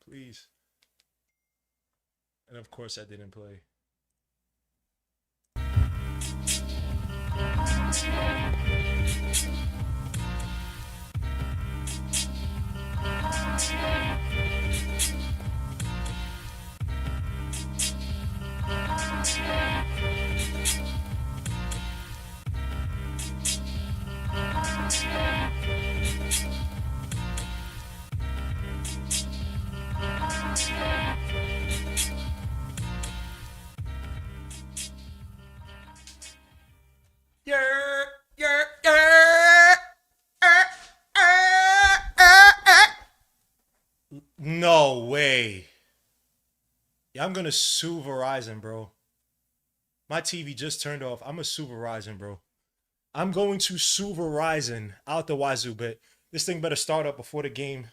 please. And of course, I didn't play. Yeah, yeah, yeah. No way. Yeah, I'm gonna sue Verizon, bro. My TV just turned off. I'm gonna sue Verizon, bro. I'm going to sue Verizon out the wazoo, but this thing better start up before the game.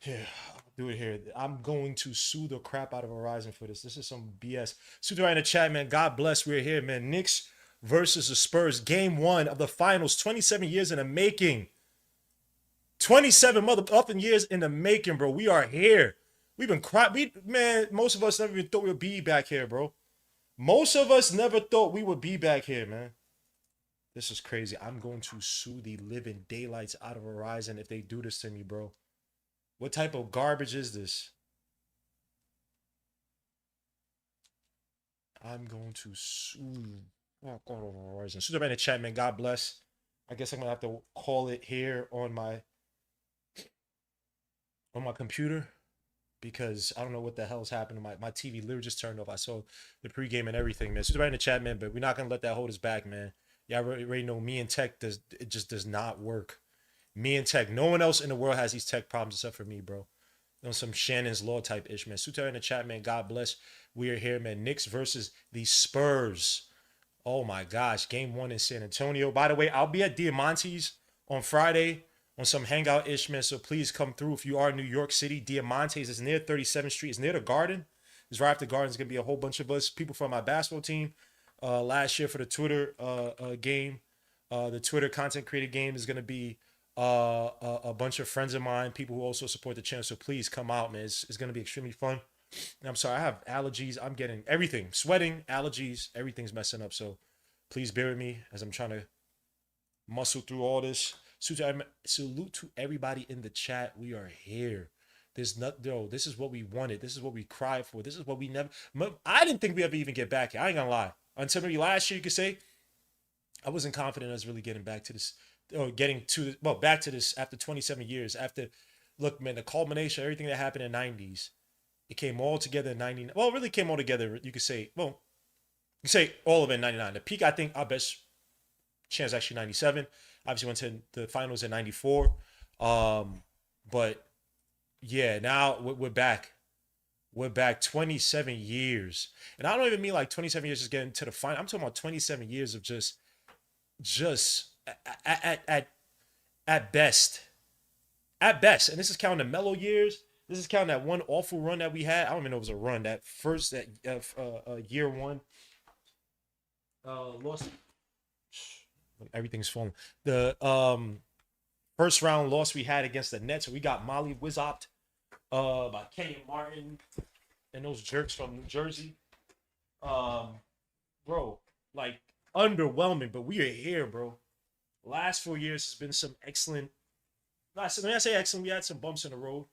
Yeah, I'll do it here. I'm going to sue the crap out of Verizon for this. This is some BS. Sue right in the chat, man. God bless. We're here, man. Knicks versus the Spurs. Game one of the finals. 27 years in the making. 27 motherfucking years in the making, bro. We are here. We've been crying. Man, most of us never even thought we would be back here, bro. Most of us never thought we would be back here, man. This is crazy. I'm going to sue the living daylights out of Verizon if they do this to me, bro. What type of garbage is this? I'm going to sue. Oh, God, Verizon. Sue them in the chat, man. God bless. I guess I'm gonna have to call it here on my computer because I don't know what the hell's happening. My TV literally just turned off. I saw the pregame and everything, man. Sue right in the chat, man. But we're not gonna let that hold us back, man. Yeah, I already know me and tech it just does not work. Me and tech. No one else in the world has these tech problems except for me, bro. On some Shannon's Law type ish, man. Suter in the chat, man. God bless. We are here, man. Knicks versus the Spurs. Oh my gosh. Game one in San Antonio. By the way, I'll be at Diamante's on Friday on some hangout ish, man. So please come through if you are in New York City. Diamante's is near 37th Street. It's near the Garden. It's right after the Garden. It's gonna be a whole bunch of us, people from my basketball team. Last year for the Twitter game, the Twitter content creator game is gonna be a bunch of friends of mine, people who also support the channel. So please come out, man. It's going to be extremely fun. And I'm sorry, I have allergies. I'm getting everything, sweating, allergies, everything's messing up. So please bear with me as I'm trying to muscle through all this. Salute to everybody in the chat. We are here. There's not, yo, this is what we wanted. This is what we cried for. This is what we never. I didn't think we ever even get back here. I ain't gonna lie. Until maybe last year, you could say I wasn't confident I was really getting back to this, or getting to back to this after 27 years. After, look, man, the culmination, everything that happened in the 90s, it came all together in 99. Well, it really came all together. You could say, well, you could say all of it in 99. The peak, I think, our best chance actually 97. Obviously went to the finals in 94. But yeah, now we're back. We're back 27 years. And I don't even mean like 27 years just getting to the final. I'm talking about 27 years of just at best. At best. And this is counting the mellow years. This is counting that one awful run that we had. I don't even know if it was a run. That first year one. Lost. Everything's falling. The first round loss we had against the Nets. We got Molly Wizopped by Kenyon Martin and those jerks from New Jersey. Bro, like underwhelming, but we are here, bro. Last 4 years has been some excellent. When I say excellent, we had some bumps in the road,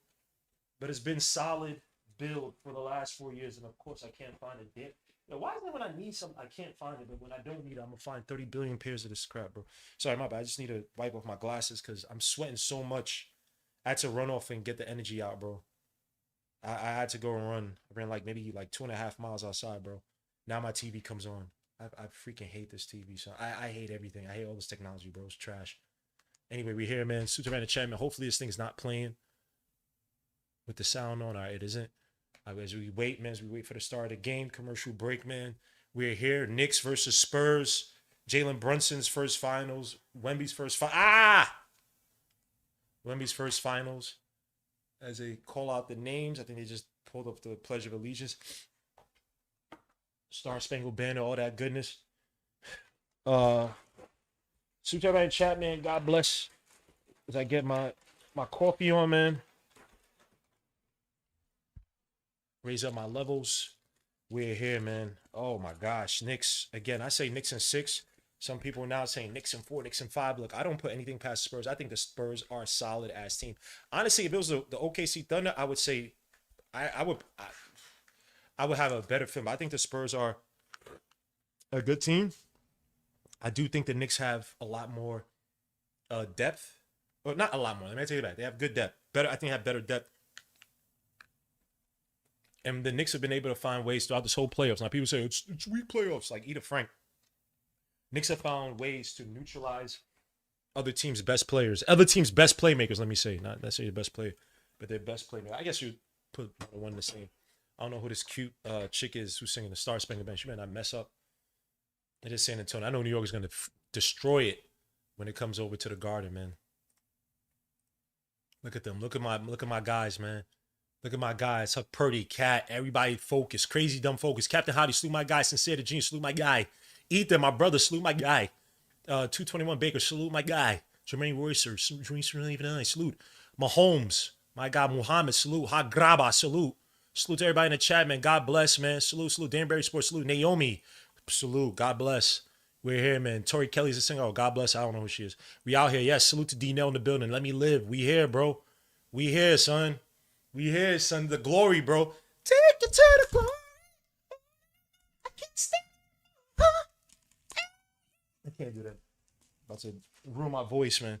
but it's been solid build for the last 4 years. And of course, I can't find a dip. Why is it when I need something, I can't find it, but when I don't need it, I'm gonna find 30 billion pairs of this crap, bro. Sorry, my bad. I just need to wipe off my glasses because I'm sweating so much. I had to run off and get the energy out, bro. I had to go and run. I ran like maybe like 2.5 miles outside, bro. Now my TV comes on. I freaking hate this TV. So I hate everything. I hate all this technology, bro. It's trash. Anyway, we're here, man. Superman the chat, man. Hopefully this thing's not playing with the sound on. All right, it isn't. As we wait, man, as we wait for the start of the game, commercial break, man. We're here. Knicks versus Spurs. Jalen Brunson's first finals. Wemby's first Wemby's first finals. As they call out the names, I think they just pulled up the Pledge of Allegiance. Star Spangled Banner, all that goodness. Superman chat, man. God bless. As I get my coffee on, man. Raise up my levels. We're here, man. Oh my gosh. Knicks. Again, I say Knicks in 6. Some people now saying Knicks in 4, Knicks in 5. Look, I don't put anything past Spurs. I think the Spurs are a solid ass team. Honestly, if it was the OKC Thunder, I would say I would have a better film. I think the Spurs are a good team. I do think the Knicks have a lot more depth. Or not a lot more. Let me tell you that. They have good depth. Better, I think, have better depth. And the Knicks have been able to find ways throughout this whole playoffs. Now people say it's weak playoffs, like eat a Frank. Knicks have found ways to neutralize other teams' best players, other teams' best playmakers. Let me say, not necessarily the best player, but their best playmaker. I guess you put one in the same. I don't know who this cute chick is who's singing the Star Spangled Banner. She might not mess up. It is San Antonio. I know New York is going to destroy it when it comes over to the Garden, man. Look at them. Look at my guys, man. Look at my guys. Huck Purdy, Cat, everybody focus. Crazy dumb focus. Captain Howdy, salute my guy. Sincere the Genius, salute my guy. Ethan, my brother, salute my guy. 221 Baker, salute my guy. Jermaine Roycer, salute. Mahomes, my guy Muhammad, salute. Hagraba, salute. Salute to everybody in the chat, man. God bless, man. Salute. Danbury Sports, salute. Naomi, salute. God bless. We're here, man. Tori Kelly's a singer. Oh, God bless. I don't know who she is. We out here. Yes, salute to D-Nell in the building. Let me live. We here, bro. We here, son. We here, son. The glory, bro. Take you to the glory. I can't stand. I can't do that. About to ruin my voice, man.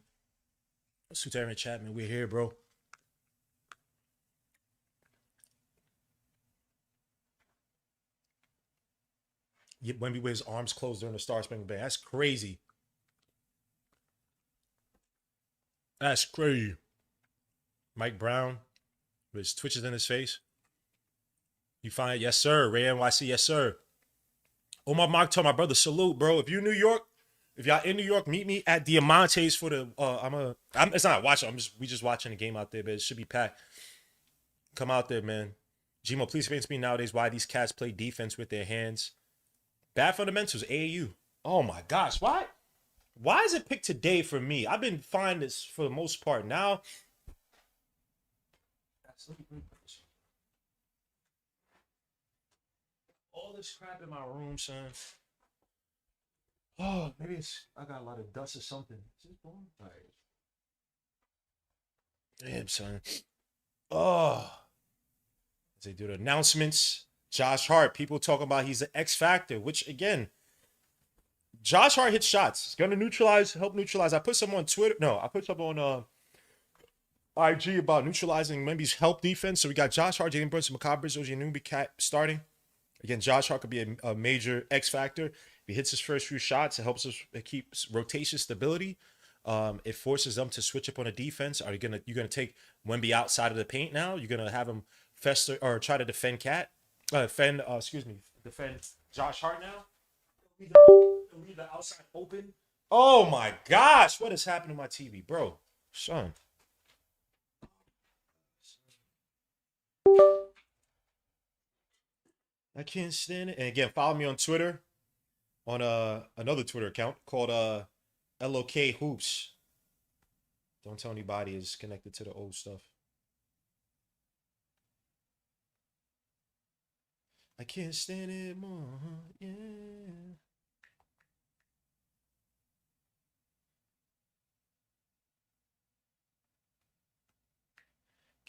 Salute to everyone in the chat, man. We're here, bro. Wemby with his arms closed during the Star Spangled Banner. That's crazy. That's crazy. Mike Brown with his twitches in his face. You find it? Yes, sir. Ray NYC, yes, sir. Omar Mark told my brother, salute, bro. If you're in New York, if y'all in New York, meet me at Diamante's for the it's not watching. We just watching the game out there, but it should be packed. Come out there, man. Gmo, please explain to me nowadays why these cats play defense with their hands. Bad fundamentals, AAU. Oh my gosh, why is it picked today for me? I've been finding this for the most part. Now, all this crap in my room, son. Oh, maybe I got a lot of dust or something. Is this born? All right. Damn, son. Oh. As they do the announcements. Josh Hart, people talking about he's the X factor, which again, Josh Hart hits shots. He's gonna help neutralize. I put some on Twitter. No, I put some on IG about neutralizing Membi's help defense. So we got Josh Hart, Jalen Brunson, Macabre, Oji Anunoby, Cat starting. Again, Josh Hart could be a major X factor. If he hits his first few shots, it helps us. It keeps rotation stability. It forces them to switch up on a defense. You're gonna take Wemby outside of the paint now? You're gonna have him fester or try to defend defend Josh Hart now. Leave the outside open. Oh my gosh, what has happened to my TV, bro? Son. I can't stand it. And again, follow me on Twitter, on another Twitter account called LOK Hoops. Don't tell anybody it's connected to the old stuff. I can't stand it more. Yeah.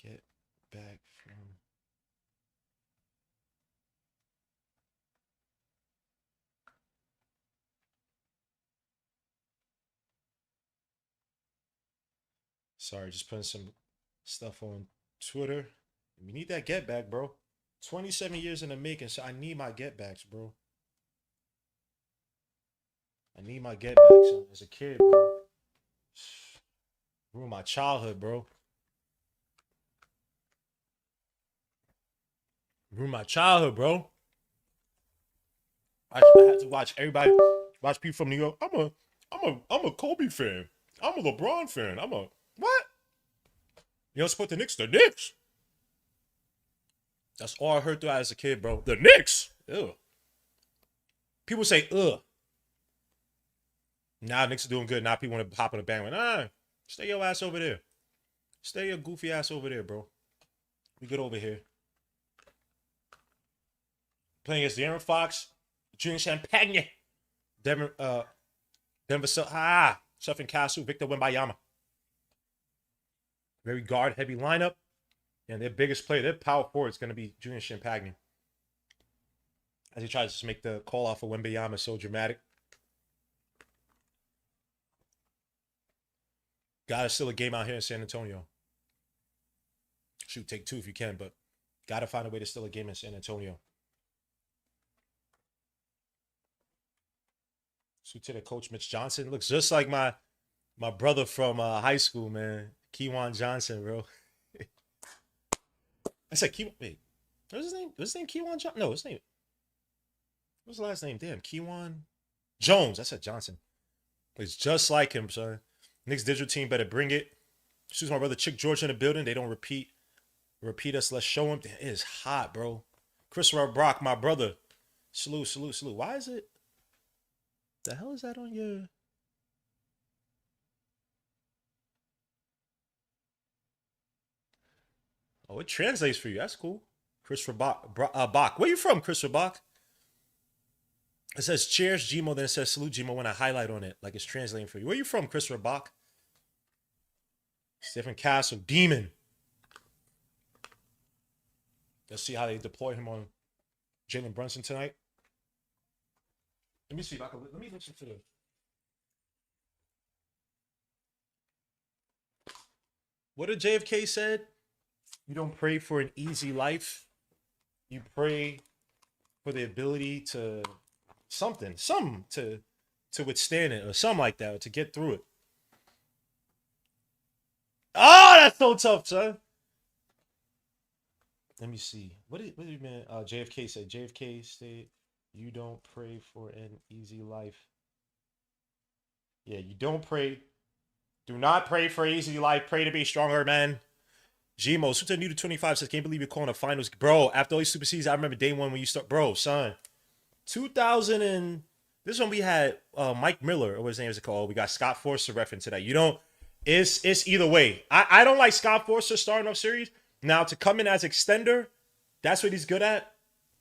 Get back from. Sorry, just putting some stuff on Twitter. We need that get back, bro. 27 years in the making, so I need my get backs, bro. I need my get backs as a kid, bro. Ruined my childhood, bro. Ruined my childhood, bro. I had to watch people from New York. I'm a Kobe fan. I'm a LeBron fan. What? You don't support the Knicks? The Knicks. That's all I heard throughout as a kid, bro. The Knicks. Ew. People say, ugh. Now Knicks are doing good. Now people want to hop on the bandwagon. Stay your ass over there. Stay your goofy ass over there, bro. We good over here. playing against De'Aaron Fox, Julian Champagne, Denver Stephen Castle, Victor Wembanyama. Very guard heavy lineup. And their biggest player, their power forward is going to be Julian Champagne. As he tries to make the call off of Wembanyama so dramatic. Gotta steal a game out here in San Antonio. Shoot, take 2 if you can, but gotta find a way to steal a game in San Antonio. Lieutenant Coach Mitch Johnson looks just like my brother from high school, man. Kewan Johnson, bro. I said Kewan. Wait, what's his name? Was his name Kewan Johnson? No, his name. What's the last name? Damn, Kewan Jones. I said Johnson. It's just like him, son. Knicks digital team better bring it. Excuse my brother Chick George in the building. They don't repeat us. Let's show him. It is hot, bro. Christopher Brock, my brother. Salute. Why is it? The hell is that on your? Oh, it translates for you. That's cool. Christopher Bach. Where you from, Christopher Bach? It says cheers, Gmo. Then it says salute, Gmo. When I highlight on it, like it's translating for you. Where you from, Christopher Bach? Stephen Castle, Demon. Let's see how they deploy him on Jalen Brunson tonight. Let me see if I can. Let me listen to the. What did JFK said? You don't pray for an easy life. You pray for the ability to to withstand it or something like that, or to get through it. Oh, that's so tough, son. Let me see. What did you mean? JFK said. JFK said, "You don't pray for an easy life." Yeah, you don't pray. Do not pray for an easy life. Pray to be stronger, man. Gmo, Suta New to 25 says, "Can't believe you're calling a finals, bro." After all these super seasons, I remember day one when you start, bro, son. 2000 and this one we had Mike Miller, or what his name is called. We got Scott Forster reference to that. You don't. It's either way. I don't like Scott Forster starting off series. Now to come in as extender, that's what he's good at.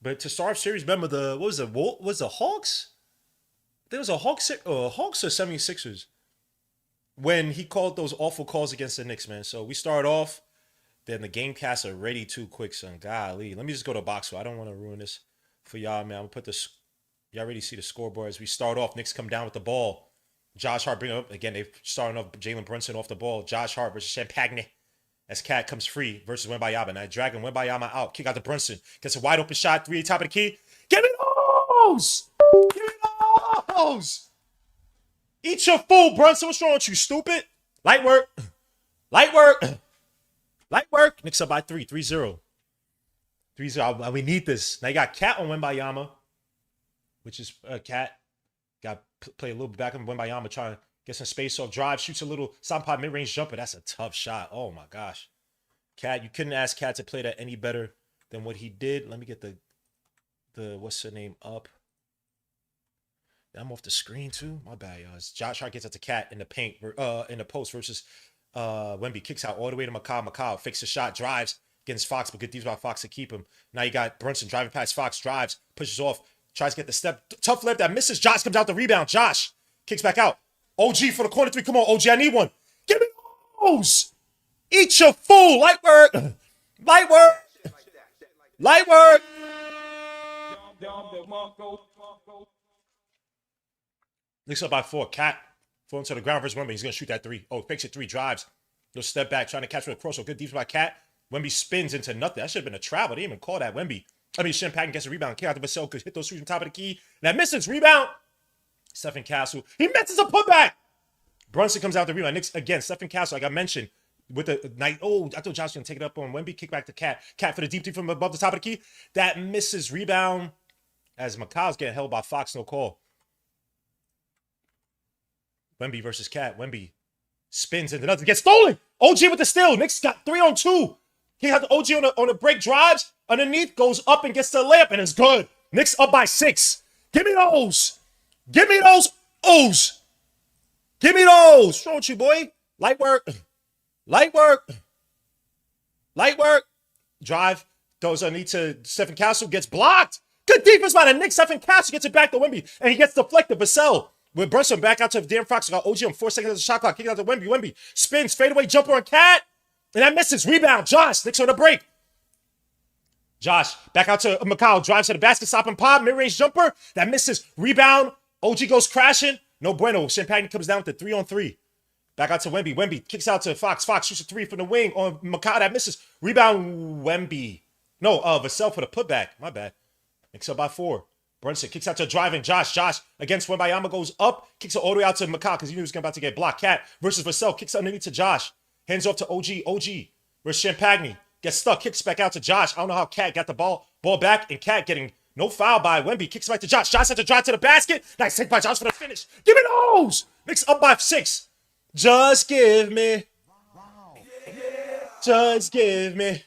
But to start off series, remember what was the Hawks? There was a Hawks or 76ers when he called those awful calls against the Knicks, man. So we start off. Then the game casts are ready too quick, son. Golly. Let me just go to box score. I don't want to ruin this for y'all, man. I'm going to put this. Y'all already see the scoreboard as we start off. Knicks come down with the ball. Josh Hart bring it up. Again, they're starting off Jalen Brunson off the ball. Josh Hart versus Champagne. As Cat comes free versus Wembanyama. Now dragging Wembanyama out. Kick out to Brunson. Gets a wide open shot. 3 top of the key. Give me those! Give me those! Eat your food, Brunson. What's wrong with you, stupid? Light work. Light work. Light work. Knicks up by 3. 3-0. 3-0. We need this. Now you got Cat on Wembanyama, which is Cat. Got to play a little bit back on Wembanyama, trying to get some space off drive. Shoots a little Sampa mid-range jumper. That's a tough shot. Oh, my gosh. Cat, you couldn't ask Cat to play that any better than what he did. Let me get the what's her name up. I'm off the screen, too. My bad, y'all. Josh Hart gets at the Cat in the paint, in the post versus Wemby. Kicks out all the way to Macau. Macau fakes a shot, drives against Fox, but good defense by Fox to keep him. Now you got Brunson driving past Fox, drives, pushes off, tries to get the step. Tough left that misses. Josh comes out the rebound. Josh kicks back out. OG for the corner 3. Come on, OG, I need one. Give me those. Eat your fool. Light work. Light work. Light work. Knicks up by 4. Cat falling to the ground versus Wemby. He's going to shoot that 3. Oh, fakes it 3, drives. He'll step back, trying to catch with a cross. So good defense by Cat. Wemby spins into nothing. That should have been a travel. They didn't even call that Wemby. Champagne gets a rebound. Kick out to Vassell. Could hit those shoots on top of the key. And that misses. Rebound. Stephen Castle. He misses a putback. Brunson comes out the rebound. Knicks again. Stephen Castle, like I mentioned, with the night. Oh, I thought Josh was going to take it up on Wemby. Kick back to Cat. Cat for the deep from above the top of the key. That misses. Rebound. As Macau's getting held by Fox. No call. Wemby versus Cat. Wemby spins into nothing. Gets stolen. OG with the steal. Knicks got 3 on 2. He had the OG on a break, drives underneath, goes up and gets the layup, and it's good. Knicks up by 6. Give me those. Give me those O's. Give me those. What's wrong with you, boy? Light work. Light work. Light work. Drive. Goes underneath to Stephen Castle. Gets blocked. Good defense by the Knicks. Stephen Castle gets it back to Wemby, and he gets deflected. Vassell with Brunson back out to Darren Fox. Got OG on 4 seconds of the shot clock. Kick out to Wemby. Wemby spins, fadeaway jumper on Cat, and that misses. Rebound. Josh. Knicks on the break. Josh back out to Mikal. Drives to the basket. Stop and pop. Mid-range jumper. That misses. Rebound. OG goes crashing. No bueno. Champagne comes down with the 3-on-3. Back out to Wemby. Wemby kicks out to Fox. Fox shoots a 3 from the wing on Mikal. That misses. Rebound. Wemby. No, Vassell for the putback. My bad. Knicks up by 4. Brunson kicks out to driving. Josh against Wembayama goes up. Kicks it all the way out to Mikal because he knew he was about to get blocked. Cat versus Vassell. Kicks underneath to Josh. Hands off to OG. OG versus Champagne. Gets stuck. Kicks back out to Josh. I don't know how Cat got the ball back. And Cat getting no foul by Wemby. Kicks back to Josh. Josh had to drive to the basket. Nice take by Josh for the finish. Give me those. Knicks up by 6. Just give me. Just give me.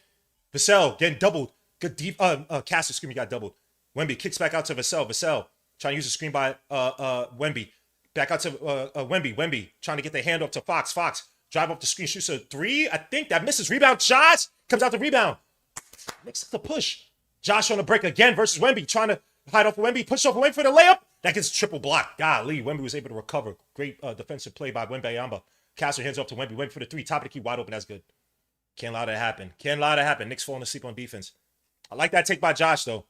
Vassell getting doubled. Good deep. Castle, excuse me, got doubled. Wemby kicks back out to Vassell. Vassell trying to use the screen by Wemby. Back out to Wemby. Wemby trying to get the handoff to Fox. Fox drive up the screen, shoots a 3. I think that misses. Rebound. Josh comes out the rebound. Next the push. Josh on the break again versus Wemby. Trying to hide off Wemby. Push off Wemby for the layup. That gets triple blocked. Golly, Wemby was able to recover. Great defensive play by Wembayama. Castle hands off to Wemby. Wemby for the 3. Top of the key, wide open. That's good. Can't allow that to happen. Can't allow that to happen. Knicks falling asleep on defense. I like that take by Josh, though.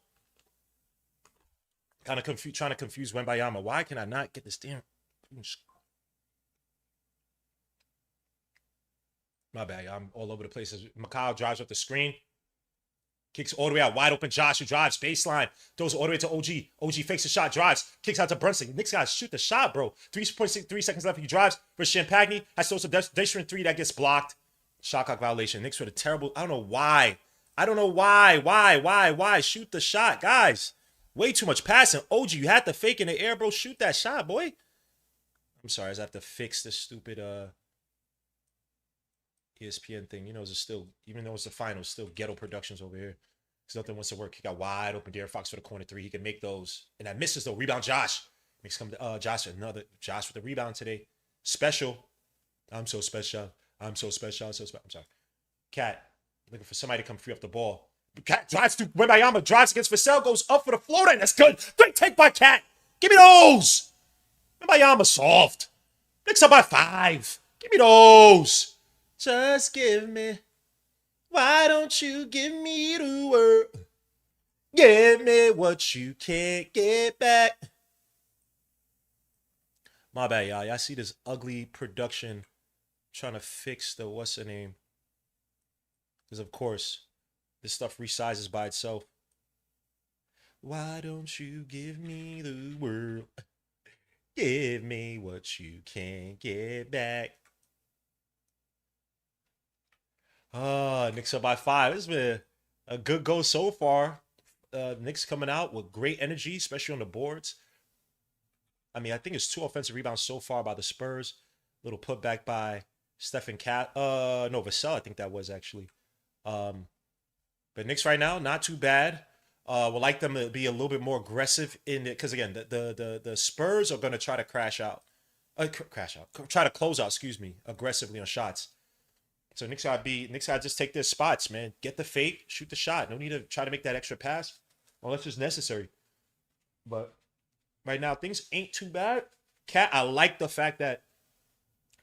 Kind of trying to confuse Wembayama. Why can I not get this damn... My bad. I'm all over the place. Mikal drives up the screen. Kicks all the way out. Wide open Josh who drives. Baseline. Throws all the way to OG. OG fakes the shot. Drives. Kicks out to Brunson. Knicks got to shoot the shot, bro. 3.3 seconds left. He drives for Champagne. Has throws a Deshrin 3 that gets blocked. Shot clock violation. Knicks with a terrible... I don't know why. Why? Shoot the shot, guys. Way too much passing. OG, you had to fake in the air, bro. Shoot that shot, boy. I'm sorry, I just have to fix this stupid ESPN thing. You know, it's still, even though it's the finals, still ghetto productions over here. Because nothing wants to work. He got wide open. Darren Fox for the corner 3. He can make those. And that misses, though. Rebound, Josh. Makes come to Josh with the rebound today. Special. I'm so special. I'm sorry. Cat. Looking for somebody to come free up the ball. Cat drives through Wembayama, drives against Vassell, goes up for the floater, and that's good. Great take by Cat. Give me those. Wembayama soft. Knicks up by 5. Give me those. Just give me. Why don't you give me the word? Give me what you can't get back. My bad, y'all. Y'all see this ugly production trying to fix the what's the name? Because, of course, this stuff resizes by itself. Why don't you give me the world? Give me what you can't get back. Knicks up by 5. This has been a good go so far. Knicks coming out with great energy, especially on the boards. I mean, I think it's 2 offensive rebounds so far by the Spurs. Little putback by Stephen Cat. No, Vassell, I think that was actually. But Knicks right now, not too bad. Would like them to be a little bit more aggressive in it because again, the Spurs are going to try to try to close out. Excuse me, aggressively on shots. So Knicks gotta just take their spots, man. Get the fake, shoot the shot. No need to try to make that extra pass unless it's necessary. But right now, things ain't too bad. Cat, I like the fact that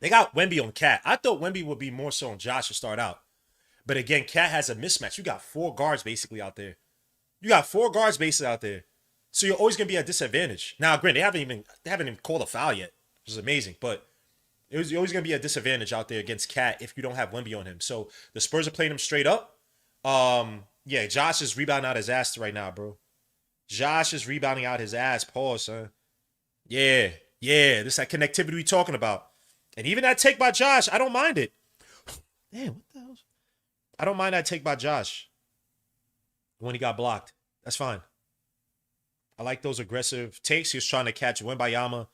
they got Wemby on Cat. I thought Wemby would be more so on Josh to start out. But again, Cat has a mismatch. You got 4 guards basically out there. So you're always gonna be at disadvantage. Now, granted, they haven't even called a foul yet, which is amazing. But you're always gonna be at disadvantage out there against Cat if you don't have Wemby on him. So the Spurs are playing him straight up. Yeah, Josh is rebounding out his ass right now, bro. Josh is rebounding out his ass. Pause, son. Yeah. This is that connectivity we talking about. And even that take by Josh, I don't mind it. Damn, what the hell? I don't mind that take by Josh when he got blocked. That's fine. I like those aggressive takes. He was trying to catch Wembayama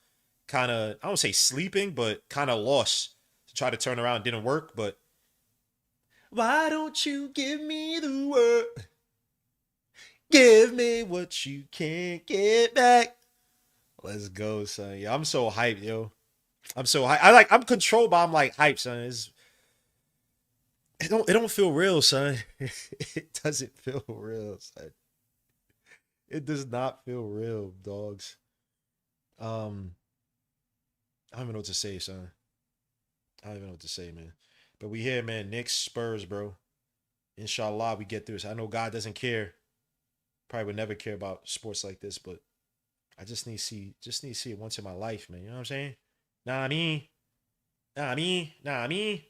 kind of, I don't say sleeping, but kind of lost to try to turn around. Didn't work, but why don't you give me the word? Give me what you can't get back. Let's go, son. Yeah, I'm so hyped, yo. I'm so hyped. I'm controlled, but I'm like hyped, son. It don't feel real, son. It doesn't feel real, son. It does not feel real, dogs. I don't even know what to say, son. I don't even know what to say, man. But we here, man. Knicks, Spurs, bro. Inshallah, we get through this. I know God doesn't care. Probably would never care about sports like this, but I just need to see it once in my life, man. You know what I'm saying? Nah, me. Nah, me. Nah, me.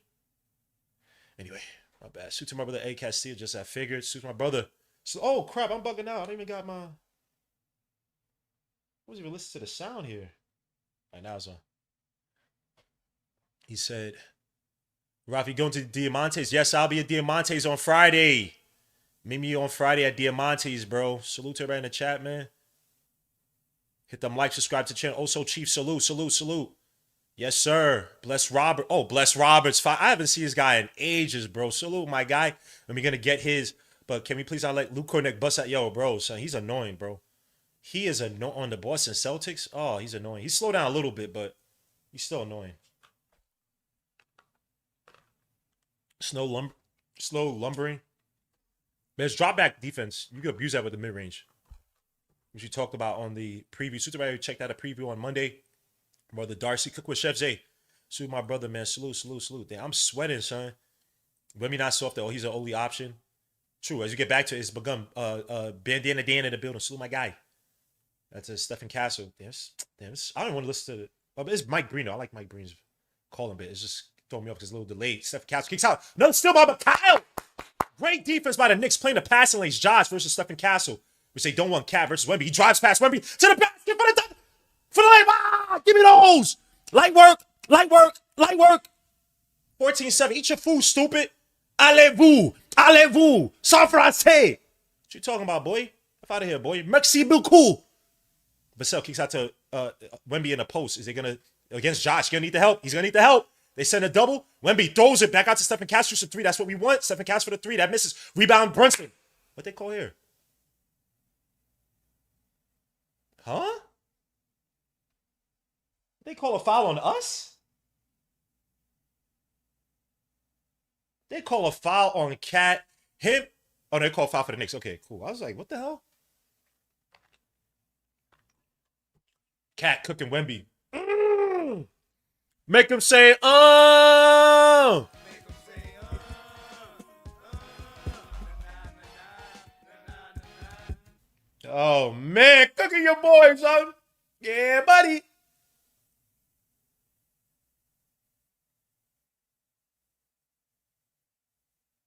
Anyway, my bad. Suit to my brother A Castillo, just I figured. Suit to my brother. So, oh crap, I'm bugging out. I don't even got my. I wasn't even listening to the sound here. All right, now it's on. He said, Rafi going to Diamantes. Yes, I'll be at Diamantes on Friday. Meet me on Friday at Diamantes, bro. Salute to everybody in the chat, man. Hit them like, subscribe to the channel. Also, Chief, salute, salute, salute. Yes, sir. Bless Robert. Oh, Bless Roberts. I haven't seen this guy in ages, bro. Salute, my guy. And we're going to get his. But can we please not let Luke Kornick bust out? Yo, bro, son, he's annoying, bro. He is on the Boston Celtics. Oh, he's annoying. He's slowed down a little bit, but he's still annoying. Slow lumbering. There's drop back defense. You can abuse that with the mid range, which we talked about on the preview. Super checked out a preview on Monday. Brother Darcy Cook with Chef Zay. Salute my brother, man. Salute, salute, salute. Damn, I'm sweating, son. Remy not soft though. He's an only option. True. As you get back to it, it's begun. Bandana Dan in the building. Salute my guy. That's a Stephen Castle. Damn, I don't want to listen to it. But it's Mike Breen. I like Mike Breen's calling bit. It's just throwing me off because it's a little delayed. Stephen Castle kicks out. Another steal by Kyle. Great defense by the Knicks playing the passing lanes. Josh versus Stephen Castle. Which they don't want Cat versus Wemby. He drives past Wemby to the basket for the lane. Ah, give me those. Light work. Light work. Light work. 14-7. Eat your food, stupid. Allez-vous. Allez-vous. Sans français. What you talking about, boy? Get out of here, boy. Merci beaucoup. Vassell kicks out to Wemby in the post. Is they going to, against Josh, going to need the help. He's going to need the help. They send a double. Wemby throws it back out to Stephen Castle for 3. That's what we want. Stephen Castle for the 3. That misses. Rebound, Brunson. What they call here? Huh? They call a foul on us? They call a foul on Cat. Him. Oh, they call a foul for the Knicks. Okay, cool. I was like, what the hell? Cat cooking Wemby. Make them say, oh. Oh, man. Cooking your boy, son. Yeah, buddy.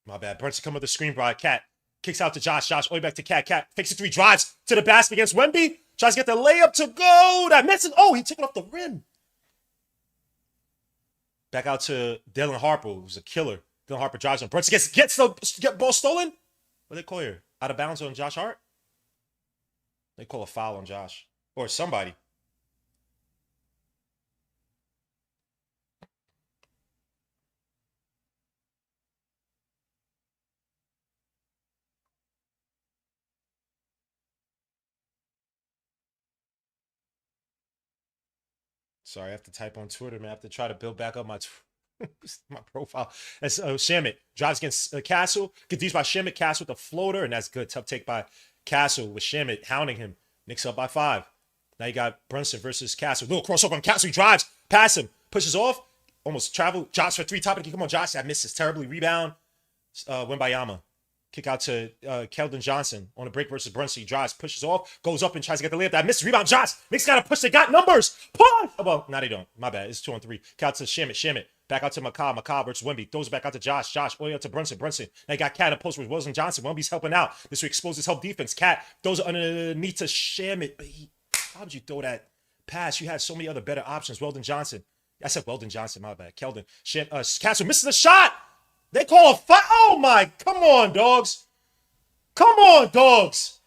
My bad. Brunson come with the screen, bro. Cat kicks out to Josh. Josh, all the way back to Cat. Cat fakes a 3, drives to the basket against Wemby. Tries to get the layup to go. That misses. Oh, he took it off the rim. Back out to Dylan Harper, who's a killer. Dylan Harper drives on. Brunson gets the ball stolen. What do they call here? Out of bounds on Josh Hart? They call a foul on Josh. Or somebody. Sorry, I have to type on Twitter, man. I have to try to build back up my my profile. That's Shamit. Drives against Castle. Gets these by Shamit. Castle with the floater, and that's good. Tough take by Castle with Shamit hounding him. Knicks up by 5. Now you got Brunson versus Castle. Little crossover on Castle. He drives. Pass him. Pushes off. Almost travel. Josh for 3. Top of the key. Come on, Josh. That misses terribly. Rebound. Wembayama. Kick out to Keldon Johnson on a break versus Brunson. He drives, pushes off, goes up and tries to get the layup. That misses. Rebound. Josh. Knicks got to push. They got numbers. Push. Oh, well, now they don't. My bad. It's 2 on 3. Kick out to Shamit. Shamit. Back out to McCaw versus Wemby. Throws it back out to Josh. Josh. All the way out to Brunson. Brunson. Now you got Cat in post with Wilson Johnson. Wemby's helping out. This will expose his help defense. Cat throws it underneath to Shamit. But how did you throw that pass? You had so many other better options. Weldon Johnson. I said Weldon Johnson. My bad. Keldon. Castle misses the shot. They call a foul. Oh, my. Come on, dogs. Come on, dogs.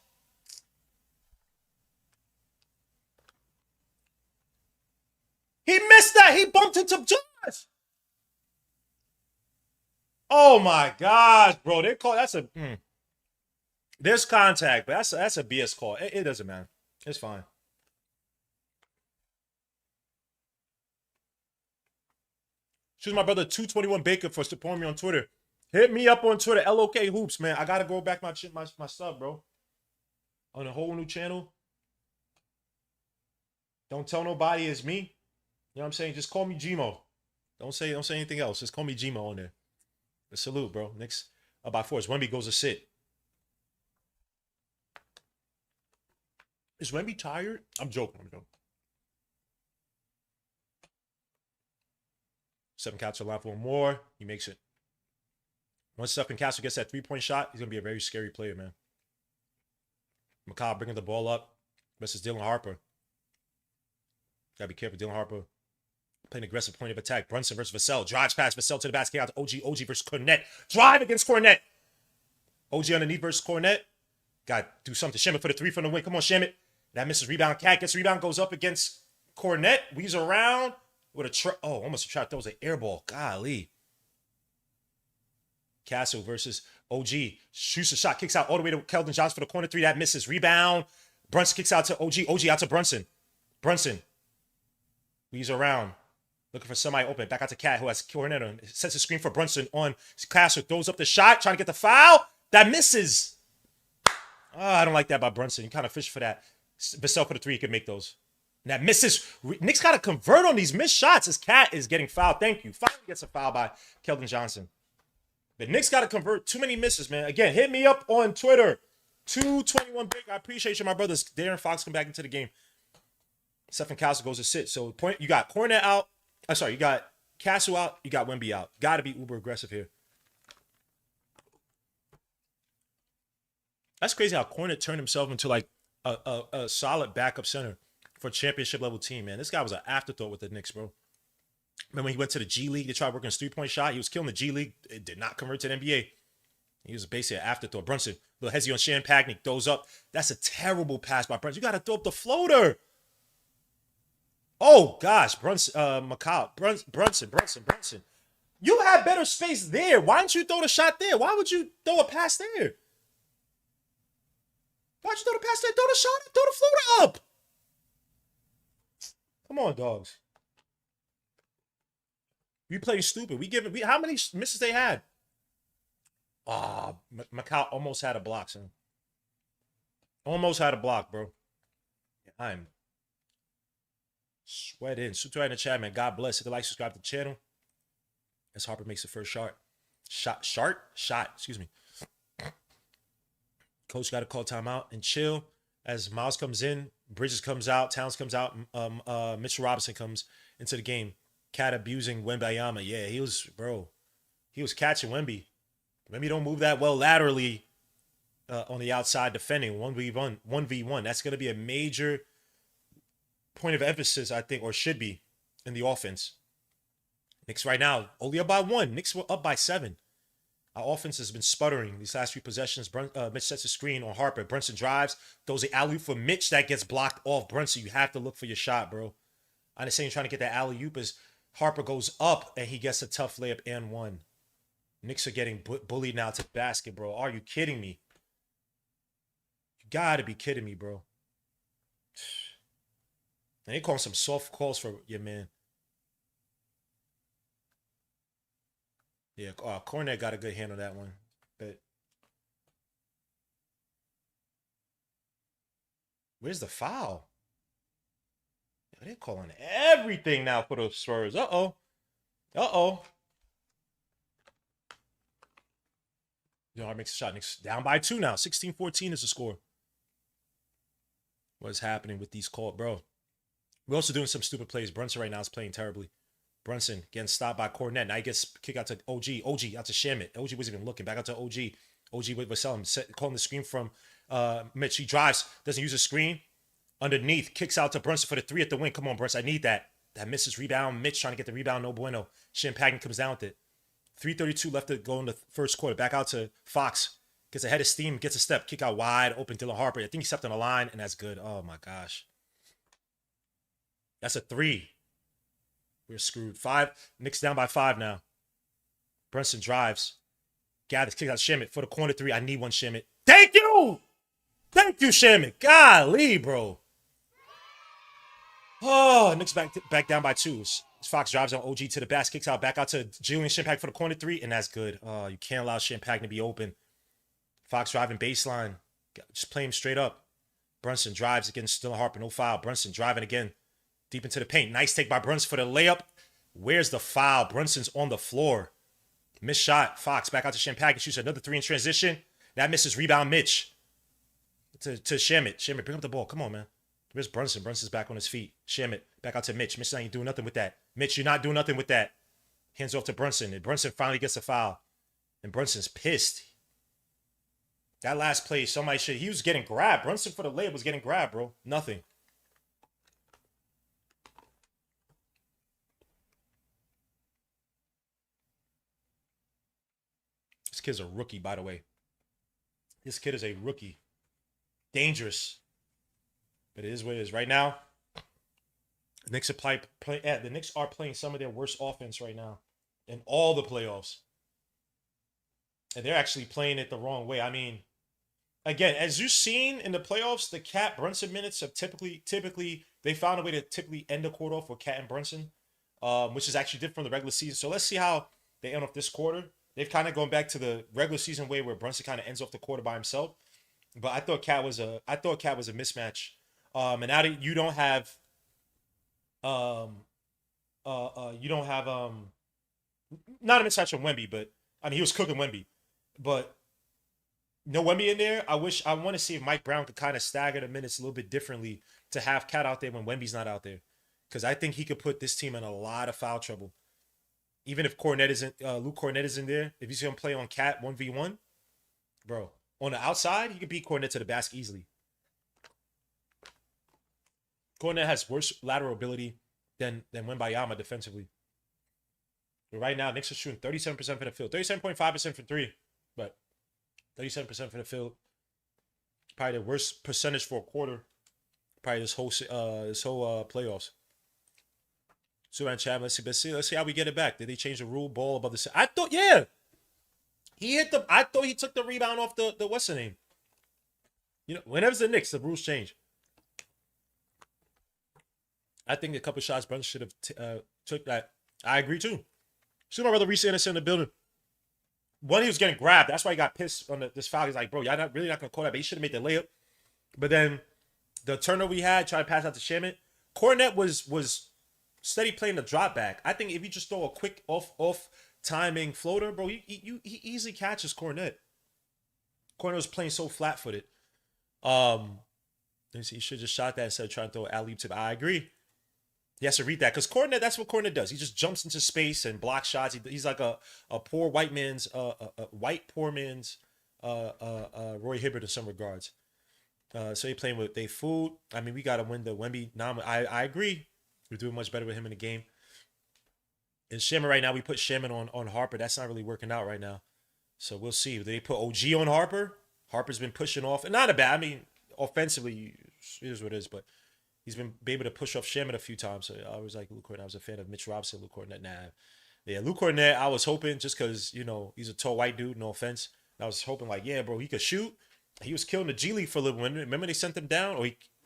He missed that. He bumped into Josh. Oh my gosh, bro. They call that's a there's contact, but that's a BS call. It doesn't matter. It's fine. Choose my brother 221 Baker for supporting me on Twitter. Hit me up on Twitter, LOK Hoops, man. I gotta go back my sub, bro. on a whole new channel. Don't tell nobody it's me. You know what I'm saying? Just call me Gmo. Don't say anything else. Just call me Gmo on there. A salute, bro. Knicks up by 4. Wemby goes to sit. Is Wemby tired? I'm joking. Stephen Castle line for one more. He makes it. Once Stephen Castle gets that 3-point shot, he's gonna be a very scary player, man. McCall bringing the ball up versus Dylan Harper. Gotta be careful. Dylan Harper playing aggressive point of attack. Brunson versus Vassell. Drives past Vassell to the basket out to OG. OG versus Cornette. Drive against Cornette. OG underneath versus Cornette. Got to do something. Shamit for the 3 from the wing. Come on, Shamit. That misses rebound. Cat gets rebound. Goes up against Cornette. Weaves around with a almost a trap. That was an air ball. Golly. Castle versus OG. Shoots a shot. Kicks out all the way to Keldon Johnson for the corner 3. That misses. Rebound. Brunson kicks out to OG. OG out to Brunson. Brunson. Weaves around. Looking for somebody open. Back out to Cat, who has Cornette on. Sets a screen for Brunson on Castle. Throws up the shot. Trying to get the foul. That misses. Oh, I don't like that by Brunson. You kind of fish for that. Vassell for the 3. He could make those. And that misses. Knicks got to convert on these missed shots as Cat is getting fouled. Thank you. Finally gets a foul by Keldon Johnson. The Knicks got to convert too many misses, man. Again, hit me up on Twitter. 221 Big. I appreciate you, my brothers. Darren Fox come back into the game. Stephen Castle goes to sit. So you got Cornette out. I'm sorry, you got Castle out. You got Wemby out. Got to be uber aggressive here. That's crazy how Cornette turned himself into like a solid backup center for a championship level team, man. This guy was an afterthought with the Knicks, bro. Remember when he went to the G League to try working his 3-point shot? He was killing the G League. It did not convert to the NBA. He was basically an afterthought. Brunson, little hezzy on Shan Pagnick, throws up. That's a terrible pass by Brunson. You got to throw up the floater. Oh, gosh. Brunson. You had better space there. Why didn't you throw the shot there? Why would you throw a pass there? Why'd you throw the pass there? Throw the shot. Throw the floater up. Come on, dogs. We playing stupid. How many misses they had? Macau almost had a block, son. Almost had a block, bro. I'm sweating. Super in the chat, man. God bless. Hit the like, subscribe to the channel. As Harper makes the first shot. Excuse me. Coach got to call timeout and chill. As Miles comes in, Bridges comes out, Towns comes out, Mitchell Robinson comes into the game. Cat abusing Wembayama. Yeah, he was catching Wemby. Wemby don't move that well laterally on the outside defending 1v1. That's going to be a major point of emphasis, I think, or should be in the offense. Knicks right now only up by 1. Knicks were up by 7. Our offense has been sputtering these last few possessions. Mitch sets a screen on Harper. Brunson drives. Throws the alley-oop for Mitch. That gets blocked off. Brunson, you have to look for your shot, bro. I understand you're trying to get that alley-oop as Harper goes up and he gets a tough layup and 1. Knicks are getting bullied now to basket, bro. Are you kidding me? You gotta be kidding me, bro. And they calling some soft calls for your man. Yeah, Cornette got a good hand on that one. But where's the foul? Yeah, they're calling everything now for the Spurs. Uh-oh. Yard makes a shot. Knicks down by 2 now. 16-14 is the score. What is happening with these calls, bro? We're also doing some stupid plays. Brunson right now is playing terribly. Brunson getting stopped by Cornette. Now he gets kicked out to OG. OG out to Shamit. OG wasn't even looking. Back out to OG. OG with Vassell. Calling the screen from Mitch. He drives. Doesn't use a screen. Underneath. Kicks out to Brunson for the 3 at the wing. Come on, Brunson. I need that. That misses rebound. Mitch trying to get the rebound. No bueno. Champagne comes down with it. 3:32 left to go in the first quarter. Back out to Fox. Gets ahead of steam. Gets a step. Kick out wide. Open Dylan Harper. I think he stepped on the line, and that's good. Oh, my gosh. That's a 3. We're screwed. 5. Knicks down by 5 now. Brunson drives. Gathers. Kicks out Shamit for the corner 3. I need one, Shamit. Thank you! Thank you, Shamit. Golly, bro. Oh, Knicks back down by 2. Fox drives on OG to the basket. Kicks out back out to Julian Champagne for the corner 3, and that's good. Oh, you can't allow Champagne to be open. Fox driving baseline. Just play him straight up. Brunson drives against still Harper, no foul. Brunson driving again, deep into the paint. Nice take by Brunson for the layup. Where's the foul? Brunson's on the floor. Missed shot. Fox back out to Champagne. Shoots another three in transition. That misses. Rebound Mitch. To Shamit. Shamit, bring up the ball. Come on, man. Where's Brunson? Brunson's back on his feet. Shamit, back out to Mitch. Mitch ain't doing nothing with that. Mitch, you're not doing nothing with that. Hands off to Brunson. And Brunson finally gets a foul. And Brunson's pissed. That last play, somebody should. He was getting grabbed. Brunson for the layup was getting grabbed, bro. Nothing. This kid's a rookie, by the way. This kid is a rookie. Dangerous. But it is what it is. Right now, the Knicks are playing some of their worst offense right now in all the playoffs. And they're actually playing it the wrong way. I mean, again, as you've seen in the playoffs, the Cat Brunson minutes have typically they found a way to typically end the quarter off with Cat and Brunson, which is actually different from the regular season. So let's see how they end off this quarter. They've kind of gone back to the regular season way where Brunson kind of ends off the quarter by himself. But I thought Cat was a mismatch. And now that you don't have not a mismatch on Wemby, but I mean he was cooking Wemby. But no Wemby in there. I want to see if Mike Brown could kind of stagger the minutes a little bit differently to have Cat out there when Wemby's not out there. Because I think he could put this team in a lot of foul trouble. Even if Cornette isn't, Luke Cornette is in there, if he's going to play on Cat 1v1, bro, on the outside, he could beat Cornette to the basket easily. Cornette has worse lateral ability than Wembayama defensively. But right now, Knicks are shooting 37% from the field, 37.5% from three, but 37% from the field. Probably the worst percentage for a quarter. Probably this whole playoffs. So man, Chad, let's see how we get it back. Did they change the rule? Ball above the? I thought, yeah. He hit the. I thought he took the rebound off the what's the name? You know, whenever it's the Knicks, the rules change. I think a couple shots Brunson should have took that. I agree too. See my brother Reese Anderson in the building. One, he was getting grabbed. That's why he got pissed on this foul. He's like, bro, y'all not gonna call that. But he should have made the layup. But then the turnover we had, trying to pass out to Shamit. Cornette was steady playing the drop back. I think if you just throw a quick off timing floater, bro, he easily catches Cornette. Cornette was playing so flat footed. He should have just shot that instead of trying to throw an alley tip. I agree. He has to read that because Cornette, that's what Cornette does. He just jumps into space and blocks shots. He's like a poor white man's white poor man's Roy Hibbert in some regards. So he playing with Dave Food. I mean, we got to win the Wemby. I agree. We're doing much better with him in the game. And Shaman right now, we put Shaman on Harper. That's not really working out right now. So we'll see. They put OG on Harper. Harper's been pushing off. And not a bad. I mean, offensively, it is what it is. But he's been able to push off Shaman a few times. So I was like, Luke Cornette. I was a fan of Mitch Robinson, Luke Cornette. Nah. Yeah, Luke Cornette, I was hoping just because, you know, he's a tall white dude. No offense. I was hoping like, yeah, bro, he could shoot. He was killing the G League for a little bit. Remember they sent him down?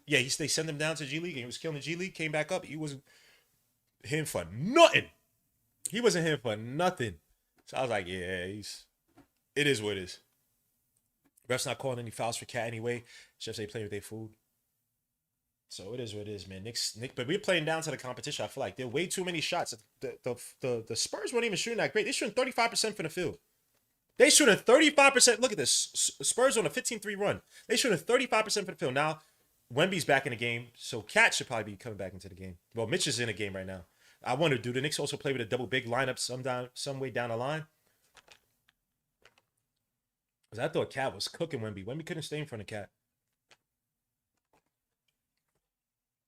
They sent him down to G League and he was killing the G League, came back up. He wasn't hitting for nothing. He wasn't hitting for nothing. So I was like, yeah, it is what it is. Ref's not calling any fouls for Cat anyway. Chefs ain't playing with their food. So it is what it is, man. Knicks, but we're playing down to the competition. I feel like there are way too many shots. The Spurs weren't even shooting that great. They're shooting 35% from the field. They shooting 35%. Look at this. Spurs on a 15-3 run. They shooting 35% from the field. Now, Wemby's back in the game, so Cat should probably be coming back into the game. Well, Mitch is in the game right now. I wonder, do the Knicks also play with a double big lineup some way down the line? Because I thought Cat was cooking Wemby. Wemby couldn't stay in front of Cat.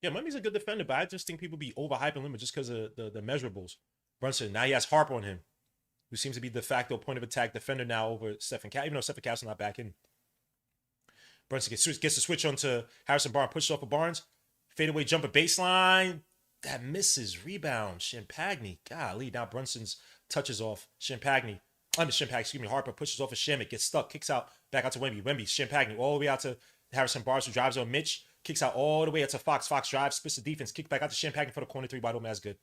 Yeah, Wemby's a good defender, but I just think people be overhyping him just because of the measurables. Brunson, now he has Harper on him, who seems to be de facto point of attack defender now over Stephen Cat, even though Stephen Cat's not back in. Brunson gets the switch onto Harrison Barnes, pushes off of Barnes. Fadeaway jumper baseline. That misses. Rebound. Champagne. Golly. Now Brunson's touches off Champagne. Harper pushes off of Shamit. Gets stuck. Kicks out. Back out to Wemby. Wemby. Champagne. All the way out to Harrison Barnes, who drives on Mitch. Kicks out all the way out to Fox. Fox drives. Splits the defense. Kick back out to Champagne for the corner three. Wide open. That's good.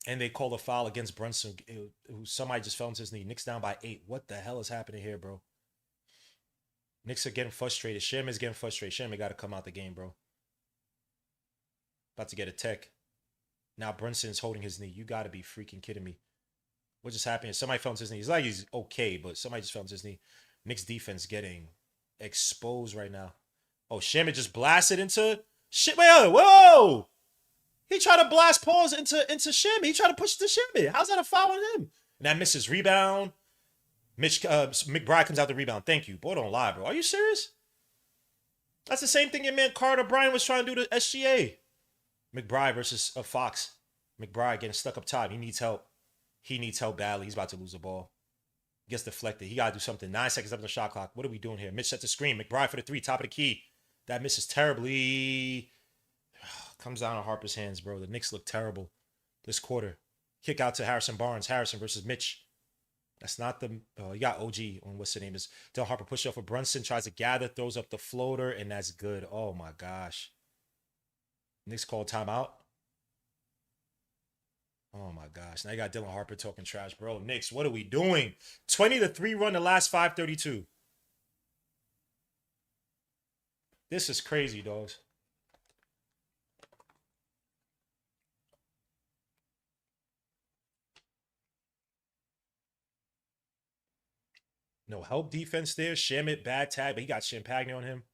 And they call a foul against Brunson, who somebody just fell into his knee. Knicks down by 8. What the hell is happening here, bro? Knicks are getting frustrated. Sham is getting frustrated. Sham got to come out the game, bro. About to get a tech. Now Brunson's holding his knee. You got to be freaking kidding me. What just happened? Somebody fell into his knee. It's like he's okay, but somebody just fell into his knee. Knicks defense getting exposed right now. Oh, Shamit just blasted into shit. Wait, whoa! He tried to blast Pauls into Shamit. He tried to push to Shamit. How's that a foul on him? And that misses rebound. McBride comes out the rebound. Thank you. Boy, don't lie, bro. Are you serious? That's the same thing your man Carter Bryant was trying to do to SGA. McBride versus Fox. McBride getting stuck up top. He needs help. He needs help badly. He's about to lose the ball. Gets deflected. He got to do something. 9 seconds up on the shot clock. What are we doing here? Mitch sets the screen. McBride for the 3. Top of the key. That misses terribly. Comes down on Harper's hands, bro. The Knicks look terrible this quarter. Kick out to Harrison Barnes. Harrison versus Mitch. That's not the... Oh, you got OG on what's the name is. Del Harper push off for Brunson. Tries to gather. Throws up the floater. And that's good. Oh, my gosh. Knicks called timeout. Oh, my gosh. Now you got Dylan Harper talking trash. Bro, Knicks, what are we doing? 20-3 run the last 5:32. This is crazy, dogs. No help defense there. Shamit, bad tag, but he got Champagne on him.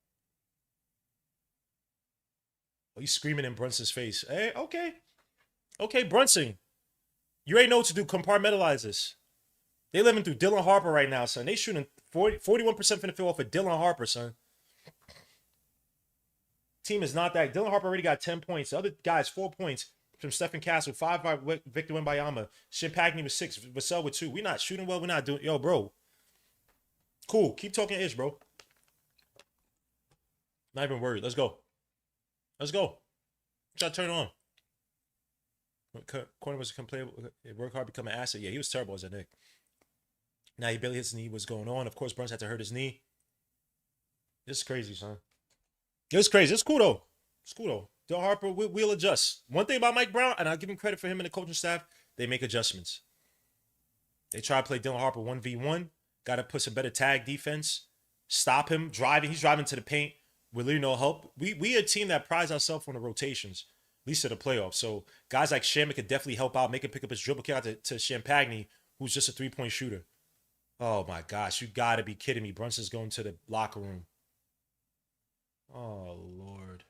Oh, he's screaming in Brunson's face. Hey, okay. Okay, Brunson. You already know what to do. Compartmentalize this. They living through Dylan Harper right now, son. They shooting 41% from the field off of Dylan Harper, son. Team is not that. Dylan Harper already got 10 points. The other guys, 4 points from Stephen Castle, 5 by Victor Wembanyama. Champagne with 6. Vassell with 2. We're not shooting well. We're not doing... Yo, bro. Cool. Keep talking ish, bro. Not even worried. Let's go. Let's go. Try to turn it on. Corner was completely work hard, become an asset. Yeah, he was terrible as a Knick. Now he barely hits his knee. What's going on? Of course, Bruns had to hurt his knee. This is crazy, son. It's crazy. It's cool though. It's cool though. Del Harper, we'll adjust. One thing about Mike Brown, and I'll give him credit for him and the coaching staff, they make adjustments. They try to play Dylan Harper 1v1. Got to put some better tag defense. Stop him driving. He's driving to the paint with literally no help. We a team that prides ourselves on the rotations, at least to the playoffs. So guys like Shamit could definitely help out, make him pick up his dribble, kick out to Champagne, who's just a 3-point shooter. Oh my gosh, you got to be kidding me. Brunson's going to the locker room. Oh, Lord.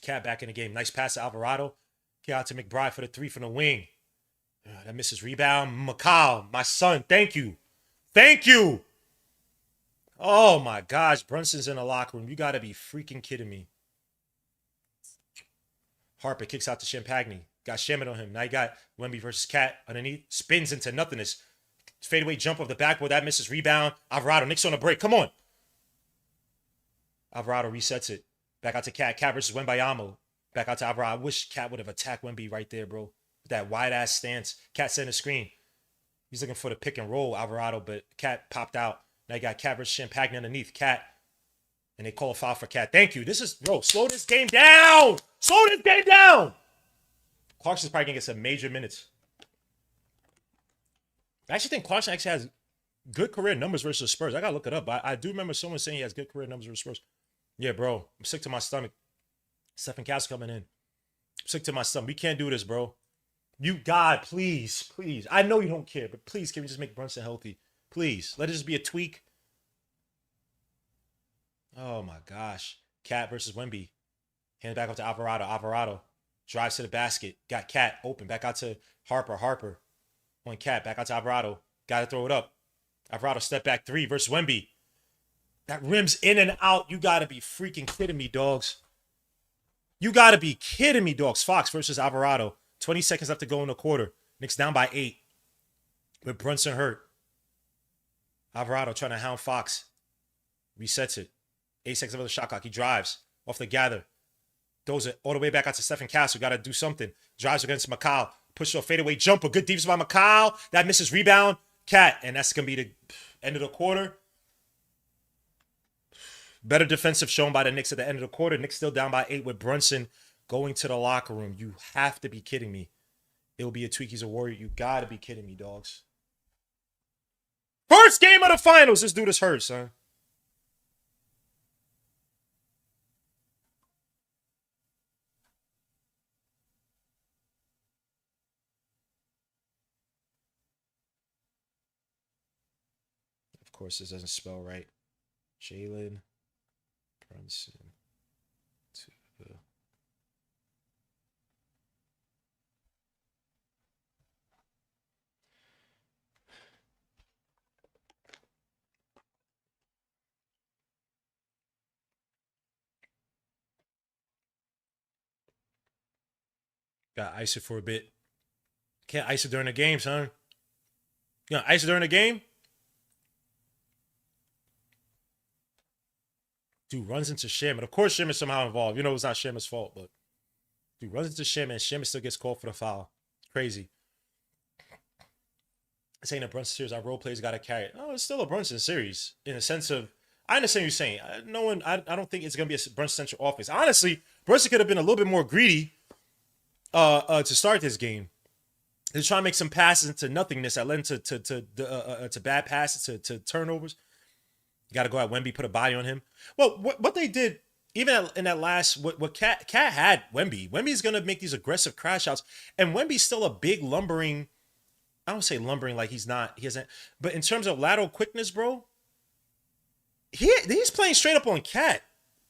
Cat back in the game. Nice pass to Alvarado. Kick out to McBride for the 3 from the wing. That misses rebound. McCall, my son, thank you. Thank you. Oh, my gosh. Brunson's in the locker room. You got to be freaking kidding me. Harper kicks out to Champagne. Got Shamit on him. Now you got Wemby versus Cat underneath. Spins into nothingness. Fadeaway jump off the backboard. That misses rebound. Alvarado. Knicks on the break. Come on. Alvarado resets it. Back out to Cat. Cat versus Wembanyama. Back out to Alvarado. I wish Cat would have attacked Wemby right there, bro. With that wide-ass stance. Cat setting the screen. He's looking for the pick and roll, Alvarado, but Cat popped out. Now you got Cat versus Champagne underneath. Cat. And they call a foul for Cat. Thank you. This is, bro, slow this game down. Slow this game down. Clarkson's probably going to get some major minutes. I actually think Clarkson actually has good career numbers versus Spurs. I got to look it up. I do remember someone saying he has good career numbers versus Spurs. Yeah, bro. I'm sick to my stomach. Stephen Castle coming in. I'm sick to my stomach. We can't do this, bro. You, God, please, please. I know you don't care, but please, can we just make Brunson healthy? Please. Let it just be a tweak. Oh, my gosh. Cat versus Wemby. Hand it back up to Alvarado. Alvarado drives to the basket. Got Cat open. Back out to Harper. Harper. On Cat. Back out to Alvarado. Got to throw it up. Alvarado step back 3 versus Wemby. That rim's in and out. You got to be freaking kidding me, dogs. You got to be kidding me, dogs. Fox versus Alvarado. 20 seconds left to go in the quarter. Knicks down by 8. With Brunson hurt. Alvarado trying to hound Fox. Resets it. 8 seconds of the shot clock. He drives off the gather. Throws it all the way back out to Stephen Castle. Got to do something. Drives against McCall. Push off fadeaway jumper. Good defense by McCall. That misses rebound. Cat. And that's going to be the end of the quarter. Better defensive shown by the Knicks at the end of the quarter. Knicks still down by 8 with Brunson going to the locker room. You have to be kidding me. It'll be a tweak. He's a warrior. You got to be kidding me, dogs. First game of the finals. This dude is hurt, son. Of course, this doesn't spell right. Jalen Brunson to the. Got ice it for a bit. Can't ice it during the game, son. You know, ice it during the game. Dude runs into Shim, and of course Shim is somehow involved. You know it's not Shim's fault, but dude runs into Shim, and Shim still gets called for the foul. Crazy. This ain't a Brunson series. Our role players got to carry it. Oh, it's still a Brunson series in the sense of I understand what you're saying. No one, I don't think it's gonna be a Brunson central offense. Honestly, Brunson could have been a little bit more greedy to start this game. They're trying to make some passes into nothingness that led to bad passes to turnovers. You got to go at Wemby, put a body on him. Well, what they did even in that last what Cat had Wemby. Wemby's gonna make these aggressive crash outs, and Wemby's still a big lumbering. I don't say lumbering like he's not. He hasn't. But in terms of lateral quickness, bro, he's playing straight up on Cat.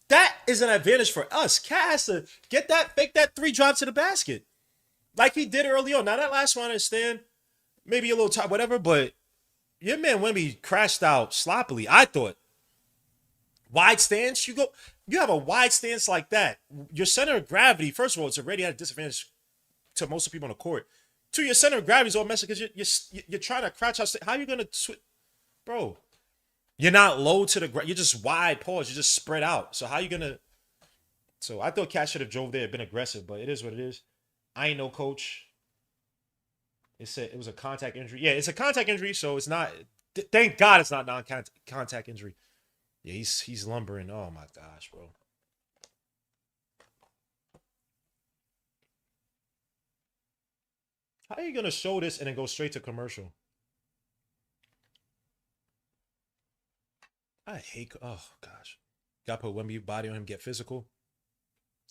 That is an advantage for us. Cat has to get that, fake that 3 drop to the basket. Like he did early on. Now that last one, I understand. Maybe a little top, whatever, but your man Wemby crashed out sloppily, I thought. Wide stance, you have a wide stance like that. Your center of gravity, first of all, it's already at a disadvantage to most of the people on the court. 2, your center of gravity is all messy because you're trying to crouch out. How are you gonna switch, bro? You're not low to the ground. You're just wide pause. You're just spread out. So how you gonna? So I thought Cat should have drove there, been aggressive, but it is what it is. I ain't no coach. It said it was a contact injury. Yeah, it's a contact injury, so it's not. Thank God it's not non-contact injury. Yeah, he's lumbering. Oh my gosh, bro. How are you gonna show this and then go straight to commercial? I hate. Oh gosh, got to put Wemby body on him, get physical.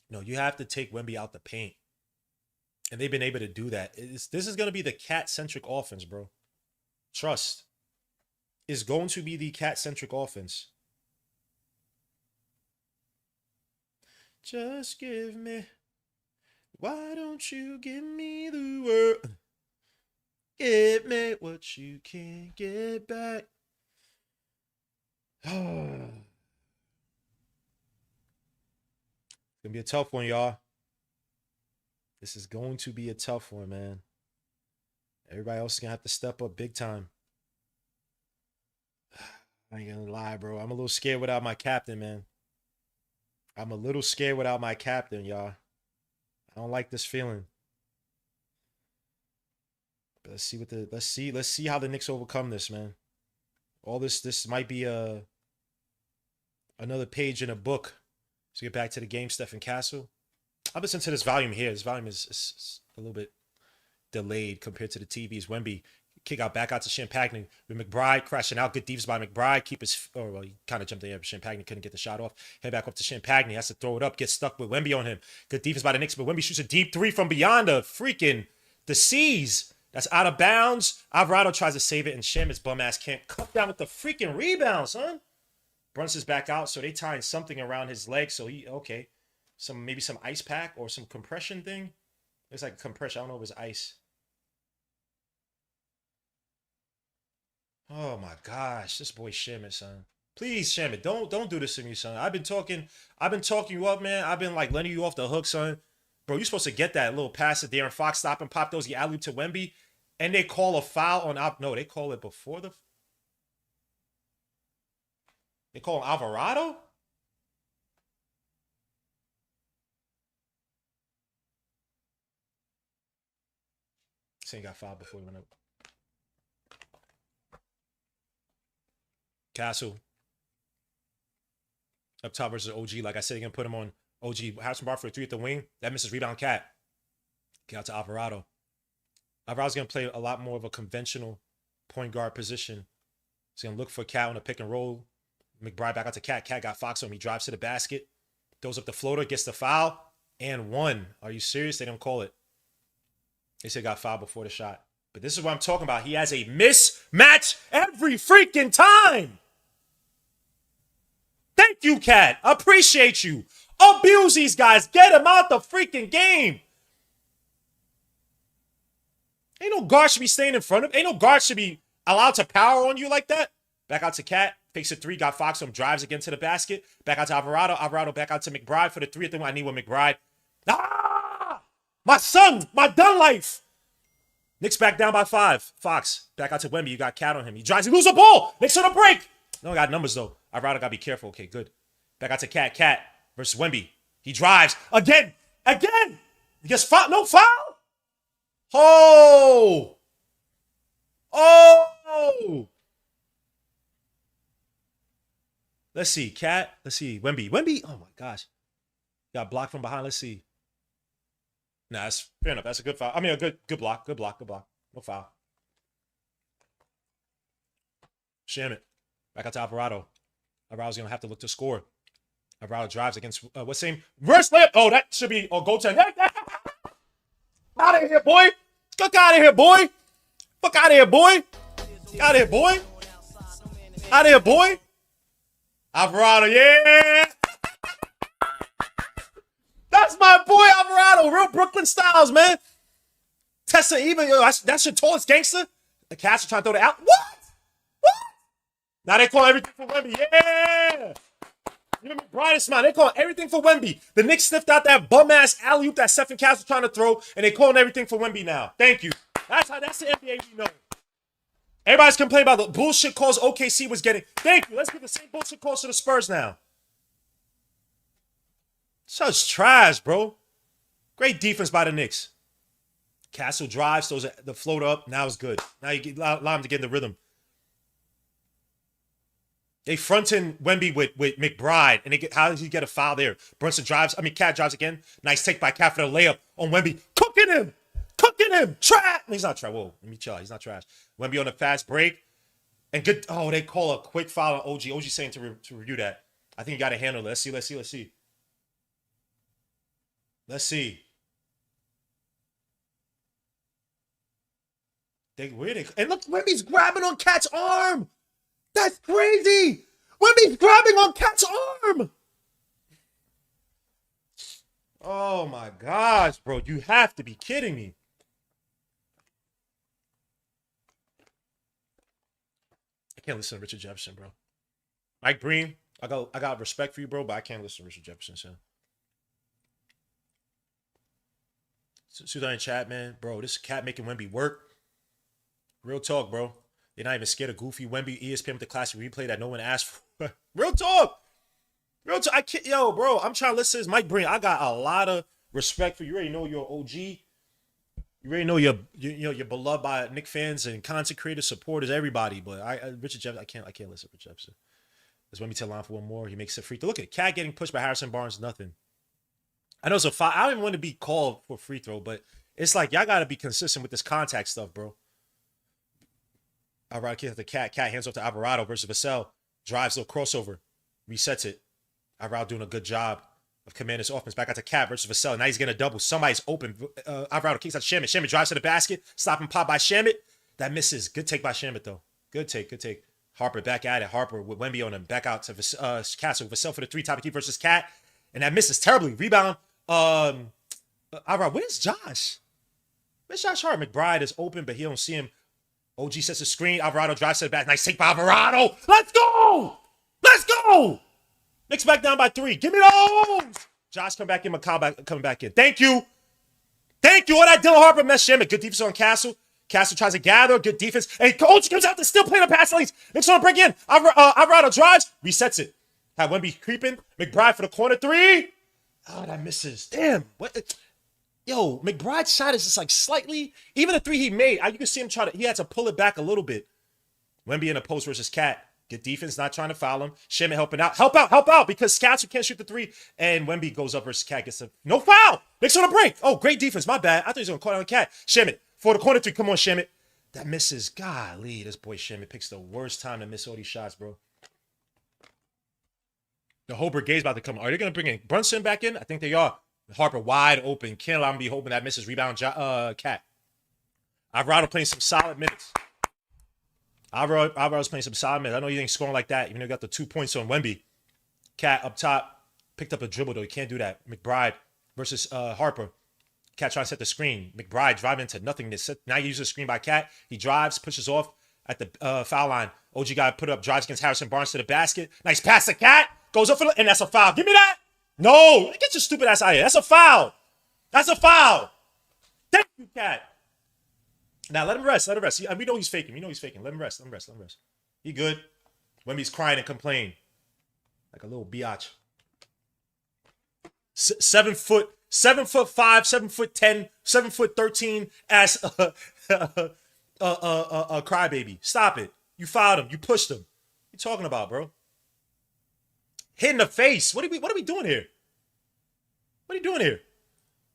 No, you have to take Wemby out the paint, and they've been able to do that. This is gonna be the cat centric offense, bro. Trust is going to be the cat centric offense. Just give me. Why don't you give me the word? Give me what you can't get back. It's gonna be a tough one, y'all. This is going to be a tough one, man. Everybody else is gonna have to step up big time. I ain't gonna lie, bro. I'm a little scared without my captain, man. I'm a little scared without my captain, y'all. I don't like this feeling. But let's see how the Knicks overcome this, man. All this might be another page in a book. So get back to the game, Stephen Castle. I'll listen to this volume here. This volume is a little bit delayed compared to the TVs. Wemby kick out back out to Champagny with McBride crashing out. Good defense by McBride. Keep his, oh, well, he kind of jumped in there, but Champagny couldn't get the shot off. Head back up to Champagny. Has to throw it up. Get stuck with Wemby on him. Good defense by the Knicks, but Wemby shoots a deep 3 from beyond the seas. That's out of bounds. Alvarado tries to save it, and Shim, his bum ass, can't cut down with the freaking rebound, son. Brunson's back out, so they tying something around his leg. So okay, maybe some ice pack or some compression thing. It's like compression. I don't know if it's ice. Oh my gosh, this boy Shamit, son. Please, Shamit, don't do this to me, son. I've been talking you up, man. I've been like letting you off the hook, son. Bro, you're supposed to get that little pass to Darren Fox, stop and pop those, you alley to Wemby, and they call a foul on no, they call it before they call him Alvarado? This ain't got fouled before he went up. Castle. Up top versus OG. Like I said, you're going to put him on OG. Harrison Barnes for a 3 at the wing. That misses rebound Cat. Get out to Alvarado. Alvarado's going to play a lot more of a conventional point guard position He's going to look for Cat on a pick and roll. McBride back out to Cat. Cat got Fox on him. He drives to the basket. Throws up the floater. Gets the foul. And one. Are you serious? They don't call it. They said got fouled before the shot. But this is what I'm talking about. He has a mismatch every freaking time. Thank you, Cat. Appreciate you. Abuse these guys. Get them out the freaking game. Ain't no guard should be staying in front of. Ain't no guard should be allowed to power on you like that. Back out to Cat. Fakes a three. Got Fox on him. Drives again to the basket. Back out to Alvarado. Alvarado back out to McBride for the three. I think I need with McBride. Ah! My son. My done life. Knicks back down by 5. Fox. Back out to Wemby. You got Cat on him. He drives. He loses the ball. Knicks on a break. No, got numbers though. Alvarado got to be careful. Okay, good. Back out to Cat. Cat versus Wemby. He drives. Again. He gets foul. No foul. Oh! Let's see. Cat. Let's see. Wemby. Oh, my gosh. Got blocked from behind. Let's see. Nah, that's fair enough. That's a good foul. I mean, a good block. Good block. No foul. Sham it. Back out to Alvarado. Alvarado's going to have to look to score. Alvarado drives against, what's the name? Reverse layup. Oh, that should be a goaltend. Out of here, boy. Fuck out of here, boy. Fuck out of here, boy. Out of here, boy. Out of here, boy. Alvarado, yeah. That's my boy, Alvarado. Real Brooklyn Styles, man. Tessa even, yo, that's your tallest gangster. The Cats are trying to throw it out. What? Now they call everything for Wemby. Yeah. Even McBride is smart. They call everything for Wemby. The Knicks sniffed out that bum-ass alley-oop that Stephen Cats was trying to throw, and they calling everything for Wemby now. Thank you. That's the NBA we know. Everybody's complaining about the bullshit calls OKC was getting. Thank you. Let's give the same bullshit calls to the Spurs now. Such trash, bro. Great defense by the Knicks. Castle drives, throws the float up. Now it's good. Now you allow him to get in the rhythm. They fronting Wemby with McBride, and how does he get a foul there? Cat drives again. Nice take by Cat for the layup on Wemby. Cooking him. Trash. He's not trash. Whoa, let me chill. He's not trash. Wemby on a fast break. And good. Oh, they call a quick foul on OG. OG saying to review that. I think you got to handle it. Let's see. And look, Wemby's grabbing on Cat's arm. That's crazy. Wemby's grabbing on Cat's arm. Oh my gosh, bro. You have to be kidding me. I can't listen to Richard Jefferson, bro. Mike Breen, I got respect for you, bro, but I can't listen to Richard Jefferson, so. Suzanne Chat, man. Bro, this Cat making Wemby work. Real talk, bro. They're not even scared of goofy Wemby. ESPN with the classic replay that no one asked for. Real talk. I can't, yo, bro. I'm trying to listen to this Mike Breen. I got a lot of respect for you. You already know you're OG. You already know you're beloved by Knicks fans and content creators, supporters, everybody. But Richard Jefferson, I can't listen to Richard Jefferson. Let's let me tell line for one more. He makes it free throw. Look at Cat getting pushed by Harrison Barnes. Nothing. I know it's a foul. I don't even want to be called for free throw, but it's like y'all got to be consistent with this contact stuff, bro. Alvarado kicks the Cat. Cat hands off to Alvarado versus Vassell. Drives, little crossover. Resets it. Alvarado doing a good job of commanding his offense. Back out to Cat versus Vassell. Now he's getting a double. Somebody's open. Alvarado kicks out Shamit. Shamit drives to the basket. Stopping pop by Shamit. That misses. Good take by Shamit, though. Good take. Harper back at it. Harper with Wemby on him. Back out to Cat. So Vassell for the 3 top key versus Cat. And that misses terribly. Rebound. Alvarado. Where's Josh? Where's Josh Hart? McBride is open, but he don't see him. OG sets a screen. Alvarado drives to the back. Nice take by Alvarado. Let's go. Knicks back down by 3. Give me those. Josh come back in. McCall coming back in. Thank you. All that Dylan Harper mess. Good defense on Castle. Castle tries to gather. Good defense. And OG comes out to still play the pass lanes. Knicks on a break in. Alvarado drives. Resets it. Have Wemby creeping. McBride for the corner 3. Oh, that misses. Damn. What? Yo, McBride's shot is just like slightly, even the 3 he made, you can see him he had to pull it back a little bit. Wemby in a post versus Cat. Good defense, not trying to foul him. Shamit helping out. Help out, because Scouts can't shoot the 3, and Wemby goes up versus Cat, gets a no foul. Knicks on a break. Oh, great defense, my bad. I thought he was going to call on Cat. Shamit for the corner 3. Come on, Shamit. That misses. Golly, this boy Shamit picks the worst time to miss all these shots, bro. The whole brigade's about to come. Are they going to bring in Brunson back in? I think they are. Harper wide open. Can't allow him to be hoping that misses. Rebound, Cat. Alvarado playing some solid minutes. Alvaro's playing some solid minutes. I know you ain't scoring like that, even though you got the 2 points on Wemby. Cat up top. Picked up a dribble, though. You can't do that. McBride versus Harper. Cat trying to set the screen. McBride driving into nothingness. Now he uses the screen by Cat. He drives, pushes off at the foul line. OG guy put up, drives against Harrison Barnes to the basket. Nice pass to Cat. Goes up for and that's a foul. Give me that. No. Get your stupid ass out of here. That's a foul. That's a foul. Thank you, Cat. Now let him rest. Let him rest. We know he's faking. We know he's faking. Let him rest. Let him rest. Let him rest. He good. Wemby's crying and complaining. Like a little biatch. 7 foot 5, 7'10", 7'13" ass crybaby. Stop it. You fouled him. You pushed him. What you talking about, bro? Hit in the face. What are we doing here? What are you doing here?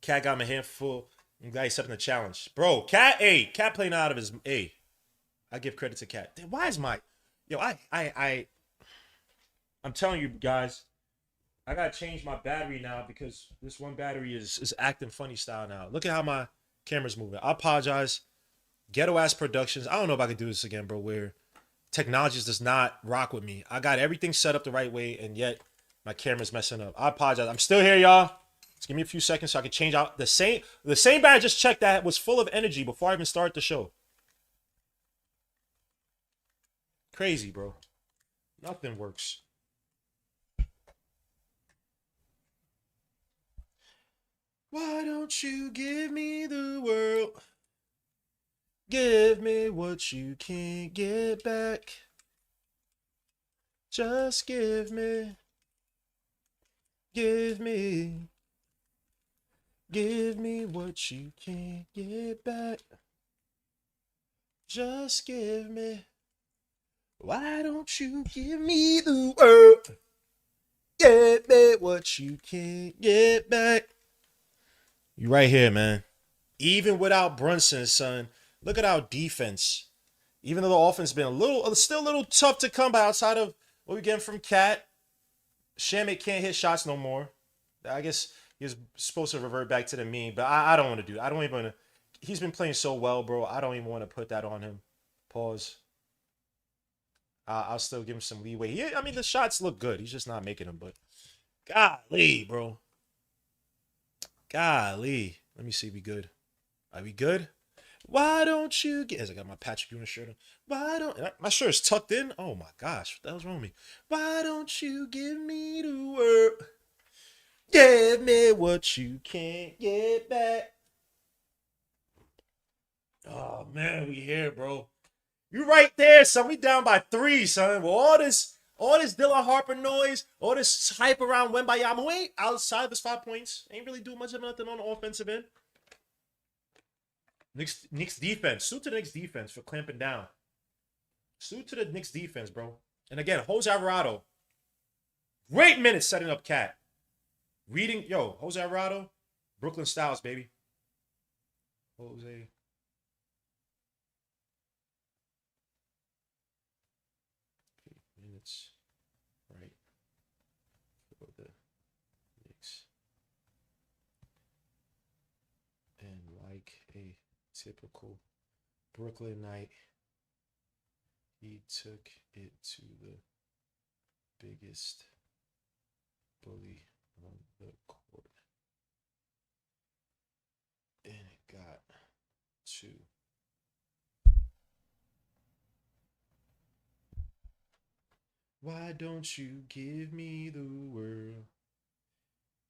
Cat got him a handful. I'm glad he's accepting the challenge. Bro, Cat playing out of his I give credit to Cat. Why is my I'm telling you guys, I gotta change my battery now because this one battery is acting funny style now. Look at how my camera's moving. I apologize. Ghetto ass productions. I don't know if I can do this again, bro, where technology does not rock with me. I got everything set up the right way, and yet my camera's messing up. I apologize. I'm still here, y'all. Just give me a few seconds so I can change out the same battery I just checked that was full of energy before I even started the show. Crazy, bro. Nothing works. Why don't you give me the world? Give me what you can't get back. Just give me what you can't get back. Just give me. Why don't you give me the world? Give me what you can't get back. You right here, man. Even without Brunson, son, look at our defense. Even though the offense has been still a little tough to come by outside of what we getting from Cat. Shamit can't hit shots no more. I guess he was supposed to revert back to the mean, but I don't want to do that. I don't even want to. He's been playing so well, bro. I don't even want to put that on him. Pause. I'll still give him some leeway. I mean, the shots look good. He's just not making them, but golly, bro. Golly. Let me see. We good? Are we good? Why don't you get... I got my Patrick Ewing shirt on. Why don't... My shirt's tucked in? Oh, my gosh. What the hell's wrong with me? Why don't you give me the word? Give me what you can't get back. Oh, man. We here, bro. You right there, son. We down by 3, son. With all this Dylan Harper noise, all this hype around Wembanyama, who ain't outside of his 5 points. Ain't really doing much of nothing on the offensive end. Knicks defense. Salute to the Knicks defense for clamping down. Salute to the Knicks defense, bro. And again, Jose Alvarado. Great minutes setting up Cat. Jose Alvarado. Brooklyn Styles, baby. Jose. Minutes. Right. For the Knicks. And like a typical Brooklyn night, he took it to the biggest bully on the court. And it got to why don't you give me the world?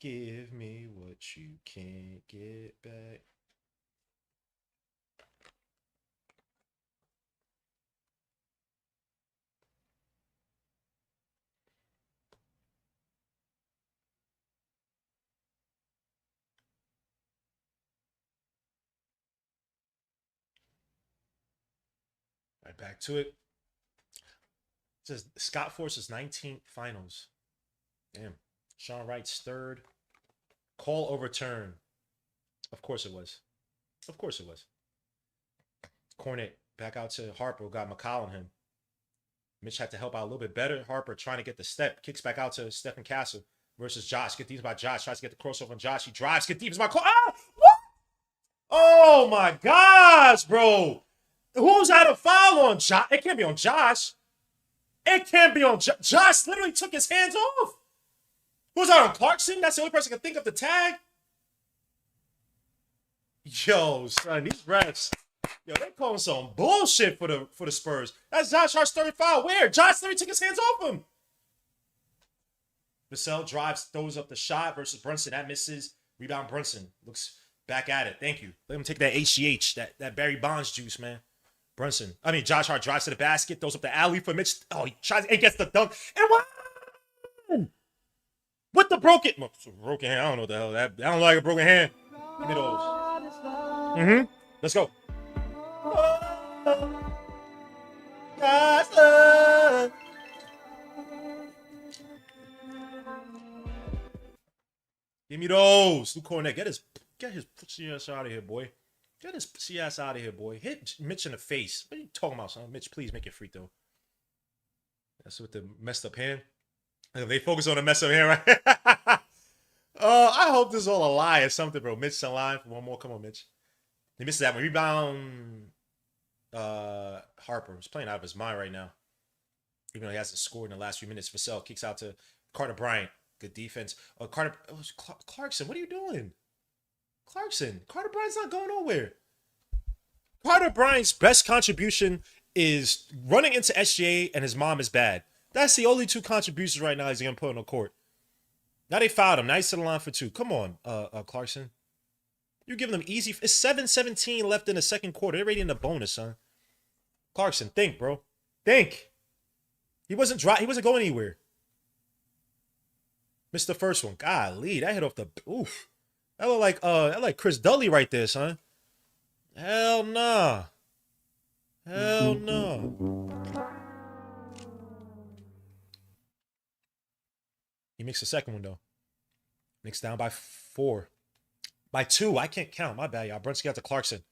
Give me what you can't get back. Right, back to it. It says Scott Force's 19th finals. Damn. Sean Wright's 3rd. Call overturned. Of course it was. Of course it was. Cornet Back out to Harper. Got McCall on him. Mitch had to help out a little bit better. Harper trying to get the step. Kicks back out to Stephen Castle versus Josh. Good defense by Josh. Tries to get the crossover on Josh. He drives. Good defense by Cole. Ah! What? Oh my gosh, bro. Who's had a foul on Josh? It can't be on Josh. It can't be on Josh. Josh literally took his hands off. Who's that on Clarkson? That's the only person I can think of the tag. Yo, son, these refs. Yo, they calling some bullshit for the Spurs. That's Josh Hart's third foul. Where? Josh literally took his hands off him. Vassell drives, throws up the shot versus Brunson. That misses. Rebound Brunson. Looks back at it. Thank you. Let him take that HGH, that Barry Bonds juice, man. Josh Hart drives to the basket, throws up the alley for Mitch. Oh, he tries and gets the dunk. And what? With the broken hand. I don't know what the hell that. I don't like a broken hand. Give me those. Let's go. Give me those. Lou Cornett, get his pussy ass out of here, boy. Get his pussy ass out of here, boy. Hit Mitch in the face. What are you talking about, son? Mitch, please make it free throw. That's with the messed up hand. They focus on the messed up hand, right? I hope this is all a lie or something, bro. Mitch's on line for one more. Come on, Mitch. He misses that one. Rebound. Harper is playing out of his mind right now. Even though he hasn't scored in the last few minutes. Vassell kicks out to Carter Bryant. Good defense. Clarkson, what are you doing? Carter Bryant's not going nowhere. Carter Bryant's best contribution is running into SGA and his mom is bad. That's the only two contributions right now he's going to put on the court. Now they fouled him. Now he's to the line for two. Come on, Clarkson. You're giving them easy. It's 7:17 left in the second quarter. They're already in the bonus, son. Clarkson, think, bro. Think. He wasn't going anywhere. Missed the first one. Golly, that hit off the. Oof. That looked like Chris Dudley right there, son. Hell nah. Hell no. He makes the second one though. Knicks down by 4. By 2. I can't count. My bad, y'all. Brunson got to Clarkson.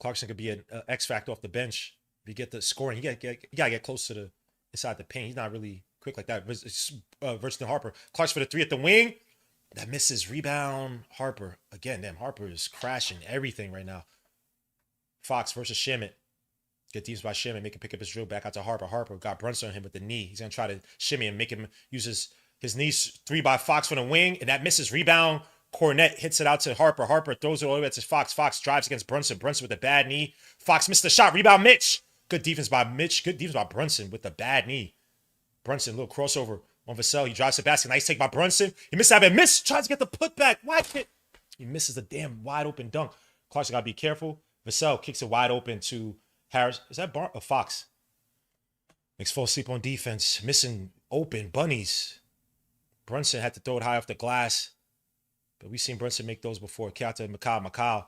Clarkson could be an X factor off the bench. If you get the scoring, you gotta get close to the inside the paint. He's not really quick like that. Versus Harper. Clarkson for the 3 at the wing. That misses. Rebound. Harper. Again, damn, Harper is crashing everything right now. Fox versus Shamet. Good defense by Shamet. Make him pick up his drill back out to Harper. Harper got Brunson on him with the knee. He's going to try to shimmy and make him use his knees. 3 by Fox for the wing. And that misses. Rebound. Cornette hits it out to Harper. Harper throws it all the way to Fox. Fox drives against Brunson. Brunson with a bad knee. Fox missed the shot. Rebound Mitch. Good defense by Mitch. Good defense by Brunson with the bad knee. Brunson, little crossover on Vassell. He drives the basket. Nice take by Brunson. He missed that. Miss. Tries to get the putback. Why can't he misses the damn wide open dunk? Clarkson got to be careful. Vassell kicks it wide open to Harris. Is that Fox? Knicks fall asleep on defense. Missing open bunnies. Brunson had to throw it high off the glass. But we've seen Brunson make those before. Kick out to McCall.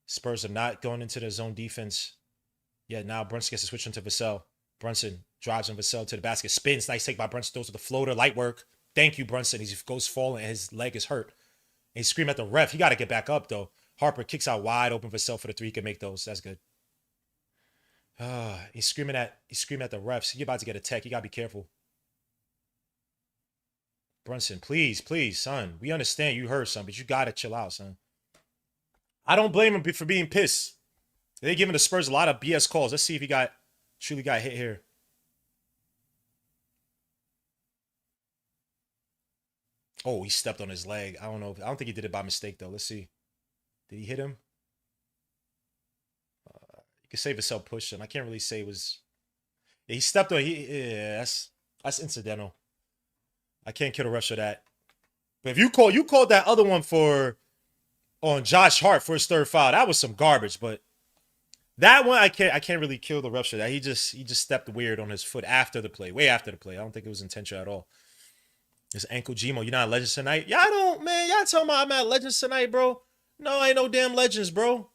Spurs are not going into the zone defense. Yeah, now Brunson gets to switch into Vassell. Brunson drives on Vassell to the basket. Spins. Nice take by Brunson. Throws to the floater. Light work. Thank you, Brunson. He goes falling and his leg is hurt. And he's screaming at the ref. He got to get back up, though. Harper kicks out wide open Vassell for the 3. He can make those. That's good. He's screaming at the refs. He's about to get a tech. You got to be careful. Brunson, please, son. We understand you hurt, son, but you got to chill out, son. I don't blame him for being pissed. They're giving the Spurs a lot of BS calls. Let's see if he truly got hit here. Oh, he stepped on his leg. I don't think he did it by mistake, though. Let's see. Did he hit him? You could say Vassell pushed him. I can't really say it was. Yeah, he stepped on. Yeah, that's incidental. I can't kill the rest of that. But if you called that other one on Josh Hart for his 3rd foul, that was some garbage. But that one I can't really kill the rest of that. He just stepped weird on his foot after the play, way after the play. I don't think it was intentional at all. This ankle Gmo, you're not at Legends tonight? Yeah, I don't, man. Y'all talking about I'm at Legends tonight, bro? No, I ain't no damn Legends, bro.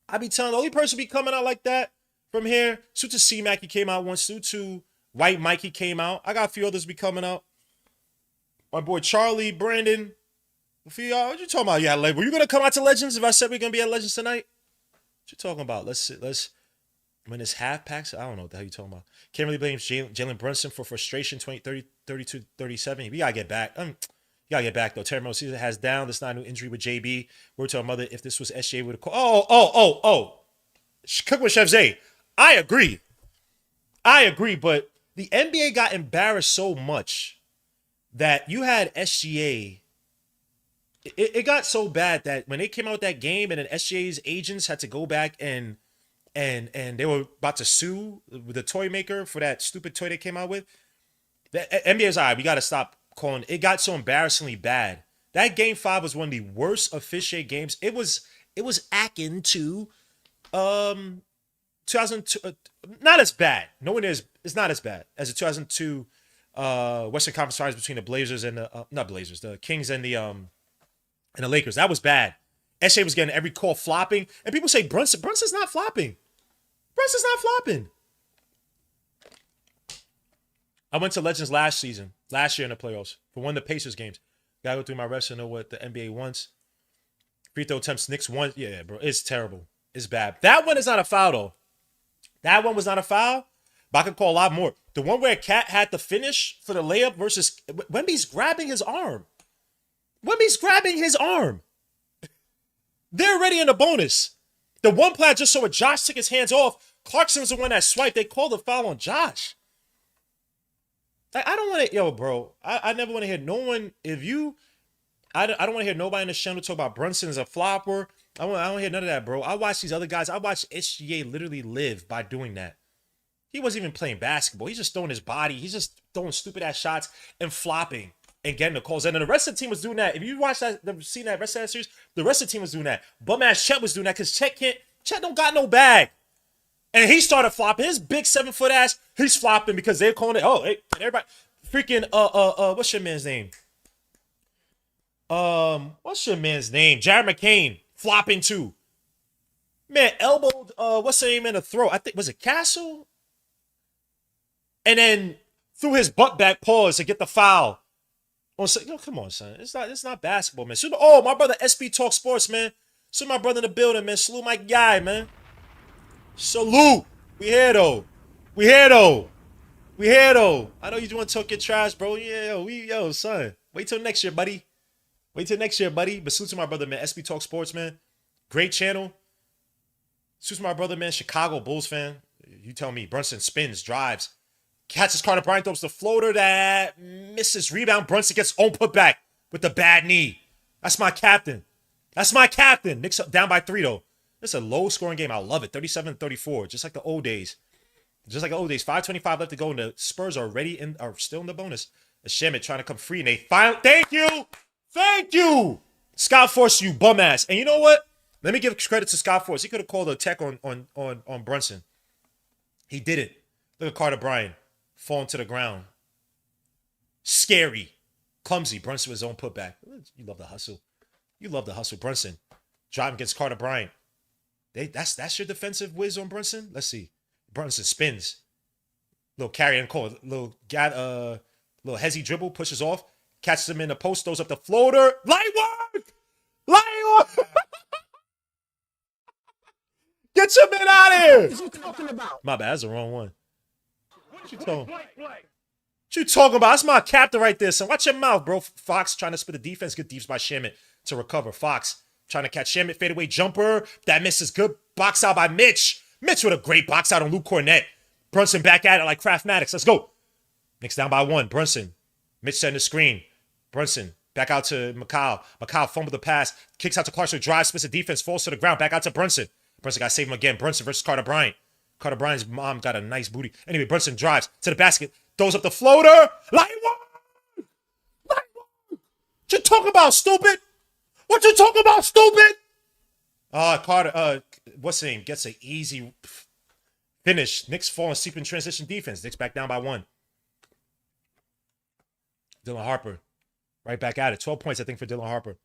I be telling the only person be coming out like that from here. Suit to C-Mac, he came out once. Suit to White Mike, he came out. I got a few others be coming out. My boy Charlie, Brandon. For y'all, what you talking about? Yeah, were you gonna come out to Legends if I said we're gonna be at Legends tonight? you talking about? Let's when it's half packs. I don't know what the hell you talking about. Can't really blame Jalen Brunson for frustration. 20, 30, 32, 37. We gotta get back. You gotta get back though. Terry season has down. That's not a new injury with JB. We're to our mother. If this was SGA, would have called. Oh. Cook with Chef Zay. I agree, but the NBA got embarrassed so much that you had SGA. It got so bad that when they came out with that game and then SGA's agents had to go back and they were about to sue the toy maker for that stupid toy they came out with. The NBA was all right, we got to stop calling. It got so embarrassingly bad. That game 5 was one of the worst officiate games. It was akin to 2002, not as bad. No one is. It's not as bad as the 2002 Western Conference Finals between the Blazers and the not Blazers, the Kings and the Lakers. That was bad. SGA was getting every call flopping, and people say Brunson's not flopping. Brunson's not flopping. I went to Legends last year in the playoffs for one of the Pacers games. Gotta go through my refs and know what the NBA wants. Free throw attempts, Knicks won. Yeah, bro, it's terrible. It's bad. That one is not a foul though. That one was not a foul, but I could call a lot more. The one where Cat had the finish for the layup versus Wemby's grabbing his arm. They're already in the bonus. The one play I just saw where Josh took his hands off. Clarkson's the one that swiped. They called the foul on Josh. I don't want to, bro. I never want to hear no one. I don't want to hear nobody in the channel talk about Brunson as a flopper. I don't hear none of that, bro. I watch these other guys. I watch SGA literally live by doing that. He wasn't even playing basketball. He's just throwing his body. He's just throwing stupid ass shots and flopping and getting the calls. And then the rest of the team was doing that. If you watch that, seen that rest of that series, the rest of the team was doing that. Bum ass Chet was doing that because Chet don't got no bag. And he started flopping. His big 7-foot ass, he's flopping because they're calling it. Oh, hey, everybody, freaking what's your man's name? Jared McCain flopping too. Man, elbowed what's the name in the throat? I think was it Castle? And then threw his butt back pause to get the foul. Come on, son. It's not basketball, man. Oh, my brother SB Talk Sports, man. So my brother in the building, man. Salute my guy, man. Salute. We here though. I know you doing talk your trash, bro. Yeah, son. Wait till next year, buddy. But salute to my brother, man. SB Talk Sports, man. Great channel. Salute to my brother, man. Chicago Bulls fan. You tell me. Brunson spins, drives. Catches Carter Bryant, throws the floater that misses. Rebound. Brunson gets own putback with the bad knee. That's my captain. Knicks up down by 3, though. It's a low-scoring game. I love it. 37-34, just like the old days. 5:25 left to go, and the Spurs are still in the bonus. Shamet trying to come free, and they finally. Thank you. Scott Force, you bum ass. And you know what? Let me give credit to Scott Force. He could have called a tech on Brunson. He didn't. Look at Carter Bryant falling to the ground. Scary. Clumsy. Brunson with his own putback. You love the hustle. Brunson. Driving against Carter Bryant. That's your defensive whiz on Brunson? Let's see. Brunson spins. Little carry and call. Little hezzy dribble. Pushes off. Catches him in the post. Throws up the floater. Light work! Get your man out of here! What you talking about? My bad. That's the wrong one. What you talking about? That's my captain right there, son. Watch your mouth, bro. Fox trying to split the defense. Good defense by Shamet to recover. Fox trying to catch Shamet. Fadeaway jumper. That misses. Good box out by Mitch. Mitch with a great box out on Luke Cornett. Brunson back at it like Craftmatics. Let's go. Knicks down by 1. Brunson. Mitch setting the screen. Brunson back out to McCall. McCall fumbled the pass. Kicks out to Clarkson. Drives, splits the defense. Falls to the ground. Back out to Brunson. Brunson got to save him again. Brunson versus Carter Bryant. Carter Bryant's mom got a nice booty. Anyway, Brunson drives to the basket. Throws up the floater. Light work! What you talking about, stupid? Carter, what's the name? Gets an easy finish. Knicks falling asleep in transition defense. Knicks back down by 1. Dylan Harper. Right back at it. 12 points, I think, for Dylan Harper.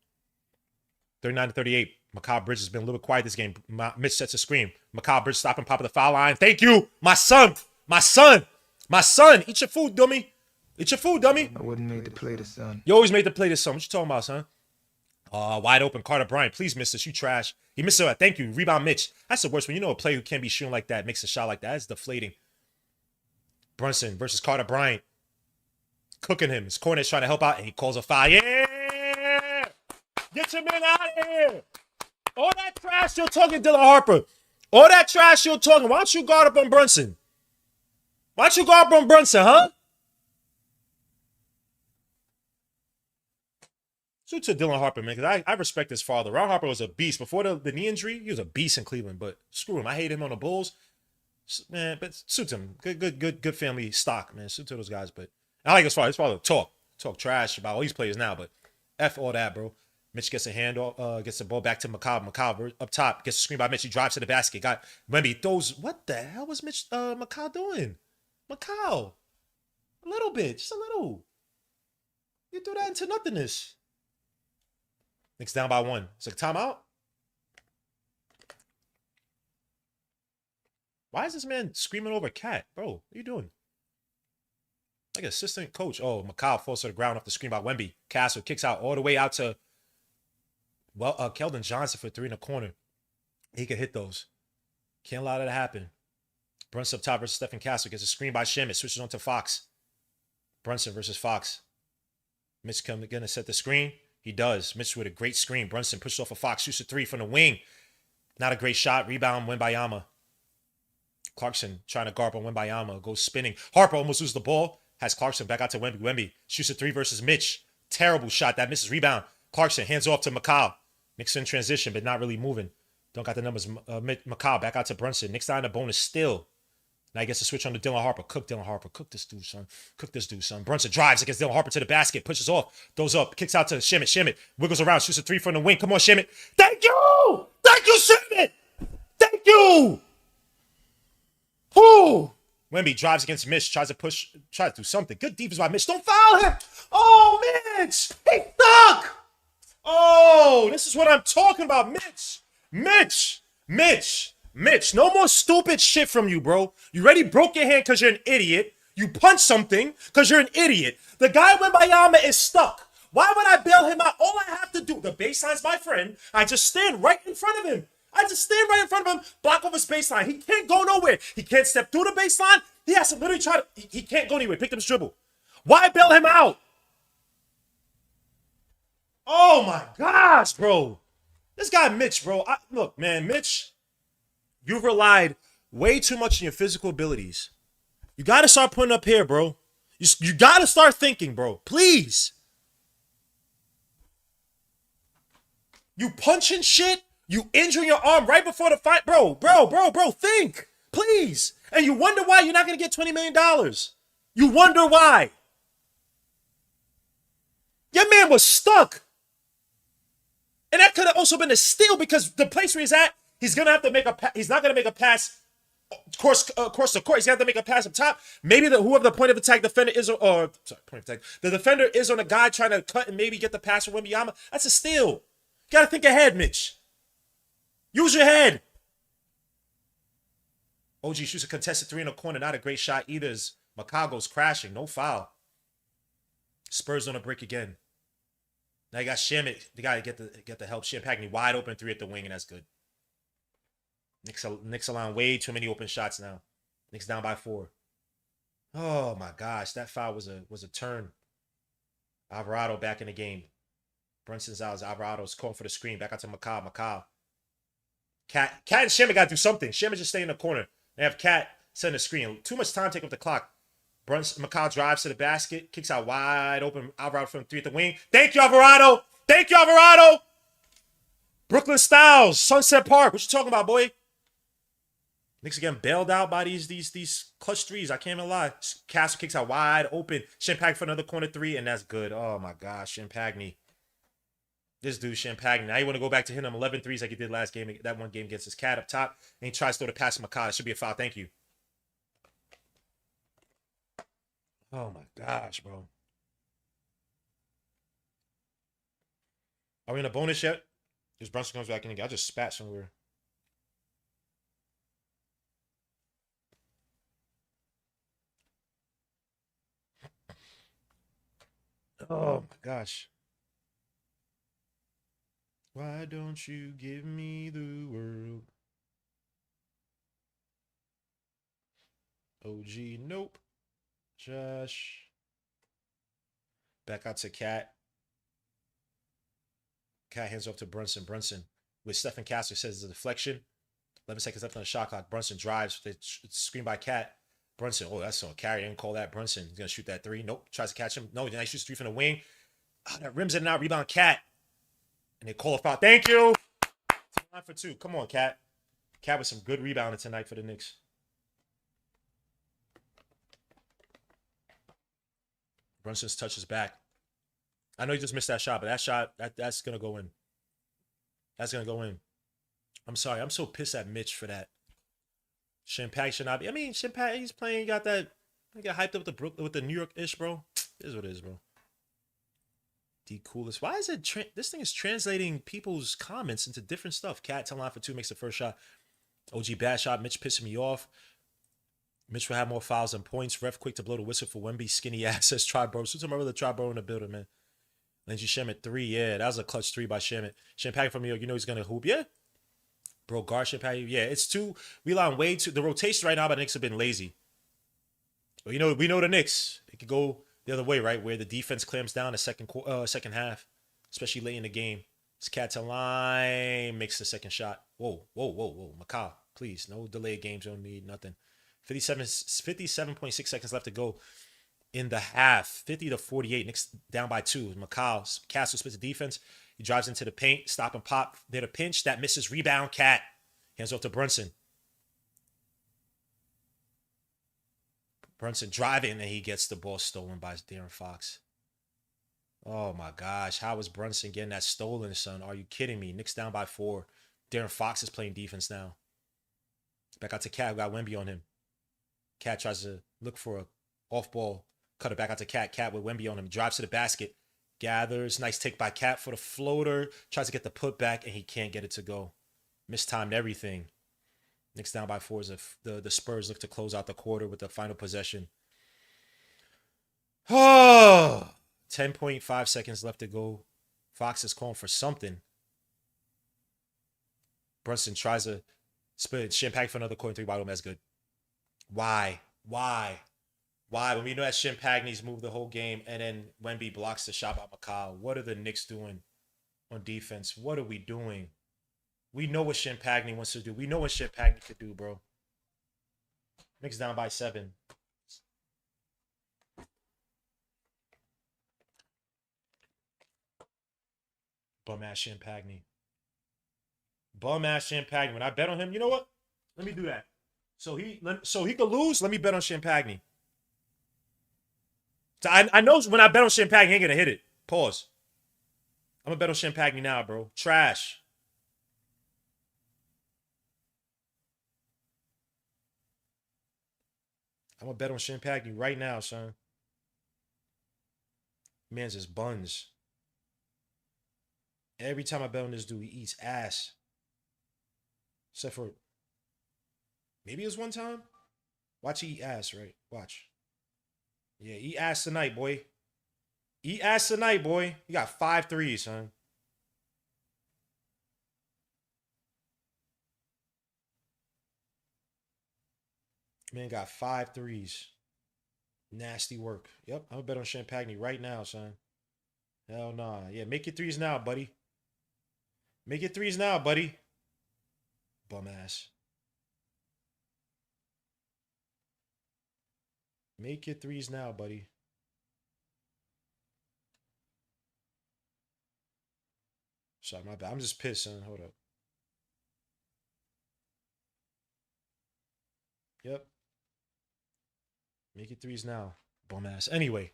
39-38. Mikal Bridges has been a little quiet this game. Mitch sets a screen. Mikal Bridges stopping pop of the foul line. Thank you. My son. Eat your food, dummy. I wouldn't make the play to son. You always made the play to son. What you talking about, son? Wide open. Carter Bryant. Please miss this. You trash. He missed it. Thank you. Rebound Mitch. That's the worst when you know a player who can't be shooting like that makes a shot like that. That's deflating. Brunson versus Carter Bryant. Cooking him. His corner's trying to help out, and he calls a foul. Yeah! Get your man out of here. All that trash you're talking, Dylan Harper. All that trash you're talking. Why don't you guard up on Brunson? Why don't you guard up on Brunson, huh? So to Dylan Harper, man, because I respect his father. Ron Harper was a beast. Before the knee injury, he was a beast in Cleveland, but screw him. I hate him on the Bulls. Man, but suits him. Good family stock, man. Suit to those guys. But I like his father. His father talk trash about all these players now, but F all that, bro. Mitch gets a handoff, gets the ball back to McCall. McCall up top, gets a screen by Mitch. He drives to the basket. Got Wemby throws. What the hell was McCall doing? McCall, a little bit, just a little. You do that into nothingness. Knicks down by 1. It's like timeout. Why is this man screaming over Cat? Bro, what are you doing? Like assistant coach. Oh, McCall falls to the ground off the screen by Wemby. Castle kicks out all the way out to Keldon Johnson for 3 in the corner. He could hit those. Can't allow that to happen. Brunson up top versus Stephen Castle. Gets a screen by Shem. It switches on to Fox. Brunson versus Fox. Mitch gonna set the screen. He does. Mitch with a great screen. Brunson pushes off a Fox. Shoots a 3 from the wing. Not a great shot. Rebound, Wembayama. Clarkson trying to guard on Wembayama. Goes spinning. Harper almost loses the ball. Has Clarkson back out to Wemby. Wemby shoots a 3 versus Mitch. Terrible shot. That misses. Rebound. Clarkson hands off to McCall. Knicks in transition, but not really moving. Don't got the numbers. McCall back out to Brunson. Knicks down the bonus still. Now he gets to switch on to Dylan Harper. Cook Dylan Harper. Cook this dude, son. Cook this dude, son. Brunson drives against Dylan Harper to the basket. Pushes off. Throws up. Kicks out to Shimmitt. Shimmitt wiggles around. Shoots a 3 from the wing. Come on, Shimmitt. Thank you! Thank you, Shimmitt! Thank you! Whoo! Wemby drives against Mitch. Tries to do something. Good defense by Mitch. Don't foul him! Oh, Mitch! He stuck! Oh, this is what I'm talking about, Mitch! Mitch, no more stupid shit from you, bro. You already broke your hand because you're an idiot. You punched something because you're an idiot. The guy Wembayama is stuck. Why would I bail him out? All I have to do, the baseline's my friend. I just stand right in front of him. Block off his baseline. He can't go nowhere. He can't step through the baseline. He has to literally try to, he can't go anywhere. Pick up his dribble. Why bail him out? Oh my gosh, bro. This guy Mitch, bro. Look, man, Mitch. You've relied way too much on your physical abilities. You got to start putting up here, bro. You got to start thinking, bro. Please. You punching shit. You injuring your arm right before the fight. Bro. Think. Please. And you wonder why you're not going to get $20 million. You wonder why. Your man was stuck. And that could have also been a steal because the place where he's at, he's gonna have to make a. He's not gonna make a pass. Course to court. He's gonna have to make a pass up top. Maybe whoever the point of attack defender is, or point of attack. The defender is on a guy trying to cut and maybe get the pass from Wembayama. That's a steal. You gotta think ahead, Mitch. Use your head. OG shoots a contested 3 in the corner. Not a great shot either. As McCall goes crashing. No foul. Spurs on a break again. Now you got Shamit. The guy get the help. Champagne wide open 3 at the wing, and that's good. Knicks allowing way too many open shots now. Knicks down by 4. Oh my gosh, that foul was a turn. Alvarado back in the game. Brunson's out. Alvarado's calling for the screen. Back out to McCall. Cat and Shamit got to do something. Shamit just stay in the corner. They have Cat setting the screen. Too much time take up the clock. McCall drives to the basket. Kicks out wide open. Alvarado from 3 at the wing. Thank you, Alvarado. Brooklyn Styles. Sunset Park. What you talking about, boy? Knicks again bailed out by these clutch threes. I can't even lie. Castle kicks out wide open. Champagne for another corner 3, and that's good. Oh my gosh, Champagne. This dude, Champagne. Now you want to go back to him 11 threes like he did last game. That one game against his Cat up top. And he tries to throw the pass to McCall. It should be a foul. Thank you. Oh my gosh, bro. Are we in a bonus yet? This Brunson comes back in again. I just spat somewhere. Oh my gosh. Why don't you give me the world? OG, nope. Josh. Back out to Cat. Cat hands off to Brunson. Brunson with Stephen Castor says the deflection. 11 seconds left on the shot clock. Brunson drives. It's screen by Cat. Brunson, oh, that's on carry. Didn't call that. Brunson, he's going to shoot that three. Nope. Tries to catch him. No, then he shoots three from the wing. Oh, that rims in and out. Rebound, Cat. And they call a foul. Thank you. 9 for 2. Come on, Cat. Cat with some good rebounding tonight for the Knicks. Brunson's touches back. I know you just missed that shot, but that shot, that's going to go in. That's going to go in. I'm sorry. I'm so pissed at Mitch for that. Champagne should not be. I mean, Champagne, he's playing. He got that. He got hyped up with the New York-ish, bro. It is what it is, bro. The coolest. Why is it? This thing is translating people's comments into different stuff. Cat 10 line for 2 makes the first shot. OG bad shot. Mitch pissing me off. Mitch will have more fouls than points. Ref quick to blow the whistle for Wemby. Skinny ass says try bro. So tomorrow the try bro in the building, man. Lindsey Shamet 3. Yeah, that was a clutch 3 by Shamet. Champagne from New York. You know he's gonna hoop. Yeah. Bro, guard Champagne. Yeah, it's too. We line way too. The rotation right now by the Knicks have been lazy. But you know, we know the Knicks. It could go the other way, right? Where the defense clamps down the second half, especially late in the game. It's Cat to line, makes the second shot. Whoa. Macau, please. No delayed games. Don't need nothing. 57.6 seconds left to go in the half. 50 to 48. Knicks down by 2. Macau, Castle splits the defense. He drives into the paint. Stop and pop. Near the pinch. That misses. Rebound. Cat. Hands off to Brunson. Brunson driving, and he gets the ball stolen by De'Aaron Fox. Oh, my gosh. How is Brunson getting that stolen, son? Are you kidding me? Knicks down by 4. De'Aaron Fox is playing defense now. Back out to Cat. We got Wemby on him. Cat tries to look for a off-ball. Cut it back out to Cat. Cat with Wemby on him. Drives to the basket. Gathers. Nice take by Cat for the floater. Tries to get the putback, and he can't get it to go. Mistimed everything. Knicks down by 4 as the Spurs look to close out the quarter with the final possession. Oh, 10.5 seconds left to go. Fox is calling for something. Brunson tries to split. Champagne for another corner 3 bottom. That's good. Why? When we know that Champagne's moved the whole game and then Wemby blocks the shot by Macau. What are the Knicks doing on defense? What are we doing? We know what Champagne wants to do. We know what Champagne could do, bro. Knicks down by 7. Bum-ass Champagne. Bum-ass Champagne. When I bet on him, you know what? Let me do that. So he could lose. Let me bet on Champagne. So I know when I bet on Champagne, he ain't gonna hit it. Pause. I'm gonna bet on Champagne now, bro. Trash. I'm gonna bet on Champagne right now, son. Man's just buns. Every time I bet on this dude, he eats ass. Except for maybe it was one time. Watch he eat ass, right? Watch. Yeah, eat ass tonight, boy. Eat ass tonight, boy. You got 5 threes, son. Man got 5 threes. Nasty work. Yep, I'm gonna bet on Champagne right now, son. Hell nah. Yeah, make your threes now, buddy. Make your threes now, buddy. Bum ass. Make your threes now, buddy. Sorry, my bad. I'm just pissed, son. Hold up. Yep. Make your threes now. Bum ass. Anyway,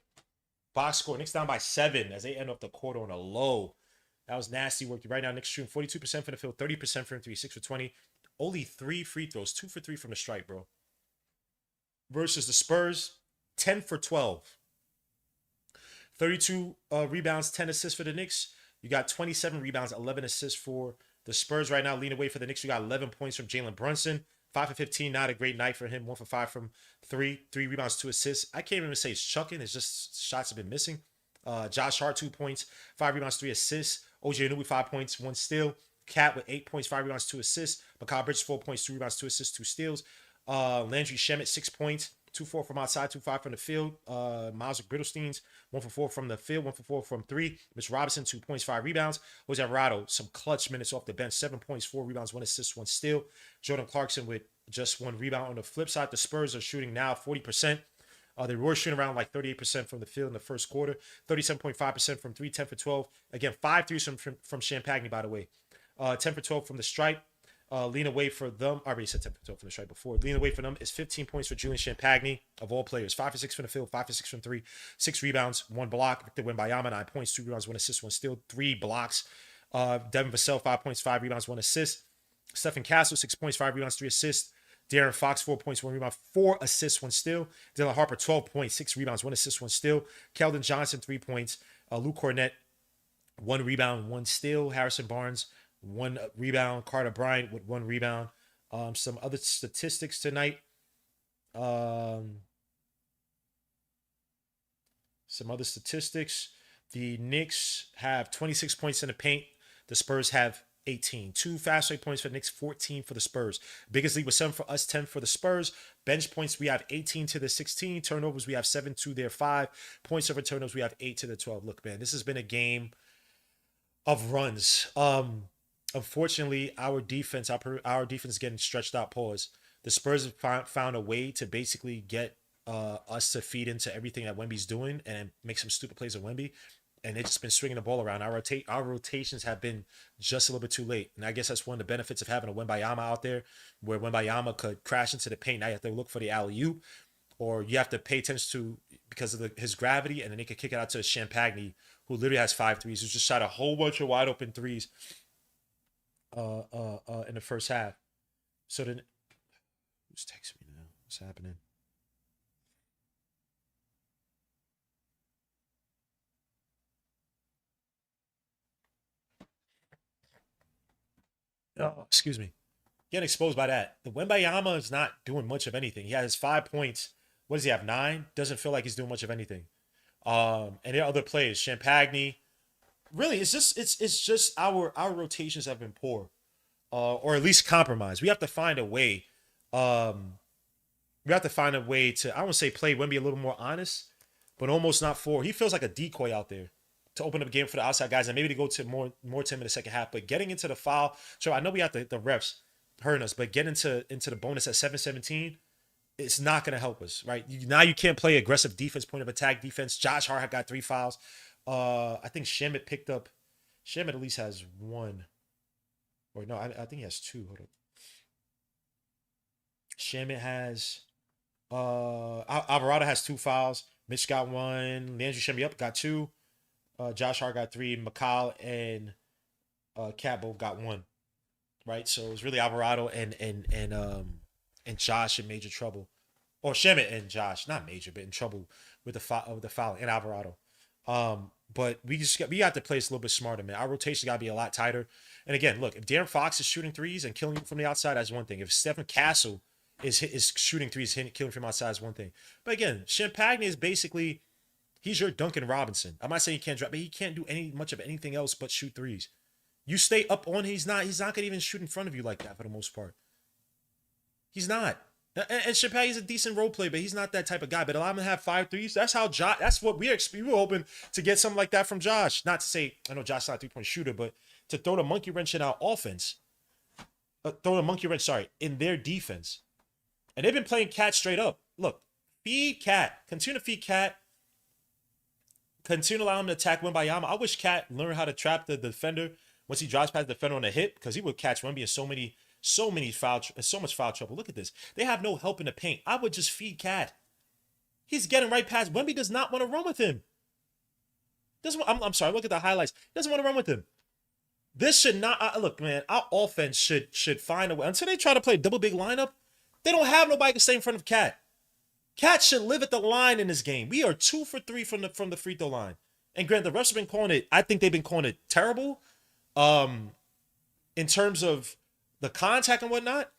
box score. Knicks down by 7 as they end up the quarter on a low. That was nasty work. Right now, Knicks shooting 42% from the field, 30% from 3, 6 for 20. Only 3 free throws, 2 for 3 from the stripe, bro. Versus the Spurs, 10 for 12. 32 rebounds, 10 assists for the Knicks. You got 27 rebounds, 11 assists for the Spurs right now. Leading away for the Knicks, you got 11 points from Jalen Brunson. 5 for 15, not a great night for him. 1 for 5 from 3. 3 rebounds, 2 assists. I can't even say it's chucking. It's just shots have been missing. Josh Hart, 2 points, 5 rebounds, 3 assists. OJ Anunoby 5 points, 1 steal. Cat with 8 points, 5 rebounds, 2 assists. Mikal Bridges 4 points, 2 rebounds, 2 assists, 2 steals. Landry Shamet 6 points, 2-4 from outside, 2-5 from the field. Miles Brittlesteins 1-for-4 from the field, 1-for-4 from 3. Mitch Robinson 2 points, 5 rebounds. Jose Alvarado some clutch minutes off the bench, 7 points, 4 rebounds, 1 assist, 1 steal. Jordan Clarkson with just 1 rebound. On the flip side, the Spurs are shooting now 40%. They were shooting around like 38% from the field in the first quarter, 37.5% from 3, 10 for 12. Again, 5 threes from Champagne, by the way. 10 for 12 from the stripe. Lean away for them. I already said 10 for 12 from the stripe before. Lean away for them is 15 points for Julian Champagne, of all players. 5 for 6 from the field, 5 for 6 from 3, 6 rebounds, 1 block. Victor Wembanyama, 9 points, 2 rebounds, 1 assist, 1 steal, 3 blocks. Devin Vassell, 5 points, 5 rebounds, 1 assist. Stephen Castle, 6 points, 5 rebounds, 3 assists. De'Aaron Fox, 4 points, 1 rebound, 4 assists, 1 steal. Dylan Harper, 12 points, 6 rebounds, 1 assist, 1 steal. Keldon Johnson, 3 points. Luke Cornett, 1 rebound, 1 steal. Harrison Barnes, 1 rebound. Carter Bryant with 1 rebound. Some other statistics tonight. Some other statistics. The Knicks have 26 points in the paint. The Spurs have 18. 2 fast break points for the Knicks, 14 for the Spurs. Biggest lead was 7 for us, 10 for the Spurs. Bench points, we have 18 to the 16. Turnovers, we have 7 to their 5. Points over turnovers, we have 8 to the 12. Look, man, this has been a game of runs. Unfortunately, our defense is getting stretched out. Pause. The Spurs have found a way to basically get us to feed into everything that Wemby's doing and make some stupid plays of Wemby. And they've just been swinging the ball around. Our rotations have been just a little bit too late. And I guess that's one of the benefits of having a Wembanyama out there, where Wembanyama could crash into the paint. Now you have to look for the alley-oop, or you have to pay attention to, because of his gravity, and then he could kick it out to Champagne, who literally has 5 threes, who's just shot a whole bunch of wide open threes in the first half. So then, who's texting me now? What's happening? Oh, excuse me. Getting exposed by that. The Wembanyama is not doing much of anything. He has 5 points. What does he have? 9? Doesn't feel like he's doing much of anything. And there are other players. Champagne. Really, it's just our rotations have been poor. Or at least compromised. We have to find a way. We have to find a way to, I don't want to say play Wemby a little more honest, but almost not for. He feels like a decoy out there to open up a game for the outside guys and maybe to go to more time in the second half. But getting into the foul, so I know we have the refs hurting us, but getting into the bonus at 7-17, it's not going to help us, right? Now you can't play aggressive defense, point of attack defense. Josh Hart got 3 fouls. I think Shamet at least has 1. Or no, I think he has 2. Hold up. Shamet has Alvarado has 2 fouls. Mitch got 1. Landry Shamet got 2. Josh Hart got 3. McCall and Cat both got 1. Right, so it was really Alvarado and Josh in major trouble, or Shamet and Josh, not major, but in trouble with the foul and Alvarado. But we have to play this a little bit smarter, man. Our rotation got to be a lot tighter. And again, look, if De'Aaron Fox is shooting threes and killing from the outside, that's one thing. If Stephen Castle is shooting threes, killing from outside, is one thing. But again, Champagne is basically, he's your Duncan Robinson. I'm not saying he can't drop, but he can't do much of anything else but shoot threes. You stay up on, he's not gonna even shoot in front of you like that for the most part. He's not. And Champagne is a decent role player, but he's not that type of guy. But allow him to have 5 threes. That's how Josh. That's what we were hoping to get something like that from Josh. Not to say, I know Josh's not a 3-point shooter, but to throw the monkey wrench in our offense. In their defense. And they've been playing Cat straight up. Look, feed Cat. Continue to feed Cat. Continue to allow him to attack Wembanyama. I wish Cat learned how to trap the defender once he drives past the defender on a hit, because he would catch Wemby in so much foul trouble. Look at this. They have no help in the paint. I would just feed Cat. He's getting right past. Wemby does not want to run with him. I'm sorry. Look at the highlights. He doesn't want to run with him. This should not. Look, man. Our offense should find a way. Until they try to play a double big lineup, they don't have nobody to stay in front of Cat. Cat should live at the line in this game. We are 2 for 3 from the free throw line. And granted, the refs have been calling it. I think they've been calling it terrible. In terms of the contact and whatnot,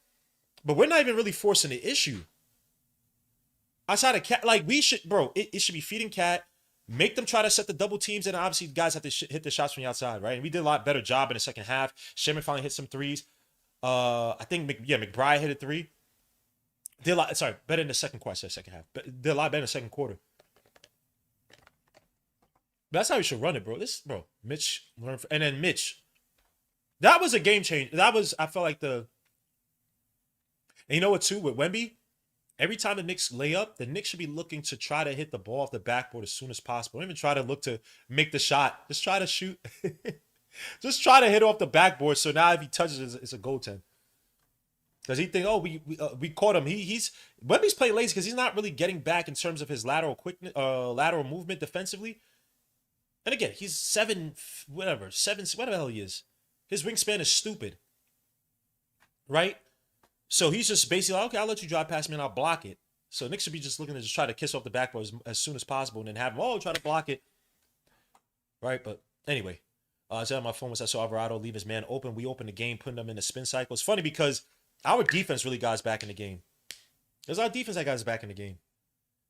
but we're not even really forcing the issue. Outside of Cat, like we should, bro, it should be feeding Cat. Make them try to set the double teams, and obviously guys have to hit the shots from the outside, right? And we did a lot better job in the second half. Sherman finally hit some threes. I think McBride hit a three. Did a lot. Sorry, better in the second quarter. Second half, but did a lot better in the second quarter. But that's how we should run it, bro. Mitch learned, and then Mitch. That was a game changer. I felt like and you know what too with Wemby. Every time the Knicks lay up, the Knicks should be looking to try to hit the ball off the backboard as soon as possible. Don't even try to look to make the shot. Just try to shoot. Just try to hit off the backboard. So now if he touches, it's a goaltend. Because he think, oh, we caught him. He's Wemby's playing lazy because he's not really getting back in terms of his lateral quickness, lateral movement defensively. And again, he's whatever the hell he is. His wingspan is stupid, right? So he's just basically like, okay, I'll let you drive past me and I'll block it. So Knicks should be just looking to just try to kiss off the backboard as soon as possible and then have him, try to block it. Right? But anyway, I said on my phone once I saw Alvarado leave his man open. We opened the game, putting them in the spin cycle. It's funny because our defense really got us back in the game. It was our defense that got us back in the game.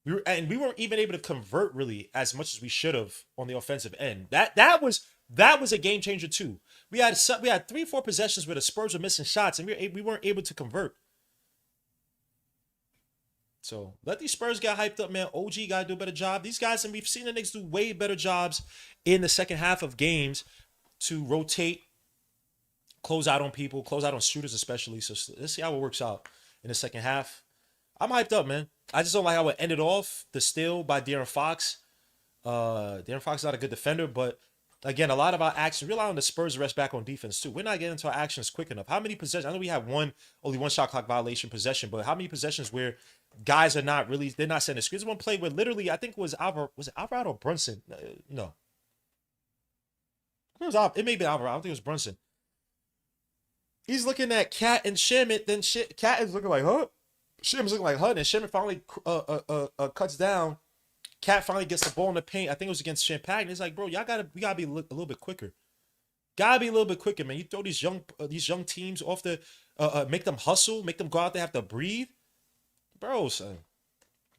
We weren't even able to convert really as much as we should have on the offensive end. That was a game changer too. We had 3-4 possessions where the Spurs were missing shots and we weren't able to convert. So let these Spurs get hyped up, man. OG got to do a better job. These guys, and we've seen the Knicks do way better jobs in the second half of games to rotate, close out on people, close out on shooters especially. So let's see how it works out in the second half. I'm hyped up, man. I just don't like how it ended off. The steal by De'Aaron Fox. De'Aaron Fox is not a good defender, but again, a lot of our actions, we're allowing the Spurs to rest back on defense too. We're not getting into our actions quick enough. How many possessions? I know we have only one shot clock violation possession, but how many possessions where guys are not really, they're not setting the screens? One play where literally, I think was it Alvarado or Brunson? No. It may be Alvarado. I don't think it was Brunson. He's looking at Cat and Sherman, then Cat is looking like, huh? Sherman's looking like, huh? And Sherman finally cuts down. Cat finally gets the ball in the paint. I think it was against Champagne. It's like, bro, we gotta be a little bit quicker. Gotta be a little bit quicker, man. You throw these young teams off the, make them hustle, make them go out there have to breathe, bro. Son,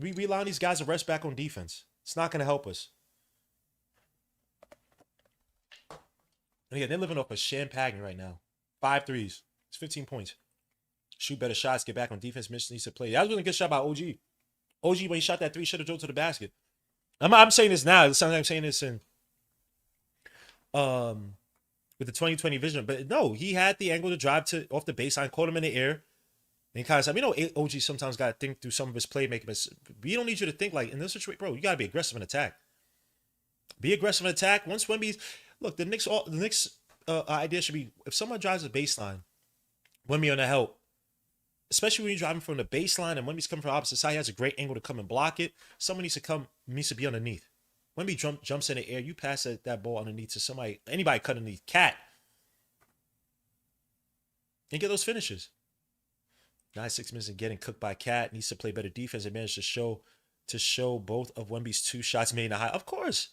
we allowing these guys to rest back on defense. It's not gonna help us. And again, they're living off of Champagne right now. 5 threes. It's 15 points. Shoot better shots. Get back on defense. Mitch needs to play. That was a really good shot by OG. OG, when he shot that three, should have drove to the basket. I'm saying this now. Sometimes I'm saying this in with the 2020 vision, but no, he had the angle to drive to off the baseline, caught him in the air, and he kind of said, OG sometimes got to think through some of his playmaking, but we don't need you to think like in this situation, bro. You got to be aggressive in attack. Be aggressive in attack. Once Wemby's look, the Knicks idea should be if someone drives the baseline, Wemby on the help. Especially when you're driving from the baseline and Wemby's coming from the opposite side, he has a great angle to come and block it. Someone needs to be underneath. Wemby jumps in the air, you pass that ball underneath to somebody, anybody cut underneath, Cat. And get those finishes. 9-6 minutes and getting cooked by Cat. Needs to play better defense and manage to show both of Wemby's 2 shots made in the high. Of course.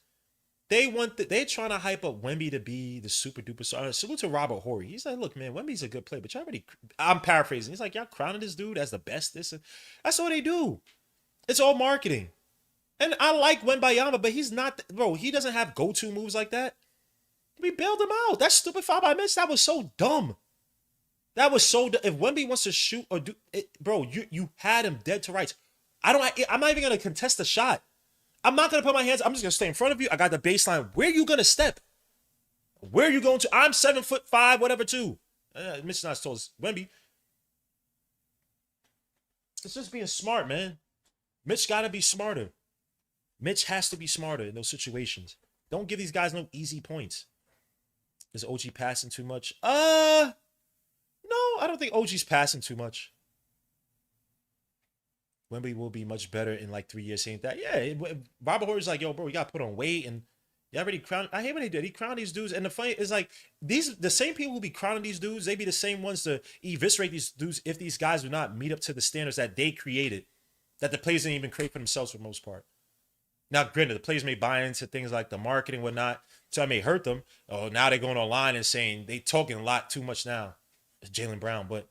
They're trying to hype up Wemby to be the super duper star. Salute to Robert Horry. He's like, look, man, Wemby's a good player, but I'm paraphrasing. He's like, y'all crowning this dude as the best. That's all they do. It's all marketing. And I like Wembayama, but he's not, bro, he doesn't have go-to moves like that. We bailed him out. That stupid foul by Mitch, that was so dumb. If Wemby wants to shoot or do it, bro, you had him dead to rights. I'm not even going to contest the shot. I'm not going to put my hands. I'm just going to stay in front of you. I got the baseline. Where are you going to step? Where are you going to? I'm 7'5", whatever, too. Mitch's not as tall as Wemby. It's just being smart, man. Mitch got to be smarter. Mitch has to be smarter in those situations. Don't give these guys no easy points. Is OG passing too much? No, I don't think OG's passing too much. Wemby will be much better in like 3 years. Saying that, yeah. Robert Horry's like, yo, bro, you got to put on weight and you already crowned. I hate when they did. He crowned these dudes, and the funny is like the same people who be crowning these dudes. They be the same ones to eviscerate these dudes if these guys do not meet up to the standards that they created, that the players didn't even create for themselves for the most part. Now, granted, the players may buy into things like the marketing and whatnot, so I may hurt them. Oh, now they're going online and saying they talking a lot too much now. It's Jaylen Brown, but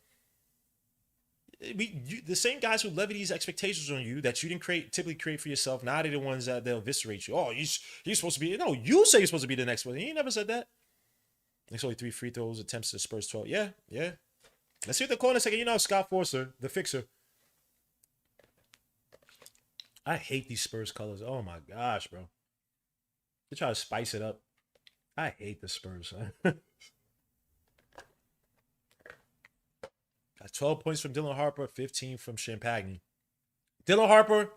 The same guys who levy these expectations on you that you didn't typically create for yourself. Now they're the ones that they'll eviscerate you. Oh, he's supposed to be. No, you say you're supposed to be the next one. He never said that. There's only 3 free throws attempts to the Spurs 12. Yeah, yeah. Let's see what the corner second. You know, Scott Forster, the fixer. I hate these Spurs colors. Oh my gosh, bro. They try to spice it up. I hate the Spurs. Got 12 points from Dylan Harper, 15 from Champagne. Dylan Harper,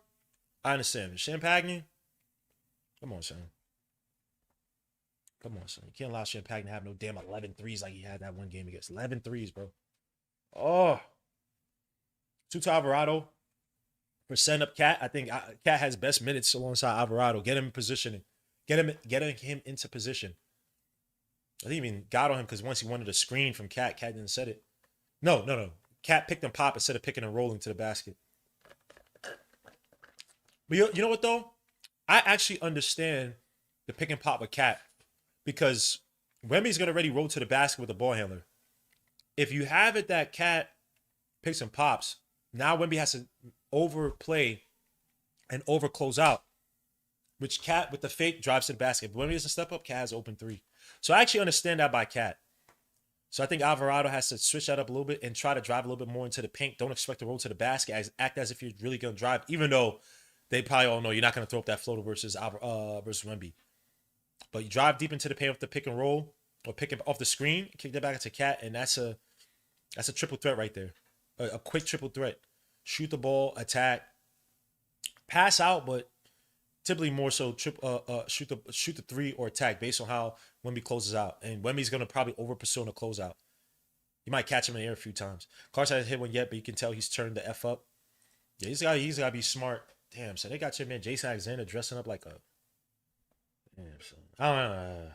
I understand. Champagne, come on, son. Come on, son. You can't allow Champagne to have no damn 11 threes like he had that one game against. 11 threes, bro. Oh. To Alvarado for setting up Cat. I think Cat has best minutes alongside Alvarado. Get him in positioning. Getting him into position. I think even got on him because once he wanted a screen from Cat didn't set it. No. Cat picked and pop instead of picking and rolling to the basket. But you know what, though? I actually understand the pick and pop with Cat because Wemby's going to already roll to the basket with the ball handler. If you have it that Cat picks and pops, now Wemby has to overplay and over close out, which Cat with the fake drives to the basket. If Wemby doesn't step up, Cat has open 3. So I actually understand that by Cat. So I think Alvarado has to switch that up a little bit and try to drive a little bit more into the paint. Don't expect to roll to the basket. Act as if you're really going to drive, even though they probably all know you're not going to throw up that floater versus Wemby. But you drive deep into the paint with the pick and roll or pick it off the screen, kick that back into Cat, and that's a triple threat right there. A quick triple threat. Shoot the ball, attack, pass out, but typically more so shoot the 3 or attack based on how Wemby closes out. And Wemby's going to probably over pursue on a closeout. You might catch him in the air a few times. Carson hasn't hit one yet, but you can tell he's turned the F up. Yeah, he's got to be smart. Damn, so they got your man Jason Alexander dressing up like a... Damn, son. I don't know.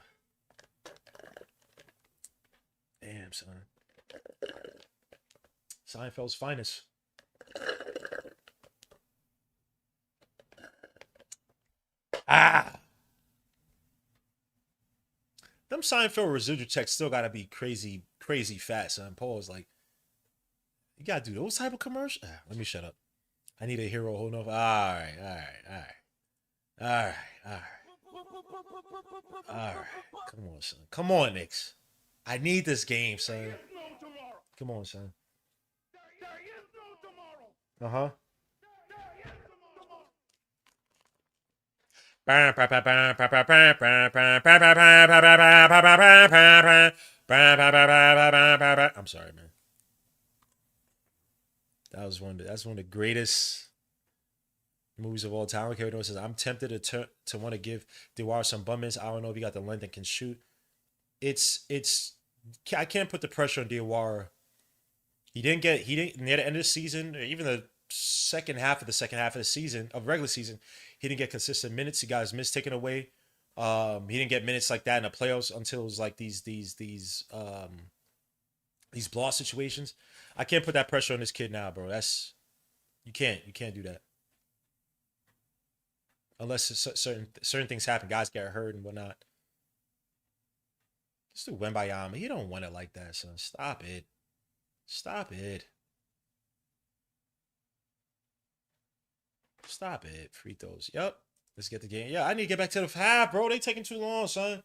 Damn, son. Seinfeld's finest. Them Seinfeld residual checks still gotta be crazy fat, son. Paul's like, you gotta do those type of commercials. Let me shut up. I need a hero holding off. All right. Come on, son. Come on, Knicks. I need this game, son. Come on, son. Uh-huh. I'm sorry, man. That's one of the greatest movies of all time. Kevin says, I'm tempted to want to give Dewar some bum minutes. I don't know if he got the length and can shoot. I can't put the pressure on Dewar. He didn't near the end of the season, or even the second half of the season of regular season, he didn't get consistent minutes. He got his minutes taken away. He didn't get minutes like that in the playoffs until it was like these blowout situations. I can't put that pressure on this kid now, bro. You can't do that unless certain things happen. Guys get hurt and whatnot. Just do Wembayama. He don't want it like that, son. Stop it. Stop it. Free throws. Yep. Let's get the game. Yeah, I need to get back to the half, bro. They taking too long, son.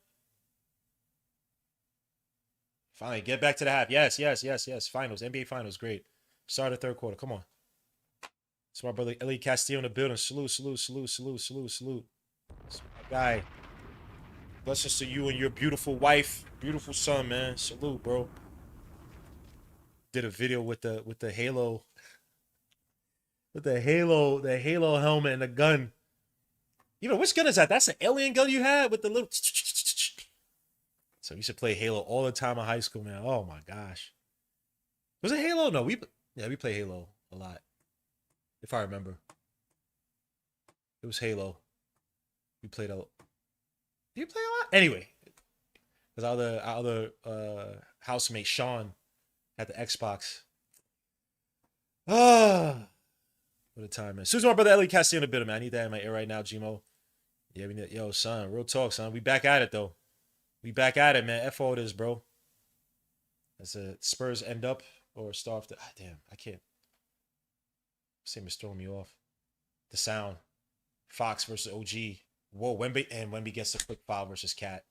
Finally, get back to the half. Yes. Finals. NBA Finals. Great. Start the third quarter. Come on. It's my brother Ellie Castillo in the building. Salute. It's my guy. Blessings to you and your beautiful wife. Beautiful son, man. Salute, bro. Did a video with the Halo. With the Halo helmet and the gun. Even which gun is that? That's an alien gun you had with the little. So we used to play Halo all the time in high school, man. Oh my gosh. Was it Halo? No, we play Halo a lot. If I remember. It was Halo. We played a lot. Did you play a lot? Anyway. Because our other housemate Sean had the Xbox. What a time, man. Susan, my brother Ellie Castillo in the building, man. I need that in my ear right now, Gmo. Yeah, we need, yo, son, real talk, son. We back at it, though. We back at it, man. F all this, bro. As the Spurs end up or start off the... damn, I can't. Same as throwing me off. The sound. Fox versus OG. Whoa, Wemby gets a quick foul versus Cat.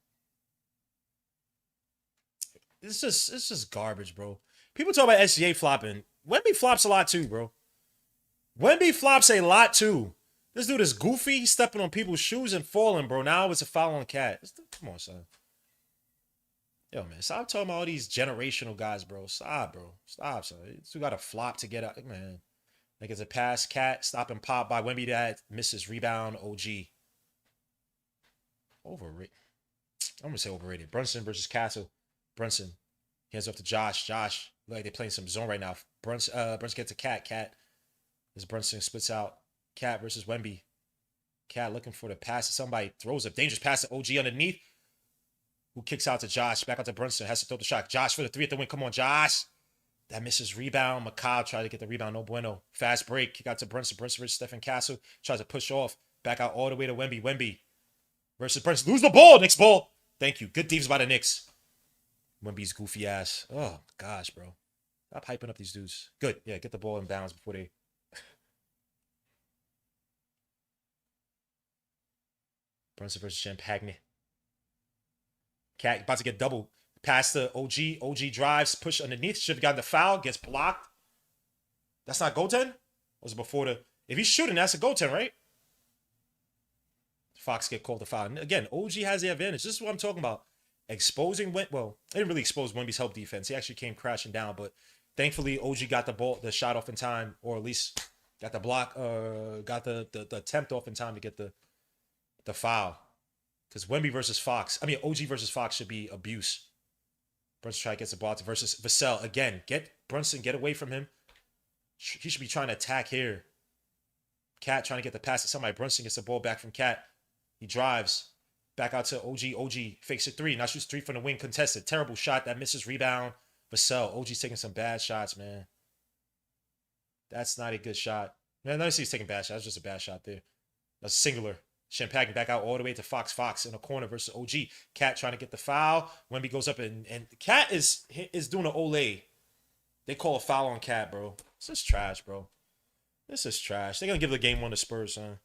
It's just garbage, bro. People talk about SGA flopping. Wemby flops a lot too, bro. Wemby flops a lot too. This dude is goofy. He's stepping on people's shoes and falling, bro. Now it's a foul on Cat. Come on, son. Yo, man, stop talking about all these generational guys, bro. Stop, bro. Stop, son. You got to flop to get out, man. Like it's a pass, Cat, stop and pop by Wemby that misses rebound, OG. Overrated. I'm gonna say overrated. Brunson versus Castle. Brunson hands off to Josh. Josh, look like they're playing some zone right now. Brunson gets a Cat. Cat. As Brunson splits out. Cat versus Wemby. Cat looking for the pass. Somebody throws a dangerous pass to OG underneath. Who kicks out to Josh. Back out to Brunson. Has to throw the shot. Josh for the 3 at the win. Come on, Josh. That misses rebound. McCall tried to get the rebound. No bueno. Fast break. Kick out to Brunson. Brunson versus Stephen Castle. Tries to push off. Back out all the way to Wemby. Wemby versus Brunson. Lose the ball. Knicks ball. Thank you. Good defense by the Knicks. Wemby's goofy ass. Oh, gosh, bro. Stop hyping up these dudes. Good. Yeah, get the ball in bounds before they... Brunson versus Champagne. Cat about to get double. Pass to OG. OG drives. Push underneath. Should have gotten the foul. Gets blocked. That's not goaltend? Or was it before the... If he's shooting, that's a goaltend, right? Fox get called the foul. And again, OG has the advantage. This is what I'm talking about. Exposing... Well, it didn't really expose Wemby's help defense. He actually came crashing down. But thankfully, OG got the shot off in time. Or at least got the block... got the attempt off in time to get the foul. Because Wemby versus Fox. I mean, OG versus Fox should be abuse. Brunson try to get the ball to versus Vassell. Again, get Brunson, get away from him. He should be trying to attack here. Cat trying to get the pass to somebody. Brunson gets the ball back from Cat. He drives. Back out to OG. OG fakes a 3. Now shoots 3 from the wing. Contested. Terrible shot. That misses rebound. Vassell. OG's taking some bad shots, man. That's not a good shot. Man, let me see he's taking bad shots. That's just a bad shot there. That's singular. Champagne back out all the way to Fox. Fox in a corner versus OG. Cat trying to get the foul. Wemby goes up and Cat is doing an Olay. They call a foul on Cat, bro. This is trash, bro. This is trash. They're going to give the game 1 to Spurs, son.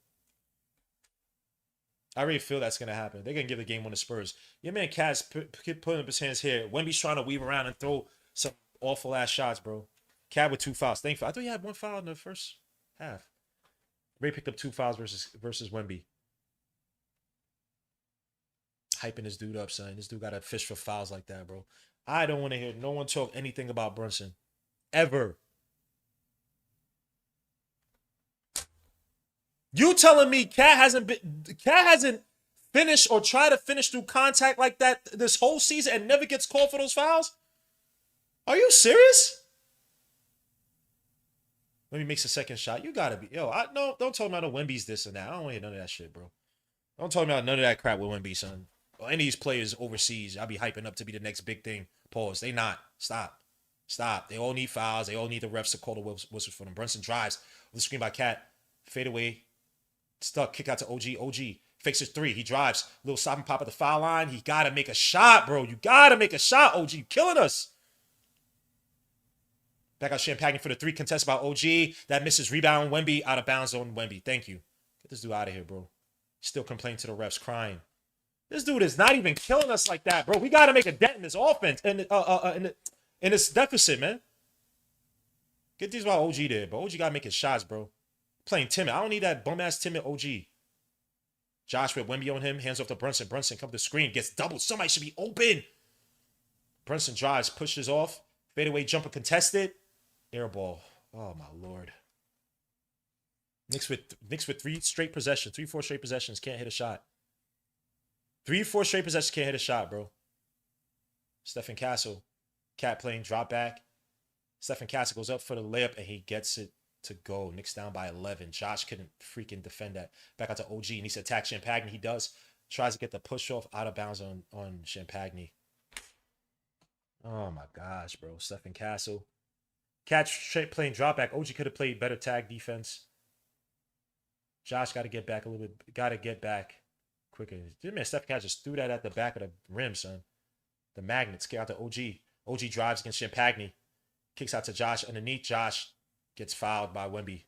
I already feel that's going to happen. They're going to give the game 1 to Spurs. Your man Cat's putting up his hands here. Wemby's trying to weave around and throw some awful-ass shots, bro. Cat with 2 fouls. Thankfully. I thought he had 1 foul in the first half. Ray picked up 2 fouls versus Wemby. Hyping this dude up, son. This dude got to fish for fouls like that, bro. I don't want to hear no one talk anything about Brunson. Ever. You telling me Cat hasn't finished or tried to finish through contact like that this whole season and never gets called for those fouls? Are you serious? When he makes a second shot, you gotta be. No, don't tell me about no Wemby's this and that. I don't want to hear none of that shit, bro. Don't tell me about none of that crap with Wemby, son. Or any of these players overseas, I'll be hyping up to be the next big thing. Pause. They not. Stop. They all need fouls. They all need the refs to call the whistles for them. Brunson drives with the screen by Cat. Fade away. Stuck. Kick out to OG. OG fakes his 3. He drives. Little stop and pop at the foul line. He got to make a shot, bro. You got to make a shot, OG. You killing us. Back out Champagne for the 3 contested by OG. That misses rebound. Wemby out of bounds on Wemby. Thank you. Get this dude out of here, bro. Still complaining to the refs, crying. This dude is not even killing us like that, bro. We got to make a dent in this offense and in this deficit, man. Get these by OG there, but OG got to make his shots, bro. Playing timid. I don't need that bum-ass timid OG. Josh with Wemby on him. Hands off to Brunson. Brunson come to the screen. Gets doubled. Somebody should be open. Brunson drives. Pushes off. Fadeaway jumper contested. Air ball. Oh, my Lord. Knicks with 3 straight possessions. 3-4 straight possessions. Can't hit a shot. 3-4 straight possessions. Can't hit a shot, bro. Stephen Castle. Cat playing drop back. Stephen Castle goes up for the layup and he gets it to go. Knicks down by 11. Josh couldn't freaking defend that. Back out to OG. Needs to attack Champagne. He does. Tries to get the push off out of bounds on Champagne. Oh my gosh, bro. Stephen Castle. Cat playing drop back. OG could have played better tag defense. Josh got to get back a little bit. Got to get back quicker. Man, Stephen Cat just threw that at the back of the rim, son. The magnets. Get out to OG. OG drives against Champagne. Kicks out to Josh underneath. Josh gets fouled by Wemby.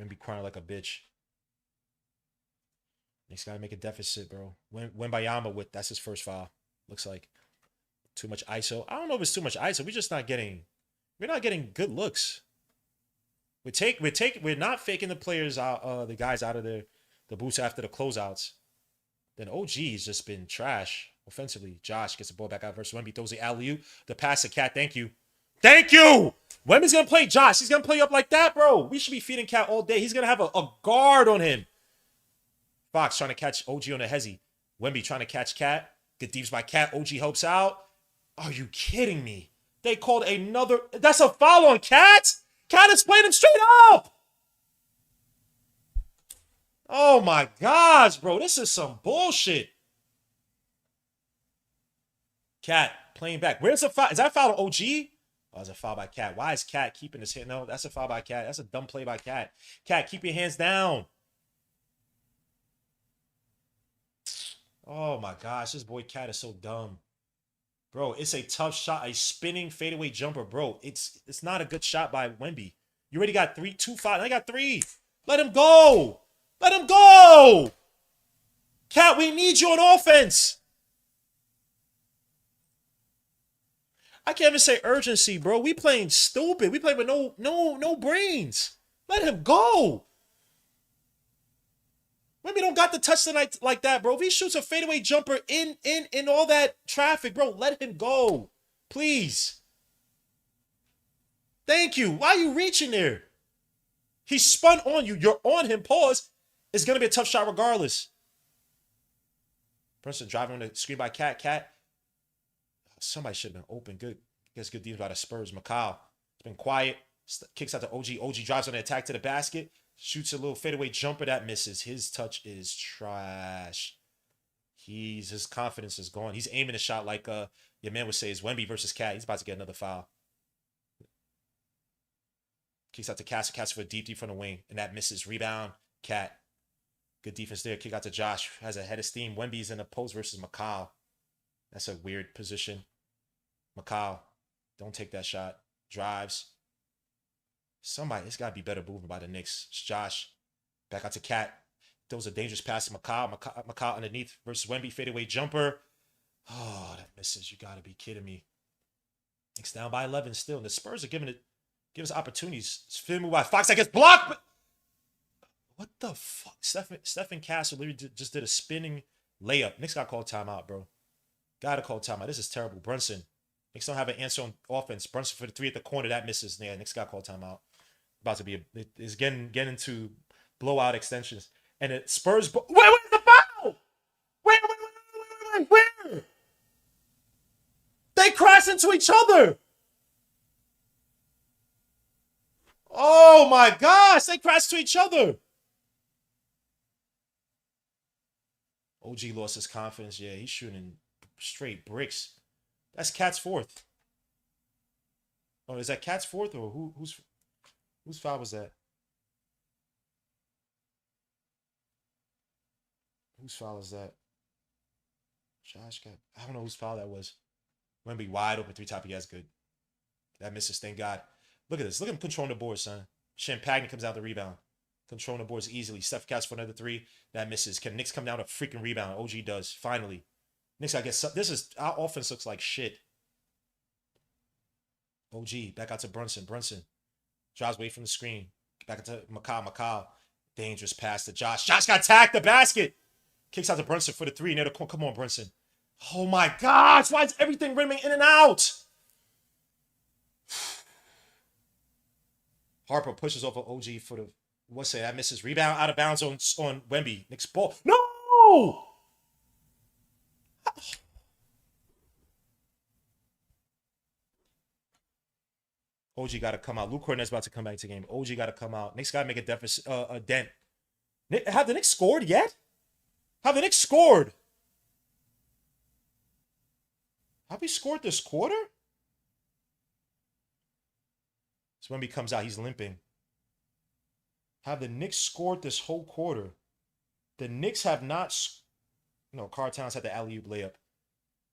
Wemby crying like a bitch. Knicks gotta make a deficit, bro. Wembayama with that's his first foul. Looks like too much ISO. I don't know if it's too much ISO. We're not getting good looks. We're not faking the players out, the guys out of the boots after the closeouts. Then OG's just been trash offensively. Josh gets the ball back out versus Wemby, throws the alley-oop. The pass to Cat. Thank you. Thank you. Wemby's gonna play Josh. He's gonna play up like that, bro. We should be feeding Cat all day. He's gonna have a guard on him. Fox trying to catch OG on the hezzy. Wemby trying to catch Cat. Good deeps by Cat. OG helps out. Are you kidding me? They called another. That's a foul on Cat. Cat is playing him straight up. Oh my gosh, bro. This is some bullshit. Cat playing back. Where's the foul? Is that a foul on OG? Oh, it's a foul by Cat. Why is Cat keeping his hand? No, that's a foul by Cat. That's a dumb play by Cat. Cat, keep your hands down. Oh my gosh, this boy Cat is so dumb. Bro, it's a tough shot. A spinning fadeaway jumper, bro. It's not a good shot by Wemby. You already got 2 fouls. I got 3. Let him go. Let him go. Cat, we need you on offense. I can't even say urgency, bro. We playing stupid. We playing with no brains. Let him go. Wemby don't got the touch tonight like that, bro. If he shoots a fadeaway jumper in all that traffic, bro, let him go. Please. Thank you. Why are you reaching there? He spun on you. You're on him. Pause. It's going to be a tough shot regardless. Brunson driving on the screen by Cat. Cat. Somebody should have been open. Good. Gets good deals by the Spurs. McCall. It's been quiet. Kicks out to OG. OG drives on the attack to the basket. Shoots a little fadeaway jumper that misses. His touch is trash. His confidence is gone. He's aiming a shot like your man would say is Wemby versus Cat. He's about to get another foul. Kicks out to Cass. Cass for a deep from the wing. And that misses. Rebound. Cat. Good defense there. Kick out to Josh. Has a head of steam. Wemby's in the post versus McCall. That's a weird position. McCall. Don't take that shot. Drives. Somebody, it's got to be better movement by the Knicks. It's Josh. Back out to Cat. That was a dangerous pass to McCall. McCall underneath versus Wemby. Fadeaway jumper. Oh, that misses. You got to be kidding me. Knicks down by 11 still. And the Spurs are giving us opportunities. It's field move by Fox. I guess blocked. But what the fuck? Stephen Castle literally just did a spinning layup. Knicks got to call timeout, bro. Got to call timeout. This is terrible. Brunson. Knicks don't have an answer on offense. Brunson for the 3 at the corner. That misses. Yeah, Knicks got to call timeout. About to be it's getting into blowout extensions. And it Spurs. Where's the foul? Where? They crash into each other. Oh my gosh, they crash to each other. OG lost his confidence. Yeah, he's shooting straight bricks. That's Cat's 4th. Oh, is that Cat's 4th or whose foul was that? Whose foul is that? Josh got. I don't know whose foul that was. Wemby wide open 3 top. He has good. That misses. Thank God. Look at this. Look at him controlling the board, son. Champagne comes out the rebound. Controlling the boards easily. Steph casts for another 3. That misses. Can Knicks come down a freaking rebound? OG does. Finally. Knicks, I guess. This is. Our offense looks like shit. OG. Back out to Brunson. Brunson. Drives away from the screen. Back into McCall. Dangerous pass to Josh. Josh got tagged the basket. Kicks out to Brunson for the 3. Near the corner. Come on, Brunson. Oh my gosh. Why is everything rimming in and out? Harper pushes over OG for the. What's that? That misses. Rebound out of bounds on Wemby. Knicks ball. No! OG got to come out. Luke Cornett's about to come back to the game. OG got to come out. Knicks got to make a deficit, a dent. Have the Knicks scored yet? Have the Knicks scored? Have we scored this quarter? So when he comes out, he's limping. Have the Knicks scored this whole quarter? The Knicks have not. Karl Towns had the alley-oop layup.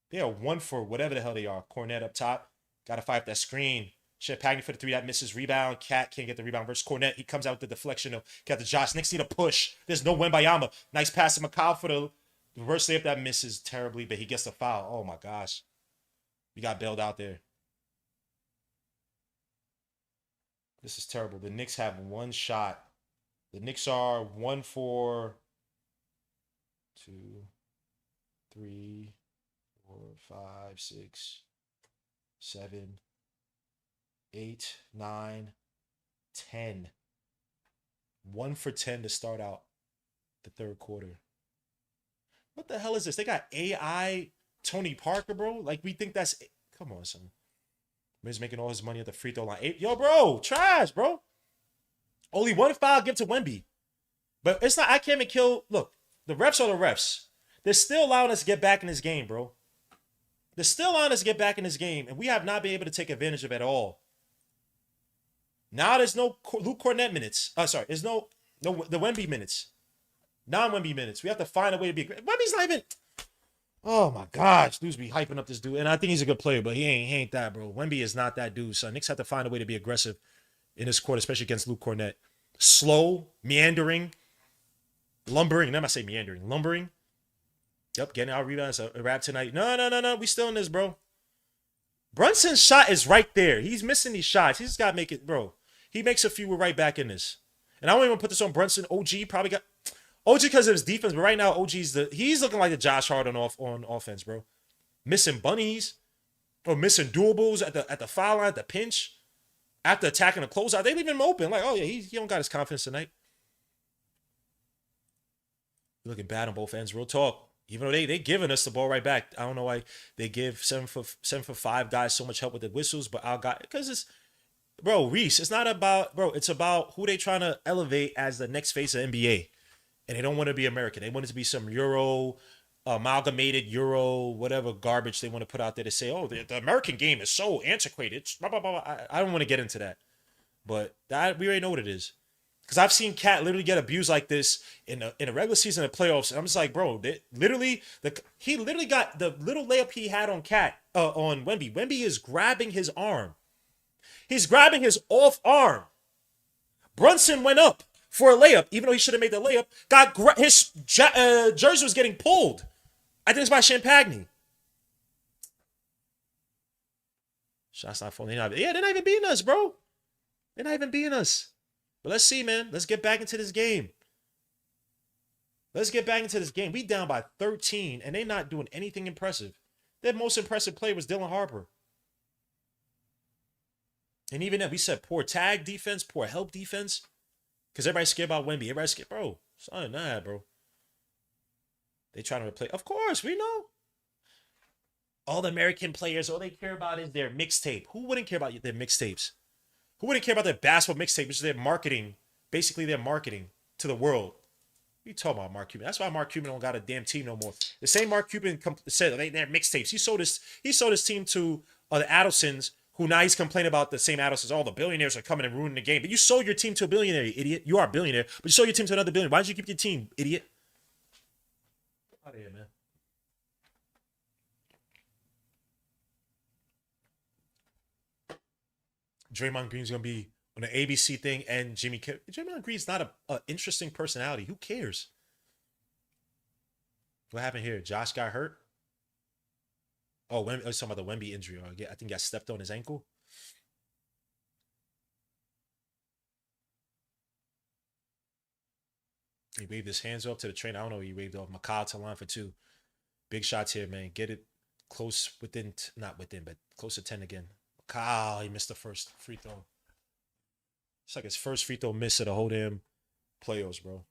They are 1 for whatever the hell they are. Cornette up top. Got to fight that screen. Champagne for the three that misses. Rebound. Cat can't get the rebound versus Cornette. He comes out with the deflection. Got the Josh. Knicks need a push. There's no Wembayama. Nice pass to McCall for the reverse layup that misses terribly, but he gets the foul. Oh my gosh. We got bailed out there. This is terrible. The Knicks have one shot. The Knicks are 1 4 2 3 4 5 6 7 8 9 10. 1 for 10 to start out the third quarter. What the hell is this? They got AI Tony Parker, bro. Like we think that's come on, son. Miz making all his money at the free throw line. Yo, bro, trash, bro. Only one foul give to Wemby. But it's not, I can't even kill. Look, the refs are the refs. They're still allowing us to get back in this game, bro. They're still allowing us to get back in this game, and we have not been able to take advantage of it at all. Now there's no Luke Cornette minutes. There's no the Wemby minutes. Non-Wemby minutes. We have to find a way to be. Wemby's not even. Oh my gosh, dudes be hyping up this dude, and I think he's a good player, but he ain't that, bro. Wemby is not that dude, so Knicks have to find a way to be aggressive in this court, especially against Luke Cornette. Slow, meandering, lumbering. Never say meandering, lumbering. Yep, getting our rebounds a wrap tonight. No. We still in this, bro. Brunson's shot is right there. He's missing these shots. He's got to make it, bro. He makes a few. We're right back in this. And I don't even put this on Brunson. OG probably got OG because of his defense, but right now he's looking like the Josh Hart on offense, bro. Missing bunnies or missing doables at the foul line, at the pinch. After attacking the closeout, they leave him open. Like, oh yeah, he don't got his confidence tonight. You're looking bad on both ends. Real talk. Even though they giving us the ball right back. I don't know why they give 7 for 5 guys so much help with the whistles, but our guy, because it's, bro, Reese, it's not about, bro, it's about who they trying to elevate as the next face of NBA. And they don't want to be American. They want it to be some Euro, amalgamated Euro, whatever garbage they want to put out there to say, oh, the American game is so antiquated. It's blah, blah, blah. I don't want to get into that. But we already know what it is. Because I've seen Cat literally get abused like this in a regular season and playoffs. And I'm just like, bro, he literally got the little layup he had on Cat, on Wemby. Wemby is grabbing his arm. He's grabbing his off arm. Brunson went up for a layup, even though he should have made the layup. His jersey was getting pulled. I think it's by Champagne. Shots not falling. They're not even beating us, bro. They're not even beating us. But let's see, man. Let's get back into this game. We down by 13, and they're not doing anything impressive. Their most impressive play was Dylan Harper. And even then, we said poor tag defense, poor help defense. Because everybody's scared about Wemby. Everybody's scared. Bro, son, nah, bro. They trying to replace. Of course, we know. All the American players, all they care about is their mixtape. Who wouldn't care about their mixtapes? Who wouldn't care about their basketball mixtape, which is their marketing, basically their marketing to the world? What are you talking about, Mark Cuban? That's why Mark Cuban don't got a damn team no more. The same Mark Cuban said they're mixtapes. He sold his team to the Adelsons, who now he's complaining about the same Adelsons. All the billionaires are coming and ruining the game. But you sold your team to a billionaire, you idiot. You are a billionaire, but you sold your team to another billionaire. Why did you keep your team, idiot? Get out of here, man. Draymond Green's gonna be on the ABC thing, and Draymond Green's not a interesting personality. Who cares? What happened here? Josh got hurt. Oh, I was talking about the Wemby injury. I think he got stepped on his ankle. He waved his hands up to the train. I don't know. He waved off McCall to line for 2. Big shots here, man. Get it close within, not within, but close to 10 again. McCall, he missed the first free throw. It's like his first free throw miss of the whole damn playoffs, bro.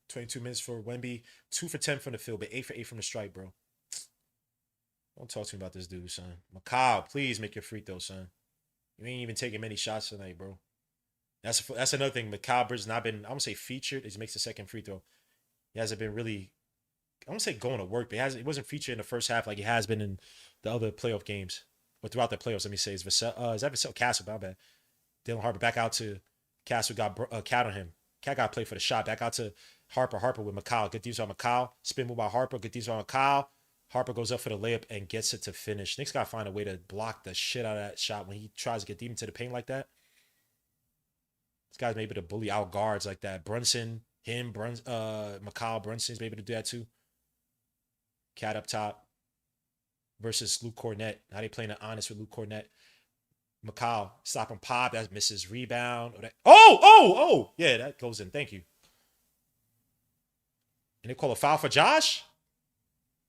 22 minutes for Wemby. 2 for 10 from the field, but 8 for 8 from the strike, bro. Don't talk to me about this dude, son. McCall, please make your free throw, son. You ain't even taking many shots tonight, bro. That's another thing. McCall's not been, I won't say featured. He makes the second free throw. He hasn't been really, I won't say going to work, but he wasn't featured in the first half like he has been in the other playoff games. Or throughout the playoffs, let me say. Is that Vassell? Castle, my bad. Dylan Harper back out to Castle, got Cat on him. Cat got played for the shot. Back out to Harper. Harper with McCall. Good these on McCall. Spin move by Harper. Good these on McCall. Harper goes up for the layup and gets it to finish. Knicks got to find a way to block the shit out of that shot when he tries to get deep into the paint like that. This guy's maybe to bully out guards like that. Brunson, Mikal Brunson's maybe to do that too. Cat up top versus Luke Cornett. How they playing it honest with Luke Cornett. Mikal, stop and pop. That misses rebound. Oh! Yeah, that goes in. Thank you. And they call a foul for Josh?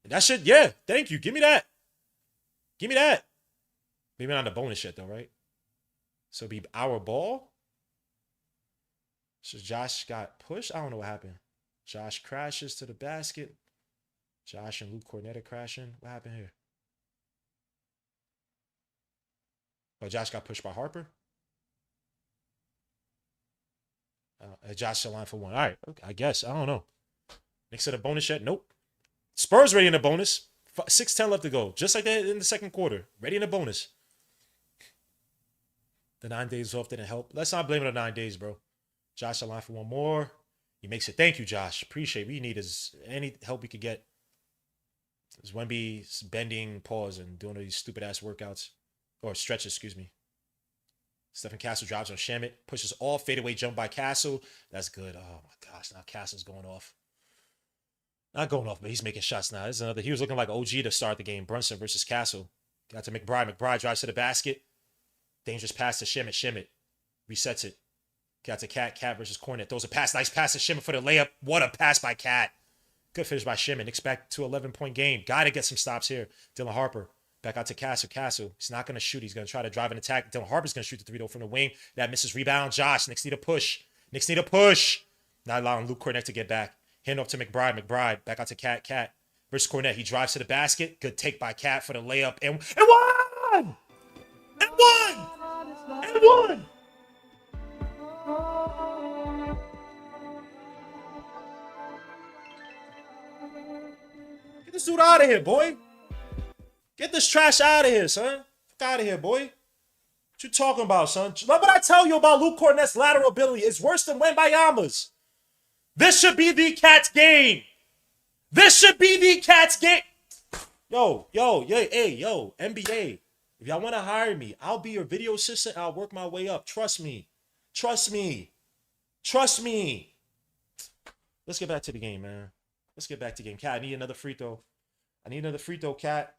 That shit, yeah. Thank you. Give me that. Give me that. Maybe not the bonus yet, though, right? So it'd be our ball. So Josh got pushed. I don't know what happened. Josh crashes to the basket. Josh and Luke Cornett are crashing. What happened here? Oh, Josh got pushed by Harper. Josh the line for one. All right, okay, I guess. I don't know. Knicks to the bonus yet? Nope. Spurs ready in the bonus. 6:10 left to go. Just like that in the second quarter. Ready in the bonus. The 9 days off didn't help. Let's not blame it on 9 days, bro. Josh the line for one more. He makes it. Thank you, Josh. Appreciate it. We need any help we could get. Is Wemby's bending, pause, and doing these stupid ass workouts. Or stretches, excuse me. Stephen Castle drives on Shamet. Pushes all fadeaway jump by Castle. That's good. Oh my gosh. Now Castle's going off. Not going off, but he's making shots now. This is another. He was looking like OG to start the game. Brunson versus Castle. Got to McBride. McBride drives to the basket. Dangerous pass to Shamet. Shamet resets it. Got to Cat. Cat versus Cornet. Throws a pass. Nice pass to Shamet for the layup. What a pass by Cat. Good finish by Shamet. Expect to 11-point game. Got to get some stops here. Dylan Harper. Back out to Castle. Castle. He's not going to shoot. He's going to try to drive an attack. Dylan Harper's going to shoot the 3-0 from the wing. That misses rebound. Josh. Knicks need a push. Knicks need a push. Not allowing Luke Cornett to get back. Hand off to McBride. McBride. Back out to Cat. Cat versus Cornett. He drives to the basket. Good take by Cat for the layup. And one! And one! And one! Get this dude out of here, boy. Get this trash out of here, son. Fuck out of here, boy. What you talking about, son? What I tell you about Luke Cornett's lateral ability is worse than Wembayama's. This should be the Cat's game. This should be the Cat's game. Yo, NBA. If y'all want to hire me, I'll be your video assistant. I'll work my way up. Trust me. Trust me. Trust me. Let's get back to the game, man. Let's get back to the game. Cat, I need another free throw. I need another free throw, Cat.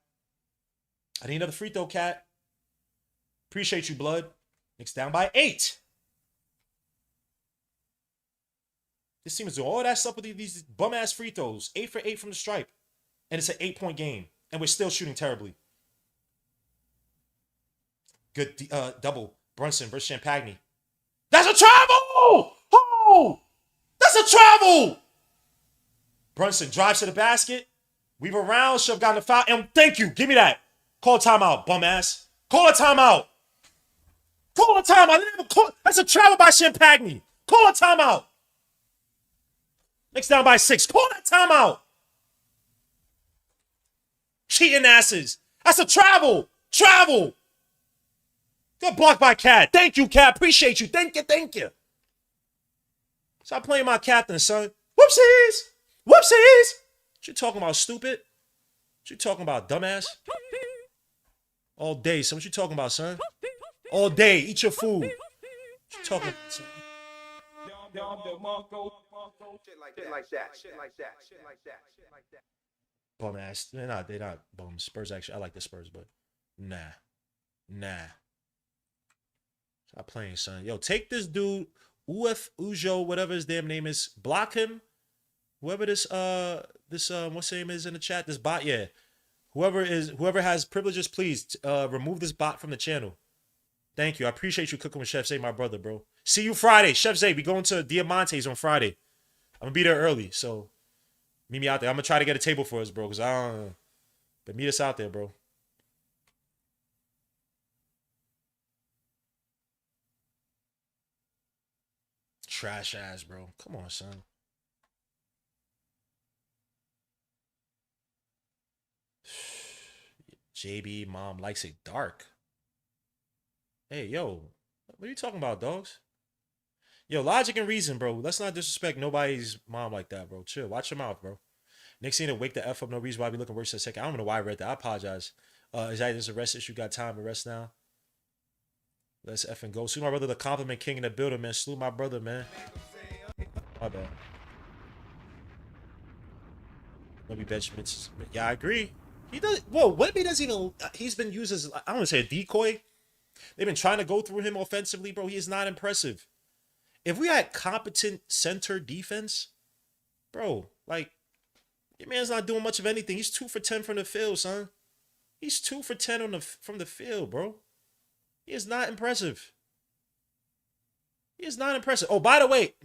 I need another free throw, Cat. Appreciate you, blood. Knicks down by 8. This team is doing all that stuff with these bum-ass free throws. 8 for 8 from the stripe. And it's an 8-point game. And we're still shooting terribly. Good double. Brunson versus Champagne. That's a travel! Oh! That's a travel! Brunson drives to the basket. Weave around. Should have gotten a foul. And thank you. Give me that. Call a timeout, bum-ass. Call a timeout. Call a timeout. I didn't even call. That's a travel by Champagne. Call a timeout. Knicks down by 6. Call that timeout. Cheating asses. That's a travel. Travel. Good block by Cat. Thank you, Cat. Appreciate you. Thank you. Thank you. Stop playing my captain, son. Whoopsies. Whoopsies. What you talking about, stupid? What you talking about, dumbass? All day, son. What you talking about, son? All day. Eat your food. What you talking about, son? Shit like that. Bum ass. They're not bums. Spurs actually. I like the Spurs, but nah. Stop playing, son. Yo, take this dude, Ujo, whatever his damn name is. Block him. Whoever this what's his name is in the chat. This bot, yeah. Whoever has privileges, please remove this bot from the channel. Thank you. I appreciate you cooking with Chef Zay, my brother, bro. See you Friday. Chef Zay, we going to Diamante's on Friday. I'm gonna be there early, so meet me out there. I'm gonna try to get a table for us, bro, because I don't know. But meet us out there, bro. Trash ass, bro. Come on, son. JB mom likes it dark. Hey, yo. What are you talking about, dogs? Yo, logic and reason, bro. Let's not disrespect nobody's mom like that, bro. Chill. Watch your mouth, bro. Knicks need to wake the F up. No reason why we looking worse in a second. I don't know why I read that. I apologize. Is that just a rest issue? Got time to rest now? Let's effing go. Salute my brother, the compliment king in the building, man. Salute my brother, man. My bad. Maybe Benjamin's. Yeah, I agree. He does. Whoa, Wemby doesn't even. He's been used as, I don't want to say a decoy. They've been trying to go through him offensively, bro. He is not impressive. If we had competent center defense, bro, like, your man's not doing much of anything. He's 2 for 10 from the field, son. He's 2 for 10 from the field, bro. He is not impressive. He is not impressive. Oh, by the way,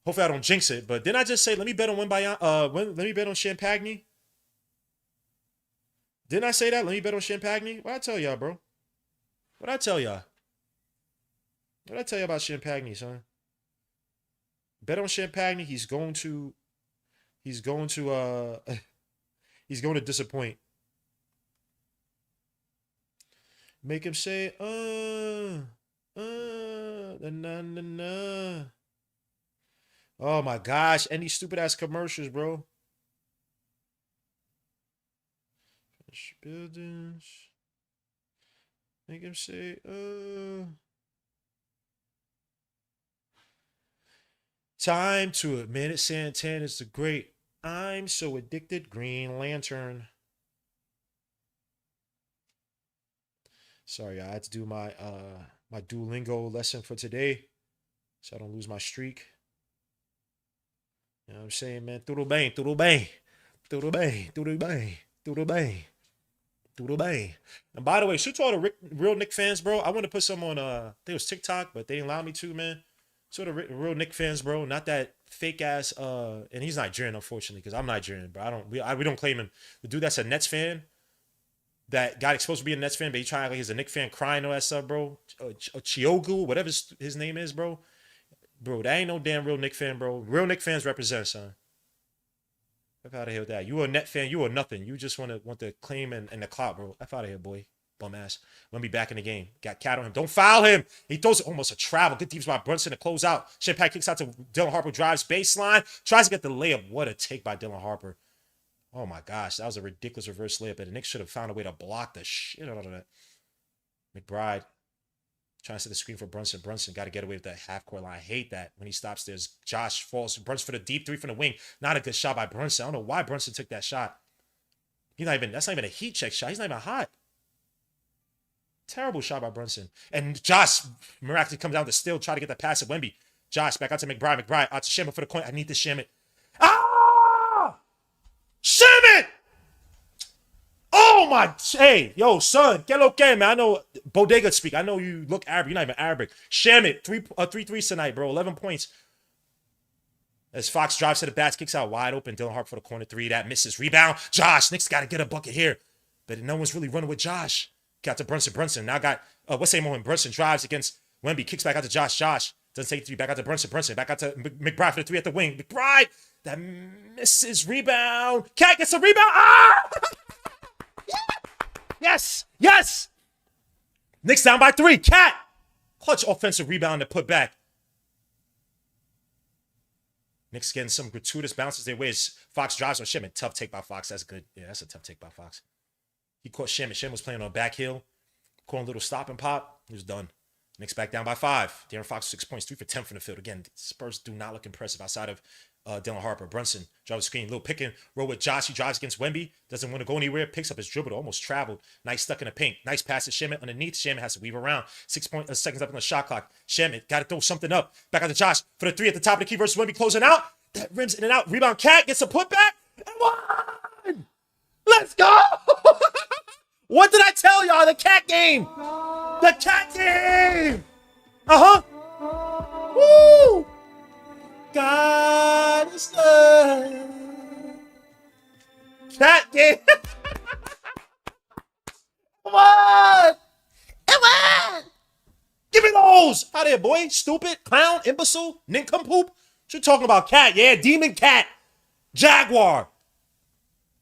hopefully I don't jinx it, but didn't I just say let me bet on let me bet on Champagne? Didn't I say that? Let me bet on Champagne? What'd I tell y'all, bro? What'd I tell y'all? What'd I tell you about Champagne, son? Bet on Champagne. He's going to he's going to disappoint. Make him say, na, na, na. Oh my gosh, any stupid ass commercials, bro. Finish buildings. Make him say, Time to admit it, Santana's the great. I'm so addicted, Green Lantern. Sorry, I had to do my my Duolingo lesson for today, so I don't lose my streak. You know what I'm saying, man? Tudo bem, tudo bem, tudo bem, tudo bem, tudo bem, tudo bem. And by the way, shout to all the real Knicks fans, bro. I want to put some on I think it was TikTok, but they didn't allow me to, man. So the real Knicks fans, bro, not that fake ass. And he's Nigerian, unfortunately, because I'm Nigerian, bro. We don't claim him. The dude that's a Nets fan, that got exposed to be a Nets fan, but he trying to act like he's a Knicks fan, crying all that stuff, bro. Chiogu, whatever his name is, bro. Bro, that ain't no damn real Knicks fan, bro. Real Knicks fans represent, son. F out of here with that. You a net fan, you are nothing. You just want to claim and the clout, bro. F out of here, boy. Bum ass. Let me back in the game. Got cat on him. Don't foul him. He throws almost a travel. Good defense by Brunson to close out. Champagne kicks out to Dylan Harper, drives baseline. Tries to get the layup. What a take by Dylan Harper. Oh my gosh, that was a ridiculous reverse layup. And the Knicks should have found a way to block the shit out of that. McBride trying to set the screen for Brunson. Brunson got to get away with that half-court line. I hate that. When he stops, there's Josh falls. Brunson for the deep three from the wing. Not a good shot by Brunson. I don't know why Brunson took that shot. That's not even a heat check shot. He's not even hot. Terrible shot by Brunson. And Josh miraculously comes down to steal, try to get the pass at Wemby. Josh back out to McBride. McBride out to Shamit for the coin. I need to Shamit. Ah! Shamit! Oh my, hey, yo, son, que lo que, man. I know Bodega speak. I know you look Arabic. You're not even Arabic. Shamit, 3 tonight, bro. 11 points. As Fox drives to the bats, kicks out wide open. Dylan Harper for the corner 3. That misses. Rebound. Josh, Knicks got to get a bucket here. But no one's really running with Josh. Got to Brunson. Brunson now got, what's the moment? Brunson drives against Wemby. Kicks back out to Josh. Josh doesn't take 3. Back out to Brunson. Brunson back out to McBride for the 3 at the wing. McBride, that misses. Rebound. Cat gets a rebound. Ah! Yes! Yes! Knicks down by 3. Cat! Clutch offensive rebound to put back. Knicks getting some gratuitous bounces their ways. Fox drives on Shamit. Tough take by Fox. That's good. Yeah, that's a tough take by Fox. He caught Shamit. Shamit was playing on back heel. Caught a little stop and pop. He was done. Knicks back down by 5. De'Aaron Fox 6 points. 3 for 10 from the field. Again, Spurs do not look impressive outside of Dylan Harper. Brunson drives the screen. Little pick and roll with Josh. He drives against Wemby. Doesn't want to go anywhere. Picks up his dribble. Almost traveled. Nice stuck in the paint. Nice pass to Shamit underneath. Shamit has to weave around. 6 seconds up on the shot clock. Shamit got to throw something up. Back out to Josh for the 3 at the top of the key versus Wemby closing out. That rims in and out. Rebound. Cat gets a putback. And 1. Let's go. What did I tell y'all? The Cat game. The Cat game. Woo. God is love. Cat game. Come on. Come on. Give me those. Out here, boy. Stupid, clown, imbecile, nincompoop. What you talking about? Cat. Yeah, Demon Cat. Jaguar.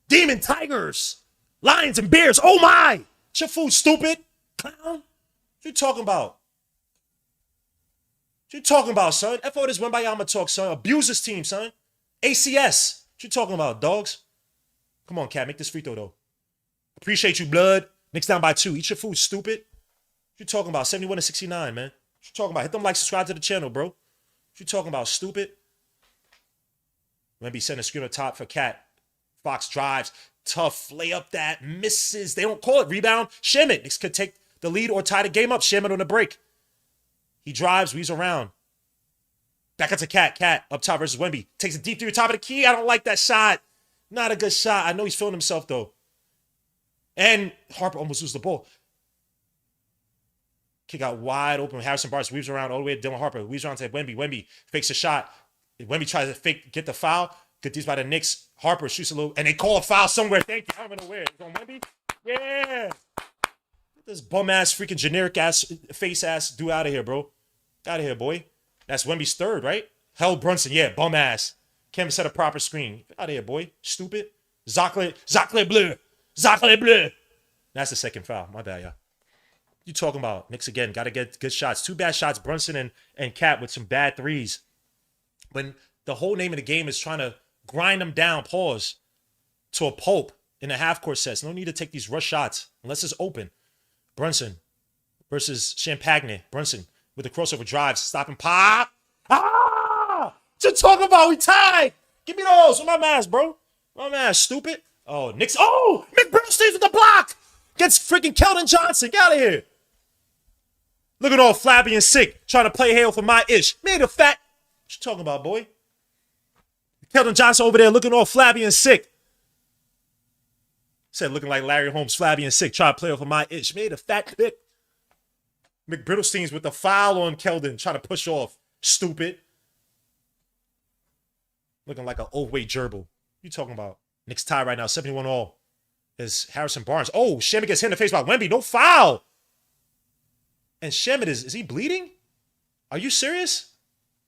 Demon Tigers. Lions and Bears. Oh my. It's your food, stupid. Clown. What you talking about? What you talking about, son? F.O. this Wembayama talk, son. Abuse this team, son. ACS. What you talking about, dogs? Come on, Cat. Make this free throw, though. Appreciate you, blood. Knicks down by 2. Eat your food, stupid. What you talking about? 71 to 69, man. What you talking about? Hit them like, subscribe to the channel, bro. What you talking about, stupid? Maybe send a screen on top for Cat. Fox drives. Tough layup that misses. They don't call it rebound. Shamet. Knicks could take the lead or tie the game up. Shamet on the break. He drives, weaves around. Back up to Cat. Cat up top versus Wemby. Takes a deep through the top of the key. I don't like that shot. Not a good shot. I know he's feeling himself, though. And Harper almost loses the ball. Kick out wide open. Harrison Barnes weaves around all the way to Dylan Harper. Weaves around to Wemby. Wemby fakes a shot. Wemby tries to get the foul. Get these by the Knicks. Harper shoots a little, and they call a foul somewhere. Thank you. I don't know where. It's on Wemby. Yeah. Get this bum ass, freaking generic ass, face ass dude out of here, bro. Out of here, boy. That's Wemby's third, right? Held Brunson. Yeah, bum ass. Can't even set a proper screen. Get out of here, boy. Stupid. Zacle bleu. Zacle bleu. That's the second foul. My bad, y'all. You talking about? Knicks again. Got to get good shots. 2 bad shots. Brunson and Cat with some bad threes. When the whole name of the game is trying to grind them down, pause, to a pulp in a half-court sets. No need to take these rush shots unless it's open. Brunson versus Champagne. Brunson with the crossover drives. Stop and pop. Ah! What you talking about? We tied. Give me those. With my mask, bro. My mask, stupid. Oh, Knicks. Oh! McBurney stays with the block. Gets freaking Keldon Johnson. Get out of here. Looking all flabby and sick. Trying to play hail for my ish. Made a fat. What you talking about, boy? Keldon Johnson over there looking all flabby and sick. Said looking like Larry Holmes, flabby and sick. Trying to play off of my ish. Made a fat pick. McBrittlestein's with the foul on Keldon. Trying to push off. Stupid. Looking like an overweight gerbil. You talking about? Knicks tie right now. 71 all. Is Harrison Barnes. Oh, Shamet gets hit in the face by Wemby. No foul. And Shamet is he bleeding? Are you serious?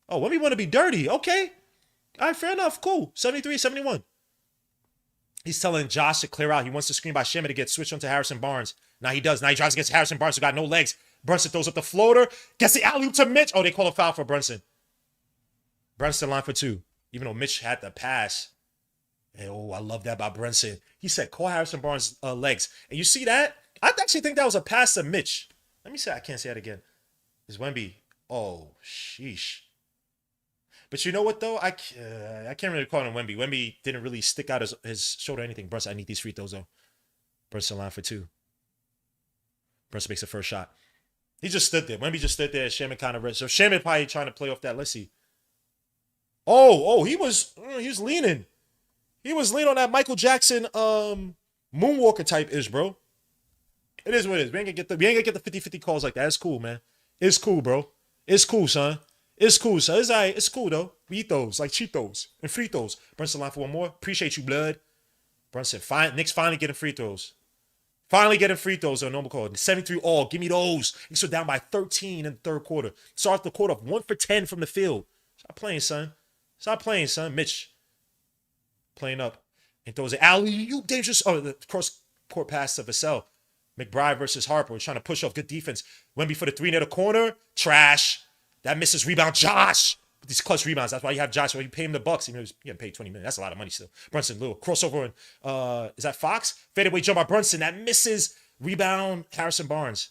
Oh, Wemby want to be dirty. Okay. All right, fair enough. Cool. 73-71. He's telling Josh to clear out. He wants the screen by Shamet to get switched onto Harrison Barnes. Now he does. Now he drives against Harrison Barnes who got no legs. Brunson throws up the floater. Gets the alley-oop to Mitch. Oh, they call a foul for Brunson. Brunson line for 2. Even though Mitch had the pass. And, oh, I love that by Brunson. He said, call Harrison Barnes' legs. And you see that? I actually think that was a pass to Mitch. Let me say, I can't say that again. Is Wemby. Oh, sheesh. But you know what, though? I can't really call him Wemby. Wemby didn't really stick out his shoulder or anything. Brunson, I need these free throws, though. Brunson line for 2. Brunson makes the first shot. He just stood there. Wemby just stood there. Shamet kind of rest. So Shamet probably trying to play off that. Let's see. Oh, he was leaning. He was leaning on that Michael Jackson moonwalker type ish, bro. It is what it is. We ain't gonna get the 50-50 calls like that. It's cool, man. It's cool, bro. It's cool, son. It's cool, son. It's all right. It's cool, though. We eat those like Cheetos and free throws. Brunson line for 1 more. Appreciate you, blood. Brunson, Knicks finally getting free throws. Finally getting free throws on normal call. 73 all. Give me those. Knicks are down by 13 in the third quarter. Start the quarter off 1 for 10 from the field. Stop playing, son. Stop playing, son. Mitch playing up and throws it. Alley-oop, dangerous. Oh, the cross-court pass to Vassell. McBride versus Harper. We're trying to push off. Good defense. Wemby for the 3 near the corner. Trash. That misses rebound. Josh. With these clutch rebounds. That's why you have Josh. Why you pay him the bucks. Even though he's getting paid $20 million. That's a lot of money still. Brunson, little crossover. And, is that Fox? Fadeaway jump by Brunson. That misses. Rebound. Harrison Barnes.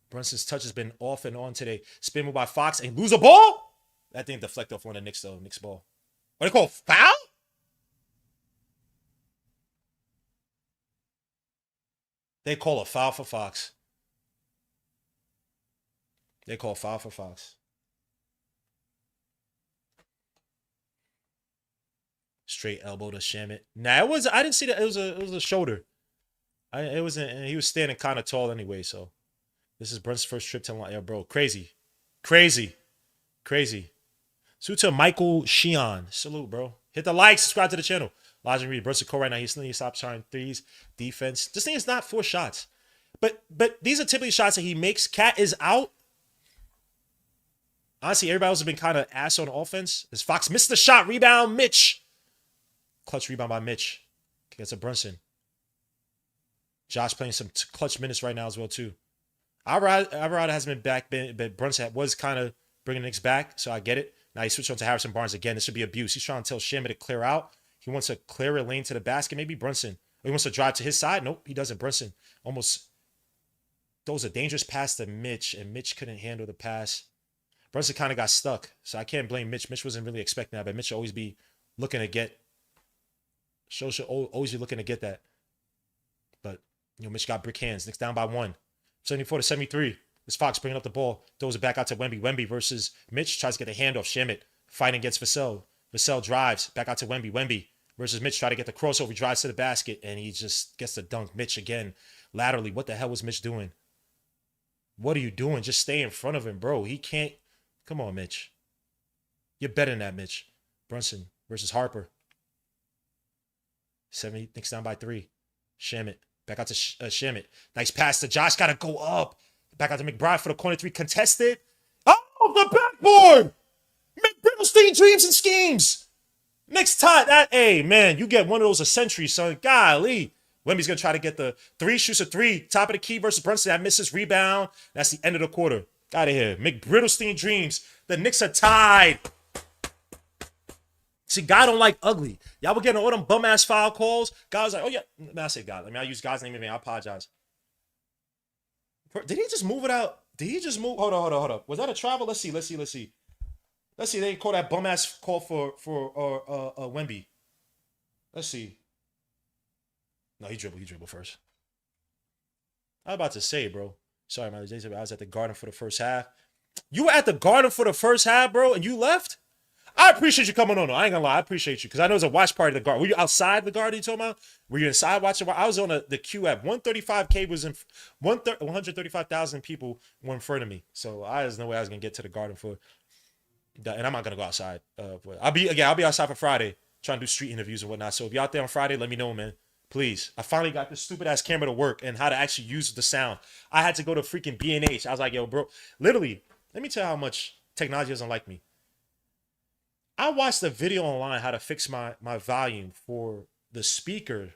Brunson's touch has been off and on today. Spin move by Fox and lose a ball. That thing deflect off one of the Knicks, though. Knicks ball. What do they call foul? They call a foul for Fox. They call foul for Fox. Straight elbow to Shamet. Nah, it was. I didn't see that. It was a shoulder. It wasn't. He was standing kind of tall anyway. So this is Brunson's first trip to line. Yeah, bro, crazy. Salute to Michael Sheehan. Salute, bro. Hit the like. Subscribe to the channel. Logic Reed. Brunson Cole right now. He's still need to stop trying threes. Defense. This thing is not 4 shots. But these are typically shots that he makes. Cat is out. Honestly, everybody else has been kind of ass on offense. As Fox missed the shot. Rebound, Mitch. Clutch rebound by Mitch. Gets a Brunson. Josh playing some clutch minutes right now as well, too. Alvarado hasn't been back, but Brunson was kind of bringing the Knicks back, so I get it. Now he switched on to Harrison Barnes again. This should be abuse. He's trying to tell Shamit to clear out. He wants to clear a lane to the basket. Maybe Brunson. Or he wants to drive to his side. Nope, he doesn't. Brunson almost throws a dangerous pass to Mitch, and Mitch couldn't handle the pass. Brunson kind of got stuck, so I can't blame Mitch. Mitch wasn't really expecting that, but Mitch should always be looking to get. Should always be looking to get that. But, Mitch got brick hands. Knicks down by 1. 74-73. This Fox bringing up the ball. Throws it back out to Wemby. Wemby versus Mitch. Tries to get a handoff. Shamit fighting against Vassell. Vassell drives. Back out to Wemby. Wemby versus Mitch. Try to get the crossover. He drives to the basket. And he just gets the dunk. Mitch again. Laterally. What the hell was Mitch doing? What are you doing? Just stay in front of him, bro. He can't. Come on, Mitch. You're better than that, Mitch. Brunson versus Harper. 70. Knicks down by 3. Shamit. Back out to Shamit. Nice pass to Josh. Got to go up. Back out to McBride for the corner 3. Contested. Oh, the backboard. McBrittlestein dreams and schemes. Next time. Hey, man, you get one of those a century, son. Golly. Wemby's going to try to get the 3. Shoots a 3. Top of the key versus Brunson. That misses. Rebound. That's the end of the quarter. Out of here. McBrittlestein dreams. The Knicks are tied. See, God don't like ugly. Y'all were getting all them bum-ass foul calls. God was like, oh, yeah. I say God. I use God's name in vain. I apologize. Did he just move it out? Did he just move? Hold on. Was that a travel? Let's see. They didn't call that bum-ass call for Wemby. Let's see. No, he dribbled first. I was about to say, bro. Sorry, man. I was at the Garden for the first half. You were at the Garden for the first half, bro, and you left? I appreciate you coming on. I ain't gonna lie. I appreciate you because I know it was a watch party at the Garden. Were you outside the Garden? You talking about? Were you inside watching? I was on the queue at 135K was in 135,000 people were in front of me. So there's no way I was gonna get to the Garden for that. And I'm not gonna go outside. I'll be outside for Friday trying to do street interviews and whatnot. So if you're out there on Friday, let me know, man. Please. I finally got this stupid ass camera to work and how to actually use the sound. I had to go to freaking B&H. I was like, yo, bro, literally, let me tell you how much technology doesn't like me. I watched a video online how to fix my volume for the speaker.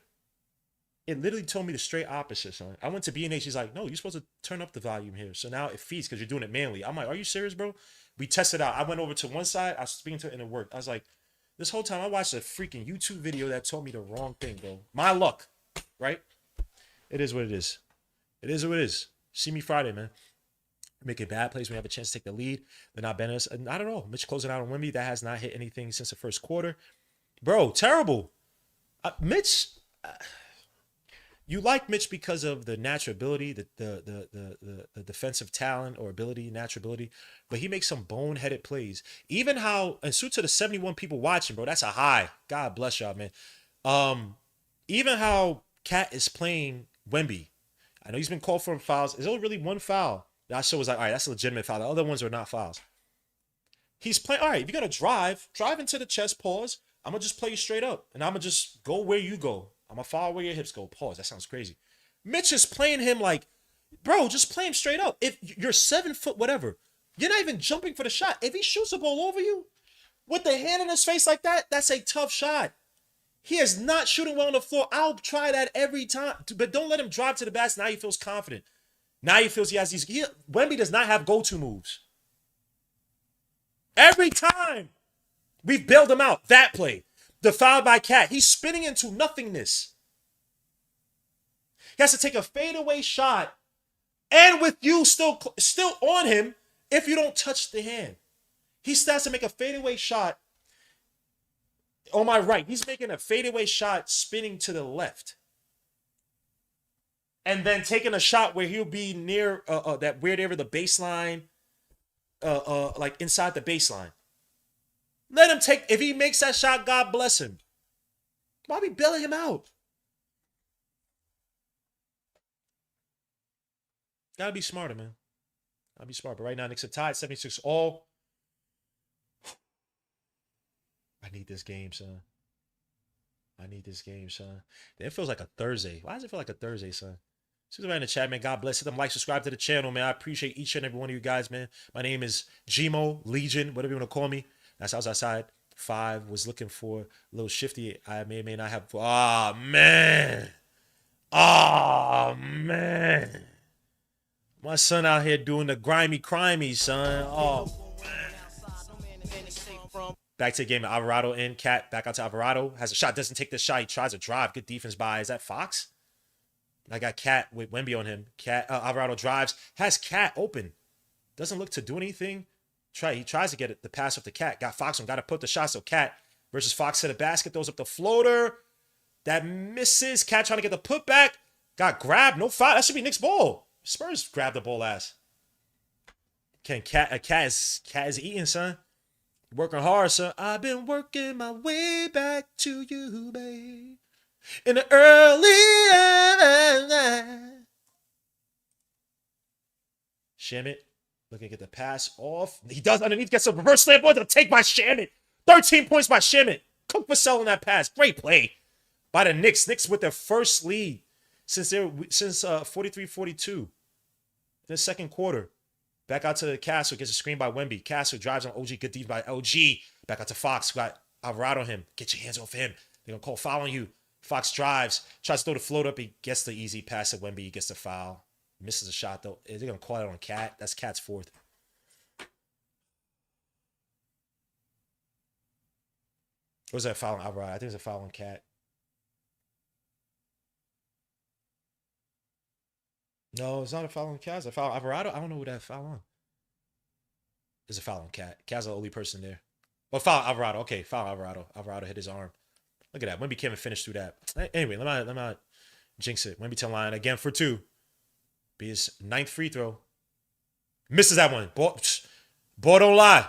It literally told me the straight opposite, son. I went to B&H. He's like, no, you're supposed to turn up the volume here. So now it feeds because you're doing it manually. I'm like, are you serious, bro? We tested out. I went over to one side. I was speaking to it and it worked. I was like, this whole time I watched a freaking YouTube video that told me the wrong thing, bro. My luck, right? It is what it is. It is what it is. See me Friday, man. Making bad plays when we have a chance to take the lead. They're not bending us. Not at all. Mitch closing out on Wemby. That has not hit anything since the first quarter. Bro, terrible. Mitch, you like Mitch because of the natural ability, the defensive talent or ability, natural ability, but he makes some boneheaded plays. Even how, and suit to the 71 people watching, bro, that's a high. God bless y'all, man. Even how Cat is playing Wemby. I know he's been called for fouls. There's only really one foul. That show was like, all right, that's a legitimate foul. The other ones are not fouls. He's playing, all right, if you're going to drive into the chest, pause. I'm going to just play you straight up. And I'm going to just go where you go. I'm going to follow where your hips go. Pause. That sounds crazy. Mitch is playing him like, bro, just play him straight up. If you're 7 foot, whatever, you're not even jumping for the shot. If he shoots the ball over you with the hand in his face like that, that's a tough shot. He is not shooting well on the floor. I'll try that every time. But don't let him drive to the basket. Now he feels confident. Now he feels he has these. Wemby does not have go-to moves. Every time we've bailed him out. That play. The foul by Cat. He's spinning into nothingness. He has to take a fadeaway shot. And with you still on him if you don't touch the hand. He starts to make a fadeaway shot on my right. He's making a fadeaway shot spinning to the left. And then taking a shot where he'll be near that weird area of the baseline, like inside the baseline. Let him take, if he makes that shot, God bless him. Why are we bailing him out? Gotta be smarter, man. Gotta be smart. But right now, Knicks are tied, 76 all. I need this game, son. It feels like a Thursday. Why does it feel like a Thursday, son? See you in the chat, man. God bless. Hit them like, subscribe to the channel, man. I appreciate each and every one of you guys, man. My name is Gmo, Legion, whatever you want to call me. That's I was outside. 5 was looking for a little shifty. I may or may not have. Oh, man. My son out here doing the grimy, crimey, son. Oh, man. Back to the game. Alvarado in. Cat back out to Alvarado. Has a shot. Doesn't take the shot. He tries to drive. Good defense by. Is that Fox? I got Cat with Wemby on him. Cat Alvarado drives. Has Cat open. Doesn't look to do anything. He tries to get it, the pass off the Cat. Got Fox on. Got to put the shot. So Cat versus Fox to the basket. Throws up the floater. That misses. Cat trying to get the putback. Got grabbed. No foul. That should be Knicks' ball. Spurs grabbed the ball ass. Cat is eating, son. Working hard, son. I've been working my way back to you, babe. In the early Shamit looking to get the pass off. He does underneath, gets a reverse slam. Boy, to take by Shamit. 13 points by Shamit. Cook for selling that pass. Great play by the Knicks. Knicks with their first lead since 43-42 in the second quarter. Back out to Castle. Gets a screen by Wemby. Castle drives on OG. Good deed by OG. Back out to Fox. Got Alvarado on him. Get your hands off him. They're going to call foul on you. Fox drives. Tries to throw the float up. He gets the easy pass at Wemby. He gets the foul. Misses a shot, though. They're going to call it on Cat. That's Cat's fourth. Or was that a foul on Alvarado? I think it's a foul on Cat. No, it's not a foul on Cat. It's a foul on Alvarado. I don't know who that foul on. There's a foul on Cat. Cat's the only person there. Oh, foul on Alvarado. Okay, foul on Alvarado. Alvarado hit his arm. Look at that. Wemby can't even finish through that. Anyway, let me not jinx it. Wemby to the line again for two. Be his ninth free throw. Misses that one. Boy, don't lie.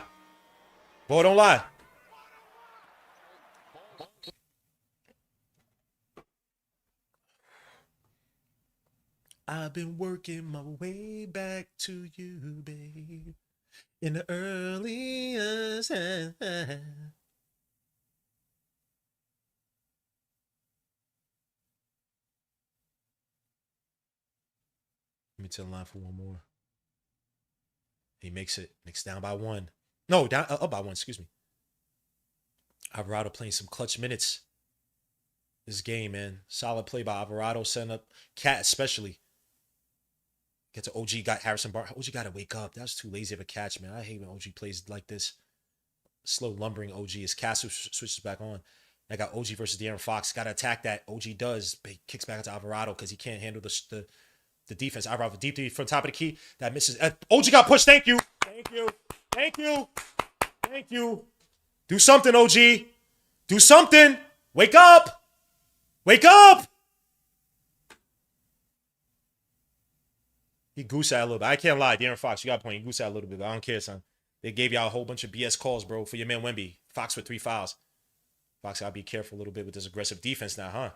Boy, don't lie. I've been working my way back to you, babe. In the earliest. Let me tell the line for one more. He makes it. Knicks down by one. No, down up by one, excuse me. Alvarado playing some clutch minutes this game, man. Solid play by Alvarado, setting up Cat especially. Get to OG, got Harrison Barnes. OG got to wake up. That was too lazy of a catch, man. I hate when OG plays like this. Slow lumbering OG as Castle switches back on. I got OG versus De'Aaron Fox. Got to attack that. OG does. But he kicks back into Alvarado because he can't handle the defense. Alvarado deep three from top of the key. That misses. OG got pushed. Thank you. Thank you. Thank you. Thank you. Do something, OG. Do something. Wake up. Wake up. He goose out a little bit. I can't lie. De'Aaron Fox, you got a point. He goose out a little bit. But I don't care, son. They gave y'all a whole bunch of BS calls, bro, for your man Wemby. Fox with 3 fouls. Fox got to be careful a little bit with this aggressive defense now, huh?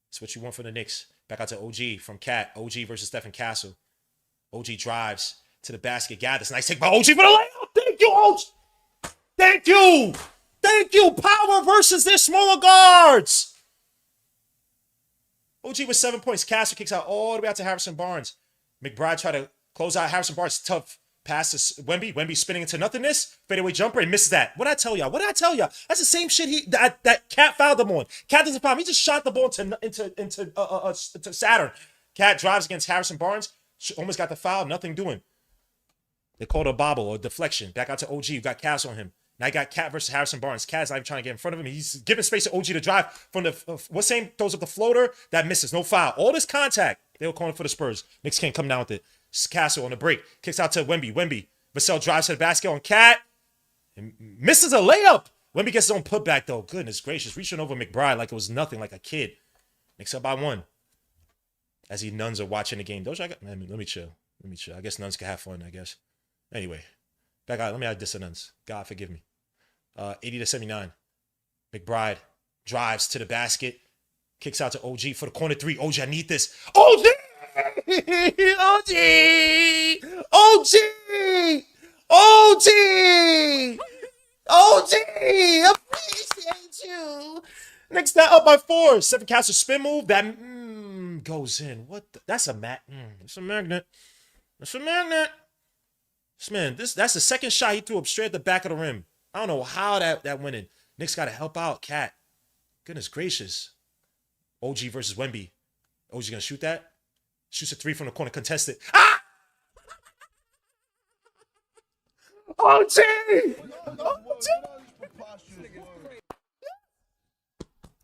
That's what you want from the Knicks. Back out to OG from Cat. OG versus Stephen Castle. OG drives to the basket. Gathers. Nice take by OG for the layup. Thank you, OG. Thank you. Thank you. Power versus their smaller guards. OG with 7 points. Castle kicks out all the way out to Harrison Barnes. McBride tried to close out Harrison Barnes. Tough pass to Wemby. Wemby spinning into nothingness. Fadeaway jumper and misses that. What'd I tell y'all? That's the same shit that Cat fouled him on. Cat doesn't foul him. He just shot the ball into Saturn. Cat drives against Harrison Barnes. Almost got the foul. Nothing doing. They called a bobble or deflection. Back out to OG. You got Castle on him. Now I got Cat versus Harrison Barnes. Cat's not even trying to get in front of him. He's giving space to OG to drive from the what same throws up the floater that misses. No foul. All this contact. They were calling for the Spurs. Knicks can't come down with it. Castle on the break. Kicks out to Wemby. Vassell drives to the basket on Cat. And misses a layup. Wemby gets his own putback, though. Goodness gracious. Reaching over McBride like it was nothing, like a kid. Knicks up by 1. As he nuns are watching the game. Let me chill. I guess nuns can have fun, I guess. Anyway. Back out. Let me add this to nuns. God forgive me. 80-79. McBride drives to the basket. Kicks out to OG for the corner 3. OG, I need this. OG! OG! OG! OG! OG! Appreciate you. Next down up by 4. Stephen Castle spin move. That goes in. What? That's a It's a magnet. That's a magnet. Man, that's the second shot he threw up straight at the back of the rim. I don't know how that went in. Knicks got to help out Cat. Goodness gracious. OG versus Wemby. OG gonna shoot that? Shoots a 3 from the corner, contested. Ah! OG! OG!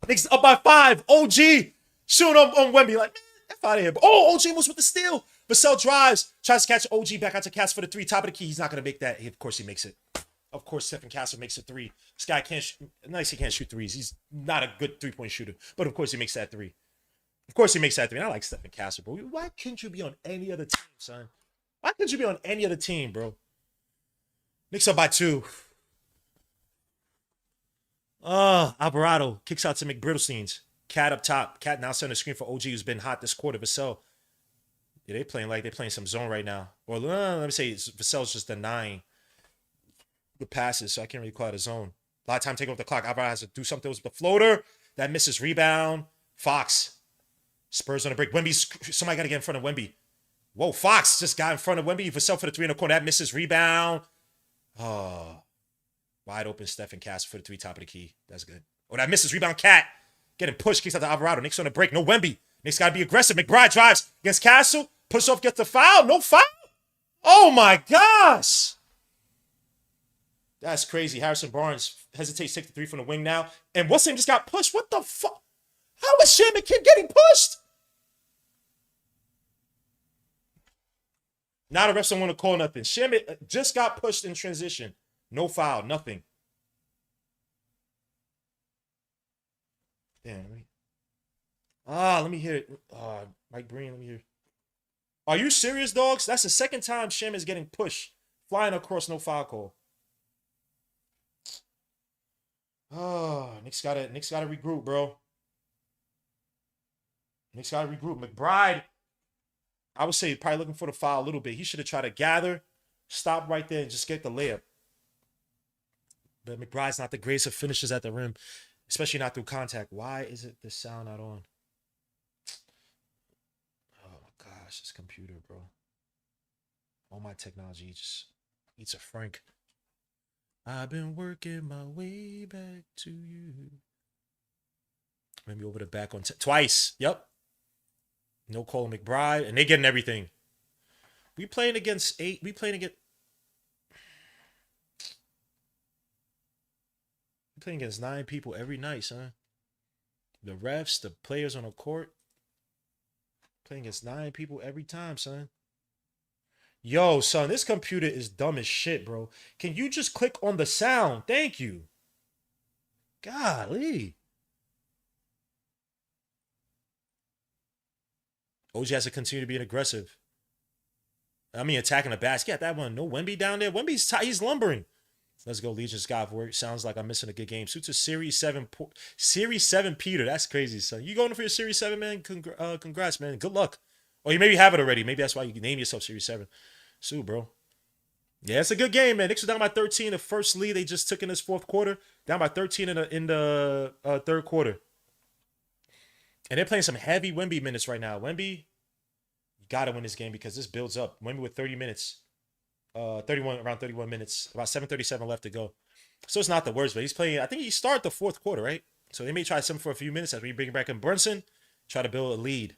Knicks up by 5. OG shooting on Wemby. Like, man, F out of here. Oh, OG was with the steal. Vassell drives. Tries to catch OG back out to Cass for the 3. Top of the key. He's not going to make that. Of course he makes it. Of course, Stephen Castle makes a 3. This guy can't shoot. Nice, he can't shoot threes. He's not a good 3-point shooter. But of course he makes that 3. Of course he makes that 3. And I like Stephen Castle, bro. Why couldn't you be on any other team, son? Why couldn't you be on any other team, bro? Knicks up by 2. Alvarado kicks out to McBrittlesteins. Cat up top. Cat now sending a screen for OG, who's been hot this quarter. Vassell. Yeah, they're playing some zone right now. Or let me say, Vassell's just denying the passes, so I can't really call it a zone. A lot of time taking off the clock. Alvarado has to do something with the floater. That misses rebound. Fox. Spurs on a break. Wemby, somebody got to get in front of Wemby. Whoa, Fox just got in front of Wemby. Vassell for the 3 in the corner. That misses rebound. Oh. Wide open Stephen Cass for the 3 top of the key. That's good. Oh, that misses rebound. Cat. Getting pushed. Kicks out to Alvarado. Knicks on a break. No Wemby. Knicks got to be aggressive. McBride drives against Castle. Push off, gets the foul. No foul. Oh, my gosh. That's crazy. Harrison Barnes hesitates to take the 3 from the wing now. And what's name just got pushed? What the fuck? How is Shannon Kid getting pushed? Now the refs don't want to call nothing. Shannon just got pushed in transition. No foul. Nothing. Damn. Let me hear it. Mike Breen, let me hear it. Are you serious, dogs? That's the second time Shem is getting pushed. Flying across, no foul call. Knicks gotta regroup, bro. Knicks gotta regroup. McBride, I would say probably looking for the foul a little bit. He should have tried to gather, stop right there, and just get the layup. But McBride's not the greatest of finishers at the rim, especially not through contact. Why is it the sound not on? Oh my gosh, this computer, bro. All my technology just eats a Frank. I've been working my way back to you. Maybe over the back on twice. Yep. No call McBride. And they getting everything. We playing against 9 people every night, son. The refs, the players on the court. Playing against 9 people every time, son. Yo, son, this computer is dumb as shit, bro. Can you just click on the sound? Thank you. Golly. OG has to continue to be aggressive. I mean, attacking the basket. Got that one. No Wemby down there. Wemby's he's lumbering. Let's go, Legion Scott. Work. Sounds like I'm missing a good game. Suits a Series 7. Series 7 Peter. That's crazy, son. You going for your Series 7, man? Congrats, man. Good luck. Or you maybe have it already. Maybe that's why you name yourself Series 7. Sue, bro. Yeah, it's a good game, man. Knicks were down by 13. The first lead they just took in this fourth quarter. Down by 13 in the third quarter. And they're playing some heavy Wemby minutes right now. Wemby, you got to win this game because this builds up. Wemby with 30 minutes. Around 31 minutes. About 7:37 left to go. So it's not the worst, but he's playing. I think he started the fourth quarter, right? So they may try something for a few minutes as we bring back in Brunson. Try to build a lead.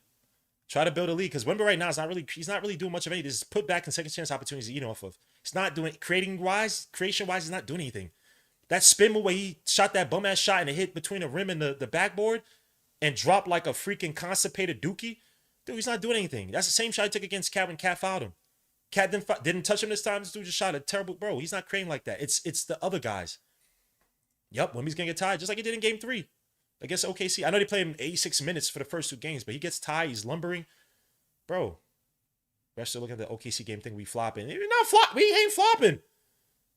Because Wemby right now is he's not really doing much of anything. This is put back and second chance opportunities to eat off of. He's not doing creation wise, he's not doing anything. That spin move where he shot that bum ass shot and it hit between the rim and the backboard and dropped like a freaking constipated dookie. Dude, he's not doing anything. That's the same shot he took against Cat when Cat fouled him. Cat didn't touch him this time. This dude just shot a terrible bro. He's not creating like that. It's the other guys. Yep, Wemby's gonna get tired just like he did in game 3. Against OKC. I know they played him 86 minutes for the first 2 games, but he gets tired. He's lumbering. Bro, we're still looking at the OKC game thing. We flopping. We ain't flopping.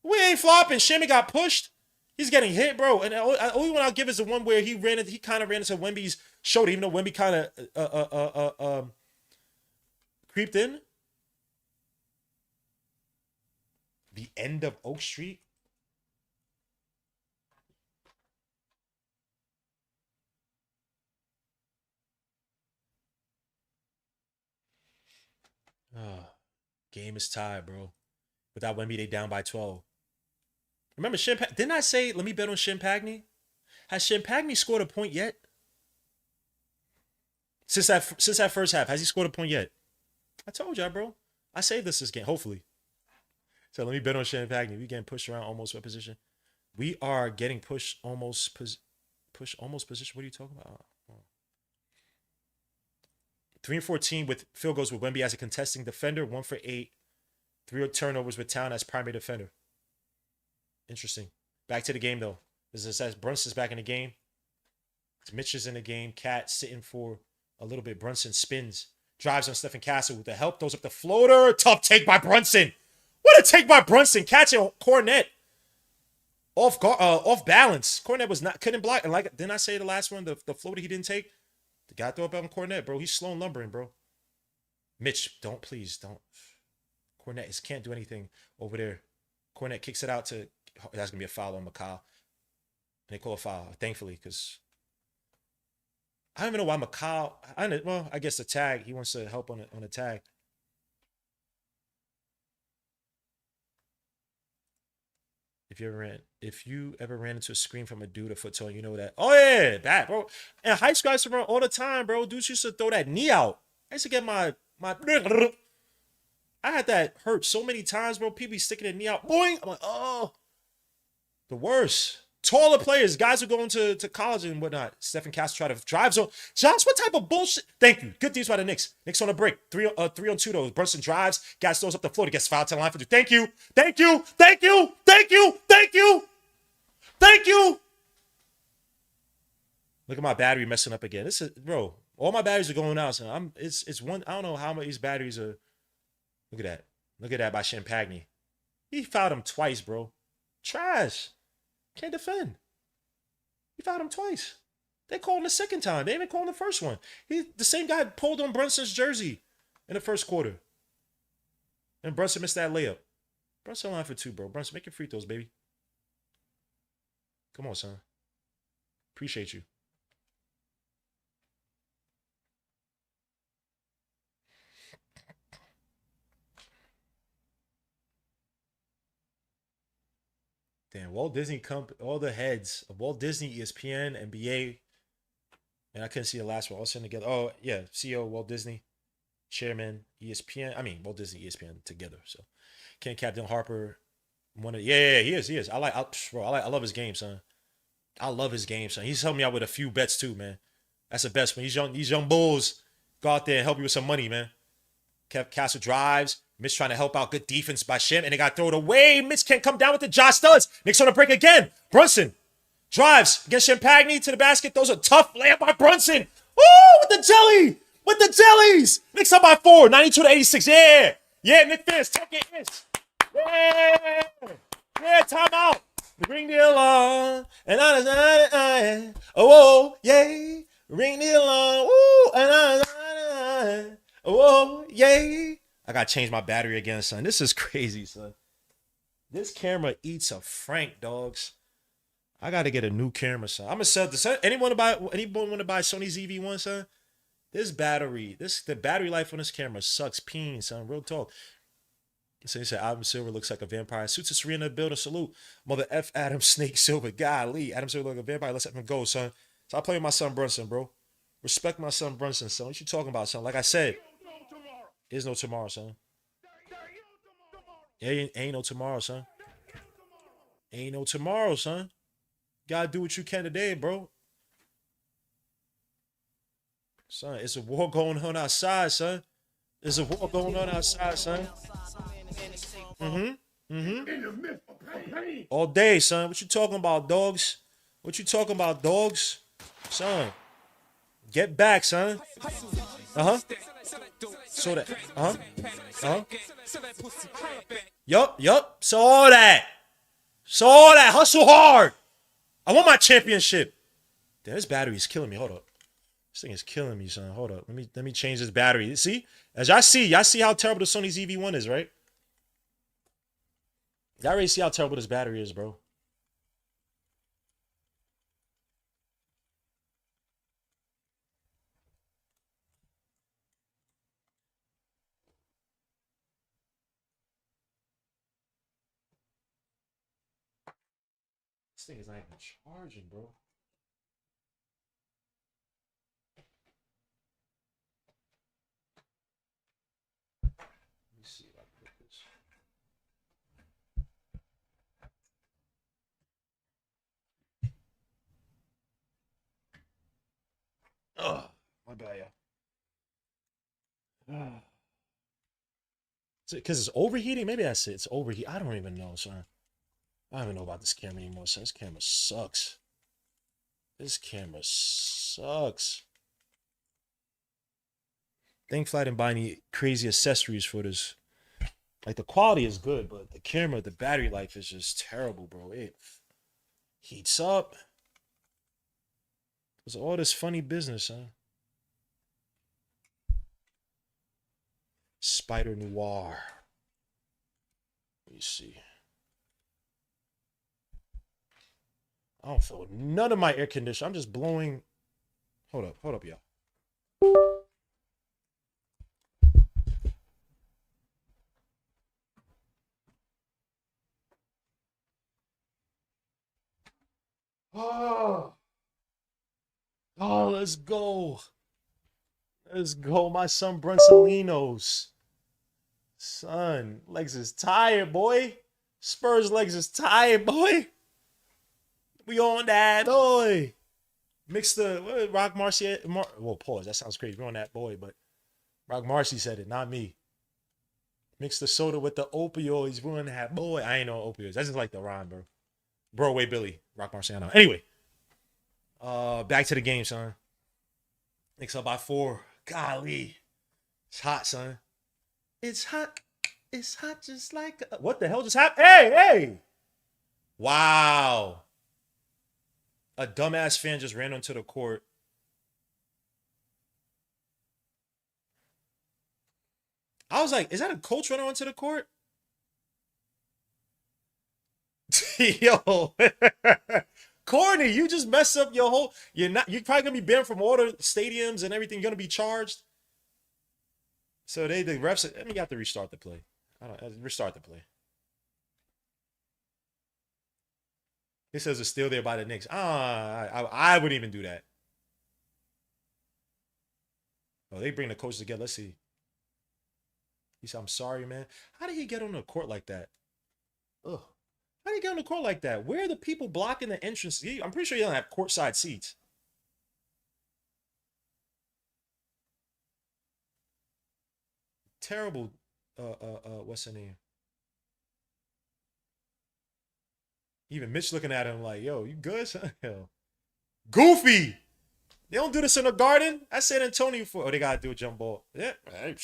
We ain't flopping. Shimmy got pushed. He's getting hit, bro. And the only one I'll give is the one where he kind of ran into Wemby's shoulder, even though Wemby kind of creeped in. The end of Oak Street. Game is tied, bro. Without Wemby, they down by 12. Remember, didn't I say, let me bet on Shimpagni? Has Shimpagni scored a point yet? Since that first half, has he scored a point yet? I told y'all, bro. I saved this game, hopefully. So let me bet on Shimpagni. We getting pushed around almost what position? We are getting pushed push almost position. What are you talking about? 3 and 14 with field goals with Wemby as a contesting defender. 1 for 8. 3 turnovers with Town as primary defender. Interesting. Back to the game though. This says Brunson's back in the game. Mitch is in the game. Cat sitting for a little bit. Brunson spins. Drives on Stephen Castle with the help. Throws up the floater. Tough take by Brunson. What a take by Brunson. Catching Cornette. Off balance. Cornette couldn't block. And like, didn't I say the last one? The floater he didn't take? The guy throw up on Cornette, bro. He's slow and lumbering, bro. Mitch, please don't. Cornette can't do anything over there. Cornette kicks it out to. That's gonna be a foul on McCall. And they call a foul, thankfully, because I don't even know why McCall. I guess the tag. He wants to help on a tag. If you ever ran into a screen from a dude a foot tall, you know that. Oh yeah, that bro. And high school I used to run all the time, bro. Dudes used to throw that knee out. I used to get my. I had that hurt so many times, bro. People be sticking their knee out. Boing. I'm like, oh. The worst. Taller players, guys who go into college and whatnot. Stephen Castle try to drive zone. Josh, what type of bullshit? Thank you. Good deeds by the Knicks. Knicks on a break. 3-on-2 though. Brunson drives. Guys throws up the floor. He gets fouled to the line for two. Thank you. Thank you. Thank you. Thank you. Thank you. Thank you. Look at my battery messing up again. This is, bro. All my batteries are going out. So it's one. I don't know how many these batteries are. Look at that. Look at that by Champagne. He fouled him twice, bro. Trash. Can't defend. He fouled him twice. They called him the second time. They even called him the first one. The same guy pulled on Brunson's jersey in the first quarter. And Brunson missed that layup. Brunson line for two, bro. Brunson, make your free throws, baby. Come on, son. Appreciate you. Damn, Walt Disney all the heads of Walt Disney, ESPN, NBA, and I couldn't see the last one. All sitting together. Oh yeah, CEO Walt Disney, Chairman ESPN. I mean Walt Disney, ESPN together. So, Ken Captain Harper, he is. I love his game, son. I love his game, son. He's helped me out with a few bets too, man. That's the best one. These young bulls go out there and help you with some money, man. Castle drives. Mitch trying to help out. Good defense by Shem. And they got thrown it away. Mitch can't come down with the Josh does. Knicks on a break again. Brunson drives against Champagne to the basket. Those are tough layup by Brunson. Woo! With the jelly. With the jellies. Knicks up by 4. 92-86. Yeah. Yeah, Nick Fierce. Take it. Yeah. Yeah, timeout. Ring the alarm. And oh, yeah. Ring the alarm. Ooh. And oh, yeah. I gotta change my battery again, son. This is crazy, son. This camera eats a frank, dogs. I gotta get a new camera, son. I'm gonna sell this. Anyone want to buy Sony ZV-1, son? The battery life on this camera sucks peen, son. Real talk. So he said Adam Silver looks like a vampire. Suits a Serena build a salute. Mother F Adam Snake Silver. Golly. Adam Silver like a vampire. Let's let him go, son. So I play with my son Brunson, bro. Respect my son Brunson, son. What you talking about, son? Like I said. There's no tomorrow, son. Ain't no tomorrow, son. Ain't no tomorrow, son. Gotta do what you can today, bro. Son, it's a war going on outside, son. There's a war going on outside, son. All day, son. What you talking about, dogs? What you talking about, dogs? Son. Get back, son. So that, Yup. So all that. Hustle hard. I want my championship. Damn, this battery is killing me. Hold up. This thing is killing me, son. Hold up. Let me change this battery. See? As y'all see how terrible the Sony ZV-1 is, right? Y'all already see how terrible this battery is, bro. This thing is not even charging, bro. Let me see if I can put this. My bad, yeah. Because it's overheating? Maybe that's it. It's overheat. I don't even know, son. I don't even know about this camera anymore, son. This camera sucks. This camera sucks. Thankfully, I didn't buy any crazy accessories for this. Like, the quality is good, but the camera, the battery life is just terrible, bro. It heats up. It's all this funny business, huh? Spider Noir. Let me see. I don't feel none of my air conditioner. I'm just blowing. Hold up, y'all. Oh, let's go. Let's go. My son Brunsolinos. Son, legs is tired, boy. Spurs legs is tired, boy. We on that, boy. Mix the Rock Marcy. Well, pause. That sounds crazy. We on that, boy, but Rock Marcy said it, not me. Mix the soda with the opioids. We on that, boy. I ain't no opioids. That's just like the rhyme, bro. Broadway Billy, Rock Marciano. Anyway, back to the game, son. Knicks up by 4. Golly, it's hot, son. It's hot. It's hot, just like what the hell just happened? Hey! Wow. A dumbass fan just ran onto the court. I was like, is that a coach running onto the court? Yo. Corny, you just mess up your whole. You're probably gonna be banned from all the stadiums and everything. You're gonna be charged. So the refs. Let me have to restart the play. Restart the play. It says it's still there by the Knicks. I wouldn't even do that. Oh, they bring the coach together. Let's see. He said, "I'm sorry, man." How did he get on the court like that? Ugh. How did he get on the court like that? Where are the people blocking the entrance? I'm pretty sure you don't have courtside seats. Terrible. What's her name? Even Mitch looking at him like, yo, you good, son? Hell. Goofy. They don't do this in the Garden. I San Antonio for. Oh, they gotta do a jump ball. Yeah. I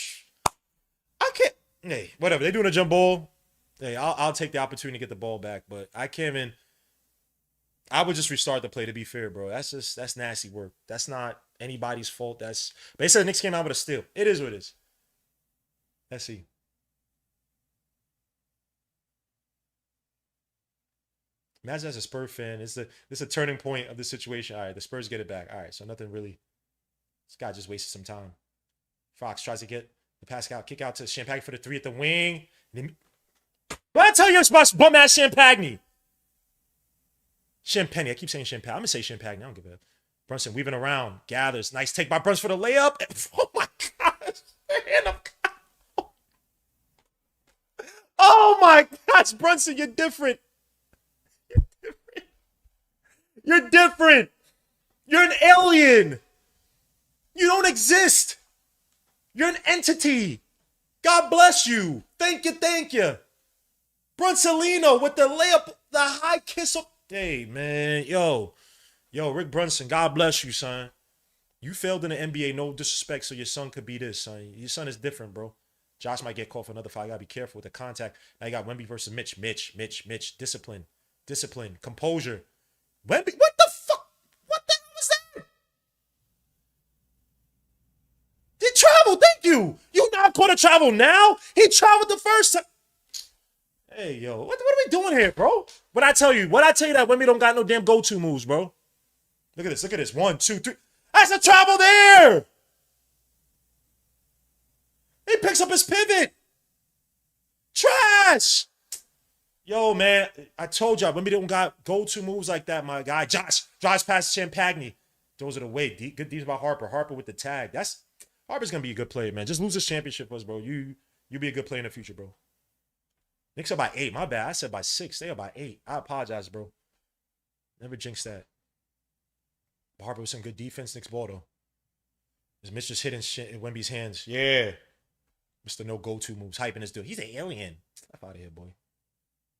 can't. Hey, whatever. They doing a jump ball. Hey, I'll take the opportunity to get the ball back, but I can't even. I would just restart the play, to be fair, bro. That's nasty work. That's not anybody's fault. But they said the Knicks came out with a steal. It is what it is. Let's see. Imagine as a Spurs fan, it's a turning point of the situation. All right, the Spurs get it back. All right, so nothing really. This guy just wasted some time. Fox tries to get the pass out, kick out to Champagne for the 3 at the wing. What I tell you about bum ass Champagne? Champagne. I keep saying Champagne. I'm gonna say Champagne. I don't give a. Brunson weaving around, gathers. Nice take by Brunson for the layup. Oh my gosh. Oh my gosh, Brunson, you're different. You're different. You're an alien. You don't exist. You're an entity. God bless you. Thank you. Brunsolino with the layup, the high kiss. Hey, man. Yo, Rick Brunson, God bless you, son. You failed in the NBA, no disrespect, so your son could be this, son. Your son is different, bro. Josh might get called for another foul. You gotta be careful with the contact. Now you got Wemby versus Mitch. Mitch. Discipline. Composure. Wemby, what the fuck? What the hell was that? He traveled, thank you. You not going to travel now? He traveled the first time. Hey, yo, what are we doing here, bro? What I tell you that Wemby don't got no damn go-to moves, bro. Look at this. 1, 2, 3. That's a travel there. He picks up his pivot. Trash. Yo, man, I told y'all, Wemby don't got go-to moves like that, my guy. Josh passes Champagne. Throws it away. Good deeds by Harper. Harper with the tag. Harper's going to be a good player, man. Just lose this championship for us, bro. You be a good player in the future, bro. Knicks are by 8. My bad. I said by 6. They are by 8. I apologize, bro. Never jinx that. Harper with some good defense. Knicks ball, though. Is Mitch just hitting shit in Wemby's hands? Yeah. Mr. No go-to moves, hyping this dude. He's an alien. Step out of here, boy.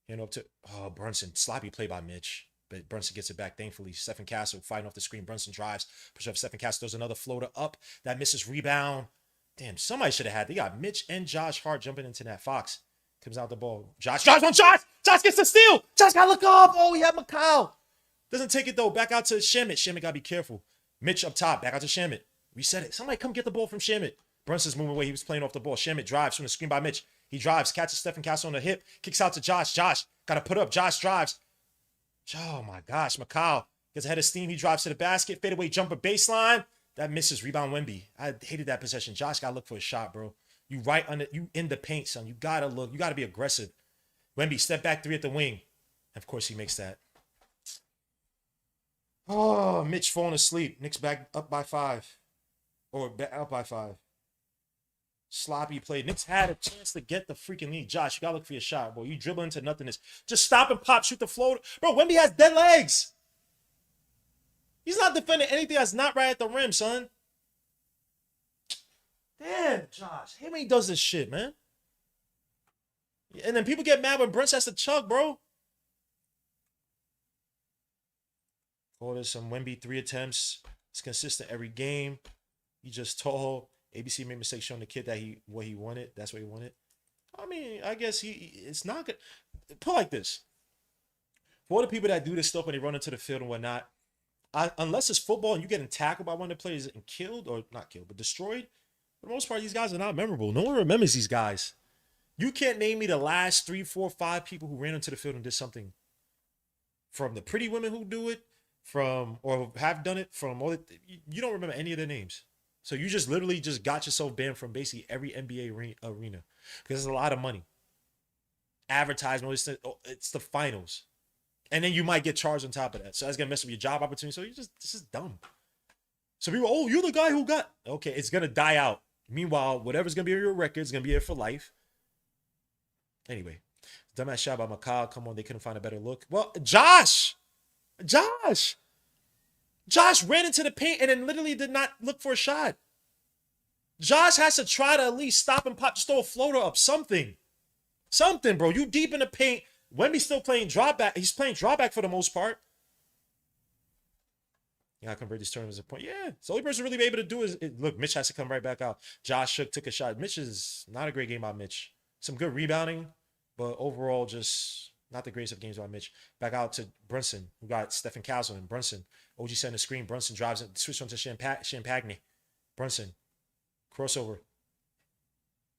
Hand up to Brunson. Sloppy play by Mitch. But Brunson gets it back, thankfully. Stephen Castle fighting off the screen. Brunson drives. Push up. Stephen Castle throws another floater up. That misses rebound. Damn, somebody should have had. They got Mitch and Josh Hart jumping into that. Fox comes out the ball. Josh drives on Josh. Josh gets the steal. Josh got to look up. Oh, he had McCall. Doesn't take it, though. Back out to Shamit. Shamit got to be careful. Mitch up top. Back out to Shamit. Reset it. Somebody come get the ball from Shamit. Brunson's moving away. He was playing off the ball. Shamit drives from the screen by Mitch. He drives. Catches Stephen Castle on the hip. Kicks out to Josh. Josh got to put up. Josh drives. Oh, my gosh. McCall gets ahead of steam. He drives to the basket. Fadeaway jumper baseline. That misses. Rebound Wemby. I hated that possession. Josh got to look for a shot, bro. You in the paint, son. You got to look. You got to be aggressive. Wemby, step back three at the wing. And of course, he makes that. Oh, Mitch falling asleep. Knicks back up by 5. Or back up by 5. Sloppy play. Knicks had a chance to get the freaking lead. Josh, you got to look for your shot, bro. You dribble into nothingness. Just stop and pop. Shoot the float. Bro, Wemby has dead legs. He's not defending anything that's not right at the rim, son. Damn, Josh. Hate when he does this shit, man. And then people get mad when Brunson has to chug, bro. There's some Wemby 3 attempts. It's consistent every game. He just told ABC made a mistake showing the kid that what he wanted. That's what he wanted. I mean, I guess it's not good. Put like this. For all the people that do this stuff when they run into the field and whatnot, unless it's football and you getting tackled by one of the players and killed, or not killed, but destroyed, for the most part, these guys are not memorable. No one remembers these guys. You can't name me the last 3, 4, 5 people who ran into the field and did something. From the pretty women who do it, or have done it, from all the, you don't remember any of their names. So you just literally just got yourself banned from basically every NBA arena because there's a lot of money. Advertisement, it's the finals. And then you might get charged on top of that. So that's going to mess up your job opportunity. So this is dumb. So people, oh, you're the guy who got, okay, it's going to die out. Meanwhile, whatever's going to be on your record is going to be there for life. Anyway, dumbass shot by McCall. Come on, they couldn't find a better look. Well, Josh ran into the paint and then literally did not look for a shot. Josh has to try to at least stop and pop, just throw a floater up, something, bro. You deep in the paint. Wemby's still playing drop back. He's playing drop back for the most part. You gotta convert these tournaments to a point. Yeah, it's the only person really be able to do is look. Mitch has to come right back out. Josh Shook took a shot. Mitch is not a great game by Mitch. Some good rebounding, but overall just not the greatest of games by Mitch. Back out to Brunson, who got Stephen Castle and Brunson. OG sent the screen. Brunson drives it, switch on to Champagne. Brunson, crossover,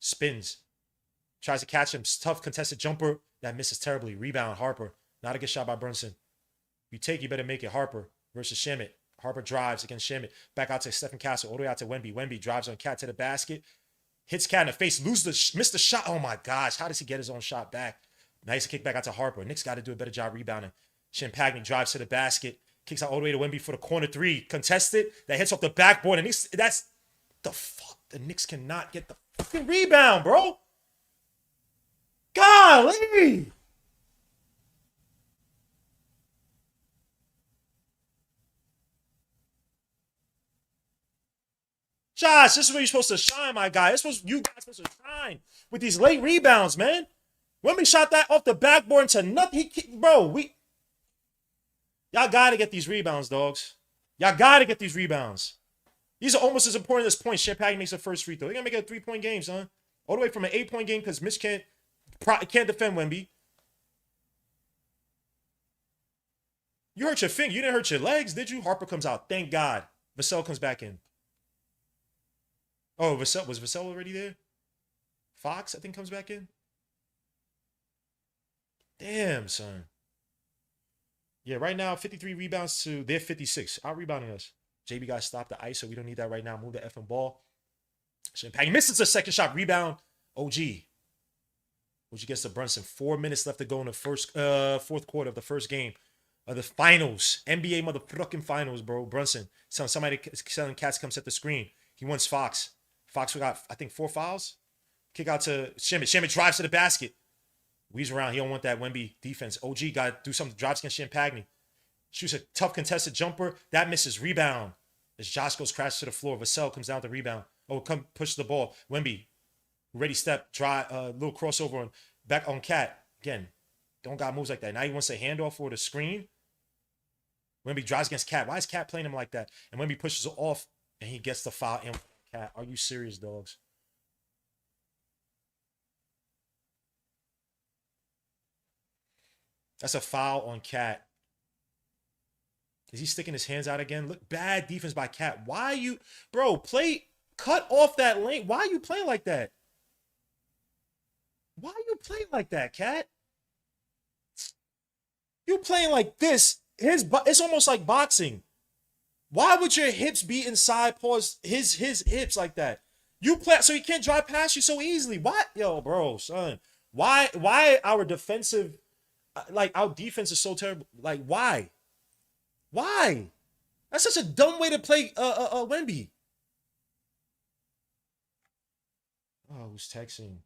spins, tries to catch him. Tough contested jumper that misses terribly. Rebound, Harper. Not a good shot by Brunson. You better make it. Harper versus Shamit. Harper drives against Shamit. Back out to Stephen Castle. All the way out to Wemby. Wemby drives on Cat to the basket. Hits Cat in the face. Missed the shot. Oh my gosh. How does he get his own shot back? Nice kick back out to Harper. Knicks got to do a better job rebounding. Champagne drives to the basket. Kicks out all the way to Wemby for the corner 3. Contested. That hits off the backboard. And that's the fuck. The Knicks cannot get the fucking rebound, bro. Golly. Josh, this is where you're supposed to shine, my guy. You guys supposed to shine with these late rebounds, man. Wemby shot that off the backboard into nothing. Y'all got to get these rebounds, dogs. Y'all got to get these rebounds. These are almost as important as points. Champagne makes the first free throw. They're going to make it a 3-point game, son. All the way from an 8-point game because Mitch can't defend Wemby. You hurt your finger. You didn't hurt your legs, did you? Harper comes out. Thank God. Vassell comes back in. Oh, was Vassell already there? Fox, I think, comes back in. Damn, son. Yeah, right now, 53 rebounds to their 56. Out rebounding us. JB got to stop the ice, so we don't need that right now. Move the effing ball. Champagne misses a second shot. Rebound. OG. OG gets to Brunson. 4 minutes left to go in the fourth quarter of the first game of the finals. NBA motherfucking finals, bro. Brunson. Somebody selling cats come set the screen. He wants Fox. Fox got, I think, 4 fouls. Kick out to Shamit. Shamit drives to the basket. Weaves around. He don't want that Wemby defense. OG got to do something. Drives against Champagne. Shoots a tough contested jumper. That misses. Rebound. As Josh goes crash to the floor, Vassell comes down with the rebound. Oh, come push the ball. Wemby, ready step, try little crossover on back on Cat. Again, don't got moves like that. Now he wants a handoff or the screen. Wemby drives against Cat. Why is Cat playing him like that? And Wemby pushes it off and he gets the foul. And Cat, are you serious, dogs? That's a foul on Cat. Is he sticking his hands out again? Look, bad defense by Cat. Why are you, bro? Cut off that lane. Why are you playing like that? Why are you playing like that, Cat? You playing like this? It's almost like boxing. Why would your hips be inside pause his hips like that? You play so he can't drive past you so easily. What? Yo, bro, son. Why our defensive like our defense is so terrible? Like why? Why? That's such a dumb way to play Wemby. Oh, who's texting?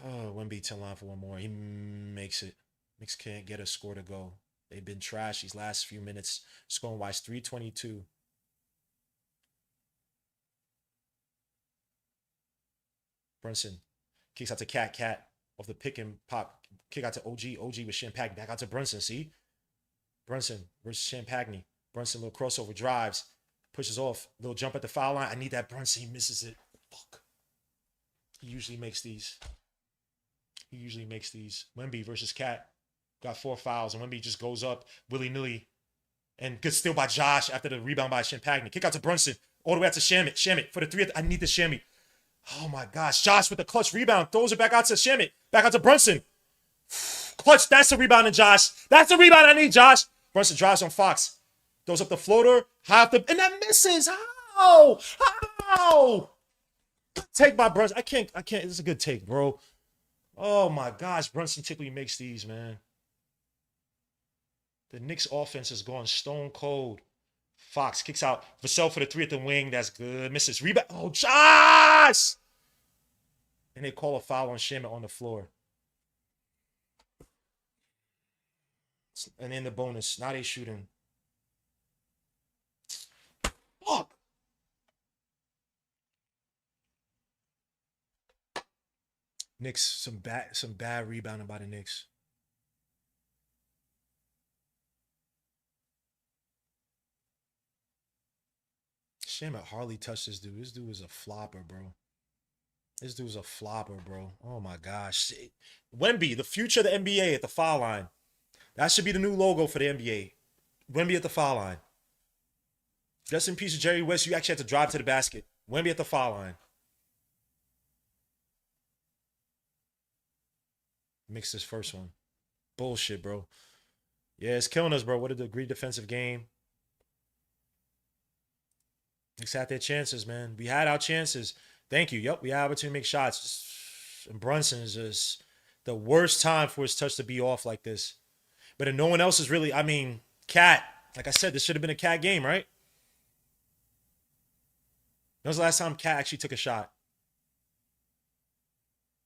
Oh, Wemby 10 line for one more. He makes it. Knicks can't get a score to go. They've been trash these last few minutes. Scoring wise 322. Brunson kicks out to Cat off the pick and pop. Kick out to OG. OG with Champagne. Back out to Brunson. See? Brunson versus Champagne. Brunson, little crossover drives. Pushes off. Little jump at the foul line. I need that Brunson. He misses it. Fuck. He usually makes these. Wemby versus Cat. Got 4 fouls. And Wemby just goes up willy-nilly. And gets steal by Josh after the rebound by Champagne. Kick out to Brunson. All the way out to Shamit. Shamit for the 3. I need the Shamit. Oh my gosh. Josh with the clutch rebound. Throws it back out to Shamit. Back out to Brunson. Clutch. That's the rebound in Josh. That's the rebound I need, Josh. Brunson drives on Fox. Throws up the floater. And that misses. How? Take by Brunson. I can't. This is a good take, bro. Oh my gosh. Brunson typically makes these, man. The Knicks offense is going stone cold. Fox kicks out. Vassell for the 3 at the wing. That's good. Misses. Rebound. Oh, Josh! And they call a foul on Shamit on the floor. And in the bonus. Now they shooting. Fuck! Knicks, some bad rebounding by the Knicks. Shamit hardly touched this dude. This dude is a flopper, bro. Oh my gosh. Wemby, the future of the NBA at the foul line. That should be the new logo for the NBA. Wemby at the foul line. Just in peace of Jerry West, you actually had to drive to the basket. Wemby at the foul line. Mix this first one. Bullshit, bro. Yeah, it's killing us, bro. What a great defensive game. Knicks had their chances, man. We had our chances. Thank you. Yep, we had opportunity to make shots. And Brunson is just the worst time for his touch to be off like this. But if no one else is really, I mean, Cat. Like I said, this should have been a Cat game, right? When was the last time Cat actually took a shot?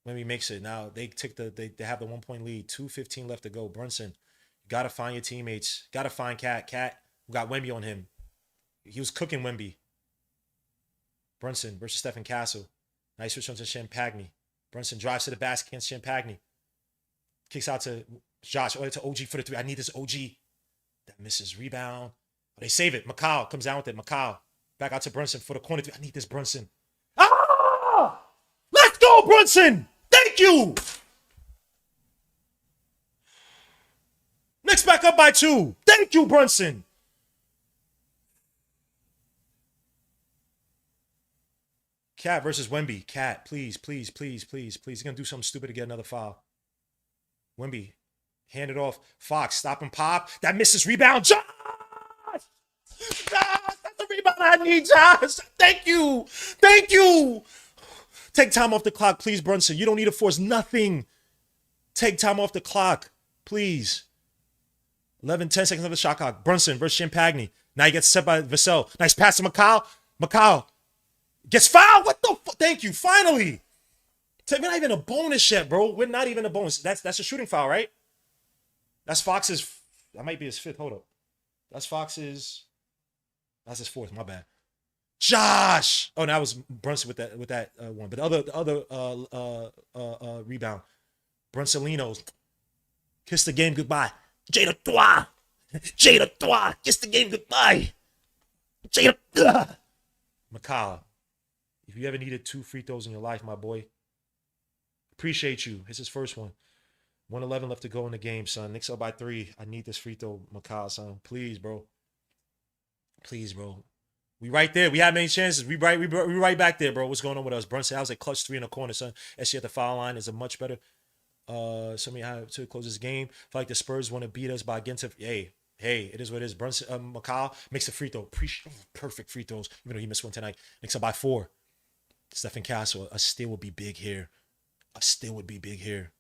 When he makes it. Now they have the 1-point lead. 2:15 left to go. Brunson, you gotta find your teammates. Gotta find Cat. Cat, we got Wemby on him. He was cooking Wemby. Brunson versus Stephen Castle. Nice switch on to Champagne. Brunson drives to the basket against Champagne. Kicks out to Josh. Or to OG for the 3. I need this OG. That misses. Rebound. Oh, they save it. McCall comes down with it. McCall. Back out to Brunson for the corner 3. I need this Brunson. Ah! Let's go, Brunson! Thank you! Knicks back up by 2. Thank you, Brunson. Cat versus Wemby. Cat, please. He's going to do something stupid to get another foul. Wemby, hand it off. Fox, stop and pop. That misses. Rebound. Josh! That's the rebound I need, Josh. Thank you. Take time off the clock, please, Brunson. You don't need to force nothing. Take time off the clock, please. 10 seconds of the shot clock. Brunson versus Champagne. Now he gets set by Vassell. Nice pass to McCall. McCall gets fouled. What the fuck? Thank you. Finally. We're not even a bonus yet, bro. We're not even a bonus. That's a shooting foul, right? That's Fox's That might be his fifth. Hold up. That's Fox's. That's his fourth. My bad. Josh. Oh, that was Brunson with that one. But the other rebound. Brunsolinos. Kiss the game goodbye. Jada Toi. Jada Toi. Kiss the game goodbye. Jada. McCall. If you ever needed 2 free throws in your life, my boy, appreciate you. It's his first one. 1:11 left to go in the game, son. Knicks up by 3. I need this free throw, McCall, son. Please, bro. Please, bro. We right there. We have many chances. We right back there, bro. What's going on with us? Brunson, I was at clutch 3 in the corner, son. SC at the foul line is a much better. Somebody had to close this game. I feel like the Spurs want to beat us by against. Hey, it is what it is. Brunson, McCall makes a free throw. Perfect free throws, even though he missed one tonight. Knicks up by 4. Stephen Castle, a steal would be big here. A steal would be big here.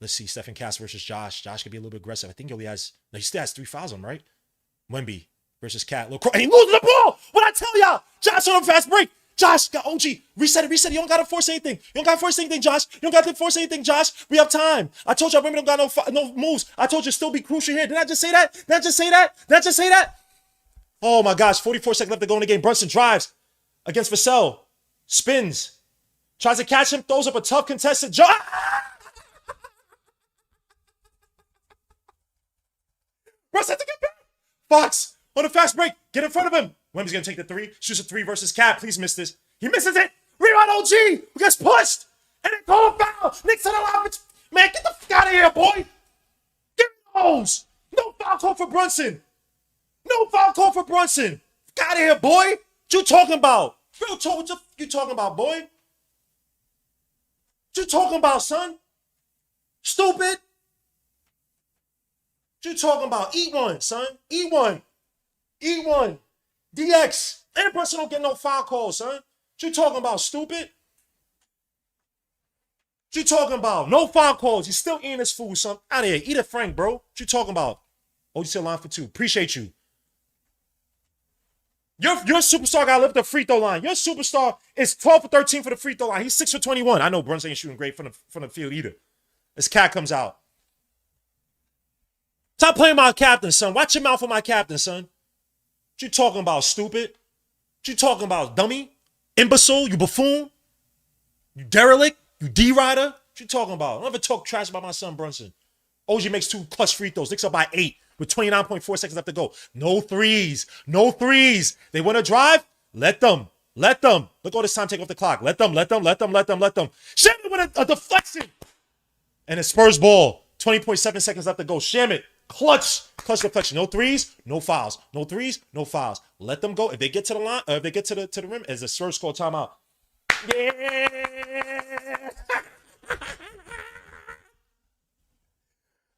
Let's see, Stephen Castle versus Josh. Josh could be a little bit aggressive. I think he only has. No, he still has 3 fouls on him, right? Wemby versus Cat. And he loses the ball. What I tell y'all? Josh on a fast break. Josh got OG. Reset it. You don't got to force anything. Josh. You don't got to force anything, Josh. We have time. I told y'all women don't got no moves. I told you still be crucial here. Did I just say that? Oh my gosh. 44 seconds left to go in the game. Brunson drives against Vassell. Spins. Tries to catch him. Throws up a tough contested jump. Brunson to get back. Fox on a fast break. Get in front of him. Wemby's going to take the 3. Shoots a 3 versus Cat. Please miss this. He misses it. Rebound OG. Who gets pushed. And then call a foul. Knicks on the line. Man, get the fuck out of here, boy. Give me those. No foul call for Brunson. Get out of here, boy. What you talking about? Real talk. What you talking about, boy? What you talking about, son? Stupid. What you talking about? Eat one, son. Eat one. DX. And Brunson don't get no foul calls, son. What you talking about, stupid? What you talking about? No foul calls. He's still eating his food, son. Out of here. Eat a Frank, bro. What you talking about? Oh, you still line for 2. Appreciate you. Your superstar got to lift the free throw line. Your superstar is 12 for 13 for the free throw line. He's 6 for 21. I know Brunson ain't shooting great from the field either. This Cat comes out. Stop playing my captain, son. Watch your mouth for my captain, son. What you talking about, stupid? What you talking about, dummy? Imbecile? You buffoon? You derelict? You D-rider? What you talking about? Don't ever talk trash about my son, Brunson. OG makes 2 clutch free throws. Knicks up by 8 with 29.4 seconds left to go. No threes. They want to drive? Let them. Look all this time take off the clock. Let them. Shamit with a deflection. And it's Spurs ball. 20.7 seconds left to go. Shamit. Clutch deflection. No threes, no fouls. Let them go. If they get to the line, if they get to the rim, as the Spurs call timeout. Yeah.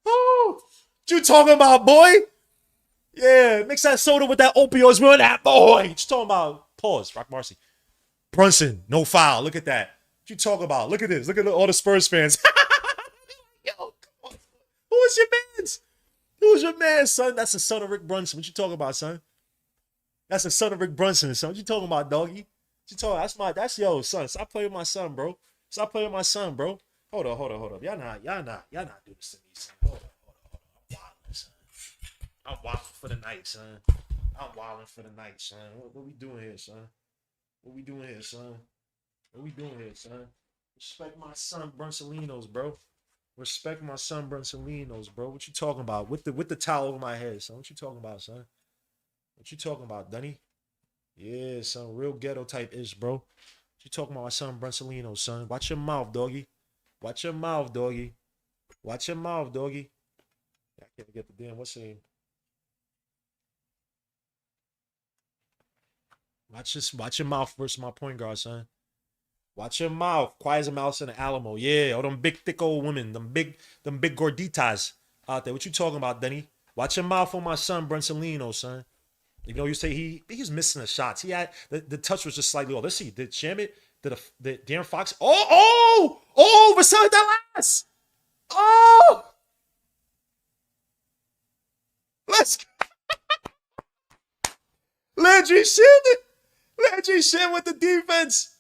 Oh, what you talking about, boy? Yeah, mix that soda with that opioids. We're on that, boy. What you talking about? Pause. Rock Marcy. Brunson, no foul. Look at that. What you talking about? Look at this. Look at all the Spurs fans. Yo, come on. Who is your man's? Who's your man, son? That's the son of Rick Brunson. What you talking about, son? That's the son of Rick Brunson, son. What you talking about, doggy? What you talking? That's yo, son. Stop playing with my son, bro. Hold up. Y'all not do this to me, son. Hold up. I'm wilding for the night, son. What we doing here, son? Respect my son, Brunsolinos, bro. What you talking about? With the towel over my head, son. What you talking about, son? What you talking about, Dunny? Yeah, son. Real ghetto type ish, bro. What you talking about, my son, Brunsolino, son? Watch your mouth, doggy. I can't get the damn. What's the name? Watch your mouth versus my point guard, son. Watch your mouth. Quiet as a mouse in the Alamo. Yeah, all them big, thick old women. Them big gorditas out there. What you talking about, Denny? Watch your mouth on my son, Brunsolino, son. You know, you say he was missing the shots. He had the touch was just slightly off. Let's see. Did Shamit? Did Darren Fox? Oh! Vassell that last. Oh! Let's go. Landry Shamit with the defense.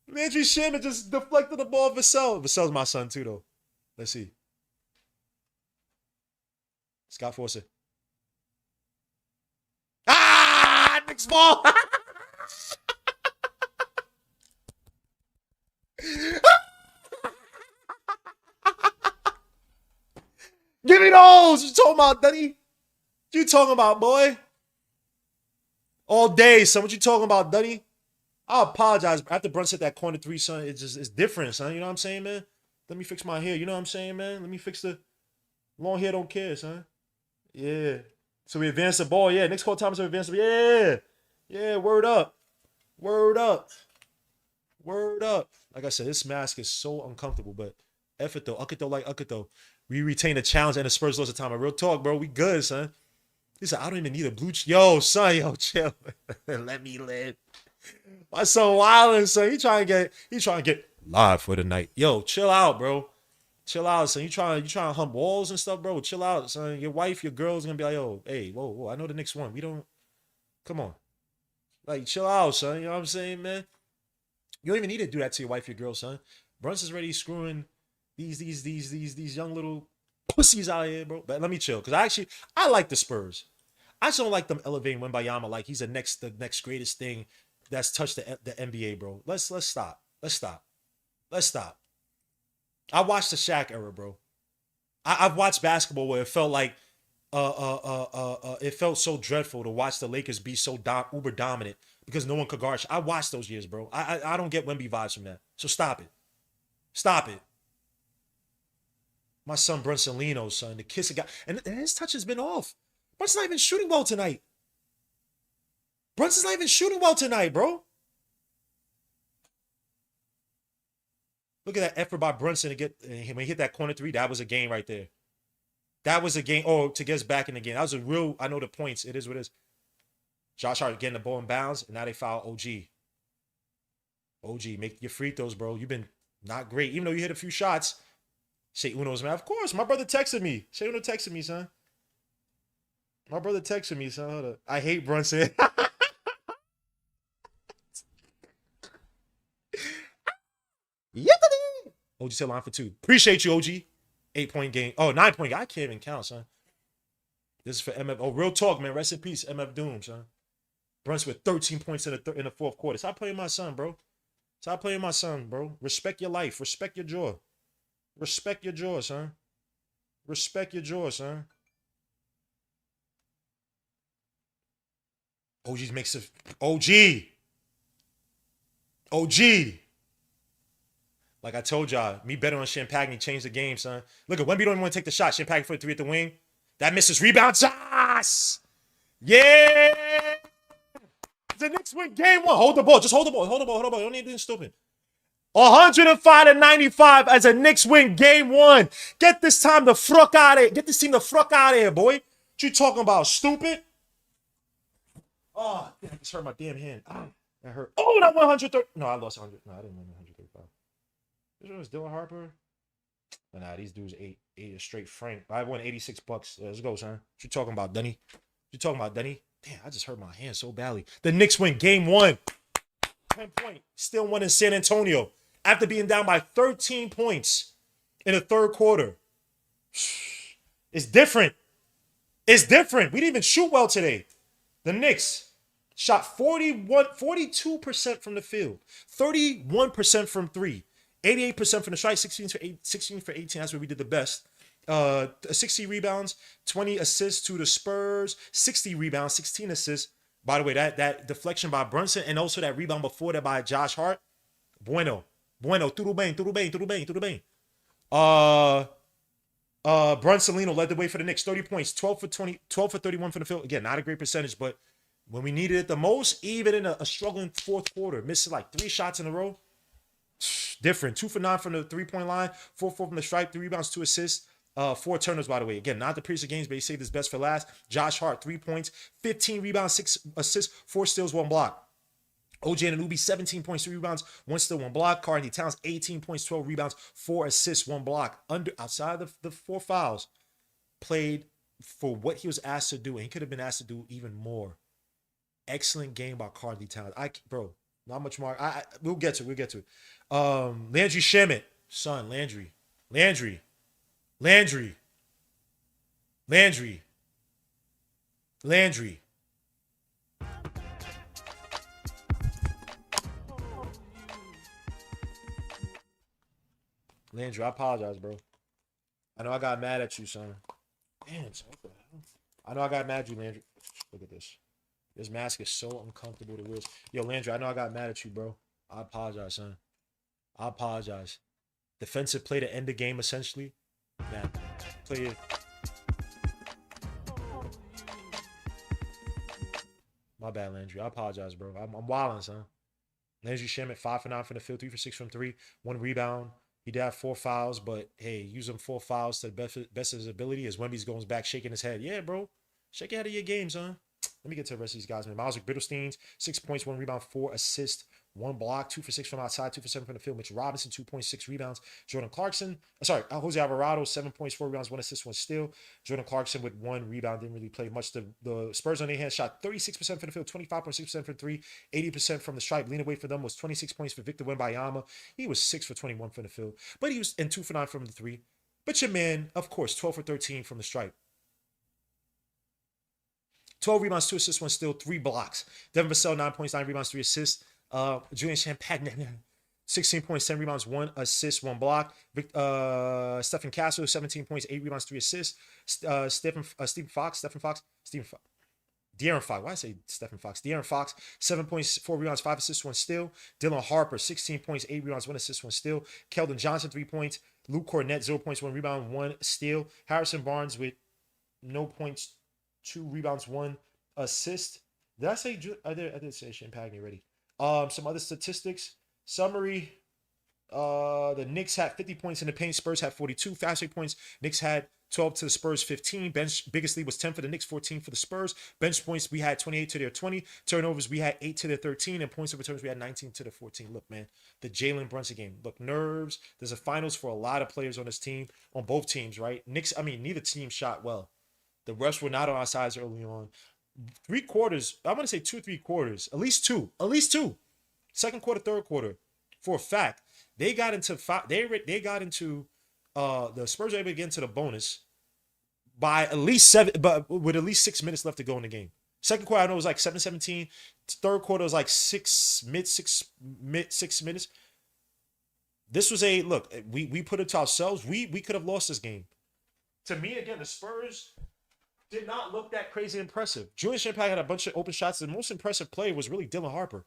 Landry Shamit just deflected the ball. Vassell's my son too, though. Let's see. Scott Forster. Ah, Knicks ball. Give me those. What you talking about, Dunny? What you talking about, boy? All day, son. What you talking about, Dunny? I apologize. After Brunson hit that corner three, son, it's different, son. You know what I'm saying, man? Let me fix my hair. You know what I'm saying, man? Let me fix the long hair. Don't care, son. Yeah. So we advance the ball. Yeah. Next call time so we advance the ball. Yeah. Yeah. Word up. Word up. Word up. Like I said, this mask is so uncomfortable, but F it though. Uck it though, like uck it though. We retain the challenge and the Spurs lost the time. Real talk, bro. We good, son. He said, I don't even need a blue. Yo, son, yo, chill. Let me live. My son wildin', son. He trying to get live for the night. Yo, chill out, bro. Chill out, son. You trying to hump walls and stuff, bro. Chill out, son. Your wife, your girl's gonna be like, yo, hey, whoa. I know the Knicks won. We don't. Come on. Like, chill out, son. You know what I'm saying, man? You don't even need to do that to your wife, your girl, son. Brunson's already screwing these young little pussies out here, bro. But let me chill, cause I like the Spurs. I just don't like them elevating Wembayama like he's the next greatest thing that's touched the NBA, bro. Let's stop. Let's stop. I watched the Shaq era, bro. I've watched basketball where it felt like it felt so dreadful to watch the Lakers be so uber dominant because no one could guard. I watched those years, bro. I don't get Wemby vibes from that. So stop it. Stop it. My son Brunson Lino, son, the kiss guy, and his touch has been off. Brunson's not even shooting well tonight. Brunson's not even shooting well tonight, bro. Look at that effort by Brunson to get when he hit that corner three. That was a game right there. That was a game. Oh, to get us back in the game. That was a real. I know the points. It is what it is. Josh Hart getting the ball in bounds, and now they foul OG. OG, make your free throws, bro. You've been not great, even though you hit a few shots. Say Uno's man. Of course, my brother texted me. Say Uno texted me, son. My brother texted me, son. Hold up. I hate Brunson. OG said line for two. Appreciate you, OG. 8-point game. Oh, 9-point game. I can't even count, son. This is for MF. Oh, real talk, man. Rest in peace, MF Doom, son. Brunson with 13 points in the fourth quarter. Stop playing my son, bro. Stop playing my son, bro. Respect your life. Respect your jaw. Respect your jaw, son. Respect your jaw, son. OG makes it. OG. OG. Like I told y'all, me betting on Champagne changed the game, son. Look at Wemby don't even want to take the shot. Champagne for the three at the wing. That misses rebound. Yes! Yeah! The Knicks win game one. Hold the ball. Just hold the ball. Hold the ball. Hold the ball. Don't need to do stupid. 105-95 as a Knicks win game one. Get this time the fuck out of here. Get this team the fuck out of here, boy. What you talking about, stupid? Oh, damn, I just hurt my damn hand. Ah, that hurt. Oh, that 130. No, I lost 100. No, I didn't win 135. This was Dylan Harper. But nah, these dudes ate a straight frank. I won $86. Let's go, son. What you talking about, Dunny? What you talking about, Dunny? Damn, I just hurt my hand so badly. The Knicks win game one. 10 point. Still won in San Antonio. After being down by 13 points in the third quarter. It's different. It's different. We didn't even shoot well today. The Knicks shot 42% from the field. 31% from three. 88% from the strike, 16 for 18. That's where we did the best. 60 rebounds, 20 assists to the Spurs, 60 rebounds, 16 assists. By the way, that deflection by Brunson and also that rebound before that by Josh Hart. Bueno. Tudo bem. Brunson Lino led the way for the Knicks. 30 points, 12 for 31 from the field. Again, not a great percentage, but when we needed it the most, even in a struggling fourth quarter, missed like 3 shots in a row. Different. 2 for 9 from the 3-point line, 4 from the stripe, 3 rebounds, 2 assists, 4 turnovers, by the way. Again, not the previous games, but he saved his best for last. Josh Hart, 3 points, 15 rebounds, 6 assists, 4 steals, 1 block. OJ Anunoby, 17 points, 3 rebounds, 1 steal, 1 block. Karl-Anthony Towns, 18 points, 12 rebounds, 4 assists, 1 block. Outside of the 4 fouls, played for what he was asked to do, and he could have been asked to do even more. Excellent game by Karl-Anthony Towns. Bro, not much more. We'll get to it. Landry Shamet, son, Landry. Landry. Landry. Landry, I apologize, bro. I know I got mad at you, son. Damn, son, what the hell? I know I got mad at you, Landry. Look at this. This mask is so uncomfortable to wear. Yo, Landry, I know I got mad at you, bro. I apologize, son. I apologize. Defensive play to end the game, essentially. Man, play it. My bad, Landry. I apologize, bro. I'm wilding, son. Landry Shamet, 5 for 9 from the field, 3 for 6 from 3, 1 rebound. He did have 4 fouls, but hey, using 4 fouls to the best of his ability as Wemby's going back, shaking his head. Yeah, bro. Shake your head of your game, son. Let me get to the rest of these guys, man. Miles Bittlestein, 6 points, 1 rebound, 4 assists, 1 block, 2 for 6 from outside, 2 for 7 from the field. Mitchell Robinson, 2.6 rebounds. Jordan Clarkson, Jose Alvarado, 7 points, 4 rebounds, 1 assist, 1 steal. Jordan Clarkson with 1 rebound, didn't really play much. The Spurs on their hand shot 36% from the field, 25.6% from 3, 80% from the stripe. Lean away for them was 26 points for Victor Wembanyama. He was 6 for 21 from the field, but he was in 2 for 9 from the 3. But your man, of course, 12 for 13 from the stripe. 12 rebounds, 2 assists, 1 steal, 3 blocks. Devin Vassell, 9 points, 9 rebounds, 3 assists. Julian Champagne, 16 points, 10 rebounds, 1 assist, 1 block. Stephen Castle, 17 points, 8 rebounds, 3 assists. De'Aaron Fox. Why I say Stephen Fox? De'Aaron Fox, 7 points, 4 rebounds, 5 assists, 1 steal. Dylan Harper, 16 points, 8 rebounds, 1 assist, 1 steal. Keldon Johnson, 3 points. Luke Cornett, 0 points, 1 rebound, 1 steal. Harrison Barnes with no points, 2 rebounds, 1 assist. Did I say? I did say Champagne already. Some other statistics. Summary. The Knicks had 50 points in the paint. Spurs had 42. Fast break points. Knicks had 12 to the Spurs 15. Bench biggest lead was 10 for the Knicks, 14 for the Spurs. Bench points we had 28 to their 20. Turnovers we had 8 to their 13. And points of returns we had 19 to the 14. Look, man, the Jalen Brunson game. Look, nerves. There's a finals for a lot of players on this team, on both teams, right? Neither team shot well. The refs were not on our sides early on. 3 quarters, I'm going to say 2 3 quarters, at least two. Second quarter, third quarter, for a fact, they got into the Spurs were able to get into the bonus by at least 7, but with at least 6 minutes left to go in the game. Second quarter, I know it was like 7-17. Third quarter was like 6 minutes. This was a look. We put it to ourselves. We could have lost this game. To me, again, the Spurs did not look that crazy impressive. Julian Champagne had a bunch of open shots. The most impressive play was really Dylan Harper.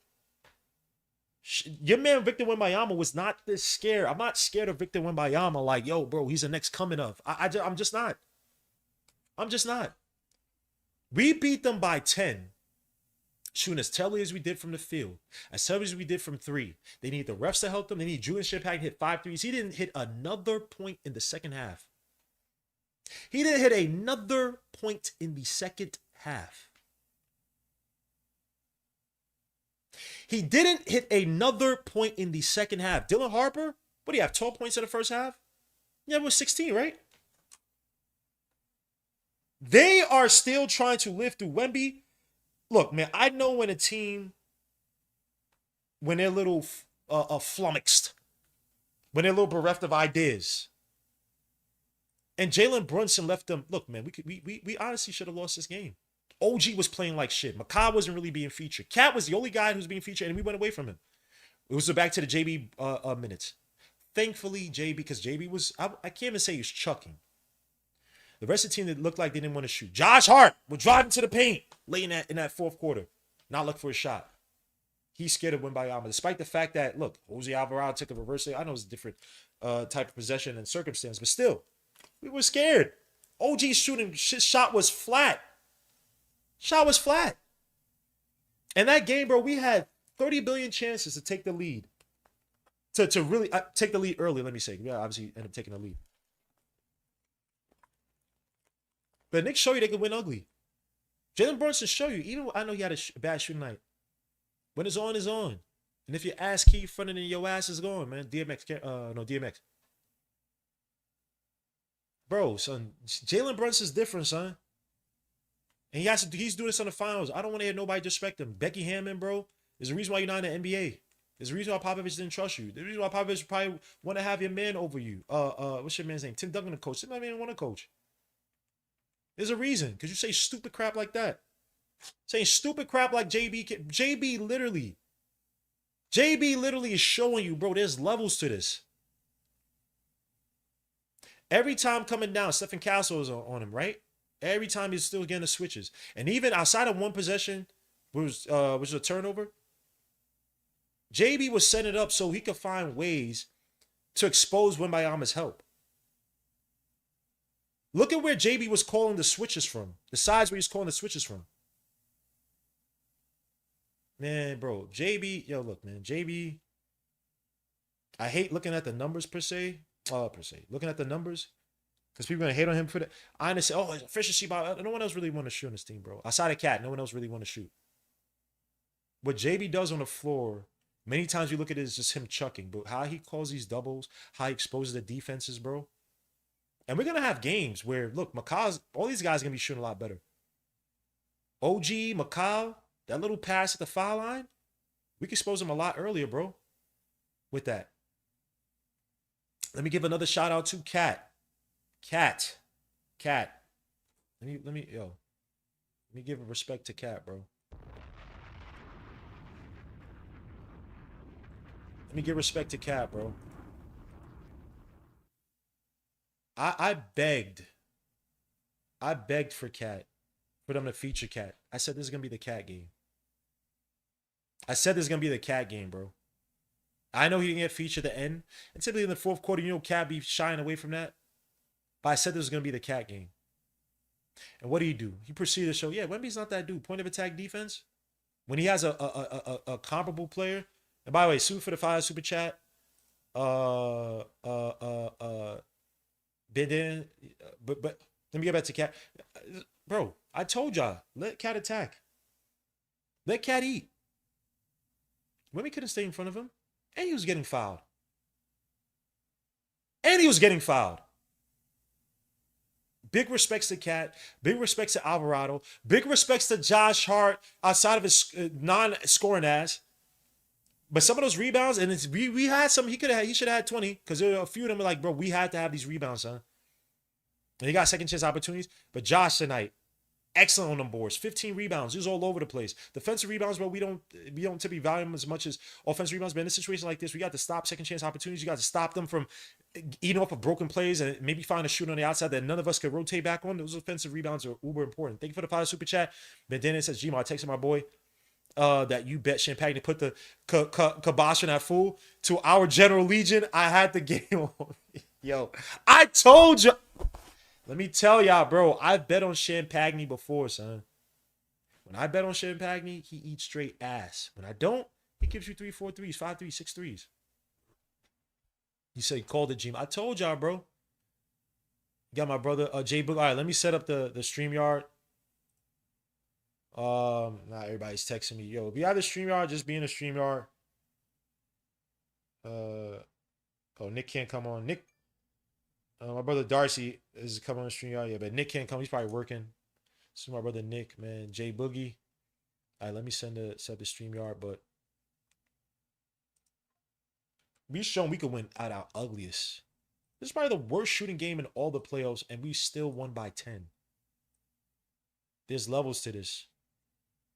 Your man Victor Wembanyama was not this scared. I'm not scared of Victor Wembanyama. Like, yo, bro, he's the next coming of. I'm just not. I'm just not. We beat them by 10. Shooting as telly as we did from the field, as telly as we did from 3. They need the refs to help them. They need Julian Champagne to hit 5 threes. He didn't hit another point in the second half. He didn't hit another point in the second half. He didn't hit another point in the second half. Dylan Harper, what do you have, 12 points in the first half? Yeah, it was 16, right? They are still trying to live through Wemby. Look, man, I know when a team, when they're a little flummoxed, when they're a little bereft of ideas. And Jalen Brunson left them. Look, man, we honestly should have lost this game. OG was playing like shit. Makai wasn't really being featured. Cat was the only guy who was being featured, and we went away from him. It was back to the JB minutes. Thankfully, JB, because JB was, I can't even say he was chucking. The rest of the team that looked like they didn't want to shoot. Josh Hart was driving to the paint late in that fourth quarter. Not looking for a shot. He's scared of Wembanyama, despite the fact that, look, Jose Alvarado took a reverse. I know it's a different type of possession and circumstance, but still, we were scared. OG's shot was flat. Shot was flat. And that game, bro, we had 30 billion chances to take the lead. To really take the lead early, let me say. Yeah, obviously ended up taking the lead. But Knicks show you they can win ugly. Jalen Brunson show you, even I know he had a bad shooting night. When it's on, it's on. And if your ass keep fronting in your ass is gone, man. DMX. Bro, son, Jalen Brunson's different, son. And he's doing this on the finals. I don't want to hear nobody disrespect him. Becky Hammond, bro, there's a reason why you're not in the NBA. There's a reason why Popovich didn't trust you. There's a reason why Popovich probably want to have your man over you. What's your man's name? Tim Duncan, the coach. Tim not even want to coach. There's a reason. Because you say stupid crap like that. Saying stupid crap like JB. JB literally is showing you, bro, there's levels to this. Every time coming down, Stephen Castle is on him, right? Every time he's still getting the switches. And even outside of one possession, which was a turnover, JB was setting it up so he could find ways to expose Wembanyama's help. Look at where JB was calling the switches from. The sides where he's calling the switches from. Man, bro, JB, yo, look, man, JB, I hate looking at the numbers per se. Looking at the numbers, because people are gonna hate on him for that. I understand. Oh, efficiency, but no one else really want to shoot on this team, bro. Outside of Cat, no one else really want to shoot. What JB does on the floor, many times you look at it as just him chucking, but how he calls these doubles, how he exposes the defenses, bro. And we're gonna have games where, look, McCall's, all these guys are gonna be shooting a lot better. OG, McCall, that little pass at the foul line, we can expose him a lot earlier, bro. With that. Let me give another shout out to Cat. Cat. Let me give a respect to Cat, bro. Let me give respect to Cat, bro. I begged for Cat, for them to feature Cat. I said this is gonna be the Cat game. Bro. I know he didn't get featured at the end. And typically in the fourth quarter, you know, Cat be shying away from that. But I said this was going to be the Cat game. And what do? He proceeded to show, yeah, Wemby's not that dude. Point of attack defense. When he has a comparable player. And by the way, super super chat. But let me get back to Cat. Bro, I told y'all, let Cat attack. Let Cat eat. Wemby couldn't stay in front of him. And he was getting fouled. Big respects to Cat. Big respects to Alvarado. Big respects to Josh Hart outside of his non-scoring ass. But some of those rebounds, and we had some, he should have had 20, because there were a few of them like, bro, we had to have these rebounds, son. And he got second chance opportunities. But Josh tonight, excellent on them boards. 15 rebounds. He was all over the place. Defensive rebounds, bro, we don't typically value them as much as offensive rebounds. But in a situation like this, we got to stop second chance opportunities. You got to stop them from eating off of broken plays and maybe find a shooter on the outside that none of us could rotate back on. Those offensive rebounds are uber important. Thank you for the $5 super chat. But then it says, Gmo, I texted my boy that you bet Champagne to put the kibosh on that fool. To our General Legion, I had the game on. Yo, I told you. Let me tell y'all, bro, I've bet on Champagne before, son. When I bet on Champagne, he eats straight ass. When I don't, he gives you 3, 4 threes, 5 threes, 6 threes. You say called it, Gene. I told y'all, bro. Got my brother Jay Book. All right, let me set up the StreamYard. Now everybody's texting me. Yo, if you have the StreamYard, just be in the StreamYard. Oh, Nick can't come on. Nick. My brother Darcy is coming on the StreamYard. Yeah, but Nick can't come. He's probably working. This is my brother Nick, man. Jay Boogie. All right, let me set the StreamYard, but we shown we could win at our ugliest. This is probably the worst shooting game in all the playoffs, and we still won by 10. There's levels to this.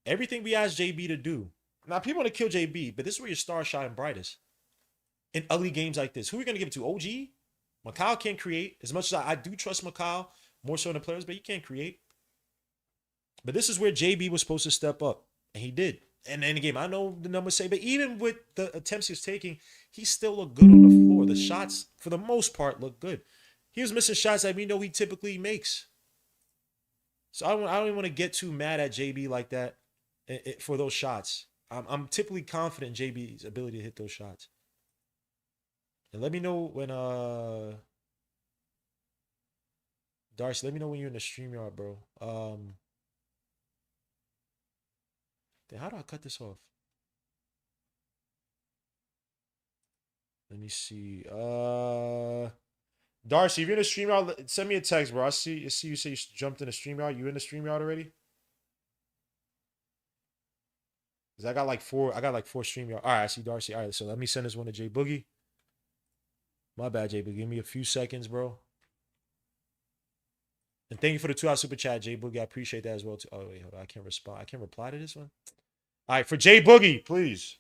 Everything we asked JB to do. Now, people want to kill JB, but this is where your star shine brightest. In ugly games like this. Who are we going to give it to? OG? McCall can't create. As much as I do trust McCall, more so than players, but he can't create. But this is where JB was supposed to step up, and he did. And in the game, I know the numbers say, but even with the attempts he was taking, he still looked good on the floor. The shots, for the most part, looked good. He was missing shots that we know he typically makes. So I don't even want to get too mad at JB like that for those shots. I'm typically confident in JB's ability to hit those shots. And let me know when Darcy, let me know when you're in the StreamYard, bro. How do I cut this off? Let me see. Darcy, if you're in the StreamYard, send me a text, bro. I see you say you jumped in the StreamYard. You in the StreamYard already? Cause I got like four StreamYard. All right, I see Darcy. All right, so let me send this one to Jay Boogie. My bad, Jay Boogie. Give me a few seconds, bro. And thank you for the $2 super chat, Jay Boogie. I appreciate that as well too. Oh wait, hold on. I can't respond. I can't reply to this one. All right, for Jay Boogie, please.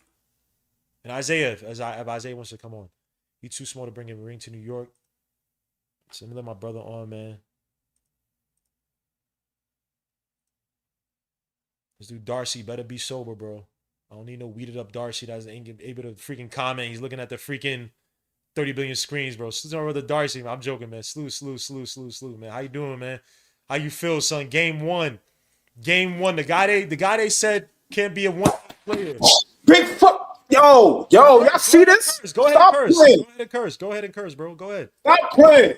And Isaiah, if Isaiah wants to come on, he's too small to bring him a ring to New York. So let me let my brother on, man. This dude Darcy better be sober, bro. I don't need no weeded up Darcy that's ain't able to freaking comment. He's looking at the freaking 30 billion screens, bro. Salute to my brother Darcy. I'm joking, man. Salute, man. How you doing, man? How you feel, son? Game one. The guy they said can't be a one player. Big fuck. Yo, y'all see this? Go ahead and curse, bro. Go ahead. Stop playing.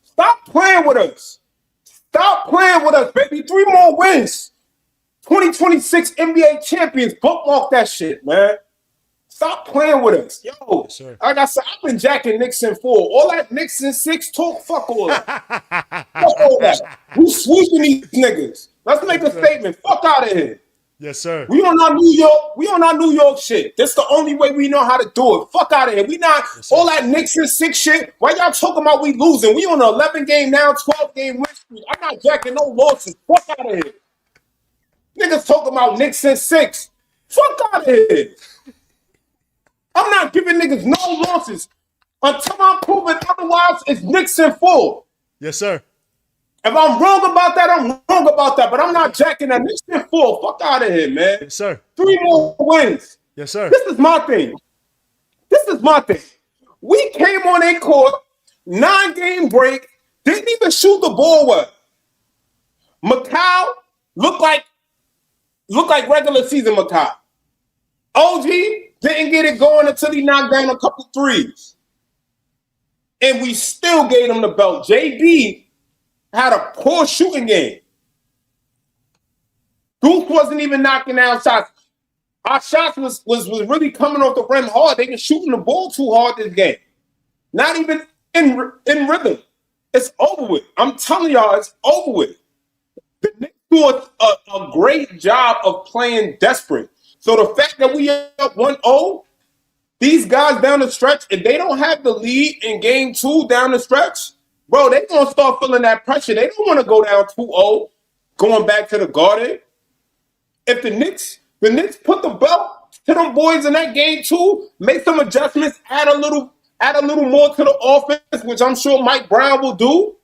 Stop playing with us. Stop playing with us, baby. 3 more wins. 2026 NBA champions. Bookmark that shit, man. Stop playing with us. Yo, Yes, sir. like I said, I've been jacking Knicks in 4. All that Knicks in 6 talk, fuck all that. Fuck all that. We sweeping these niggas. Let's make a statement. Fuck out of here. Yes, sir. We on our New York. We on our New York shit. That's the only way we know how to do it. Fuck out of here. We not all that Knicks and 6 shit. Why y'all talking about we losing? We on an 11 game now, 12 game win streak. I'm not jacking no losses. Fuck out of here. Niggas talking about Knicks and 6. Fuck out of here. I'm not giving niggas no losses until I'm proven otherwise. It's Knicks and 4. Yes, sir. If I'm wrong about that, I'm wrong about that. But I'm not jacking that. Knicks and 4. Fuck out of here, man. Yes, sir. 3 more wins. Yes, sir. This is my thing. We came on a court, 9-game break, didn't even shoot the ball well. Macau looked like regular season Macau. OG didn't get it going until he knocked down a couple threes. And we still gave him the belt. JB had a poor shooting game. Duke wasn't even knocking down shots. Our shots was really coming off the rim hard. They were shooting the ball too hard this game. Not even in rhythm. It's over with. I'm telling y'all, it's over with. The Knicks do a great job of playing desperate. So the fact that we up 1-0, these guys down the stretch, if they don't have the lead in game 2 down the stretch, bro, they going to start feeling that pressure. They don't want to go down 2-0 going back to the Garden. If the Knicks put the belt to them boys in that game 2, make some adjustments, add a little more to the offense, which I'm sure Mike Brown will do.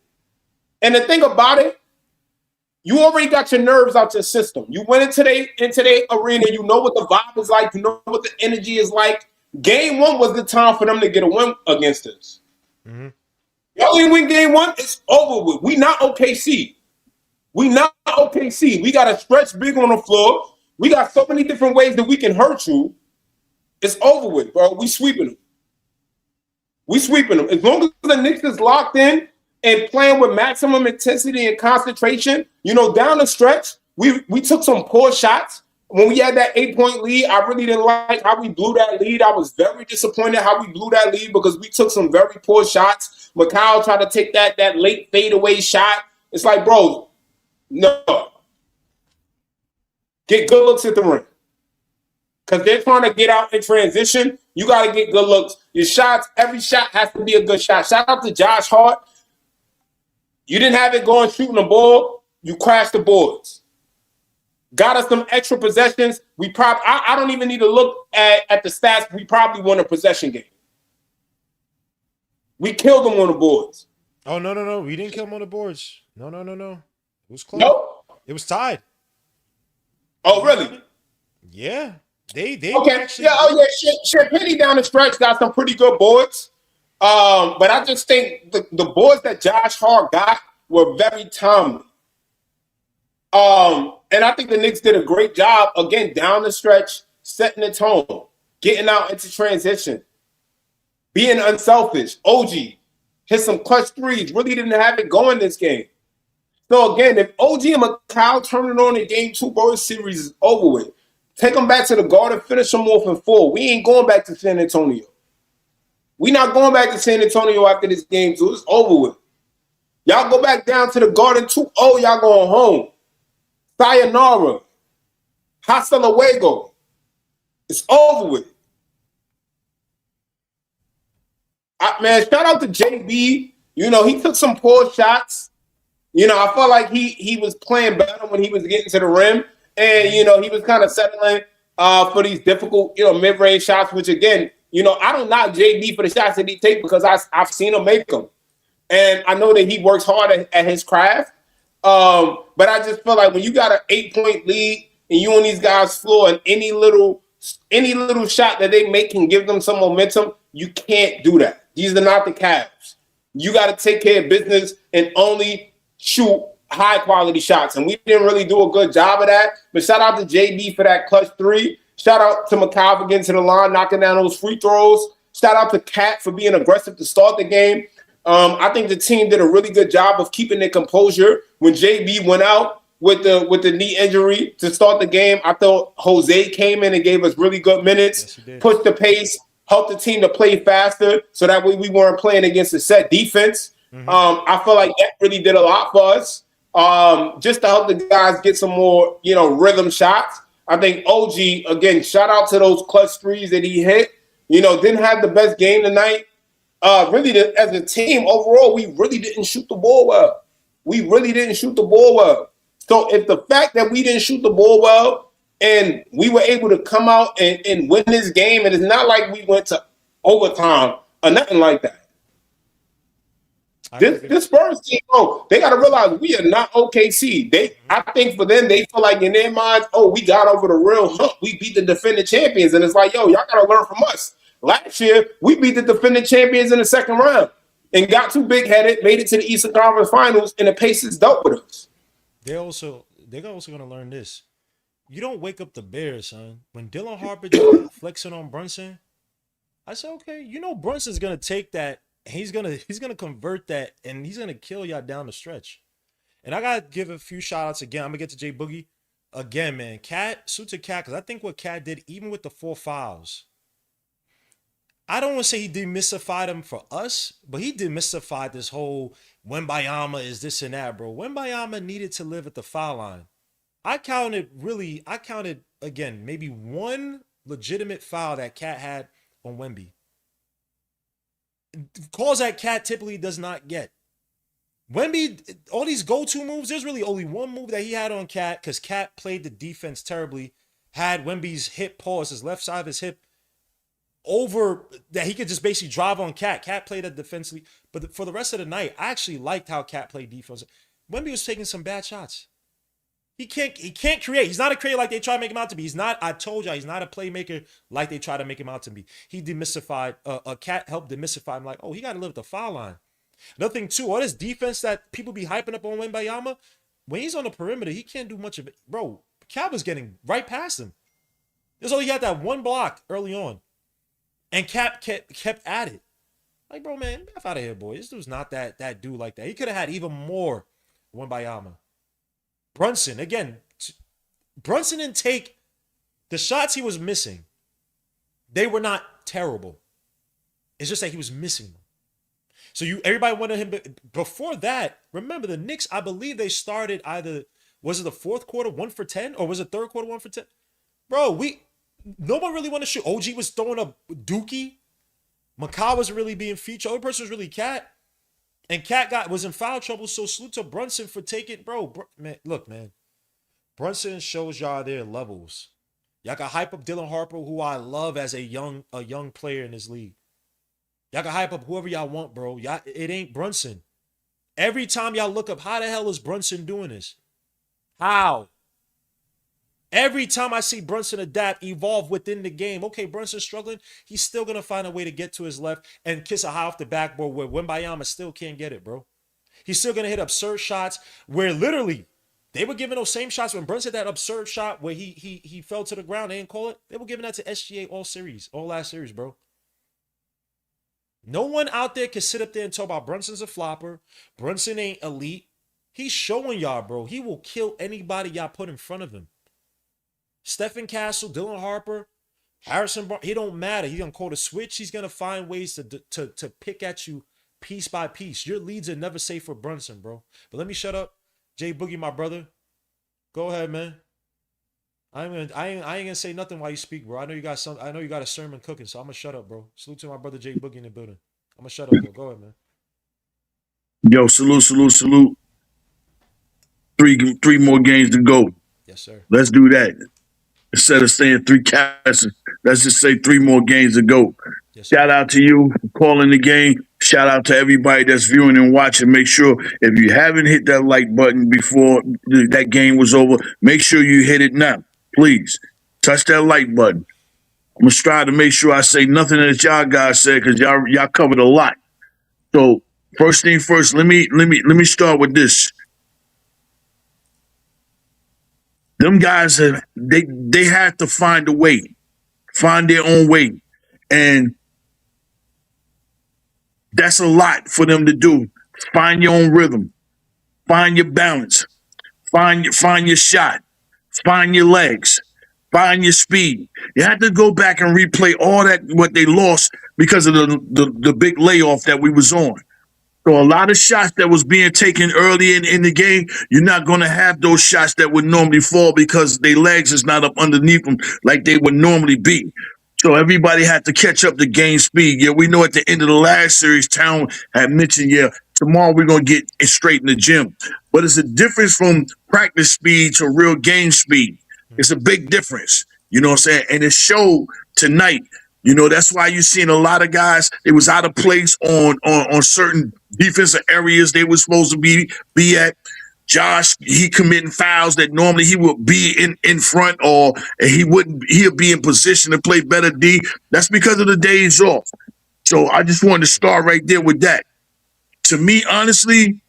And the thing about it, you already got your nerves out your system. You went into the arena. You know what the vibe is like. You know what the energy is like. Game 1 was the time for them to get a win against us. Mm-hmm. Y'all didn't win game 1. It's over with. We not OKC. We got a stretch big on the floor. We got so many different ways that we can hurt you. It's over with, bro. We sweeping them. As long as the Knicks is locked in and playing with maximum intensity and concentration, down the stretch, we took some poor shots. When we had that 8-point lead, I really didn't like how we blew that lead. I was very disappointed how we blew that lead because we took some very poor shots. Macau tried to take that late fadeaway shot. It's like, bro, no. Get good looks at the rim. Because they're trying to get out in transition. You got to get good looks. Your shots, every shot has to be a good shot. Shout out to Josh Hart. You didn't have it going shooting the ball. You crashed the boards. Got us some extra possessions. I don't even need to look at the stats. We probably won a possession game. We killed them on the boards. Oh, no. We didn't kill them on the boards. No. It was close. No? It was tied. Oh, really? Yeah. They okay. actually... Champagne down the stretch got some pretty good boards. But I just think the boards that Josh Hart got were very timely. And I think the Knicks did a great job, again, down the stretch, setting the tone, getting out into transition, being unselfish. OG hit some clutch threes, really didn't have it going this game. So, again, if OG and Macau turn it on in game 2, bro, this series is over with. Take them back to the Garden, finish them off in 4. We ain't going back to San Antonio. We not going back to San Antonio after this game 2. It's over with. Y'all go back down to the Garden 2-0, y'all going home. Sayonara. Hasta luego. It's over with. Man, shout out to JB. He took some poor shots. I felt like he was playing better when he was getting to the rim, and Mhm. he was kind of settling for these difficult mid range shots. Which again, I don't knock JB for the shots that he take because I've seen him make them, and I know that he works hard at his craft. But I just feel like when you got an 8 point lead and you on these guys' floor, and any little shot that they make can give them some momentum, you can't do that. These are not the Cavs. You got to take care of business and only shoot high quality shots. And we didn't really do a good job of that. But shout out to JB for that clutch three. Shout out to McCall for getting to the line, knocking down those free throws. Shout out to Cat for being aggressive to start the game. I think the team did a really good job of keeping their composure when JB went out with the knee injury to start the game. I thought Jose came in and gave us really good minutes, Yes, he did. pushed the pace, helped the team to play faster, so that way we weren't playing against a set defense. Hmm. I feel like that really did a lot for us, just to help the guys get some more, rhythm shots. I think OG again. Shout out to those clutch threes that he hit. Didn't have the best game tonight. Really, as a team overall, we really didn't shoot the ball well. We really didn't shoot the ball well. So if the fact that we didn't shoot the ball well and we were able to come out and win this game, and it's not like we went to overtime or nothing like that. I This agree. this Spurs team, they got to realize we are not OKC. I think for them, they feel like in their minds, we got over the real hump. We beat the defending champions, and it's like, yo, y'all got to learn from us. Last year, we beat the defending champions in the second round and got too big headed, made it to the Eastern Conference Finals, and the Pacers dealt with us. They're also gonna learn this. You don't wake up the Bears, son. When Dylan Harper just kept flexing on Brunson, I said, okay, Brunson's gonna take that. He's gonna convert that, and he's gonna kill y'all down the stretch. And I gotta give a few shout outs again. I'm gonna get to Jay Boogie again, man. Cat suits a cat because I think what Cat did, even with the 4 fouls, I don't want to say he demystified him for us, but he demystified this whole Wembayama is this and that, bro. Wembayama needed to live at the foul line. I counted again, maybe one legitimate foul that Cat had on Wemby. Calls that Cat typically does not get. Wemby, all these go-to moves, there's really only one move that he had on Cat because Cat played the defense terribly. Had Wemby's hip pause, his left side of his hip over that he could just basically drive on Cat. Cat played that defensively, but for the rest of the night, I actually liked how Cat played defense. Wemby was taking some bad shots. He can't create. He's not a creator like they try to make him out to be. He's not. I told y'all, he's not a playmaker like they try to make him out to be. He demystified. A Cat helped demystify him. Like, oh, he got to live at the foul line. Another thing too, all this defense that people be hyping up on Wembayama, when he's on the perimeter, he can't do much of it. Bro, Cat was getting right past him. There's only he had that one block early on, and Cap kept at it. Like, bro, man, F out of here, boy. This dude's not that dude like that. He could have had even more Wembayama. Brunson again. Brunson didn't take the shots he was missing. They were not terrible. It's just that he was missing them. So everybody wanted him before that. Remember the Knicks? I believe they started either was it the fourth quarter 1 for 10 or was it third quarter 1 for 10? Bro, no one really wanted to shoot. OG was throwing up Dookie. McCall wasn't really being featured. The only person was really Cat. And Cat was in foul trouble. So salute to Brunson for taking, man. Look, man. Brunson shows y'all their levels. Y'all can hype up Dylan Harper, who I love as a young player in this league. Y'all can hype up whoever y'all want, bro. It ain't Brunson. Every time y'all look up, how the hell is Brunson doing this? How? Every time I see Brunson adapt, evolve within the game. Okay, Brunson's struggling. He's still going to find a way to get to his left and kiss a high off the backboard where Wembayama still can't get it, bro. He's still going to hit absurd shots where literally they were giving those same shots when Brunson had that absurd shot where he fell to the ground. They didn't call it. They were giving that to SGA all last series, bro. No one out there can sit up there and talk about Brunson's a flopper. Brunson ain't elite. He's showing y'all, bro. He will kill anybody y'all put in front of him. Stephen Castle, Dylan Harper, Harrison Barnes, he don't matter. He's gonna call the switch. He's gonna find ways to pick at you piece by piece. Your leads are never safe for Brunson, bro. But let me shut up. Jay Boogie, my brother. Go ahead, man. I ain't gonna say nothing while you speak, bro. I know you got a sermon cooking, so I'm gonna shut up, bro. Salute to my brother Jay Boogie in the building. I'm gonna shut up, though. Go ahead, man. Yo, salute, salute, salute. Three more games to go. Yes, sir. Let's do that. Instead of saying three cats, let's just say three more games to go. Yes, Shout sir. out to you for calling the game. Shout out to everybody that's viewing and watching. Make sure if you haven't hit that like button before that game was over, make sure you hit it now. Please touch that like button. I'm gonna strive to make sure I say nothing that y'all guys said because y'all covered a lot. So first thing first, let me start with this. Them guys they had to find a way, find their own way, and that's a lot for them to do. Find your own rhythm, find your balance, find your shot, find your legs, find your speed. You have to go back and replay all that what they lost because of the big layoff that we was on. So a lot of shots that was being taken early in the game, you're not going to have those shots that would normally fall because their legs is not up underneath them like they would normally be. So everybody had to catch up to gain speed. Yeah, we know at the end of the last series, Town had mentioned, yeah, tomorrow we're going to get straight in the gym. But it's a difference from practice speed to real game speed. It's a big difference. You know what I'm saying? And it showed tonight. You know, that's why you're seeing a lot of guys, they was out of place on certain defensive areas they were supposed to be at. Josh, he committing fouls that normally he would be in front or he'll be in position to play better D. That's because of the days off. So I just wanted to start right there with that. To me, honestly,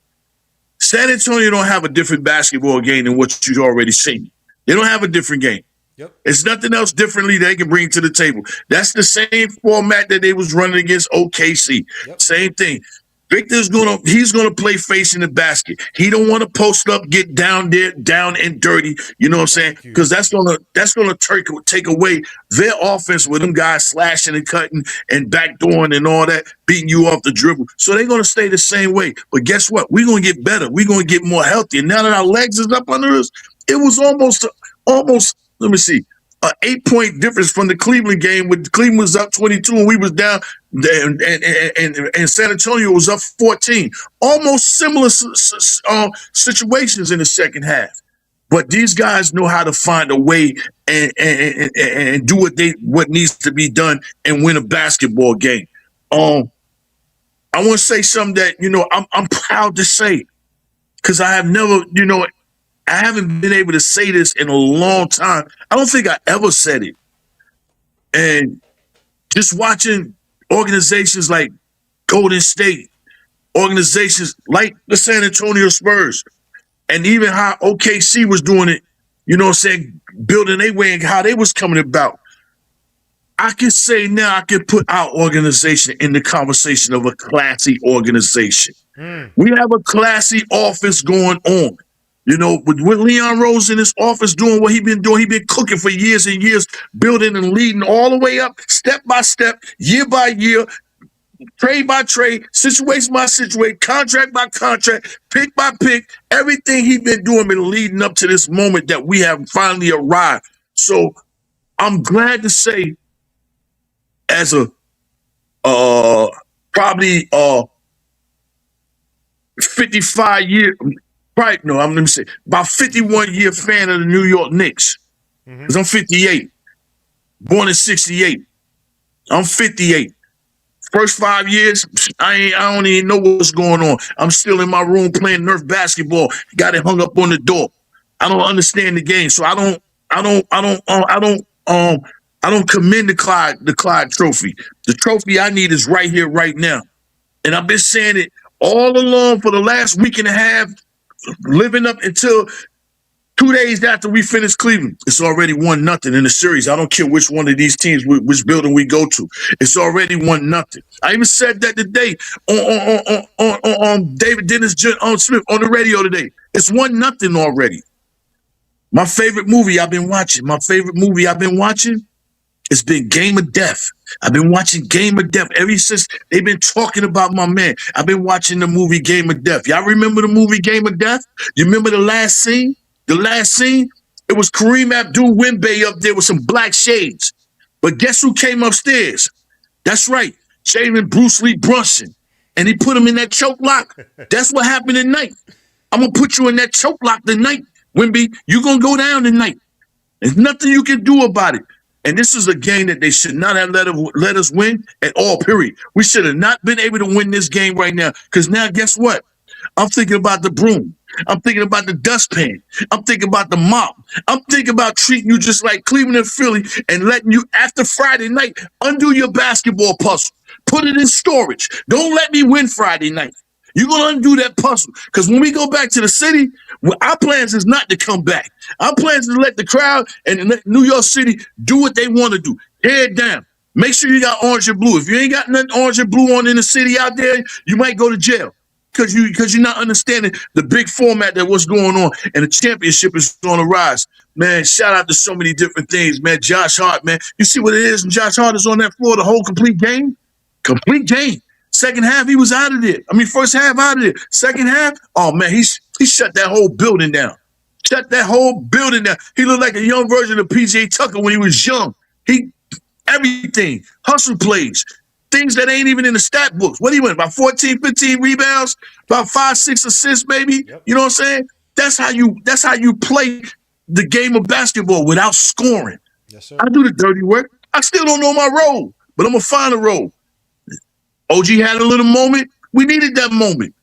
San Antonio don't have a different basketball game than what you've already seen. They don't have a different game. Yep. It's nothing else differently they can bring to the table. That's the same format that they was running against OKC. Yep. Same thing. He's gonna play facing the basket. He don't want to post up, get down there, down and dirty. You know what I'm saying? Because that's gonna take away their offense with them guys slashing and cutting and backdooring and all that, beating you off the dribble. So they're gonna stay the same way. But guess what? We're gonna get better. We're gonna get more healthy. And now that our legs is up under us, it was almost. Let me see. An 8-point difference from the Cleveland game when Cleveland was up 22 and we was down, and San Antonio was up 14. Almost similar situations in the second half. But these guys know how to find a way and do what needs to be done and win a basketball game. I want to say something that I'm proud to say because I have never I haven't been able to say this in a long time. I don't think I ever said it. And just watching organizations like Golden State, organizations like the San Antonio Spurs, and even how OKC was doing it, building their way and how they was coming about. I can say now I can put our organization in the conversation of a classy organization. We have a classy office going on. With Leon Rose in his office doing what he been doing, he been cooking for years and years, building and leading all the way up, step by step, year by year, trade by trade, situation by situation, contract by contract, pick by pick. Everything he been doing been leading up to this moment that we have finally arrived. So I'm glad to say, as a probably 55-year. Right, no, I'm going to say about 51-year fan of the New York Knicks. Because I'm 58, born in 68. I'm 58. First 5 years, I don't even know what's going on. I'm still in my room playing Nerf basketball. Got it hung up on the door. I don't understand the game, so I don't commend the Clyde Trophy. The trophy I need is right here, right now. And I've been saying it all along for the last week and a half. Living up until 2 days after we finish Cleveland. It's already 1-0 in the series. I don't care which one of these teams, which building we go to. It's already 1-0. I even said that today on David Dennis Smith on the radio today. It's 1-0 already. My favorite movie I've been watching. It's been Game of Death. I've been watching Game of Death ever since they've been talking about my man. I've been watching the movie Game of Death. Y'all remember the movie Game of Death? You remember the last scene? The last scene? It was Kareem Abdul-Wimbe up there with some black shades. But guess who came upstairs? That's right, Jalen Bruce Lee Brunson. And he put him in that choke lock. That's what happened tonight. I'm gonna put you in that choke lock tonight, Wimby. You're gonna go down tonight. There's nothing you can do about it. And this is a game that they should not have let us win at all, period. We should have not been able to win this game right now. Because now, guess what? I'm thinking about the broom. I'm thinking about the dustpan. I'm thinking about the mop. I'm thinking about treating you just like Cleveland and Philly and letting you, after Friday night, undo your basketball puzzle. Put it in storage. Don't let me win Friday night. You're going to undo that puzzle. Because when we go back to the city, our plans is not to come back. Our plans is to let the crowd and let New York City do what they want to do. Tear it down. Make sure you got orange and blue. If you ain't got nothing orange and blue on in the city out there, you might go to jail. Because you're not understanding the big format that what's going on, and the championship is on the rise. Man, shout out to so many different things, man. Josh Hart, man. You see what it is when Josh Hart is on that floor the whole complete game? Complete game. Second half, he was out of there. I mean, first half out of there. Second half, oh, man, he shut that whole building down. Shut that whole building down. He looked like a young version of P.J. Tucker when he was young. Everything. Hustle plays. Things that ain't even in the stat books. What do you win? About 14, 15 rebounds, about 5, 6 assists, maybe. Yep. You know what I'm saying? That's how you play the game of basketball without scoring. Yes, sir. I do the dirty work. I still don't know my role, but I'm gonna find a role. OG had a little moment. We needed that moment.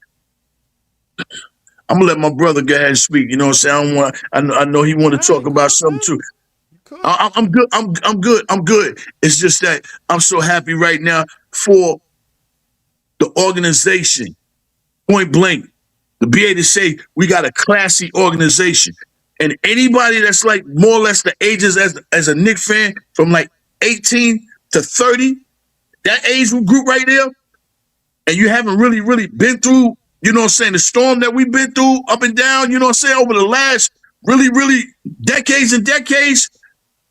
I'm gonna let my brother go ahead and speak. You know what I'm saying? I know he want to talk about something too. I'm good. I'm good. I'm good. It's just that I'm so happy right now for the organization, point blank, to be able to say we got a classy organization. And anybody that's like more or less the ages as a Knicks fan from like 18 to 30, that age group right there, and you haven't really been through, you know what I'm saying, the storm that we've been through up and down, you know what I'm saying, over the last really decades and decades,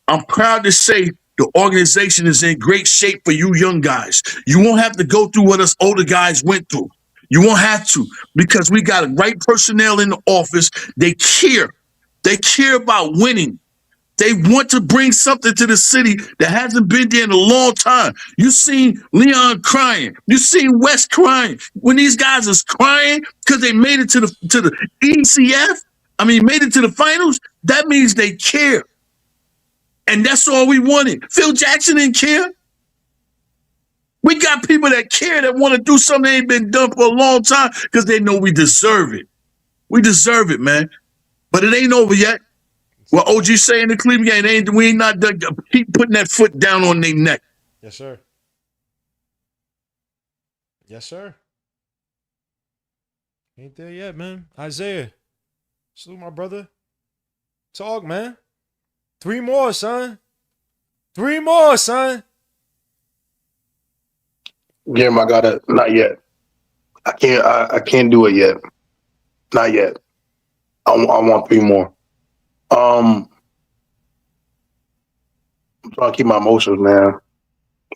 I'm proud to say the organization is in great shape for you young guys. You won't have to go through what us older guys went through. You won't have to, because we got the right personnel in the office. They care. They care about winning. They want to bring something to the city that hasn't been there in a long time. You seen Leon crying. You seen West crying. When these guys is crying because they made it to the ECF, made it to the finals, that means they care. And that's all we wanted. Phil Jackson didn't care. We got people that care, that want to do something that ain't been done for a long time because they know we deserve it. We deserve it, man. But it ain't over yet. What OG saying in the Cleveland game, we ain't not done. Keep putting that foot down on their neck. Yes, sir. Yes, sir. Ain't there yet, man. Isaiah. Salute my brother. Talk, man. 3 more, son. 3 more, son. Yeah, I got it. Not yet. I can't do it yet. Not yet. I want 3 more. I'm trying to keep my emotions, man.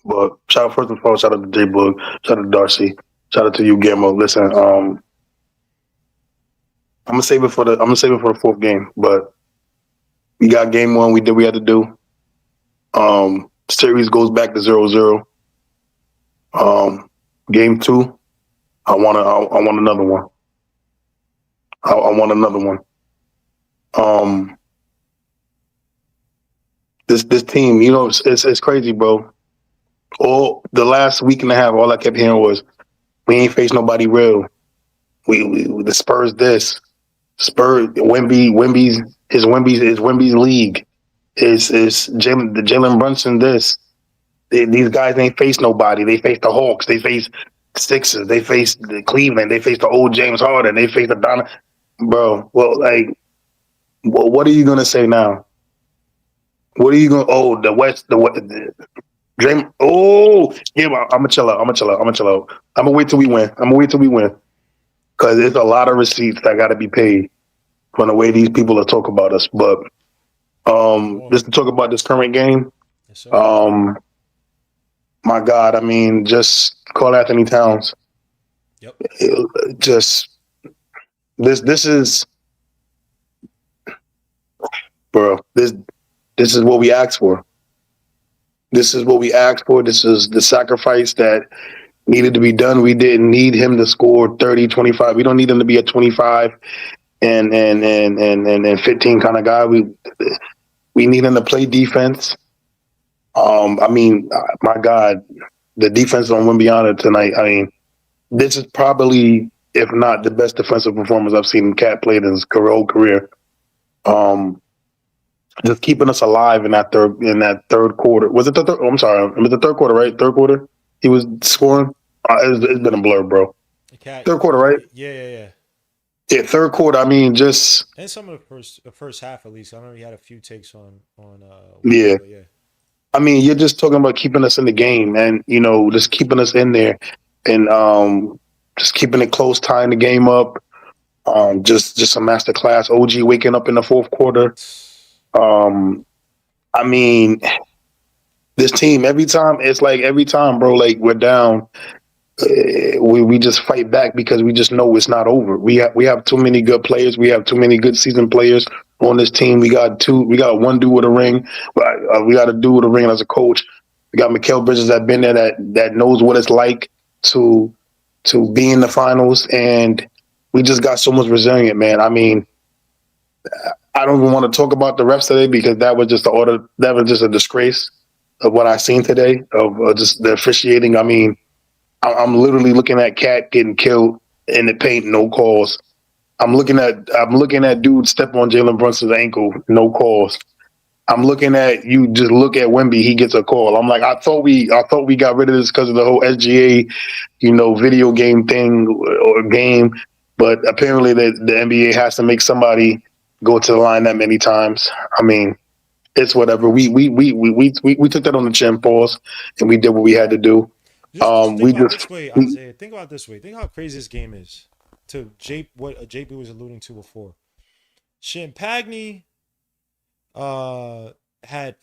But first and foremost, shout out to J Boog, shout out to Darcy, shout out to you, Guillermo. Listen, I'm gonna save it for the 4th game, but we got game 1. We did what we had to do. Series goes back to 0-0. Game 2, I want another one. I want another one. This team, you know, it's crazy, bro. All the last week and a half, all I kept hearing was, "We ain't faced nobody real. We the Spurs this, Spurs Wemby's league, is Jalen Brunson this. These guys ain't faced nobody. They faced the Hawks. They faced Sixers. They faced the Cleveland. They faced the old James Harden. They faced the Donna, bro. Well, like, what are you gonna say now? What are you going? Oh, the Dream. Oh, yeah. I'm gonna chill out. I'm gonna wait till we win. Because there's a lot of receipts that got to be paid from the way these people are talking about us. But just to talk about this current game, yes, sir. My God, just call Anthony Towns. Yep. Just this is, bro. This is what we asked for. This is what we asked for. This is the sacrifice that needed to be done. We didn't need him to score 30, 25. We don't need him to be a 25 and 15 kind of guy. We need him to play defense. I mean, my God, the defense on Wimbiana tonight. I mean, this is probably, if not the best defensive performance I've seen Cat played in his whole career. Just keeping us alive in that third quarter. Was it the third? Oh, I'm sorry, it was the third quarter, right? Third quarter, he was scoring. It's been a blur, bro. Cat, Third quarter, right? yeah. Yeah, third quarter. I mean, just And some of the first half at least. I know he had a few takes on Wemby, yeah. but yeah. I mean, you're just talking about keeping us in the game, and just keeping us in there, and just keeping it close, tying the game up. Just a master class. OG waking up in the fourth quarter. Um, I mean, this team every time, bro. Like we're down, we just fight back because we just know it's not over. We have too many good players. We have too many good seasoned players on this team. We got one dude with a ring. We got a dude with a ring as a coach. We got Mikal Bridges that been there that knows what it's like to be in the finals, and we just got so much resilient, man. I mean, I don't even want to talk about the refs today because that was just the order. That was just a disgrace of what I seen today of just the officiating. I mean, I'm literally looking at Cat getting killed in the paint, no calls. I'm looking at dude step on Jalen Brunson's ankle, no calls. I'm looking at you. Just look at Wemby, he gets a call. I'm like, I thought we got rid of this because of the whole SGA, video game thing or game, but apparently the NBA has to make somebody go to the line that many times. I mean, it's whatever. We took that on the chin, pause, and we did what we had to do. Just think We about it just this way, Isaiah. Think about it this way. Think how crazy this game is. To what JP was alluding to before. Champagne had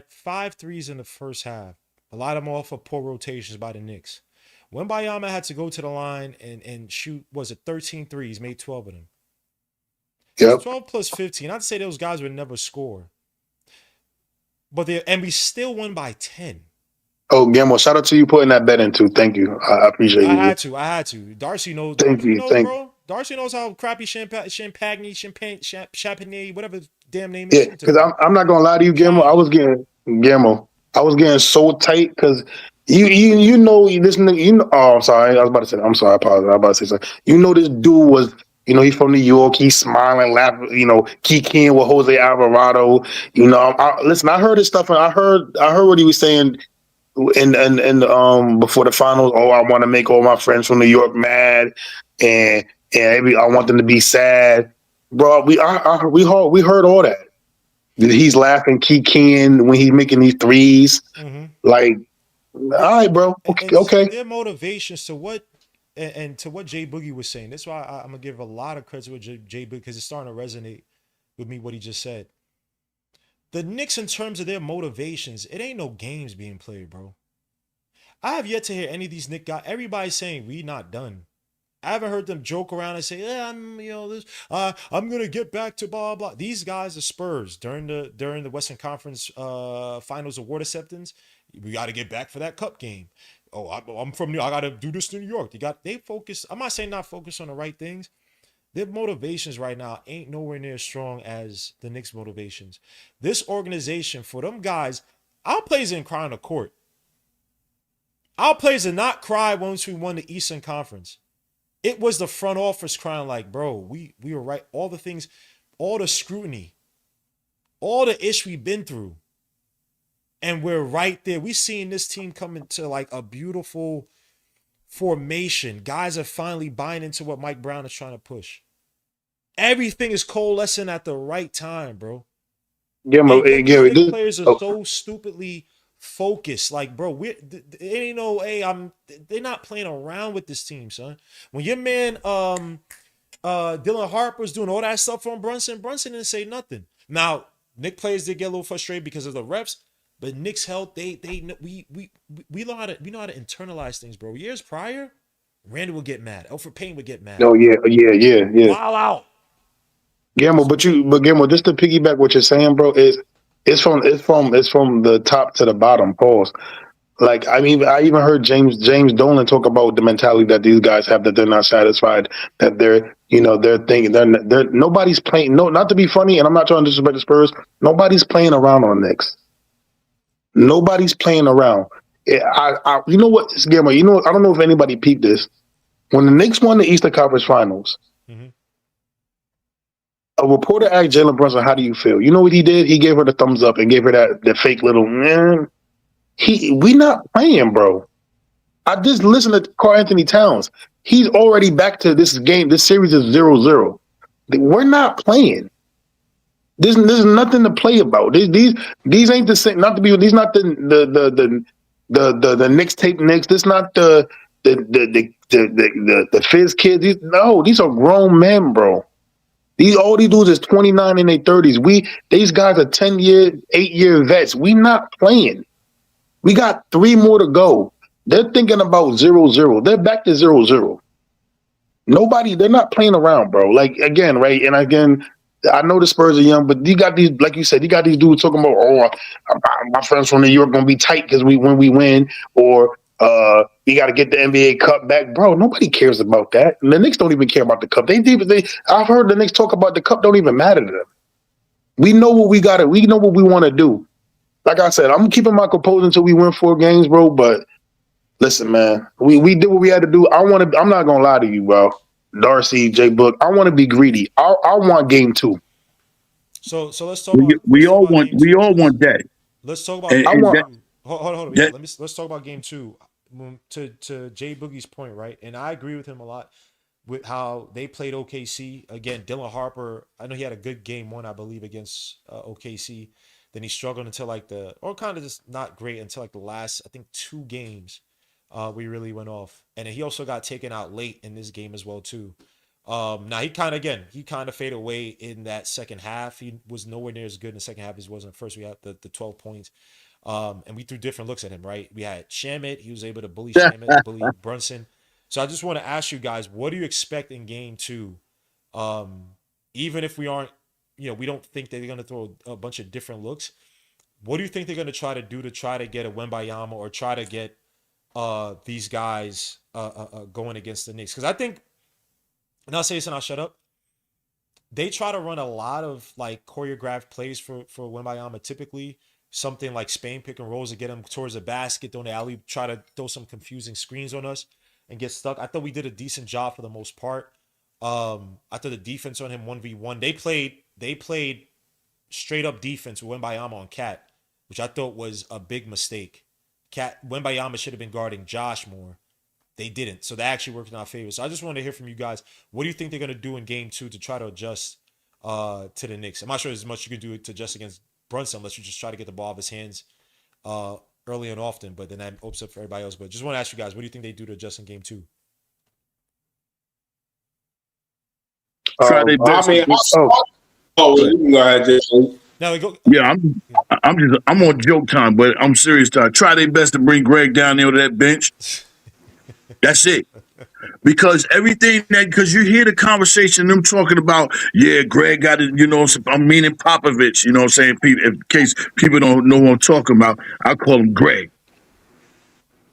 five threes in the first half. A lot of them off of poor rotations by the Knicks. Wembayama had to go to the line and shoot, was it 13 threes, made 12 of them. That's yep. 12 plus 15. Not to say those guys would never score. But we still won by 10. Oh, Gamble, shout out to you putting that bet in too. Thank you. I appreciate I you. had to. Darcy knows. Thank Darcy you. knows, bro. Darcy knows how crappy Champagne, whatever the damn name is. Yeah, because I'm not gonna lie to you, Gamble. I was getting so tight because you this nigga, oh, I'm sorry. I was about to say that. I'm sorry. I apologize. I was about to say something. This dude was. He's from New York. He's smiling, laughing. Kikiing with Jose Alvarado. Listen. I heard his stuff, and I heard what he was saying and before the finals. Oh, I want to make all my friends from New York mad, and I want them to be sad, bro. We heard all that. He's laughing, kikiing when he's making these threes. Mm-hmm. Like, all right, bro. Okay. Their motivations to what and to what Jay Boogie was saying. That's why I'm gonna give a lot of credit to Jay Boogie because it's starting to resonate with me what he just said. The Knicks, in terms of their motivations, it ain't no games being played, bro. I have yet to hear any of these Knicks guys. Everybody's saying we not done. I haven't heard them joke around and say, "Yeah, I'm gonna get back to blah blah." These guys, the Spurs, during the Western Conference Finals award acceptance, we got to get back for that cup game. Oh, I'm from New York. I got to do this in New York. They focus. I'm not saying not focus on the right things. Their motivations right now ain't nowhere near as strong as the Knicks' motivations. This organization, for them guys, our players didn't cry on the court. Our players did not cry once we won the Eastern Conference. It was the front office crying like, bro, we were right. All the things, all the scrutiny, all the ish we've been through. And we're right there. We seen this team come into like a beautiful formation. Guys are finally buying into what Mike Brown is trying to push. Everything is coalescing at the right time, bro. The players are so stupidly focused. Like, bro, it ain't no, hey, they're not playing around with this team, son. When your man Dylan Harper's doing all that stuff on Brunson didn't say nothing. Now, Knicks players did get a little frustrated because of the refs, but Knicks helped. We know how to internalize things, bro. Years prior, Randall would get mad. Elfrid Payne would get mad. Oh yeah. Wow out. Gamble, but Gamble, just to piggyback what you're saying, bro, it's from the top to the bottom. Pause. Like I even heard James Dolan talk about the mentality that these guys have, that they're not satisfied, that they're thinking they're nobody's playing. No, not to be funny, and I'm not trying to disrespect the Spurs. Nobody's playing around on the Knicks. Nobody's playing around. You know what, Guillermo? You know, I don't know if anybody peeped this. When the Knicks won the Eastern Conference Finals, Mm-hmm. a reporter asked Jalen Brunson, "How do you feel?" You know what he did? He gave her the thumbs up and gave her the fake little man. We not playing, bro. I just listened to Karl Anthony Towns. He's already back to this game. This series is 0-0. We're not playing. There's nothing to play about. These ain't the same. Not to be. These not the Knicks tape Knicks. This not the Fizz kids. These are grown men, bro. All these dudes is 29 in their 30s. These guys are 10-year, 8-year vets. We not playing. We got 3 more to go. They're thinking about 0-0. They're back to 0-0. They're not playing around, bro. Like, again, right? And again, I know the Spurs are young, but you got these, like you said, you got these dudes talking about, my friends from New York going to be tight because when we win, or you got to get the NBA Cup back. Bro, nobody cares about that. And the Knicks don't even care about the Cup. I've heard the Knicks talk about the Cup don't even matter to them. We know what we got. We know what we want to do. Like I said, I'm keeping my composure until we win 4 games, bro. But listen, man, we did what we had to do. I'm not gonna lie to you, bro. Darcy, J Book, I want to be greedy. I want game 2. So let's talk about We all want that. Let's talk about And, game and two. Hold on. Yeah, that let's talk about game 2. To Jay Boogie's point, right? And I agree with him a lot with how they played OKC. Again, Dylan Harper, I know he had a good game 1, I believe, against OKC. Then he struggled until kind of just not great until like the last, I think, 2 games. We really went off, and then he also got taken out late in this game as well too. Now he kind of faded away in that second half. He was nowhere near as good in the second half as he was in the first. We had the 12 points, and we threw different looks at him. Right, we had Shamit. He was able to bully Shamit, bully Brunson. So I just want to ask you guys, what do you expect in game 2? Even if we aren't, we don't think that they're going to throw a bunch of different looks. What do you think they're going to try to do to try to get a Wembayama or try to get these guys going against the Knicks? Because I think, and I'll say this and I'll shut up, they try to run a lot of like choreographed plays for Wembayama, typically something like Spain pick and rolls to get him towards the basket, don't alley, try to throw some confusing screens on us and get stuck. I thought we did a decent job for the most part. I thought the defense on him 1v1, they played straight up defense with Wembayama on Cat, which I thought was a big mistake. Wembayama should have been guarding Josh more. They didn't. So that actually worked in our favor. So I just wanted to hear from you guys. What do you think they're going to do in game 2 to try to adjust to the Knicks? I'm not sure there's much you can do to adjust against Brunson unless you just try to get the ball off his hands early and often. But then that opens up for everybody else. But just want to ask you guys, what do you think they do to adjust in game 2? try their best. You can go ahead, Jason. Now go. Yeah, I'm on joke time, but I'm serious time. Try their best to bring Greg down there to that bench. That's it. Because because you hear the conversation, them talking about, yeah, Greg got it, I'm meaning Popovich, what I'm saying? In case people don't know what I'm talking about, I call him Greg.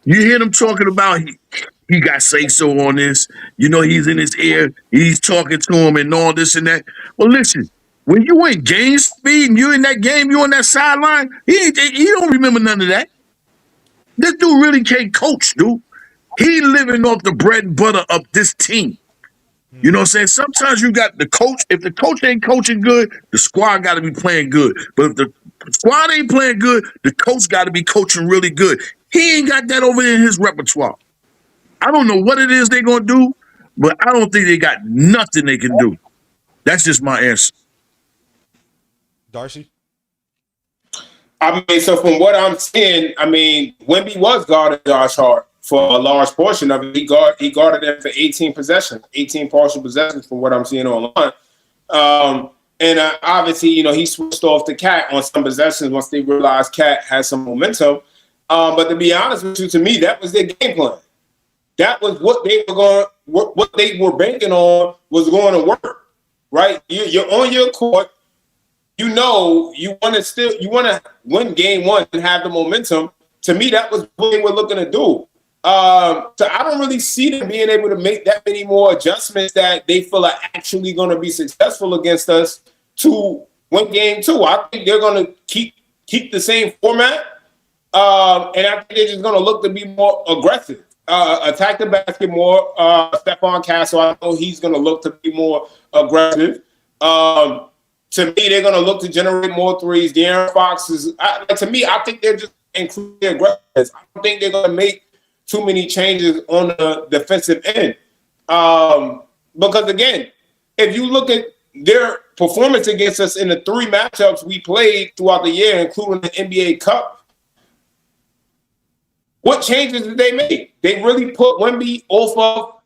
You hear them talking about he got say-so on this, he's in his ear, he's talking to him and all this and that. Well, listen, when you in game speed and you're in that game, you're on that sideline, he don't remember none of that. This dude really can't coach, dude. He living off the bread and butter of this team. You know what I'm saying? Sometimes you got the coach. If the coach ain't coaching good, the squad got to be playing good. But if the squad ain't playing good, the coach got to be coaching really good. He ain't got that over in his repertoire. I don't know what it is they're going to do, but I don't think they got nothing they can do. That's just my answer. Darcy? So from what I'm seeing, Wemby was guarding Josh Hart for a large portion of it. He guarded him for 18 partial possessions from what I'm seeing online. And obviously, he switched off the Cat on some possessions once they realized Cat had some momentum. But to be honest with you, to me, that was their game plan. That was what they were banking on was going to work, right? You're on your court. You want to win game 1 and have the momentum. To me, that was what they were looking to do. So I don't really see them being able to make that many more adjustments that they feel are actually going to be successful against us to win game 2. I think they're going to keep the same format, and I think they're just going to look to be more aggressive, attack the basket more. Stephon Castle, I know he's going to look to be more aggressive. To me, they're going to look to generate more threes. De'Aaron Fox to me, I think they're just incredibly aggressive. I don't think they're going to make too many changes on the defensive end. Because, again, if you look at their performance against us in the 3 matchups we played throughout the year, including the NBA Cup, what changes did they make? They really put Wemby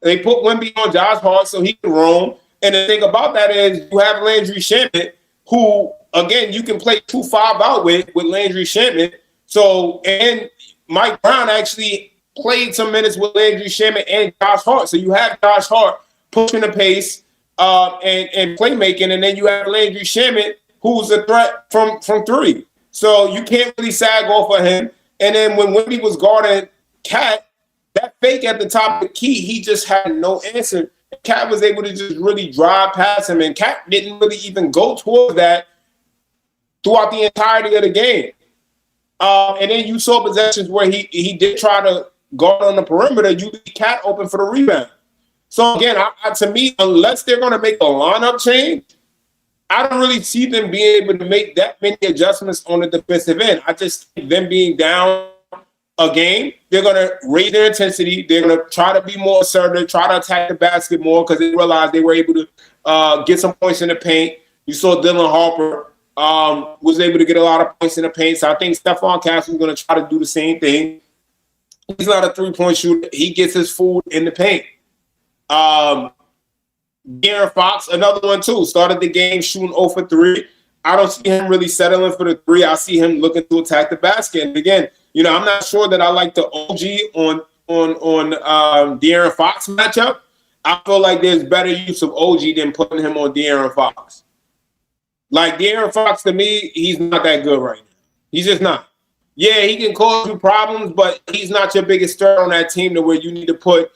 they put Wemby on Josh Hart so he can roam. And the thing about that is you have Landry Shamet, who, again, you can play 2-5 out with Landry Shamet. So, and Mike Brown actually played some minutes with Landry Shamet and Josh Hart. So you have Josh Hart pushing the pace and playmaking, and then you have Landry Shamet, who's a threat from 3. So you can't really sag off of him. And then when Wemby was guarding Cat, that fake at the top of the key, he just had no answer. Cat was able to just really drive past him, and Cat didn't really even go towards that throughout the entirety of the game. And then you saw possessions where he did try to guard on the perimeter. You leave Cat open for the rebound. So again, to me, unless they're going to make a lineup change, I don't really see them being able to make that many adjustments on the defensive end. I just think them being down a game, they're going to raise their intensity. They're going to try to be more assertive, try to attack the basket more because they realized they were able to get some points in the paint. You saw Dylan Harper was able to get a lot of points in the paint. So I think Stephon Castle is going to try to do the same thing. He's not a three-point shooter. He gets his food in the paint. De'Aaron Fox, another one too, started the game shooting 0 for 3. I don't see him really settling for the 3. I see him looking to attack the basket. And again, I'm not sure that I like the OG on De'Aaron Fox matchup. I feel like there's better use of OG than putting him on De'Aaron Fox. Like De'Aaron Fox, to me, he's not that good right now. He's just not. Yeah, he can cause you problems, but he's not your biggest threat on that team to where you need to put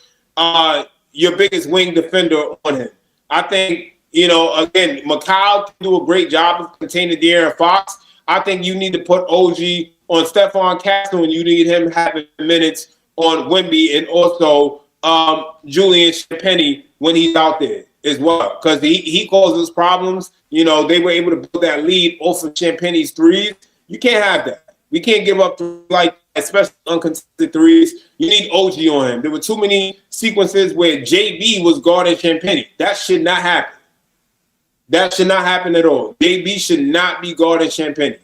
your biggest wing defender on him. I think, again, Mikal can do a great job of containing De'Aaron Fox. I think you need to put OG on Stephon Castle, and you need him having minutes on Wemby and also Julian Champagnie when he's out there as well, because he causes problems. They were able to build that lead off of Champagnie's threes. You can't have that. We can't give up especially uncontested threes. You need OG on him. There were too many sequences where JB was guarding Champagnie. That should not happen. That should not happen at all. JB should not be guarding Champagnie.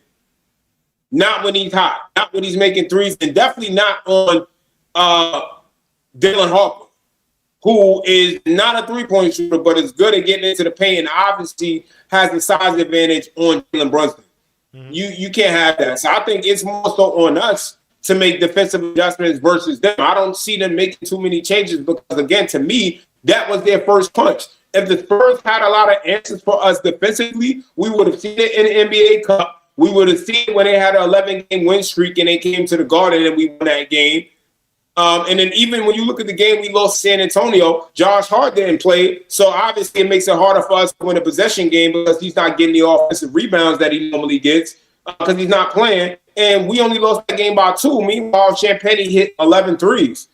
Not when he's hot. Not when he's making threes. And definitely not on Dylan Harper, who is not a three-point shooter, but is good at getting into the paint and obviously has the size advantage on Jalen Brunson. Mm-hmm. You can't have that. So I think it's more so on us to make defensive adjustments versus them. I don't see them making too many changes because, again, to me, that was their first punch. If the Spurs had a lot of answers for us defensively, we would have seen it in the NBA Cup. We would have seen it when they had an 11-game win streak and they came to the Garden and we won that game. And then even when you look at the game we lost San Antonio, Josh Hart didn't play. So obviously it makes it harder for us to win a possession game because he's not getting the offensive rebounds that he normally gets because he's not playing. And we only lost that game by 2. Meanwhile, Champagnie hit 11 threes.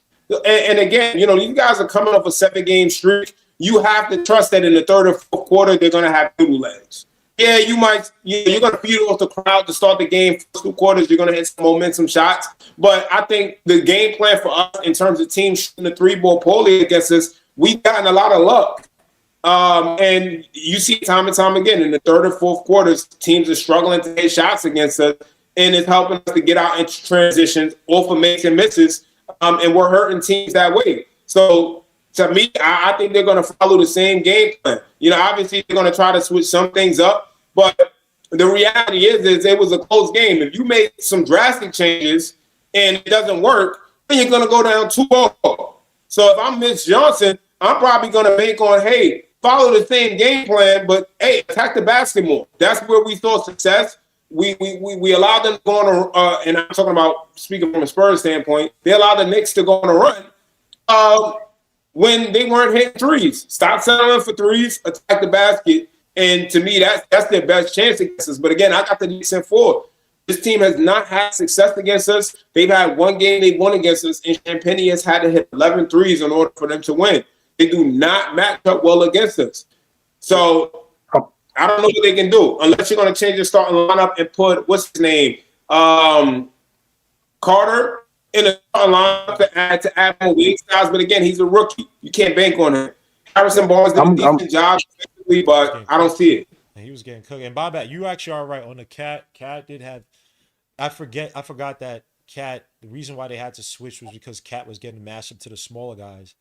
And again, these guys are coming off a 7-game streak. You have to trust that in the third or fourth quarter, they're going to have noodle legs. Yeah, you're going to feed off the crowd to start the game. First 2 quarters, you're going to hit some momentum shots. But I think the game plan for us in terms of teams shooting the 3-ball poorly against us, we've gotten a lot of luck. And you see time and time again in the third or fourth quarters, teams are struggling to hit shots against us. And it's helping us to get out into transitions off of makes and misses. And we're hurting teams that way. So to me, I think they're going to follow the same game plan. Obviously they're going to try to switch some things up. But the reality is it was a close game. If you make some drastic changes and it doesn't work, then you're going to go down 2-0. So if I'm Mitch Johnson, I'm probably going to bank on, hey, follow the same game plan, but, hey, attack the basket more. That's where we saw success. we allowed them to go on and I'm talking about speaking from a Spurs standpoint, they allowed the Knicks to go on a run when they weren't hitting threes. Stop settling for threes, attack the basket, and to me, that's their best chance against us. But again, I got the Knicks in 4. This team has not had success against us. They've had one game they won against us, and Champagne has had to hit 11 threes in order for them to win. They do not match up well against us. So I don't know what they can do unless you're going to change your starting lineup and put, what's his name, Carter in the starting lineup to add more weight styles. But again, he's a rookie. You can't bank on him. Harrison Barnes did a decent job, but I don't see it. And he was getting cooked. And Bob, you actually are right on the Cat. Cat did have. I forgot that Cat. The reason why they had to switch was because Cat was getting mashed up to the smaller guys,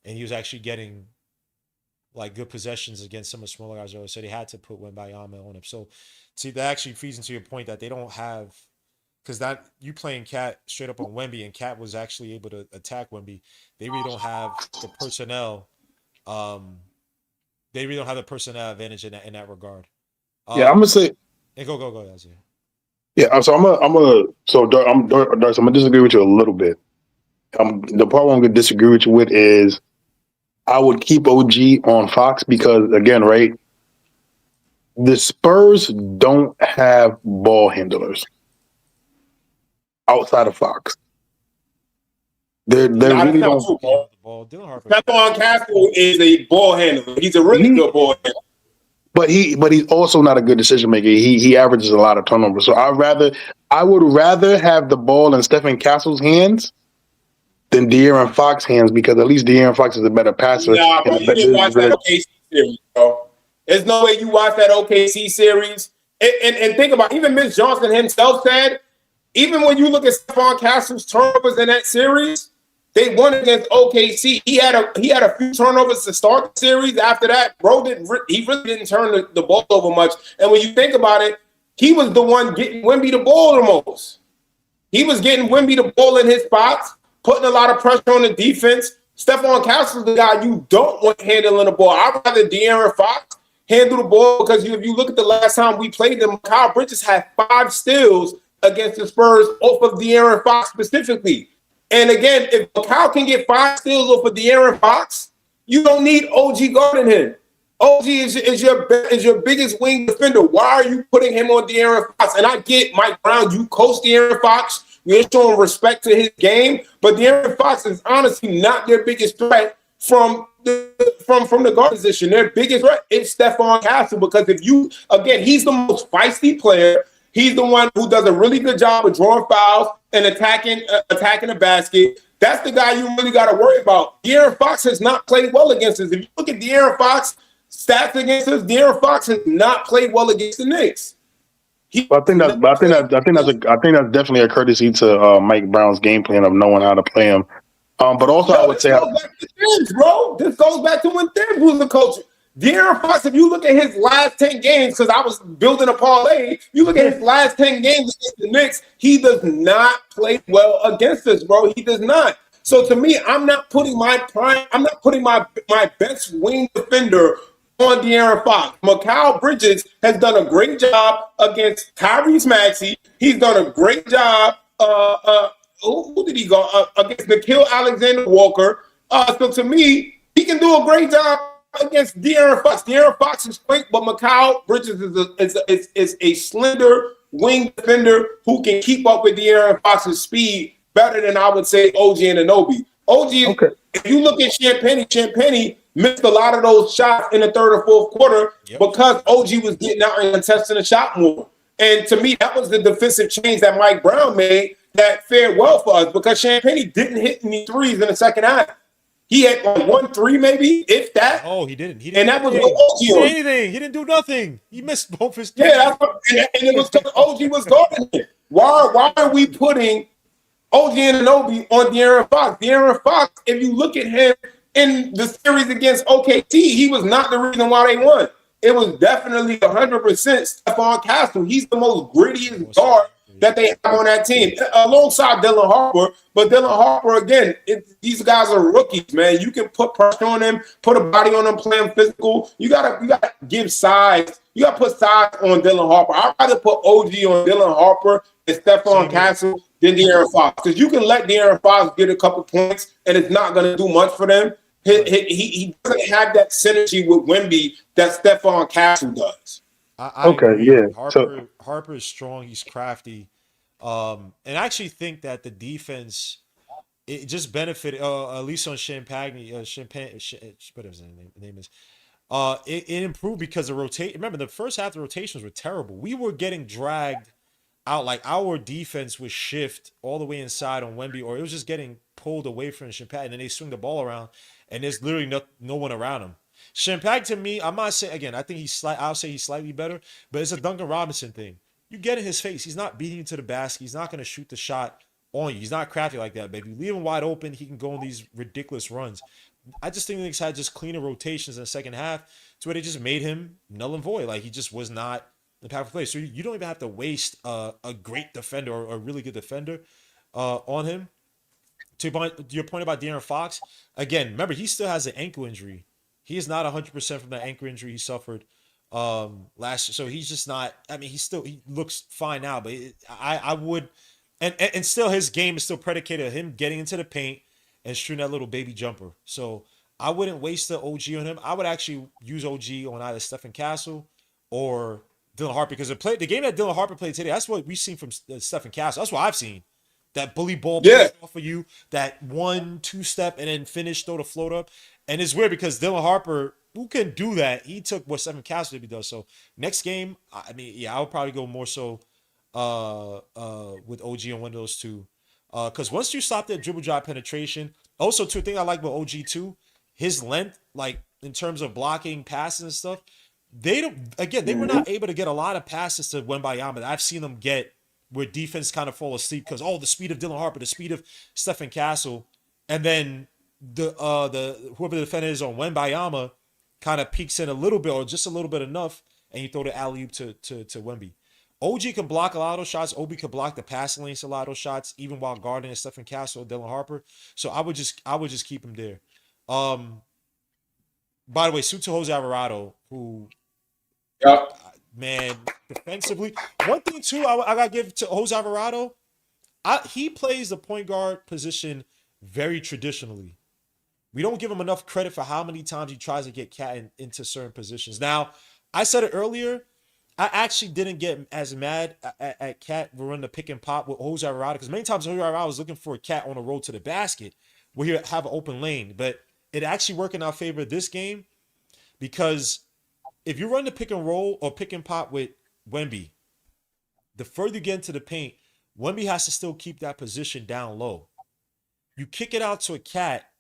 and he was actually getting like good possessions against some of the smaller guys. So they had to put Wembanyama on him. So see, that actually feeds into your point that they don't have, because that you playing Cat straight up on Wemby, and Cat was actually able to attack Wemby. They really don't have the personnel. They really don't have the personnel advantage in that regard. Yeah, I'm gonna say. Go, Isaiah. Yeah, so I'm gonna disagree with you a little bit. The part I'm gonna disagree with you with is I would keep OG on Fox because again, right, the Spurs don't have ball handlers outside of Fox. They really don't. Stephon Castle is a ball handler. He's a really good ball handler. But he's also not a good decision maker. He averages a lot of turnovers. So I would rather have the ball in Stephen Castle's hands than De'Aaron Fox's hands because at least De'Aaron Fox is a better passer. Nah, bro, you didn't watch that OKC series, bro. There's no way you watch that OKC series. And think about it, even Mitch Johnson himself said, even when you look at Stephon Castle's turnovers in that series, they won against OKC. He had a few turnovers to start the series. After that, he really didn't turn the ball over much. And when you think about it, he was the one getting Wemby the ball the most. He was getting Wemby the ball in his spots, putting a lot of pressure on the defense. Stephon Castle's the guy you don't want handling the ball. I'd rather De'Aaron Fox handle the ball because if you look at the last time we played them, Kyle Bridges had 5 steals against the Spurs off of De'Aaron Fox specifically. And again, if Kyle can get 5 steals off of De'Aaron Fox, you don't need OG guarding him. OG is your biggest wing defender. Why are you putting him on De'Aaron Fox? And I get Mike Brown. You coach De'Aaron Fox. You're showing respect to his game. But De'Aaron Fox is honestly not their biggest threat from the guard position. Their biggest threat is Stephon Castle because he's the most feisty player. He's the one who does a really good job of drawing fouls and attacking the basket. That's the guy you really got to worry about. De'Aaron Fox has not played well against us. If you look at De'Aaron Fox stats against us, De'Aaron Fox has not played well against the Knicks. I think that's definitely a courtesy to Mike Brown's game plan of knowing how to play him. But also, I would say, this goes back to when Thibs was the coach. De'Aaron Fox, if you look at his last 10 games, because I was building a parlay, you look at his last 10 games against the Knicks, he does not play well against us, bro. He does not. So to me, I'm not putting my best wing defender on De'Aaron Fox. Mikal Bridges has done a great job against Tyrese Maxey. He's done a great job. Who did he go against? Nickeil Alexander-Walker. So to me, he can do a great job against De'Aaron Fox. De'Aaron Fox is quick, but Mikal Bridges is a slender wing defender who can keep up with De'Aaron Fox's speed better than I would say OG Anunoby. If you look at Champagne missed a lot of those shots in the third or fourth quarter because OG was getting out and contesting the shot more. And to me, that was the defensive change that Mike Brown made that fared well for us because Champagne didn't hit any threes in the second half. He had 1-3 maybe, if that. Oh, he didn't. And that was OG on. Anything. He didn't do nothing. He missed both his. Yeah, and it was because OG was guarding him. Why are we putting OG Anunoby on De'Aaron Fox? De'Aaron Fox, if you look at him in the series against OKC, he was not the reason why they won. It was definitely 100% Stephon Castle. He's the most grittiest guard that they have on that team, alongside Dylan Harper. But Dylan Harper, again, these guys are rookies, man. You can put pressure on them, put a body on them, play them physical. You gotta give size You got to put size on Dylan Harper. I'd rather put OG on Dylan Harper and Stephon Castle than De'Aaron Fox, because you can let De'Aaron Fox get a couple points and it's not going to do much for them. He doesn't have that synergy with Wemby that Stephon Castle does. I agree. yeah. Harper is strong. He's crafty. And I actually think that the defense it just benefited at least on whatever his name is. It improved because the rotate. Remember, the first half the rotations were terrible. We were getting dragged out. Like our defense would shift all the way inside on Wemby, or it was just getting pulled away from Champagne, and then they swing the ball around, and there's literally no one around him. Champagne, to me, I'm not saying again. I think I'll say he's slightly better, but it's a Duncan Robinson thing. You get in his face. He's not beating you to the basket. He's not going to shoot the shot on you. He's not crafty like that. But if you leave him wide open, he can go on these ridiculous runs. I just think the Knicks had just cleaner rotations in the second half to where they just made him null and void. Like he just was not the powerful player. So you don't even have to waste a great defender or a really good defender on him. To your point about De'Aaron Fox, again, remember, he still has an ankle injury. He is not 100% from that ankle injury he suffered last year. So he's just not, I mean, he looks fine now, but I would, and still his game is still predicated on him getting into the paint and shooting that little baby jumper. So I wouldn't waste the OG on him. I would actually use OG on either Stephen Castle or Dylan Harper, because the game that Dylan Harper played today, that's what we've seen from Stephen Castle. That's what I've seen. That bully ball off of you, that 1-2 step and then finish, throw the float up. And it's weird because Dylan Harper, who can do that, he took what Stephen Castle does. So next game, I mean, yeah, I would probably go more so with OG on one of those two. Because once you stop that dribble drive penetration, also two thing I like about OG too, his length, like in terms of blocking passes and stuff, they were not able to get a lot of passes to Wembanyama that I've seen them get where defense kind of fall asleep because the speed of Dylan Harper, the speed of Stephen Castle, and then the whoever the defender is on Wembanyama kind of peeks in a little bit or just a little bit enough, and you throw the alley-oop to Wemby. OG can block a lot of those shots. OB can block the passing lanes a lot of those shots, even while guarding Stephen Castle or Dylan Harper. So I would just keep him there. By the way, suit to Jose Alvarado, who man, defensively. One thing too, I gotta give to Jose Alvarado. He plays the point guard position very traditionally. We don't give him enough credit for how many times he tries to get Cat into certain positions. Now, I said it earlier. I actually didn't get as mad at Cat running the pick and pop with Jose Alvarado, because many times Jose Alvarado was looking for a Cat on the road to the basket where he would have an open lane. But it actually worked in our favor this game, because if you run the pick and roll or pick and pop with Wemby, the further you get into the paint, Wemby has to still keep that position down low. You kick it out to a Cat,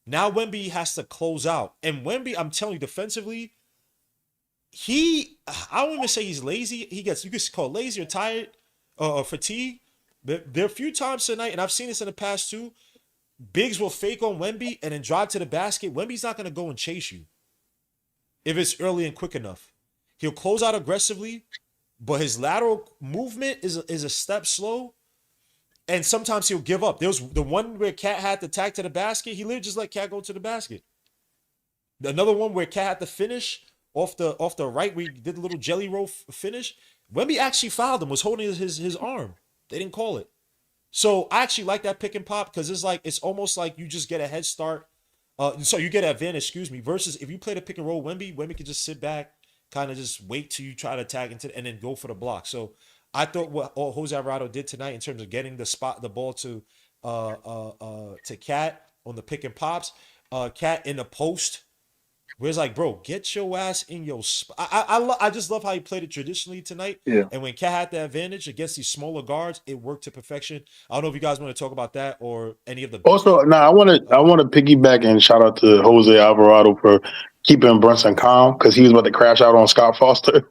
now Wemby has to close out. And Wemby, I'm telling you, defensively, I don't even say he's lazy. You could call it lazy or tired or fatigued. But there are a few times tonight, and I've seen this in the past too, bigs will fake on Wemby and then drive to the basket. Wemby's not going to go and chase you if it's early and quick enough. He'll close out aggressively, but his lateral movement is a step slow, and sometimes he'll give up. There was the one where Cat had to tack to the basket. He literally just let Cat go to the basket. Another one where Cat had to finish off the right, we did a little jelly roll finish. Wemby actually fouled him, was holding his arm. They didn't call it. So I actually like that pick and pop, because it's almost like you just get a head start. So you get an advantage, versus if you play the pick and roll Wemby can just sit back, kind of just wait till you try to attack and then go for the block. So I thought what Jose Alvarado did tonight in terms of getting the ball to Cat on the pick and pops, Cat in the post, where it's like, bro, get your ass in your spot. I just love how he played it traditionally tonight. Yeah. And when Cat had the advantage against these smaller guards, it worked to perfection. I don't know if you guys want to talk about that or any of the. Also, I want to piggyback and shout out to Jose Alvarado for keeping Brunson calm, because he was about to crash out on Scott Foster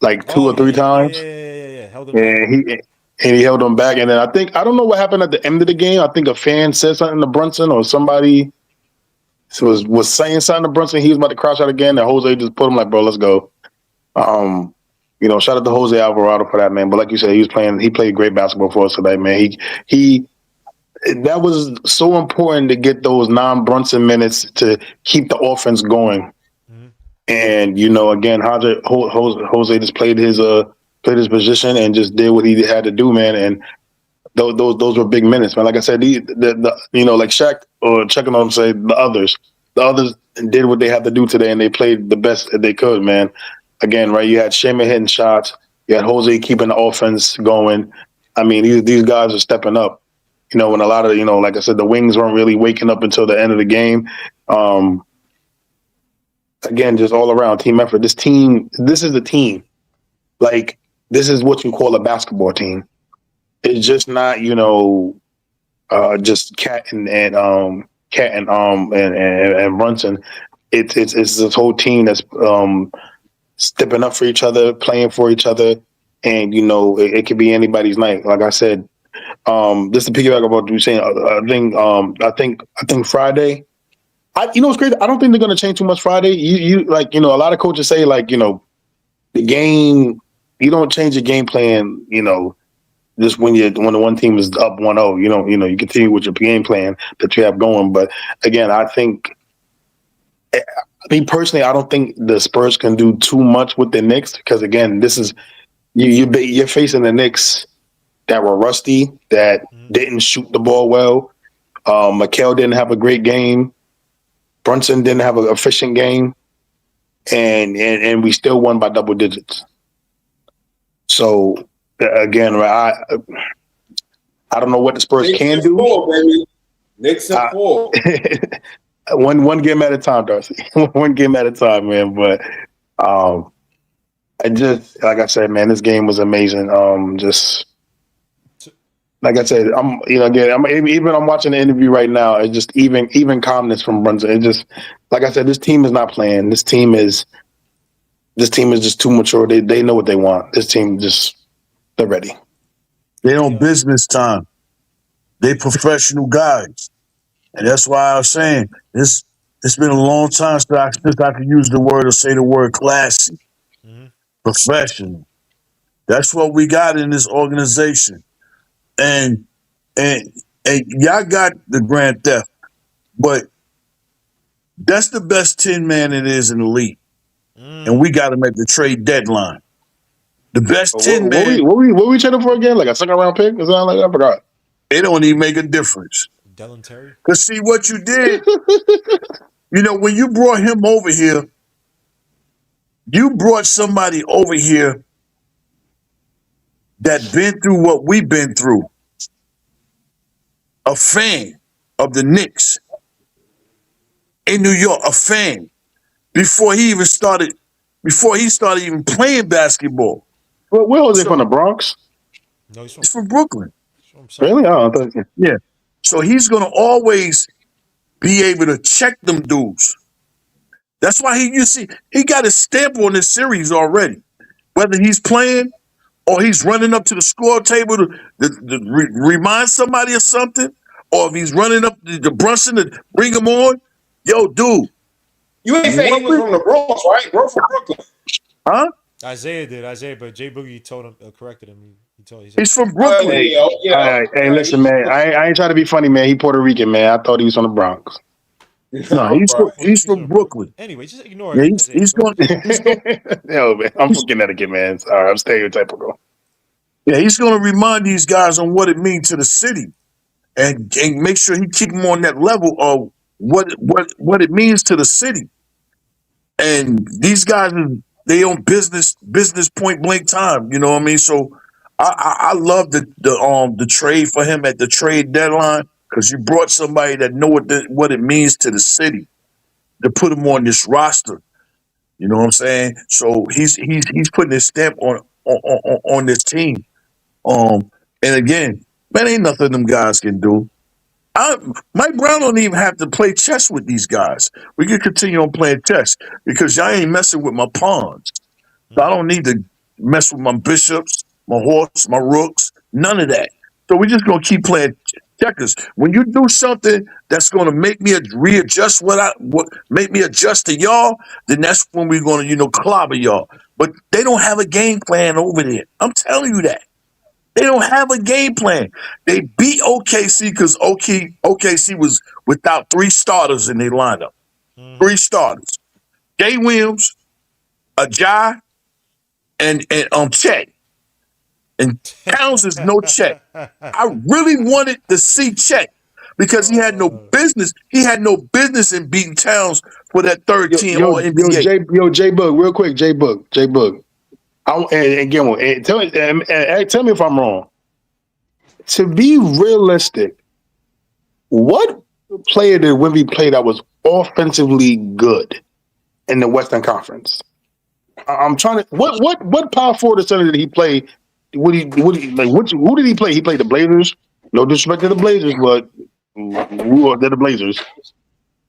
like two or three times. Yeah. Held him back. He held him back, and then I don't know what happened at the end of the game. I think a fan said something to Brunson, or somebody was saying something to Brunson. He was about to crash out again, and Jose just put him like, bro, let's go. Shout out to Jose Alvarado for that, man. But like you said, he played great basketball for us today, man. He that was so important to get those non-Brunson minutes to keep the offense going. Mm-hmm. And again, Jose just played his position and just did what he had to do, man. And those were big minutes, man. Like I said, like Shaq or checking on say the others did what they had to do today, and they played the best that they could, man. Again, right? You had Shaman hitting shots, you had Jose keeping the offense going. I mean, these guys are stepping up. When a lot of like I said, the wings weren't really waking up until the end of the game. Again, just all around team effort. This is a team. Like, this is what you call a basketball team. It's just not, just and Brunson. It's this whole team that's stepping up for each other, playing for each other, and it could be anybody's night. Like I said, just to piggyback about what you saying, I think Friday. It's crazy. I don't think they're going to change too much Friday. You like a lot of coaches say like the game. You don't change the game plan. Just when the one team is up 1-0, you continue with your game plan that you have going. But again, I think, me personally, I don't think the Spurs can do too much with the Knicks because again, this is you're facing the Knicks that were rusty, that didn't shoot the ball well. Mikal didn't have a great game. Brunson didn't have an efficient game, and we still won by double digits. So again, I don't know what the Spurs can do. Knicks at 4. One game at a time, Darcy. One game at a time, man. But I just, like I said, man, this game was amazing. Just like I said, I'm watching the interview right now. It's just even calmness from Brunson. It just, like I said, this team is not playing. This team is just too mature. They know what they want. This team they're ready. They on business time. They professional guys. And that's why I was saying it's been a long time since I could use the word or say the word classy. Professional. That's what we got in this organization. And y'all got the grand theft, but that's the best 10-man it is in the league. And we got him at the trade deadline. The best 10-man. What we trading for again? Like a second round pick? Is that like I forgot? It don't even make a difference. Dylan Terry. Because see what you did, when you brought him over here, you brought somebody over here that been through what we've been through. A fan of the Knicks in New York, a fan before he started even playing basketball. Well, where was he from? The Bronx? No, he's from Brooklyn. Really? Oh, yeah. So he's gonna always be able to check them dudes. That's why he got his stamp on this series already. Whether he's playing or he's running up to the score table to remind somebody of something, or if he's running up to Brunson to bring him on, yo, dude. You ain't saying he was from the Bronx, right? Bro, from Brooklyn. Huh? Isaiah did, but Jay Boogie told him, corrected him. He's from Brooklyn. Hey, listen, man. I ain't trying to be funny, man. He Puerto Rican, man. I thought he was from the Bronx. No, he's from Brooklyn. Anyway, just ignore it. He's going. Yo, man, I'm from Connecticut, man. Sorry, I'm stereotypical. Yeah, he's going to remind these guys on what it means to the city, and make sure he keep them on that level of what it means to the city. And these guys, they on business point blank time. You know what I mean? So I love the trade for him at the trade deadline. Because you brought somebody that know what it means to the city to put him on this roster. You know what I'm saying? So he's putting his stamp on this team. And again, man, ain't nothing them guys can do. Mike Brown don't even have to play chess with these guys. We can continue on playing chess because y'all ain't messing with my pawns. So I don't need to mess with my bishops, my horse, my rooks, none of that. So we're just gonna keep playing checkers. When you do something that's going to make me readjust make me adjust to y'all, then that's when we're going to clobber y'all. But they don't have a game plan over there. I'm telling you that they don't have a game plan. They beat OKC because OKC was without 3 starters in their lineup. 3 starters: Jay Williams, Ja and Chet. And Towns is no Chet. I really wanted to see Chet because he had no business. He had no business in beating Towns for that third team All NBA. J Book, real quick, J Book. And again, and tell me if I'm wrong. To be realistic, what player did Wemby play that was offensively good in the Western Conference? I'm trying to what power forward or center did he play? Who did he play? He played the Blazers. No disrespect to the Blazers, but they're the Blazers.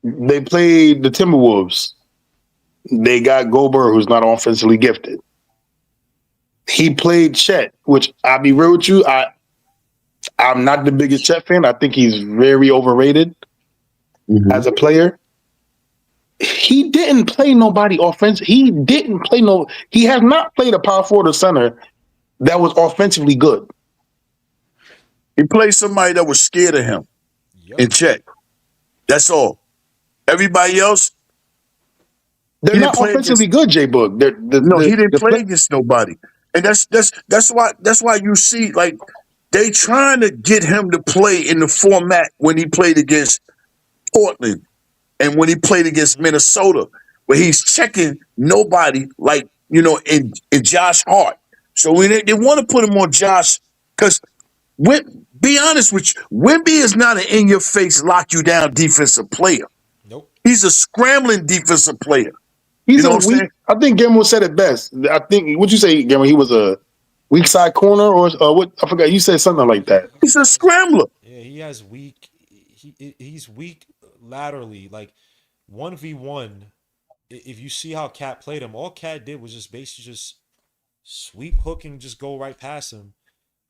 They played the Timberwolves. They got Gobert, who's not offensively gifted. He played Chet, which I'll be real with you, I'm not the biggest Chet fan. I think he's very overrated as a player. He didn't play nobody offensive. He has not played a power forward or center that was offensively good. He played somebody that was scared of him in Chet. That's all. Everybody else, they're not offensively good, J Book. He didn't play against nobody. And that's why you see, like, they trying to get him to play in the format when he played against Portland and when he played against Minnesota, where he's checking nobody, like, in Josh Hart. So they want to put him on Josh because, be honest with you, Wemby is not an in-your-face, lock-you-down defensive player. Nope. He's a scrambling defensive player. I think Gamble said it best. I think, what'd you say, Gamble? He was a weak side corner or what? I forgot. You said something like that. He's a scrambler. Yeah, he has weak. He's weak laterally, like 1v1. If you see how Cat played him, all Cat did was just basically just sweep hook and just go right past him.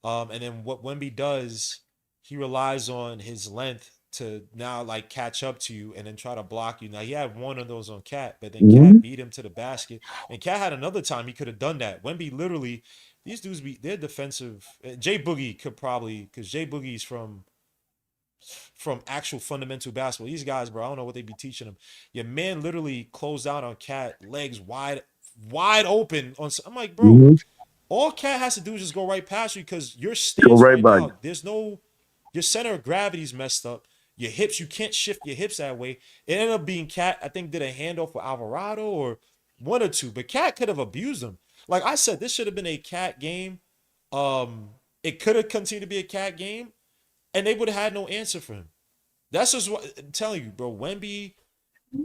And then what Wemby does, he relies on his length to now like catch up to you and then try to block you. Now he had one of those on Cat, but then Cat beat him to the basket. And Cat had another time he could have done that. Wemby literally, these dudes they're defensive. Jay Boogie could probably, because Jay Boogie's from actual fundamental basketball. These guys, bro, I don't know what they be teaching them. Your man literally closed out on Cat, legs wide open. I'm like, bro, all Cat has to do is just go right past you because your stance right now, there's no, your center of gravity's messed up. Your hips, you can't shift your hips that way. It ended up being Cat, I think, did a handoff for Alvarado or one or two, but Cat could have abused him. Like I said, this should have been a Cat game. It could have continued to be a Cat game, and they would have had no answer for him. That's just what I'm telling you, bro. Wemby,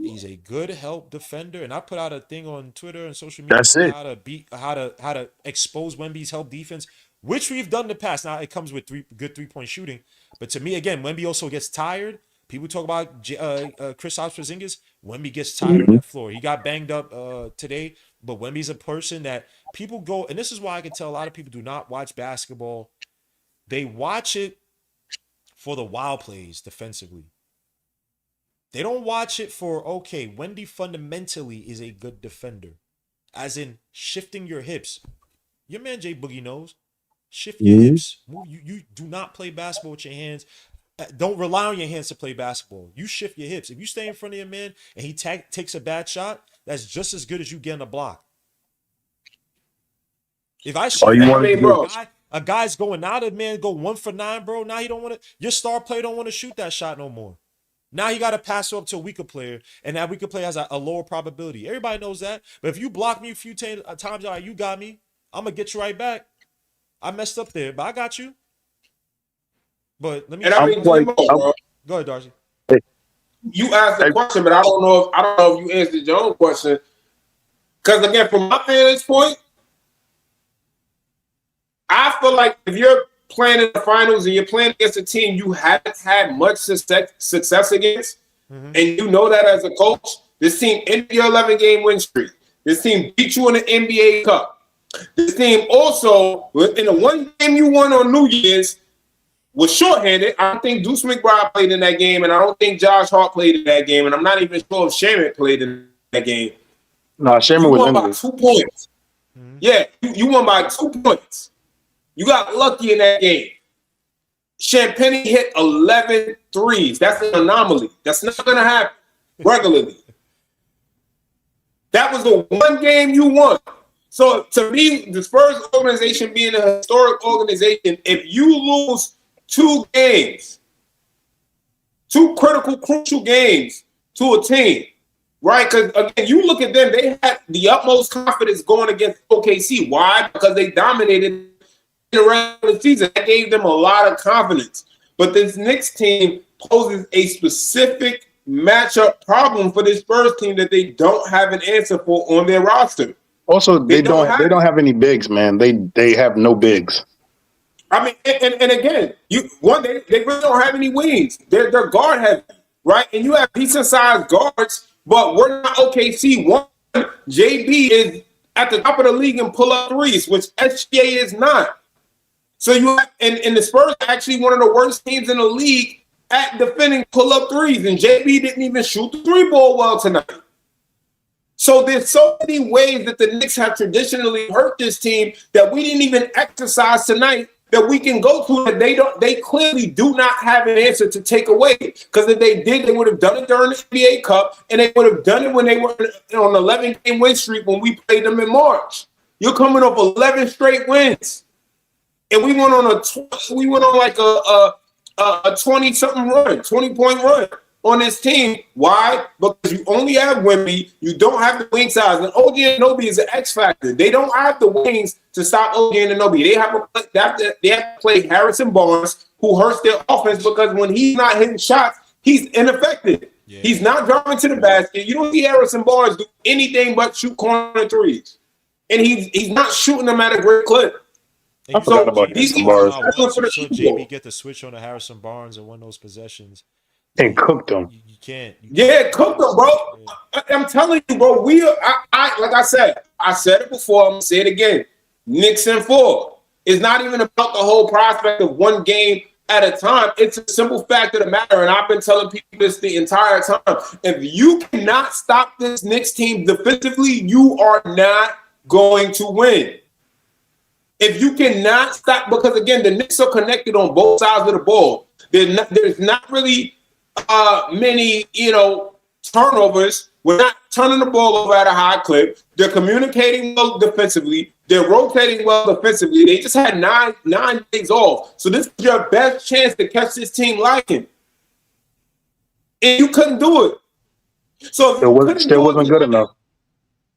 he's a good help defender, and I put out a thing on Twitter and social media on how to expose Wemby's help defense, which we've done in the past. Now it comes with good 3-point shooting, but to me, again, Wemby also gets tired. People talk about Kristaps Porzingis. Wemby gets tired on that floor. He got banged up today, but Wemby's a person that people go, and this is why I can tell a lot of people do not watch basketball. They watch it for the wild plays defensively. They don't watch it for, okay, Wemby fundamentally is a good defender. As in shifting your hips. Your man Jay Boogie knows. Shift your hips. Move. You do not play basketball with your hands. Don't rely on your hands to play basketball. You shift your hips. If you stay in front of your man and he takes a bad shot, that's just as good as you getting a block. If I shift a guy's going now, the man go 1 for 9, bro. Now he don't want to. Your star player don't want to shoot that shot no more. Now he got to pass up to a weaker player, and that weaker player has a lower probability. Everybody knows that. But if you block me a few times, all right, you got me. I'm gonna get you right back. I messed up there, but I got you. But let me. Go ahead, Darcy. You asked the question, but I don't know if you answered your own question. Because again, from my vantage point, I feel like if you're playing in the finals and you're playing against a team you haven't had much success against, and you know that as a coach, this team ended your 11-game win streak. This team beat you in the NBA Cup. This team also, in the one game you won on New Year's, was shorthanded. I don't think Deuce McBride played in that game, and I don't think Josh Hart played in that game, and I'm not even sure if Shaman played in that game. No, Shaman was won by 2 points. Yeah, you won by 2 points. You got lucky in that game. Champagne hit 11 threes. That's an anomaly. That's not going to happen regularly. That was the one game you won. So to me, the Spurs organization being a historic organization, if you lose 2 games, 2 critical, crucial games to a team, right? Because again, you look at them, they had the utmost confidence going against OKC. Why? Because they dominated in the regular season. That gave them a lot of confidence. But this Knicks team poses a specific matchup problem for this Spurs team that they don't have an answer for on their roster. Also, they don't have any bigs, man. They have no bigs. I mean, and again, they really don't have any wings. They're guard heavy, right? And you have decent sized guards, but we're not OKC. One, JB is at the top of the league in pull up threes, which SGA is not. So you have, and the Spurs are actually one of the worst teams in the league at defending pull up threes, and JB didn't even shoot the 3-ball well tonight. So there's so many ways that the Knicks have traditionally hurt this team that we didn't even exercise tonight that we can go to that they clearly do not have an answer to take away. Because if they did, they would have done it during the NBA Cup, and they would have done it when they were on an 11-game win streak when we played them in March. You're coming off 11 straight wins, and we went on like a 20-something run, 20-point run on this team. Why? Because you only have Wemby. You don't have the wing size. And OG Anunoby is an X factor. They don't have the wings to stop OG Anunoby. They have to play Harrison Barnes, who hurts their offense because when he's not hitting shots, he's ineffective. Yeah. He's not driving to the basket. You don't see Harrison Barnes do anything but shoot corner threes. And he's not shooting them at a great clip. I forgot about Harrison Barnes. So JB get the switch on to Harrison Barnes and win those possessions. And cooked them. You can't. Cooked them, bro. Yeah. I'm telling you, bro. Like I said it before. I'm gonna say it again. Knicks in 4. It's not even about the whole prospect of one game at a time. It's a simple fact of the matter, and I've been telling people this the entire time. If you cannot stop this Knicks team defensively, you are not going to win. If you cannot stop, because again, the Knicks are connected on both sides of the ball. There's not really many, turnovers. We're not turning the ball over at a high clip. They're communicating well defensively. They're rotating well defensively. They just had nine days off. So this is your best chance to catch this team lacking. And you couldn't do it. So it still wasn't good enough.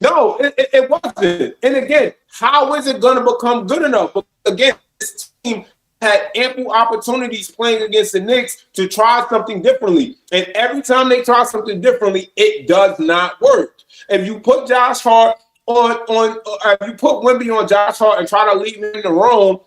No, it wasn't. And again, how is it going to become good enough? But again, this team had ample opportunities playing against the Knicks to try something differently. And every time they try something differently, it does not work. If you put Josh Hart if you put Wemby on Josh Hart and try to leave him in the room,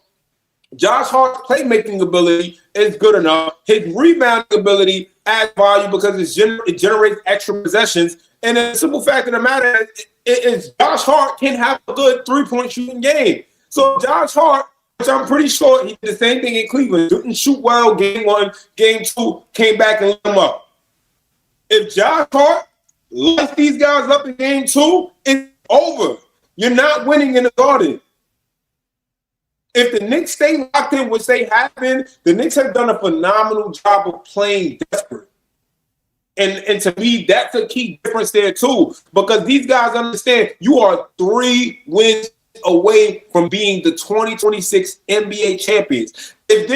Josh Hart's playmaking ability is good enough. His rebounding ability adds value because it generates extra possessions. And the simple fact of the matter is Josh Hart can have a good 3-point shooting game. So Josh Hart, which I'm pretty sure he did the same thing in Cleveland, didn't shoot well game 1, game 2, came back and lit him up. If Josh Hart lights these guys up in game 2, it's over. You're not winning in the Garden. If the Knicks stay locked in, which they have been, the Knicks have done a phenomenal job of playing desperate. And to me, that's a key difference there too, because these guys understand you are 3 wins away from being the 2026 NBA champions. If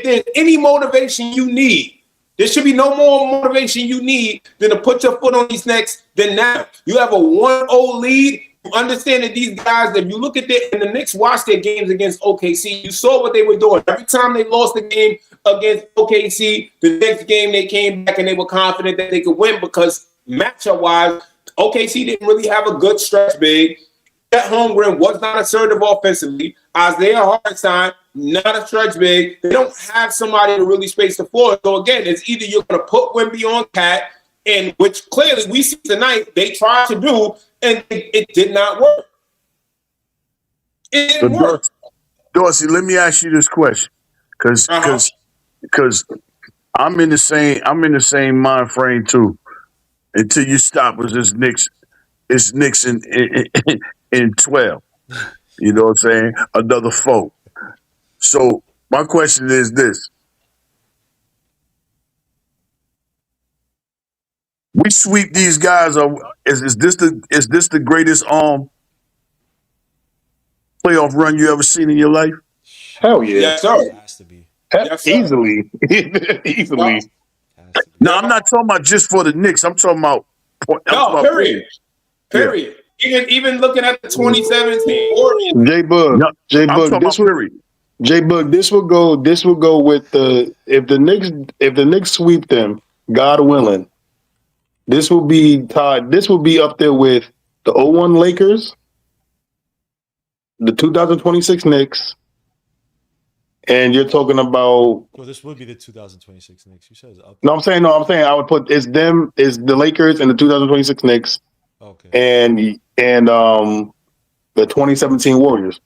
there's any motivation you need, there should be no more motivation you need than to put your foot on these necks than now. You have a 1-0 lead. You understand that these guys, if you look at it, and the Knicks watched their games against OKC, you saw what they were doing. Every time they lost the game against OKC, the next game they came back and they were confident that they could win because matchup-wise, OKC didn't really have a good stretch big. Chet Holmgren was not assertive offensively. Isaiah Hartenstein, not a stretch big. They don't have somebody to really space the floor. So again, it's either you're going to put Wemby on Cat, and which clearly we see tonight they tried to do, and it did not work. It didn't work. Dorsey, let me ask you this question, because I'm in the same mind frame too. Until you stop with this Knicks, it's Knicks in 12. You know what I'm saying? Another 4. So my question is this: we sweep these guys. Is this the greatest playoff run you ever seen in your life? Hell yeah. Yes, sir. Has to be. Yes, sir. Easily. No, Easily. Has to be. No, I'm not talking about just for the Knicks. I'm talking about. no, period. Yeah. Period. Even looking at the 2017 Warriors. J Bug. No, J I'm Bug. talking about period. J Bug, this will go with the if the Knicks sweep them, God willing, this will be tied. This will be up there with the '01 Lakers, the 2026 Knicks, and you're talking about Well, this would be the 2026 Knicks. You said it's up. no, I'm saying I would put it's the Lakers and the 2026 Knicks Okay. and the 2017 Warriors.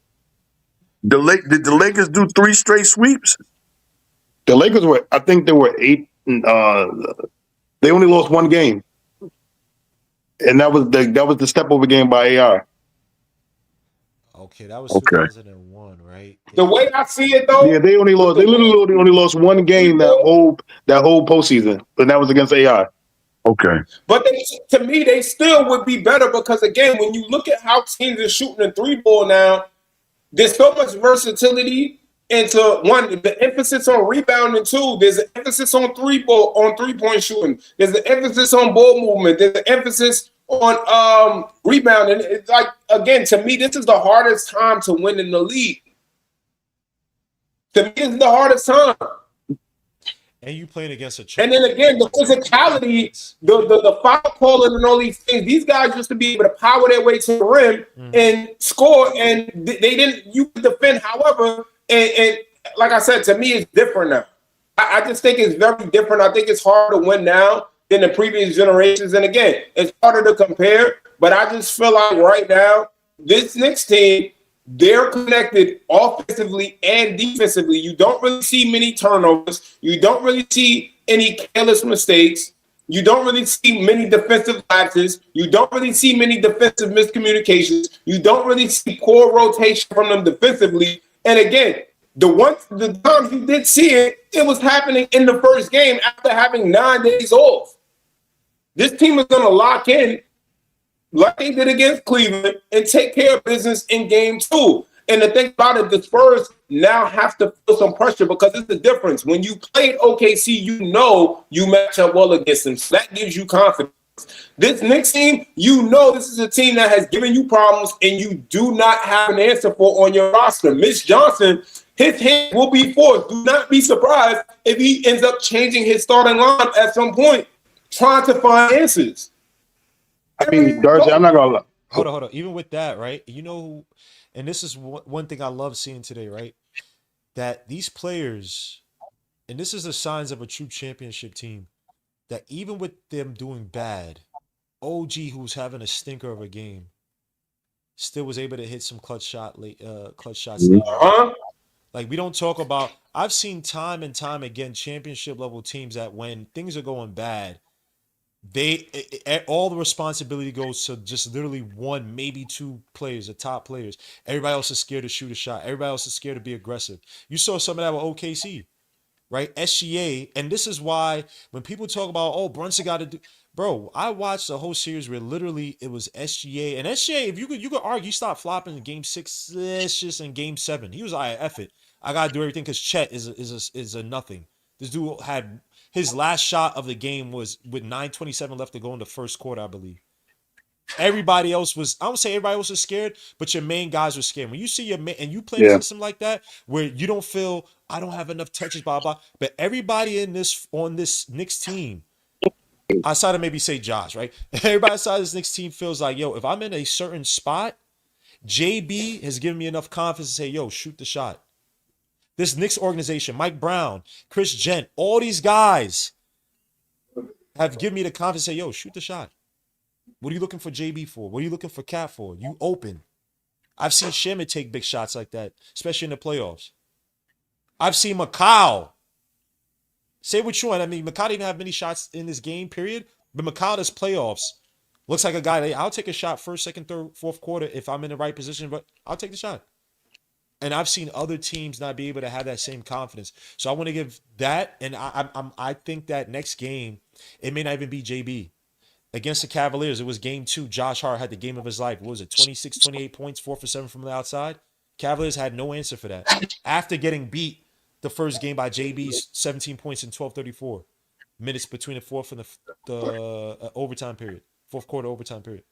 Did the Lakers do 3 straight sweeps? The Lakers were, I think they were 8. They only lost one game, and that was the step over game by AI. Okay, that was Okay. 2001, right? The way I see it, though, Yeah, they literally only lost one game that whole postseason, and that was against AI. Okay. but to me, they still would be better because, again, when you look at how teams are shooting the three ball now, there's so much versatility into one, the emphasis on rebounding, two, there's an emphasis on three-point shooting, there's an emphasis on ball movement, there's an emphasis on rebounding. It's like, again, to me, this is the hardest time to win in the league. To me, this is the hardest time. And you playing against a. And then again, the physicality, the foul calling, and all these things. These guys used to be able to power their way to the rim and score, and they didn't. You could defend, however, and like I said, to me, it's different now. I just think it's very different. I think it's harder to win now than the previous generations. And again, it's harder to compare. But I just feel like right now, this Knicks team, they're connected offensively and defensively. You don't really see many turnovers. You don't really see any careless mistakes. You don't really see many defensive lapses. You don't really see many defensive miscommunications. You don't really see poor rotation from them defensively. And again, the times you did see it, it was happening in the first game after having 9 days off. This team is going to lock in like they did against Cleveland and take care of business in game 2. And the thing about it, the Spurs now have to feel some pressure because it's the difference. When you played OKC, you know you match up well against them. So that gives you confidence. This Knicks team, you know this is a team that has given you problems and you do not have an answer for on your roster. Mitch Johnson, his hand will be forced. Do not be surprised if he ends up changing his starting line at some point, trying to find answers. I mean, Darcy, I'm not gonna lie. Hold on. Even with that, right? You know, and this is one thing I love seeing today, right? That these players, and this is the signs of a true championship team, that even with them doing bad, OG, who's having a stinker of a game, still was able to hit some clutch shots late. Like, we don't talk about. I've seen time and time again championship level teams that when things are going bad, all the responsibility goes to just literally one, maybe two players, the top players. Everybody else is scared to shoot a shot. Everybody else is scared to be aggressive. You saw some of that with OKC, right? SGA, and this is why when people talk about, oh, Brunson got to do, bro, I watched the whole series where literally it was SGA, and SGA, if you could argue, he stopped flopping in game 6, just in game 7. He was like, F it, I gotta do everything because Chet is a nothing. This dude had his last shot of the game was with 9:27 left to go in the first quarter, I believe. Everybody else was, I don't say everybody else was scared, but your main guys were scared. When you see your main, and you play a system like that, where you don't feel, I don't have enough touches, blah, blah, but everybody on this Knicks team, outside of maybe say Josh, right? Everybody outside of this Knicks team feels like, yo, if I'm in a certain spot, JB has given me enough confidence to say, yo, shoot the shot. This Knicks organization, Mike Brown, Chris Gent, all these guys have given me the confidence to say, yo, shoot the shot. What are you looking for JB for? What are you looking for Cat for? You open. I've seen Shamit take big shots like that, especially in the playoffs. I've seen Mikal. Say what you want. I mean, Mikal didn't have many shots in this game, period. But Mikal, this playoffs, looks like a guy that I'll take a shot first, second, third, fourth quarter if I'm in the right position, but I'll take the shot. And I've seen other teams not be able to have that same confidence. So I want to give that, and I think that next game, it may not even be JB. Against the Cavaliers, it was game 2. Josh Hart had the game of his life. What was it? 26, 28 points, 4 for 7 from the outside. Cavaliers had no answer for that. After getting beat the first game by JB's 17 points in 12:34 minutes between the fourth and the overtime period, fourth quarter overtime period.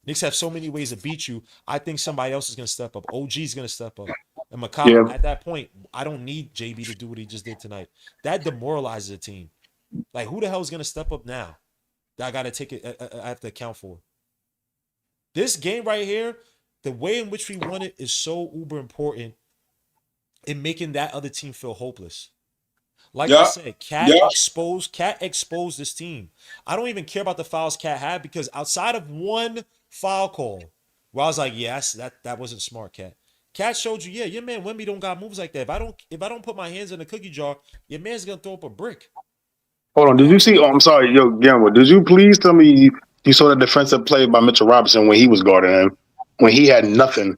Knicks have so many ways to beat you. I think somebody else is going to step up. OG is going to step up. And McCollum, at that point, I don't need JB to do what he just did tonight. That demoralizes the team. Like, who the hell is going to step up now? That I got to take it. I have to account for. This game right here, the way in which we won it is so uber important in making that other team feel hopeless. Like I said, Cat exposed this team. I don't even care about the fouls Cat had because outside of one foul call, where I was like, yes, that wasn't smart, Cat. Cat showed you, yeah, your man Wemby don't got moves like that. If I don't put my hands in the cookie jar, your man's gonna throw up a brick. Hold on, did you see? Oh, I'm sorry, yo, Gamble. Did you please tell me you saw the defensive play by Mitchell Robinson when he was guarding him, when he had nothing?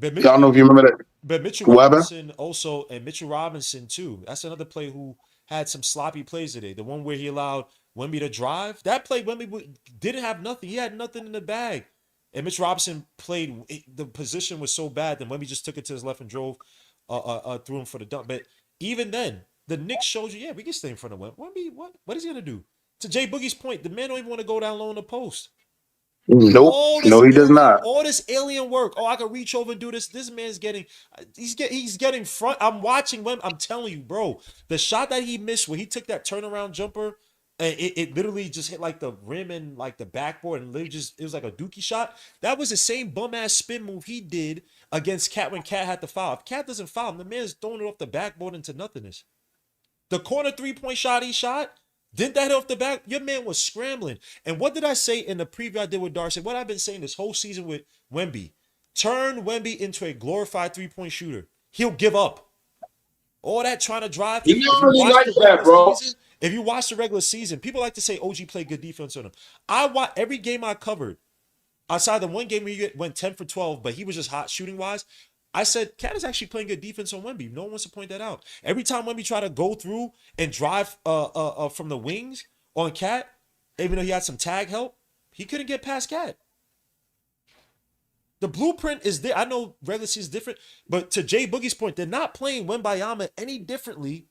I don't know if you remember that. But Mitchell Robinson also, and Mitchell Robinson too. That's another play who had some sloppy plays today. The one where he allowed Wemby to drive. That play, Wemby didn't have nothing. He had nothing in the bag. And Mitch Robinson played, the position was so bad that Wemby just took it to his left and drove, threw him for the dunk. But even then, the Knicks showed you, yeah, we can stay in front of Wemby. Wemby, what is he going to do? To Jay Boogie's point, the man don't even want to go down low in the post. Nope. No, he does not. All this alien work. Oh, I can reach over and do this. This man's getting, he's getting front. I'm watching Wemby. I'm telling you, bro, the shot that he missed where he took that turnaround jumper, and it literally just hit like the rim and like the backboard, and literally it was like a dookie shot. That was the same bum ass spin move he did against Cat when Cat had to foul. If Cat doesn't foul him, the man's throwing it off the backboard into nothingness. The corner 3-point shot he shot, didn't that hit off the back? Your man was scrambling. And what did I say in the preview I did with Darcy? What I've been saying this whole season with Wemby. Turn Wemby into a glorified 3-point shooter. He'll give up. All that trying to drive. He not really like that, bro. If you watch the regular season, people like to say OG played good defense on him. I watch every game I covered. Outside the one game where he went 10 for 12, but he was just hot shooting wise. I said, Cat is actually playing good defense on Wemby. No one wants to point that out. Every time Wemby tried to go through and drive from the wings on Cat, even though he had some tag help, he couldn't get past Cat. The blueprint is there. I know regular season is different, but to Jay Boogie's point, they're not playing Wembayama any differently.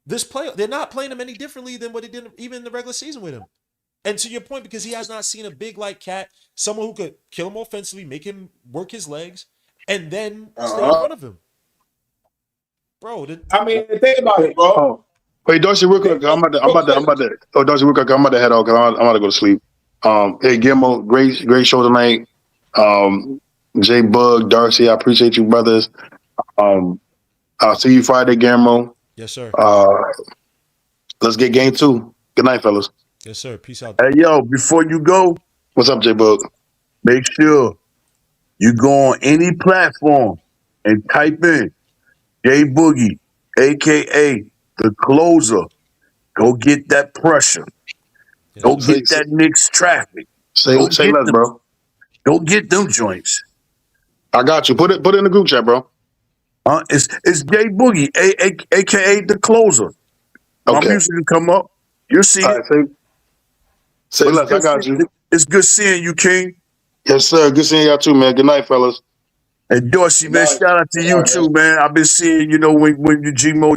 They're not playing him any differently than what they did even in the regular season with him. And to your point, because he has not seen a big like Cat, someone who could kill him offensively, make him work his legs, and then stay in front of him. Bro, think about it, bro. Oh. Wait, Darcy, real quick. I'm about to. Oh, Darcy, real quick. I'm about to head out because I'm about to go to sleep. Hey, Gilmo, great show tonight. Jay Bug, Darcy, I appreciate you, brothers. I'll see you Friday, Guillermo. Yes, sir. Let's get game 2. Good night, fellas. Yes, sir. Peace out. Hey, yo, before you go, what's up, Jay Bug? Make sure you go on any platform and type in Jay Boogie, a.k.a. the closer. Go get that pressure. Yes, go get that Knicks traffic. Say less, bro. Go get them joints. I got you. Put it in the group chat, bro. It's Jay Boogie, a.k.a. the closer. My music will come up. You'll see it. Say less. I got you. It's good seeing you, King. Yes, sir. Good seeing y'all too, man. Good night, fellas. And Dorsey, man, shout out to you too, man. I've been seeing, when you G-Mo,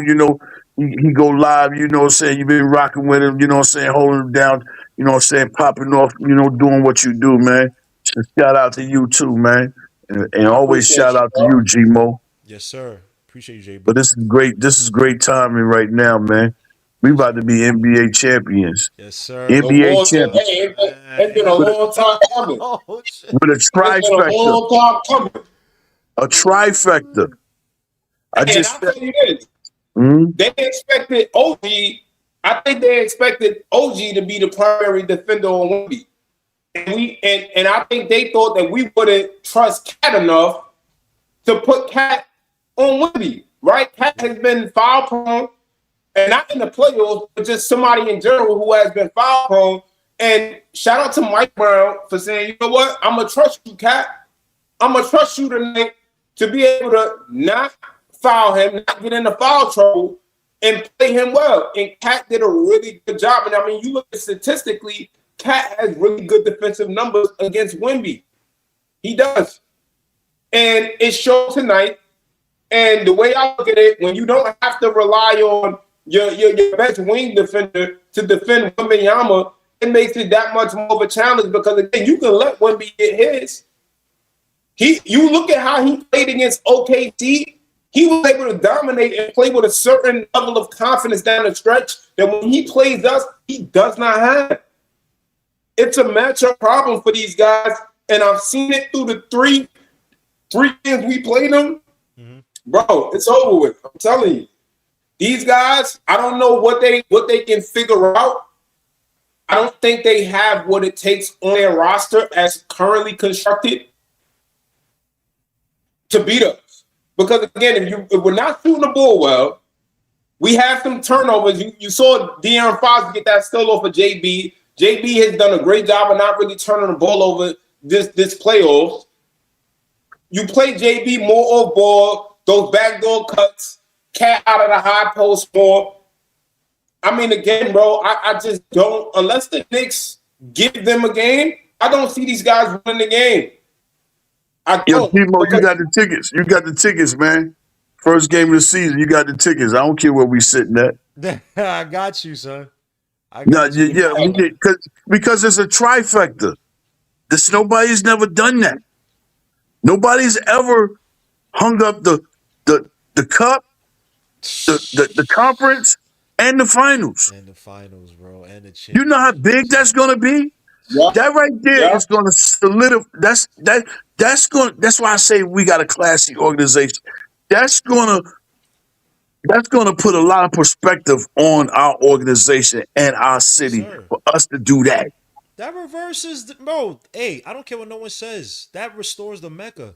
he go live, you know what I'm saying? You've been rocking with him, you know what I'm saying? Holding him down, you know what I'm saying? Popping off, doing what you do, man. So shout out to you too, man. And always shout out to you, G-Mo. Yes, sir. Appreciate you, Jay. But this is great timing right now, man. We about to be NBA champions. Yes, sir. NBA champions. It's been a long time coming. With a trifecta. A trifecta. I'll tell you this. They expected OG. I think they expected OG to be the primary defender on Wemby. And I think they thought that we wouldn't trust Cat enough to put Cat on Wemby. Right? Cat has been foul prone. And not in the playoffs, but just somebody in general who has been foul prone. And shout out to Mike Brown for saying, you know what? I'm going to trust you, Cat. I'm going to trust you tonight to be able to not foul him, not get into foul trouble, and play him well. And Cat did a really good job. And I mean, you look at statistically, Cat has really good defensive numbers against Wemby. He does. And it showed tonight. And the way I look at it, when you don't have to rely on your best wing defender to defend Wembanyama, it makes it that much more of a challenge because again, you can let Wemby get his. You look at how he played against OKC. He was able to dominate and play with a certain level of confidence down the stretch that when he plays us, he does not have. It's a matchup problem for these guys, and I've seen it through the three games we played them. Mm-hmm. Bro, it's over with. I'm telling you. These guys, I don't know what they can figure out. I don't think they have what it takes on their roster as currently constructed to beat us. Because again, if we're not shooting the ball well, we have some turnovers. You saw De'Aaron Fox get that still off of JB. JB has done a great job of not really turning the ball over this playoffs. You play JB more off ball, those backdoor cuts, Cat out of the high post more. I mean, again, bro, I just don't, unless the Knicks give them a game, I don't see these guys winning the game. I don't. Yo, Timo, you got the tickets. You got the tickets, man. First game of the season, you got the tickets. I don't care where we sitting at. I got you, son. I got you. Yeah, because it's a trifecta. Nobody's never done that. Nobody's ever hung up the cup, the conference, and the finals. And the finals, bro, and the championship. You know how big that's gonna be? Yeah. That right there is gonna solidify. That's why I say we got a classy organization. That's gonna put a lot of perspective on our organization and our city for us to do that. That reverses, bro. Hey, I don't care what no one says. That restores the Mecca.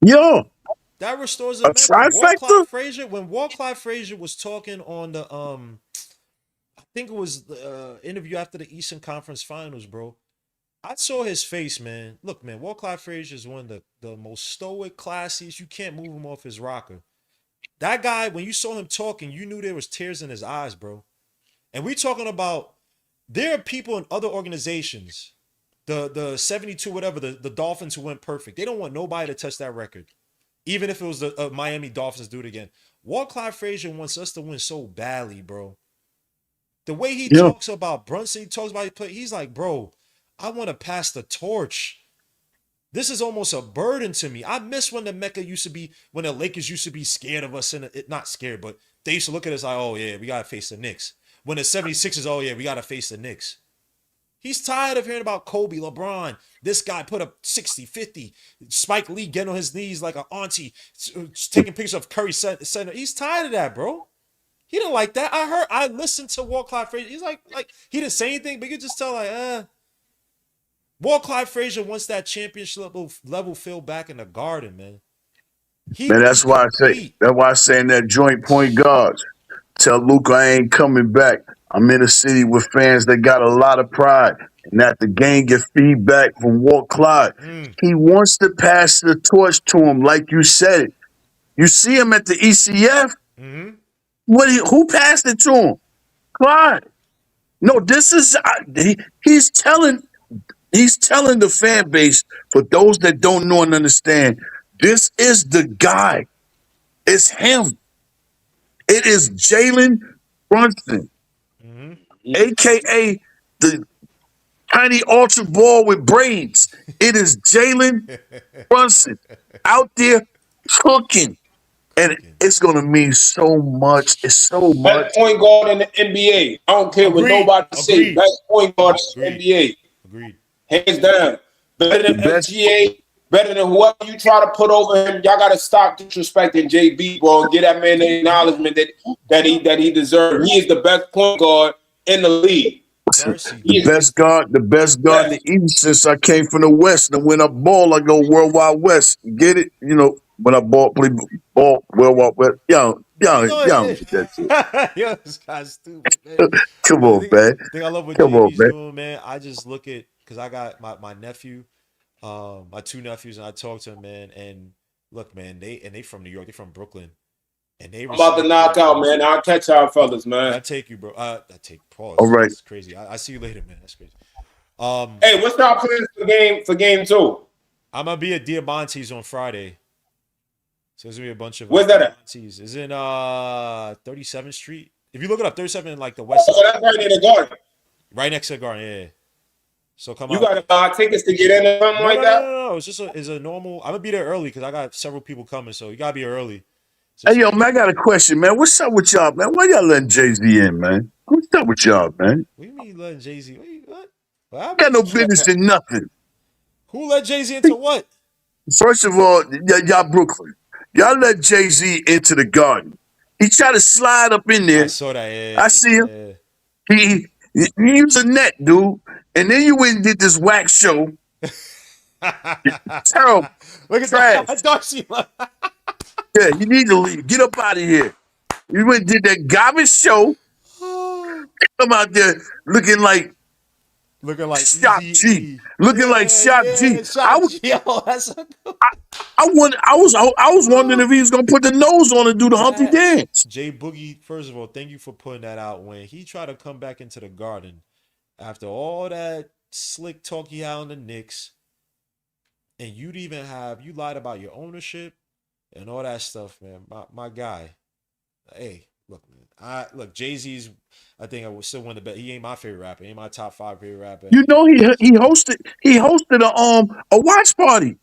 Yo, that restores the Mecca. Trifecta? When Walt Clyde Frazier was talking on the I think it was the interview after the Eastern Conference Finals, bro. I saw his face, man. Look, man, Walt Clyde Frazier is one of the most stoic, classiest. You can't move him off his rocker. That guy, when you saw him talking, you knew there was tears in his eyes, bro. And we talking about, there are people in other organizations, the 72 whatever, the Dolphins who went perfect. They don't want nobody to touch that record. Even if it was the Miami Dolphins do it again. Walt Clyde Frazier wants us to win so badly, bro. The way he talks about Brunson, he talks about he's like, bro, I want to pass the torch. This is almost a burden to me. I miss when the Mecca used to be, when the Lakers used to be scared of us, and not scared, but they used to look at us like, oh yeah, we got to face the Knicks. When the 76ers, oh yeah, we got to face the Knicks. He's tired of hearing about Kobe, LeBron. This guy put up 60, 50. Spike Lee getting on his knees like an auntie, taking pictures of Curry center. He's tired of that, bro. He didn't like that. I listened to Walt Clyde Frazier. He's like he didn't say anything, but you could just tell Walt Clyde Frazier wants that championship level feel back in the Garden, man. That's why I say in that joint point guards. Tell Luka I ain't coming back. I'm in a city with fans that got a lot of pride. And that the game get feedback from Walt Clyde. He wants to pass the torch to him, like you said it. You see him at the ECF? Mm-hmm. Who passed it to him? Clyde. No, this is he's telling the fan base, for those that don't know and understand, this is the guy. It's him. It is Jalen Brunson, a.k.a. the tiny ultra ball with braids. It is Jalen Brunson out there cooking. And it's going to mean so much. It's so much. Best point guard in the NBA. I don't care what nobody says. Best point guard in the NBA. Agreed. Hands down. Better than SGA. Better than whoever you try to put over him. Y'all got to stop disrespecting JB, bro, and give that man the acknowledgement that he deserves. He is the best point guard in the league. The best guard in the East since I came from the West. And when I ball, I go Worldwide West. Get it? You know, when I play ball, Worldwide West. Young. Yo, this guy's stupid, man. Come on, man. I love what JB's doing, man. I just look at, because I got my nephew, my two nephews, and I talk to them, man. And look, man, they from New York. They from Brooklyn. and they I'm about to respect knock that, out, bro. man. I'll catch y'all fellas, man. I take you, bro. I take All pause. right. That's crazy. I see you later, man. That's crazy. Hey, what's y'all plans for game 2? I'm gonna be at Diamante's on Friday. So there's gonna be a bunch of Where's that at? Diamante's. It's in 37th Street. If you look it up, 37 like the west Oh, side, that's right near the garden. right next to the garden. Yeah. So come You out. got to buy tickets to get in or something No, like no, no, that? no, no. It's a normal. I'm gonna be there early because I got several people coming. So you gotta be early. So Hey, it's yo, like, man, I got a question, man. What's up with y'all, man? Why y'all letting Jay-Z in, man? What's up with y'all, man? what do you mean letting Jay Z? What happened? Got no business in nothing. Who let Jay Z into what? First of all, y'all Brooklyn. Y'all let Jay-Z into the garden. He tried to slide up in I there. saw that. I Yeah, see him. yeah. He was a net, dude. And then you went and did this whack show. Terrible. Look at Trash. that, Darcy. Yeah, you need to leave. Get up out of here. You went and did that garbage show. Come out there looking like Looking like Shock Easy G. E. Looking like Yeah, Shock G. yeah. Shot G. Yo, that's a good. I was wondering if he was gonna put the nose on and do the Humpty That dance. Jay Boogie. First of all, thank you for putting that out. When he tried to come back into the garden after all that slick talk he had on the Knicks, and you lied about your ownership and all that stuff, man. My guy. Hey, look, man. Jay Z's. I think I would still win the bet. He ain't my favorite rapper. He ain't my top 5 favorite rapper. You know he hosted a watch party.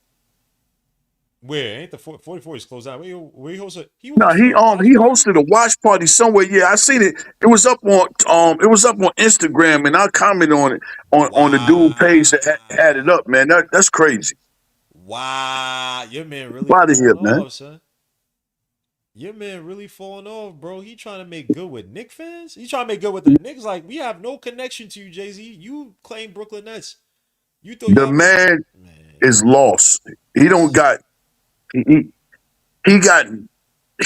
Where ain't the 44 is closed down? Where he hosted? He No, hosted a watch he party. hosted a watch party somewhere. Yeah, I seen it. It was up on Instagram, and I commented on it on the dude page that had it Wow. up. Man, that's crazy. Wow. Your man really Get out of here, falling man. off, son. Your man really falling off, bro. He trying to make good with Knicks fans? He trying to make good with the Knicks? Like, we have no connection to you, Jay-Z. You claim Brooklyn Nets. You thought The y'all was man man. is lost. He don't got he, he got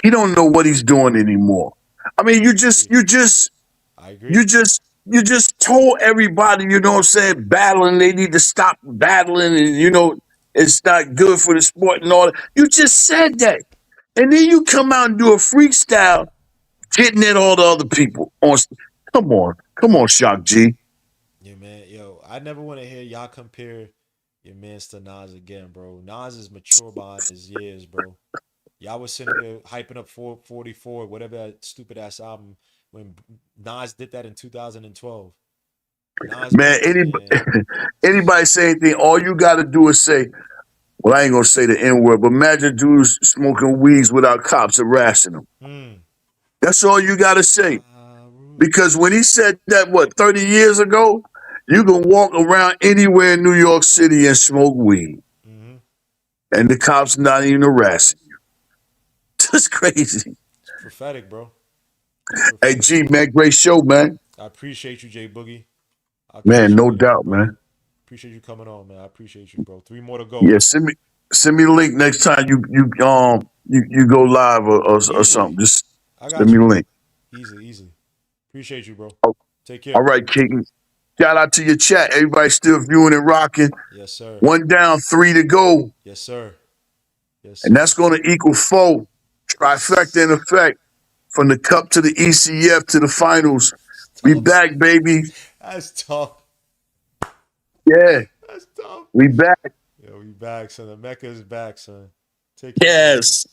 he don't know what he's doing anymore. I mean, I agree. I agree. you just told everybody, you know what I'm saying, battling, they need to stop battling, and it's not good for the sport and all that. You just said that. And then you come out and do a freestyle hitting at all the other people. Come on. Come on, Shock G. Yeah, man. Yo, I never want to hear y'all compare your mans to Nas again, bro. Nas is mature behind his years, bro. Y'all was sitting there hyping up 444, whatever that stupid ass album, when Nas did that in 2012. Nas Man, been, man. anybody say anything, all you gotta do is say, well, I ain't gonna say the N-word, but imagine dudes smoking weeds without cops harassing them. Hmm. That's all you gotta say. Because when he said that, 30 years ago, you can walk around anywhere in New York City and smoke weed. Mm-hmm. And the cops not even harassing you. That's crazy. It's prophetic, bro. It's Hey, prophetic. G, man, great show, man. I appreciate you, Jay Boogie. I'll Man, catch you no later, my doubt, brother. man. Appreciate you coming on, man. I appreciate you, bro. 3 more to go, Yeah, man. send me the link next time you go live or Easily. something. Just I send got me you. the link. Easily, easily. Appreciate you, bro. Oh, Take all care. right, Keaton. Shout out to your chat. Everybody still viewing and rocking. Yes, sir. 1 down, 3 to go. Yes, sir. Yes, And sir. that's going to equal 4. Trifecta in effect from the cup to the ECF to the finals. It's We tough. back, baby. That's tough. Yeah, That's tough. we back. Yo, we back, son. The Mecca is back, son. Take care, Boogie. Yes.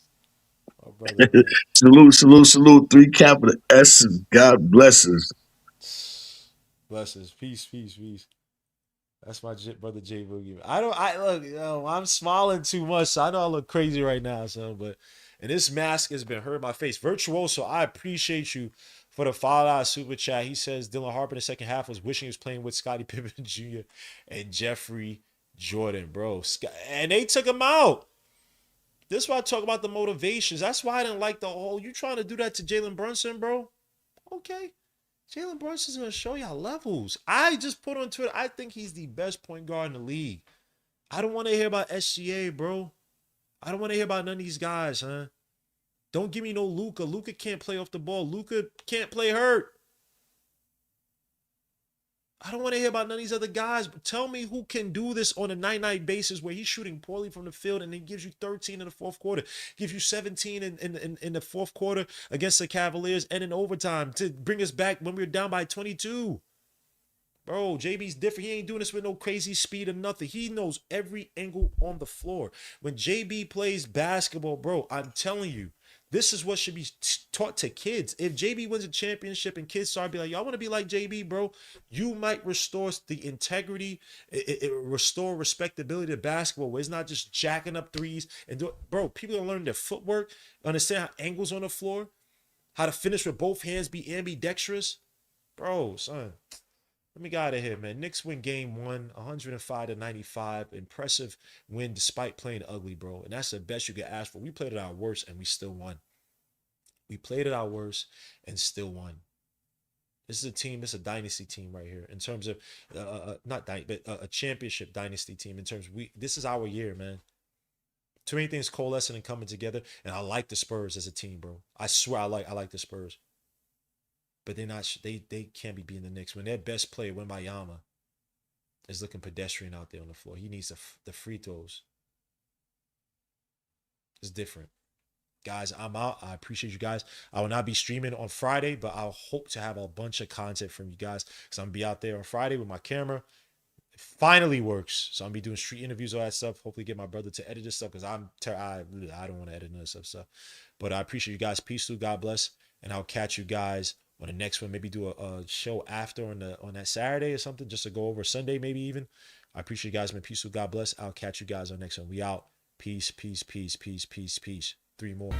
My brother, man. Salute, salute, salute. 3 capital S's. God bless us. Blessings. Peace, peace, peace. That's my brother Jay Boogie. I don't. I look. I'm smiling too much. So I know I look crazy right now, son. But and this mask has been hurting my face. Virtuoso, I appreciate you for the $5 super chat. He says Dylan Harper in the second half was wishing he was playing with Scottie Pippen Jr. and Jeffrey Jordan, bro. And they took him out. This is why I talk about the motivations. That's why I didn't like the whole. You trying to do that to Jalen Brunson, bro? Okay. Jalen Brunson's gonna show y'all levels. I just put on Twitter, I think he's the best point guard in the league. I don't want to hear about SGA, bro. I don't want to hear about none of these guys, huh? Don't give me no Luka. Luka can't play off the ball. Luka can't play hurt. I don't want to hear about none of these other guys. But tell me who can do this on a night-night basis where he's shooting poorly from the field and he gives you 13 in the fourth quarter, gives you 17 in the fourth quarter against the Cavaliers and in overtime to bring us back when we were down by 22. Bro, JB's different. He ain't doing this with no crazy speed or nothing. He knows every angle on the floor. When JB plays basketball, bro, I'm telling you, this is what should be taught to kids. If JB wins a championship and kids start being like, y'all want to be like JB, bro, you might restore the integrity, restore respectability to basketball where it's not just jacking up threes and do it. Bro, people are learning their footwork, understand how angles on the floor, how to finish with both hands, be ambidextrous. Bro, son. Let me get out of here, man. Knicks win game 1, 105-95. Impressive win despite playing ugly, bro. And that's the best you could ask for. We played at our worst and we still won. We played at our worst and still won. This is a team, this is a dynasty team right here in terms of, not dynasty, but a championship dynasty team in terms of, this is our year, man. Too many things coalescing and coming together. And I like the Spurs as a team, bro. I swear I like the Spurs. But they're not. They can't be beating the Knicks when their best player, Wembanyama, is looking pedestrian out there on the floor. He needs the free throws. It's different, guys. I'm out. I appreciate you guys. I will not be streaming on Friday, but I'll hope to have a bunch of content from you guys because I'm gonna be out there on Friday with my camera. It finally works, so I'm gonna be doing street interviews, all that stuff. Hopefully, get my brother to edit this stuff because I don't want to edit none of this stuff. But I appreciate you guys. Peace through. God bless, and I'll catch you guys on the next one. Maybe do a show after on that Saturday or something, just to go over Sunday, maybe even. I appreciate you guys, man. Peace, God bless. I'll catch you guys on the next one. We out. Peace, peace, peace, peace, peace, peace. 3 more.